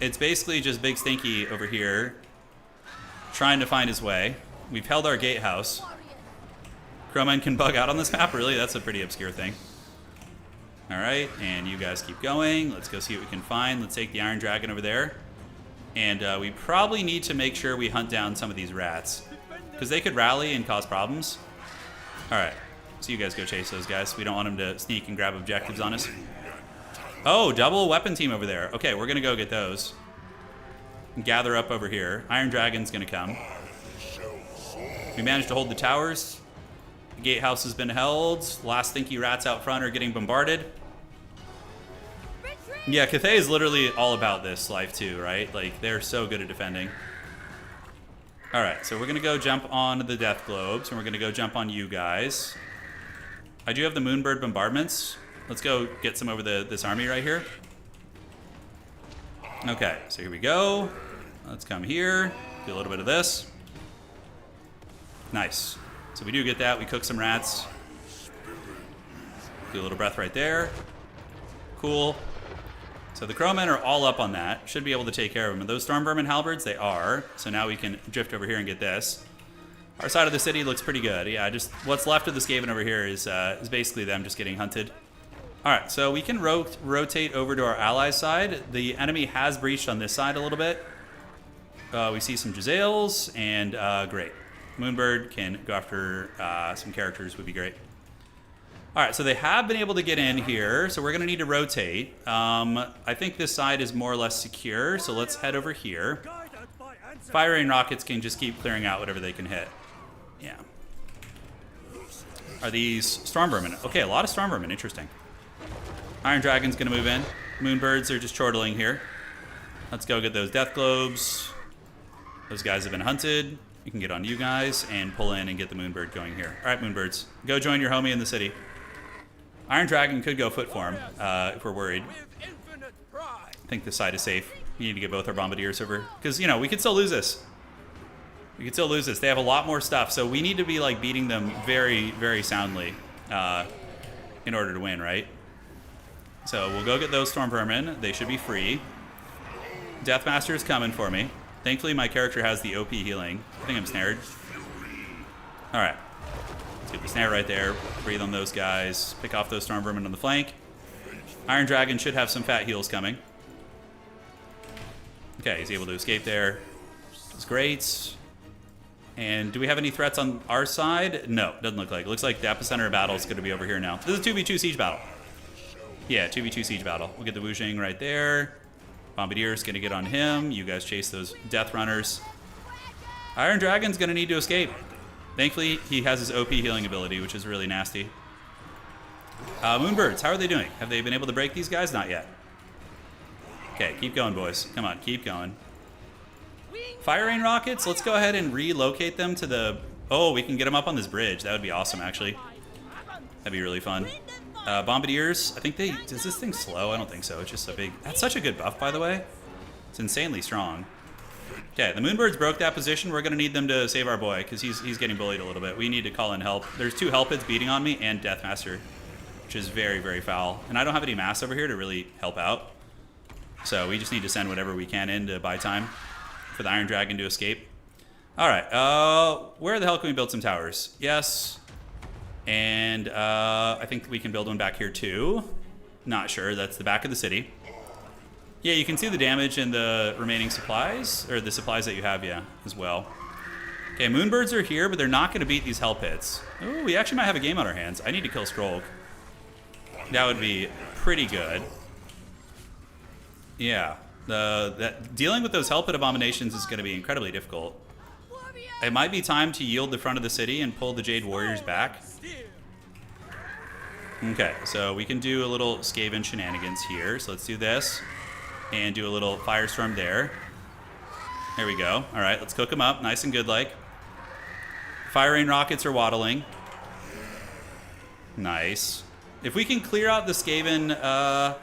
it's basically just Big Stinky over here trying to find his way. We've held our gatehouse. Crowmen can bug out on this map? Really? That's a pretty obscure thing. Alright, and you guys keep going. Let's go see what we can find. Let's take the Iron Dragon over there. And we probably need to make sure we hunt down some of these rats, because they could rally and cause problems. Alright, so you guys go chase those guys. We don't want them to sneak and grab objectives on us. Oh, double weapon team over there. Okay, we're going to go get those. Gather up over here. Iron Dragon's going to come. We managed to hold the towers. The gatehouse has been held. Last stinky rats out front are getting bombarded. Yeah, Cathay is literally all about this life too, right? Like, they're so good at defending. Alright, so we're going to go jump on the Death Globes, and we're going to go jump on you guys. I do have the Moonbird bombardments. Let's go get some over this army right here. Okay, so here we go. Let's come here, do a little bit of this. Nice. So we do get that. We cook some rats. Do a little breath right there. Cool. So the Crowmen are all up on that. Should be able to take care of them. And those Storm Vermin halberds, they are. So now we can drift over here and get this. Our side of the city looks pretty good. Yeah, just what's left of the Skaven over here is basically them just getting hunted. Alright, so we can rotate over to our allies' side. The enemy has breached on this side a little bit. We see some Jezzails, and great. Moonbird can go after some characters, would be great. Alright, so they have been able to get in here, so we're going to need to rotate. I think this side is more or less secure, so let's head over here. Firing rockets can just keep clearing out whatever they can hit. Yeah. Are these Storm Vermin? Okay, a lot of Storm Vermin, interesting. Iron Dragon's going to move in. Moonbirds are just chortling here. Let's go get those Death Globes. Those guys have been hunted. You can get on you guys and pull in and get the Moonbird going here. All right, Moonbirds, go join your homie in the city. Iron Dragon could go foot form if we're worried. I think this side is safe. We need to get both our Bombardiers over, because, you know, we could still lose this. We could still lose this. They have a lot more stuff, so we need to be, like, beating them very, very soundly in order to win, right? So we'll go get those Storm Vermin. They should be free. Deathmaster is coming for me. Thankfully, my character has the OP healing. I think I'm snared. All right. Let's get the snare right there. Breathe on those guys. Pick off those Storm Vermin on the flank. Iron Dragon should have some fat heals coming. Okay, he's able to escape there. That's great. And do we have any threats on our side? No, doesn't look like. It looks like the epicenter of battle is going to be over here now. This is a 2v2 siege battle. Yeah, 2v2 siege battle. We'll get the Wuxing right there. Bombardier's gonna get on him. You guys chase those Death Runners. Iron Dragon's gonna need to escape. Thankfully, he has his OP healing ability, which is really nasty. Moonbirds, how are they doing? Have they been able to break these guys? Not yet. Okay, keep going, boys. Come on, keep going. Fire rain rockets, let's go ahead and relocate them to the... Oh, we can get them up on this bridge. That would be awesome, actually. That'd be really fun. Bombardiers, I think they... Is this thing slow? I don't think so. It's just a big... That's such a good buff, by the way. It's insanely strong. Okay, the Moonbirds broke that position. We're going to need them to save our boy, because he's getting bullied a little bit. We need to call in help. There's 2 Hellpits beating on me, and Deathmaster, which is very, very foul. And I don't have any mass over here to really help out. So we just need to send whatever we can in to buy time for the Iron Dragon to escape. All right, where the hell can we build some towers? Yes. And I think we can build one back here too. Not sure, that's the back of the city. Yeah, you can see the damage in the remaining supplies, or the supplies that you have, yeah, as well. Okay, Moonbirds are here, but they're not gonna beat these Hell Pits. Ooh, we actually might have a game on our hands. I need to kill Skrulk. That would be pretty good. Yeah, dealing with those Hell Pit abominations is gonna be incredibly difficult. It might be time to yield the front of the city and pull the Jade Warriors back. Okay, so we can do a little Skaven shenanigans here. So let's do this and do a little Firestorm there. There we go. All right, let's cook them up nice and good like. Fire rain rockets are waddling. Nice. If we can clear out the Skaven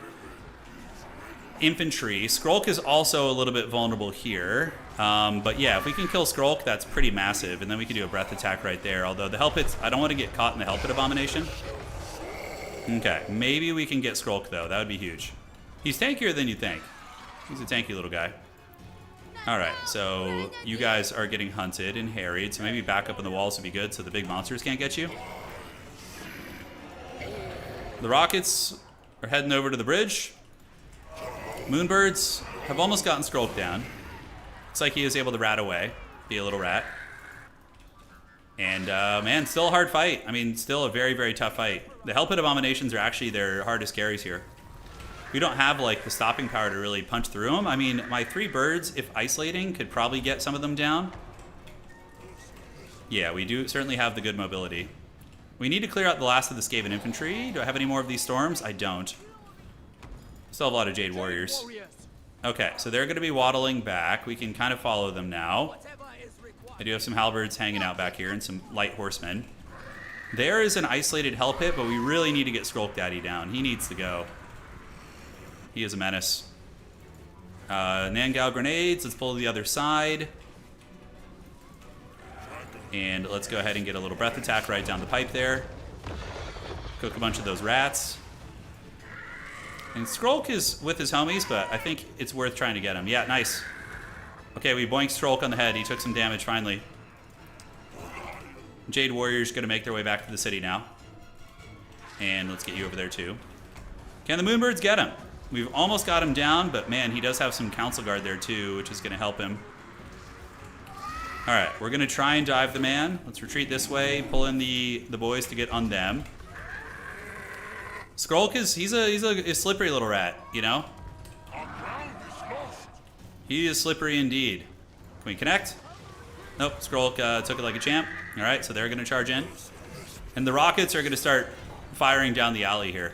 infantry, Skrulk is also a little bit vulnerable here. But yeah, if we can kill Skrulk, that's pretty massive. And then we can do a breath attack right there. Although the Hellpits, I don't want to get caught in the Hellpit abomination. Okay, maybe we can get Skrulk though. That would be huge. He's tankier than you think. He's a tanky little guy. Alright, so you guys are getting hunted and harried, so maybe back up in the walls would be good so the big monsters can't get you. The rockets are heading over to the bridge. Moonbirds have almost gotten Skrulk down. Looks like he is able to rat away, be a little rat. And man, still a hard fight. I mean, still a very, very tough fight. The Hell Pit Abominations are actually their hardest carries here. We don't have like the stopping power to really punch through them. I mean, my 3 birds, if isolating, could probably get some of them down. Yeah, we do certainly have the good mobility. We need to clear out the last of the Skaven infantry. Do I have any more of these storms? I don't. Still have a lot of Jade Warriors. Okay, so they're going to be waddling back. We can kind of follow them now. I do have some halberds hanging out back here and some light horsemen. There is an isolated Hell Pit, but we really need to get Skrulk Daddy down. He needs to go. He is a menace. Nangal grenades. Let's pull to the other side. And let's go ahead and get a little breath attack right down the pipe there. Cook a bunch of those rats. And Skrulk is with his homies, but I think it's worth trying to get him. Yeah, nice. Okay, we boinked Skrulk on the head. He took some damage finally. Jade Warriors going to make their way back to the city now. And let's get you over there too. Can the Moonbirds get him? We've almost got him down, but man, he does have some Council Guard there too, which is going to help him. Alright, we're going to try and dive the man. Let's retreat this way, pull in the boys to get on them. Skrulk he's a slippery little rat, you know? He is slippery indeed. Can we connect? Nope, Skrulk took it like a champ. Alright, so they're going to charge in. And the rockets are going to start firing down the alley here.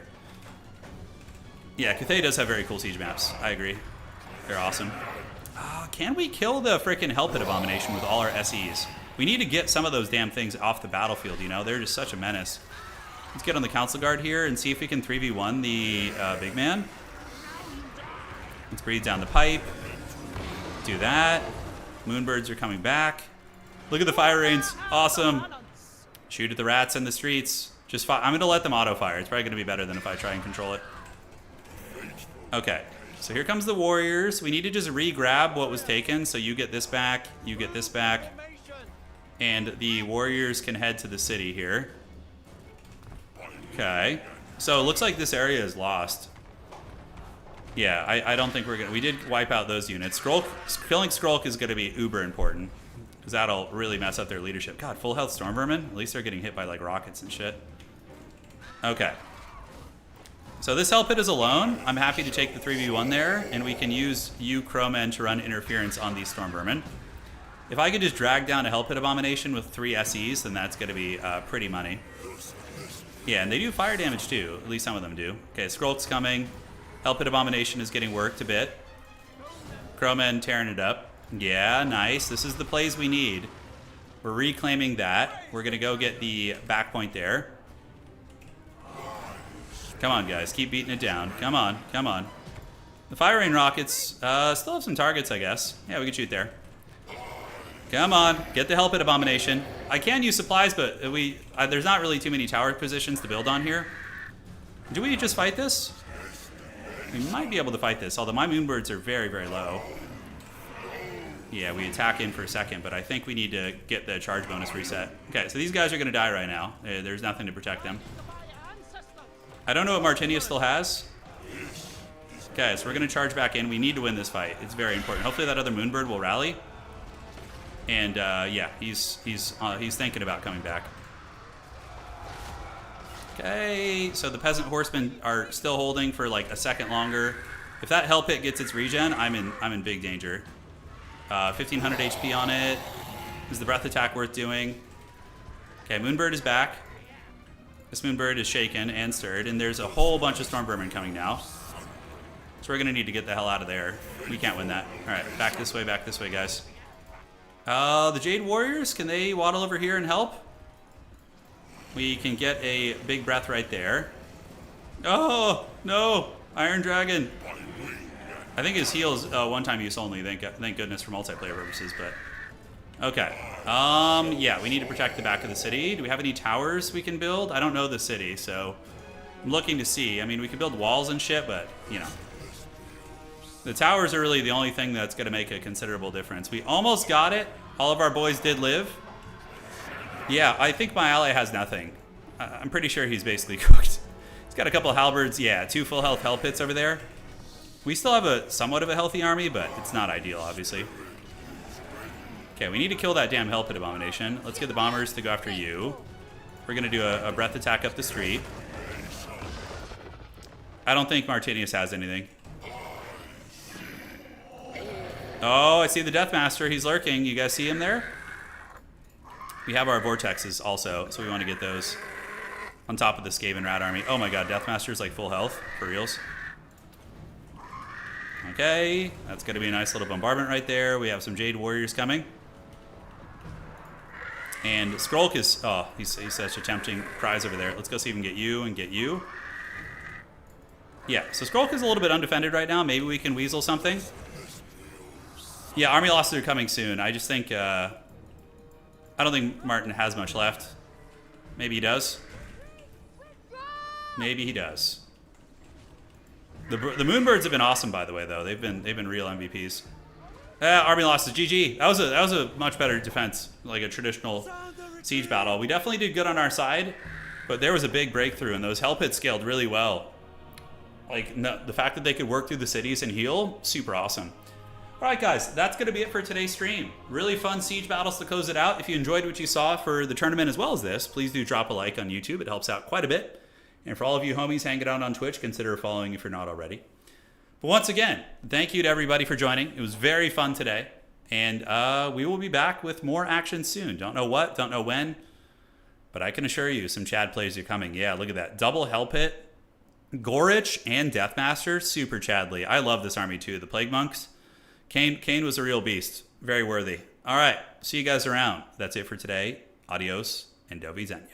Yeah, Cathay does have very cool siege maps. I agree. They're awesome. Can we kill the frickin' Hell Pit Abomination with all our SEs? We need to get some of those damn things off the battlefield, you know? They're just such a menace. Let's get on the Council Guard here and see if we can 3v1 the big man. Let's breathe down the pipe. Do that. Moonbirds are coming back. Look at the fire rains. Awesome. Shoot at the rats in the streets. Just I'm going to let them auto-fire. It's probably going to be better than if I try and control it. Okay. So here comes the warriors. We need to just re-grab what was taken. So you get this back. You get this back. And the warriors can head to the city here. Okay. So it looks like this area is lost. Yeah, I don't think we're going to... We did wipe out those units. Killing Skrulk is going to be uber important. Because that'll really mess up their leadership. God, full health Storm Vermin? At least they're getting hit by like rockets and shit. Okay. So this Hell Pit is alone. I'm happy to take the 3v1 there. And we can use you Crowmen to run interference on these Storm Vermin. If I could just drag down a Hell Pit Abomination with 3 SEs, then that's going to be pretty money. Yeah, and they do fire damage too. At least some of them do. Okay, Skrulk's coming. Hell Pit Abomination is getting worked a bit. Crowmen tearing it up. Yeah, nice. This is the plays we need. We're reclaiming that. We're going to go get the back point there. Come on, guys. Keep beating it down. Come on. Come on. The Fire Rain Rockets still have some targets, I guess. Yeah, we can shoot there. Come on. Get the Hell Pit Abomination. I can use supplies, but there's not really too many tower positions to build on here. Do we just fight this? We might be able to fight this, although my Moonbirds are very, very low. Yeah, we attack in for a second, but I think we need to get the charge bonus reset. Okay, so these guys are going to die right now. There's nothing to protect them. I don't know what Martinia still has. Okay, so we're going to charge back in. We need to win this fight. It's very important. Hopefully that other Moonbird will rally. And yeah, he's thinking about coming back. Okay, so the Peasant Horsemen are still holding for like a second longer. If that Hell Pit gets its regen, I'm in big danger. 1500 HP on it. Is the breath attack worth doing? Okay, Moonbird is back. This Moonbird is shaken and stirred, and there's a whole bunch of Storm Vermin coming now. So we're going to need to get the hell out of there. We can't win that. All right, back this way, guys. The Jade Warriors, can they waddle over here and help? We can get a big breath right there. Oh, no! Iron Dragon! I think his heal is one-time use only, thank goodness for multiplayer purposes, but... Okay. Yeah, we need to protect the back of the city. Do we have any towers we can build? I don't know the city, so... I'm looking to see. I mean, we could build walls and shit, but, you know... The towers are really the only thing that's going to make a considerable difference. We almost got it. All of our boys did live. Yeah, I think my ally has nothing. I'm pretty sure he's basically cooked. He's got a couple of halberds. Yeah, 2 full health hell pits over there. We still have a somewhat of a healthy army, but it's not ideal, obviously. Okay, we need to kill that damn hell pit abomination. Let's get the bombers to go after you. We're going to do a breath attack up the street. I don't think Martinius has anything. Oh, I see the Deathmaster. He's lurking. You guys see him there? We have our vortexes also, so we want to get those on top of the Skaven Rat army. Oh my god, Deathmaster's like full health, for reals. Okay, that's going to be a nice little bombardment right there. We have some Jade Warriors coming. And Skrulk is, oh, he's such a tempting prize over there. Let's go see if we can get you and get you. Yeah, so Skrulk is a little bit undefended right now. Maybe we can weasel something. Yeah, army losses are coming soon. I just think, I don't think Martin has much left. Maybe he does. Maybe he does. The Moonbirds have been awesome, by the way, though. They've been real MVPs. Army losses, GG. That was a much better defense, like a traditional siege battle. We definitely did good on our side, but there was a big breakthrough, and those hell pits scaled really well. Like, no, the fact that they could work through the cities and heal, super awesome. All right, guys, that's going to be it for today's stream. Really fun siege battles to close it out. If you enjoyed what you saw for the tournament as well as this, please do drop a like on YouTube. It helps out quite a bit. And for all of you homies hanging out on Twitch, consider following if you're not already. But once again, thank you to everybody for joining. It was very fun today. And we will be back with more action soon. Don't know what, don't know when. But I can assure you some Chad plays are coming. Yeah, look at that. Double Hell Pit, Gorich, and Deathmaster. Super Chadly. I love this army too. The Plague Monks. Kane was a real beast. Very worthy. All right. See you guys around. That's it for today. Adios and Do Widzenia.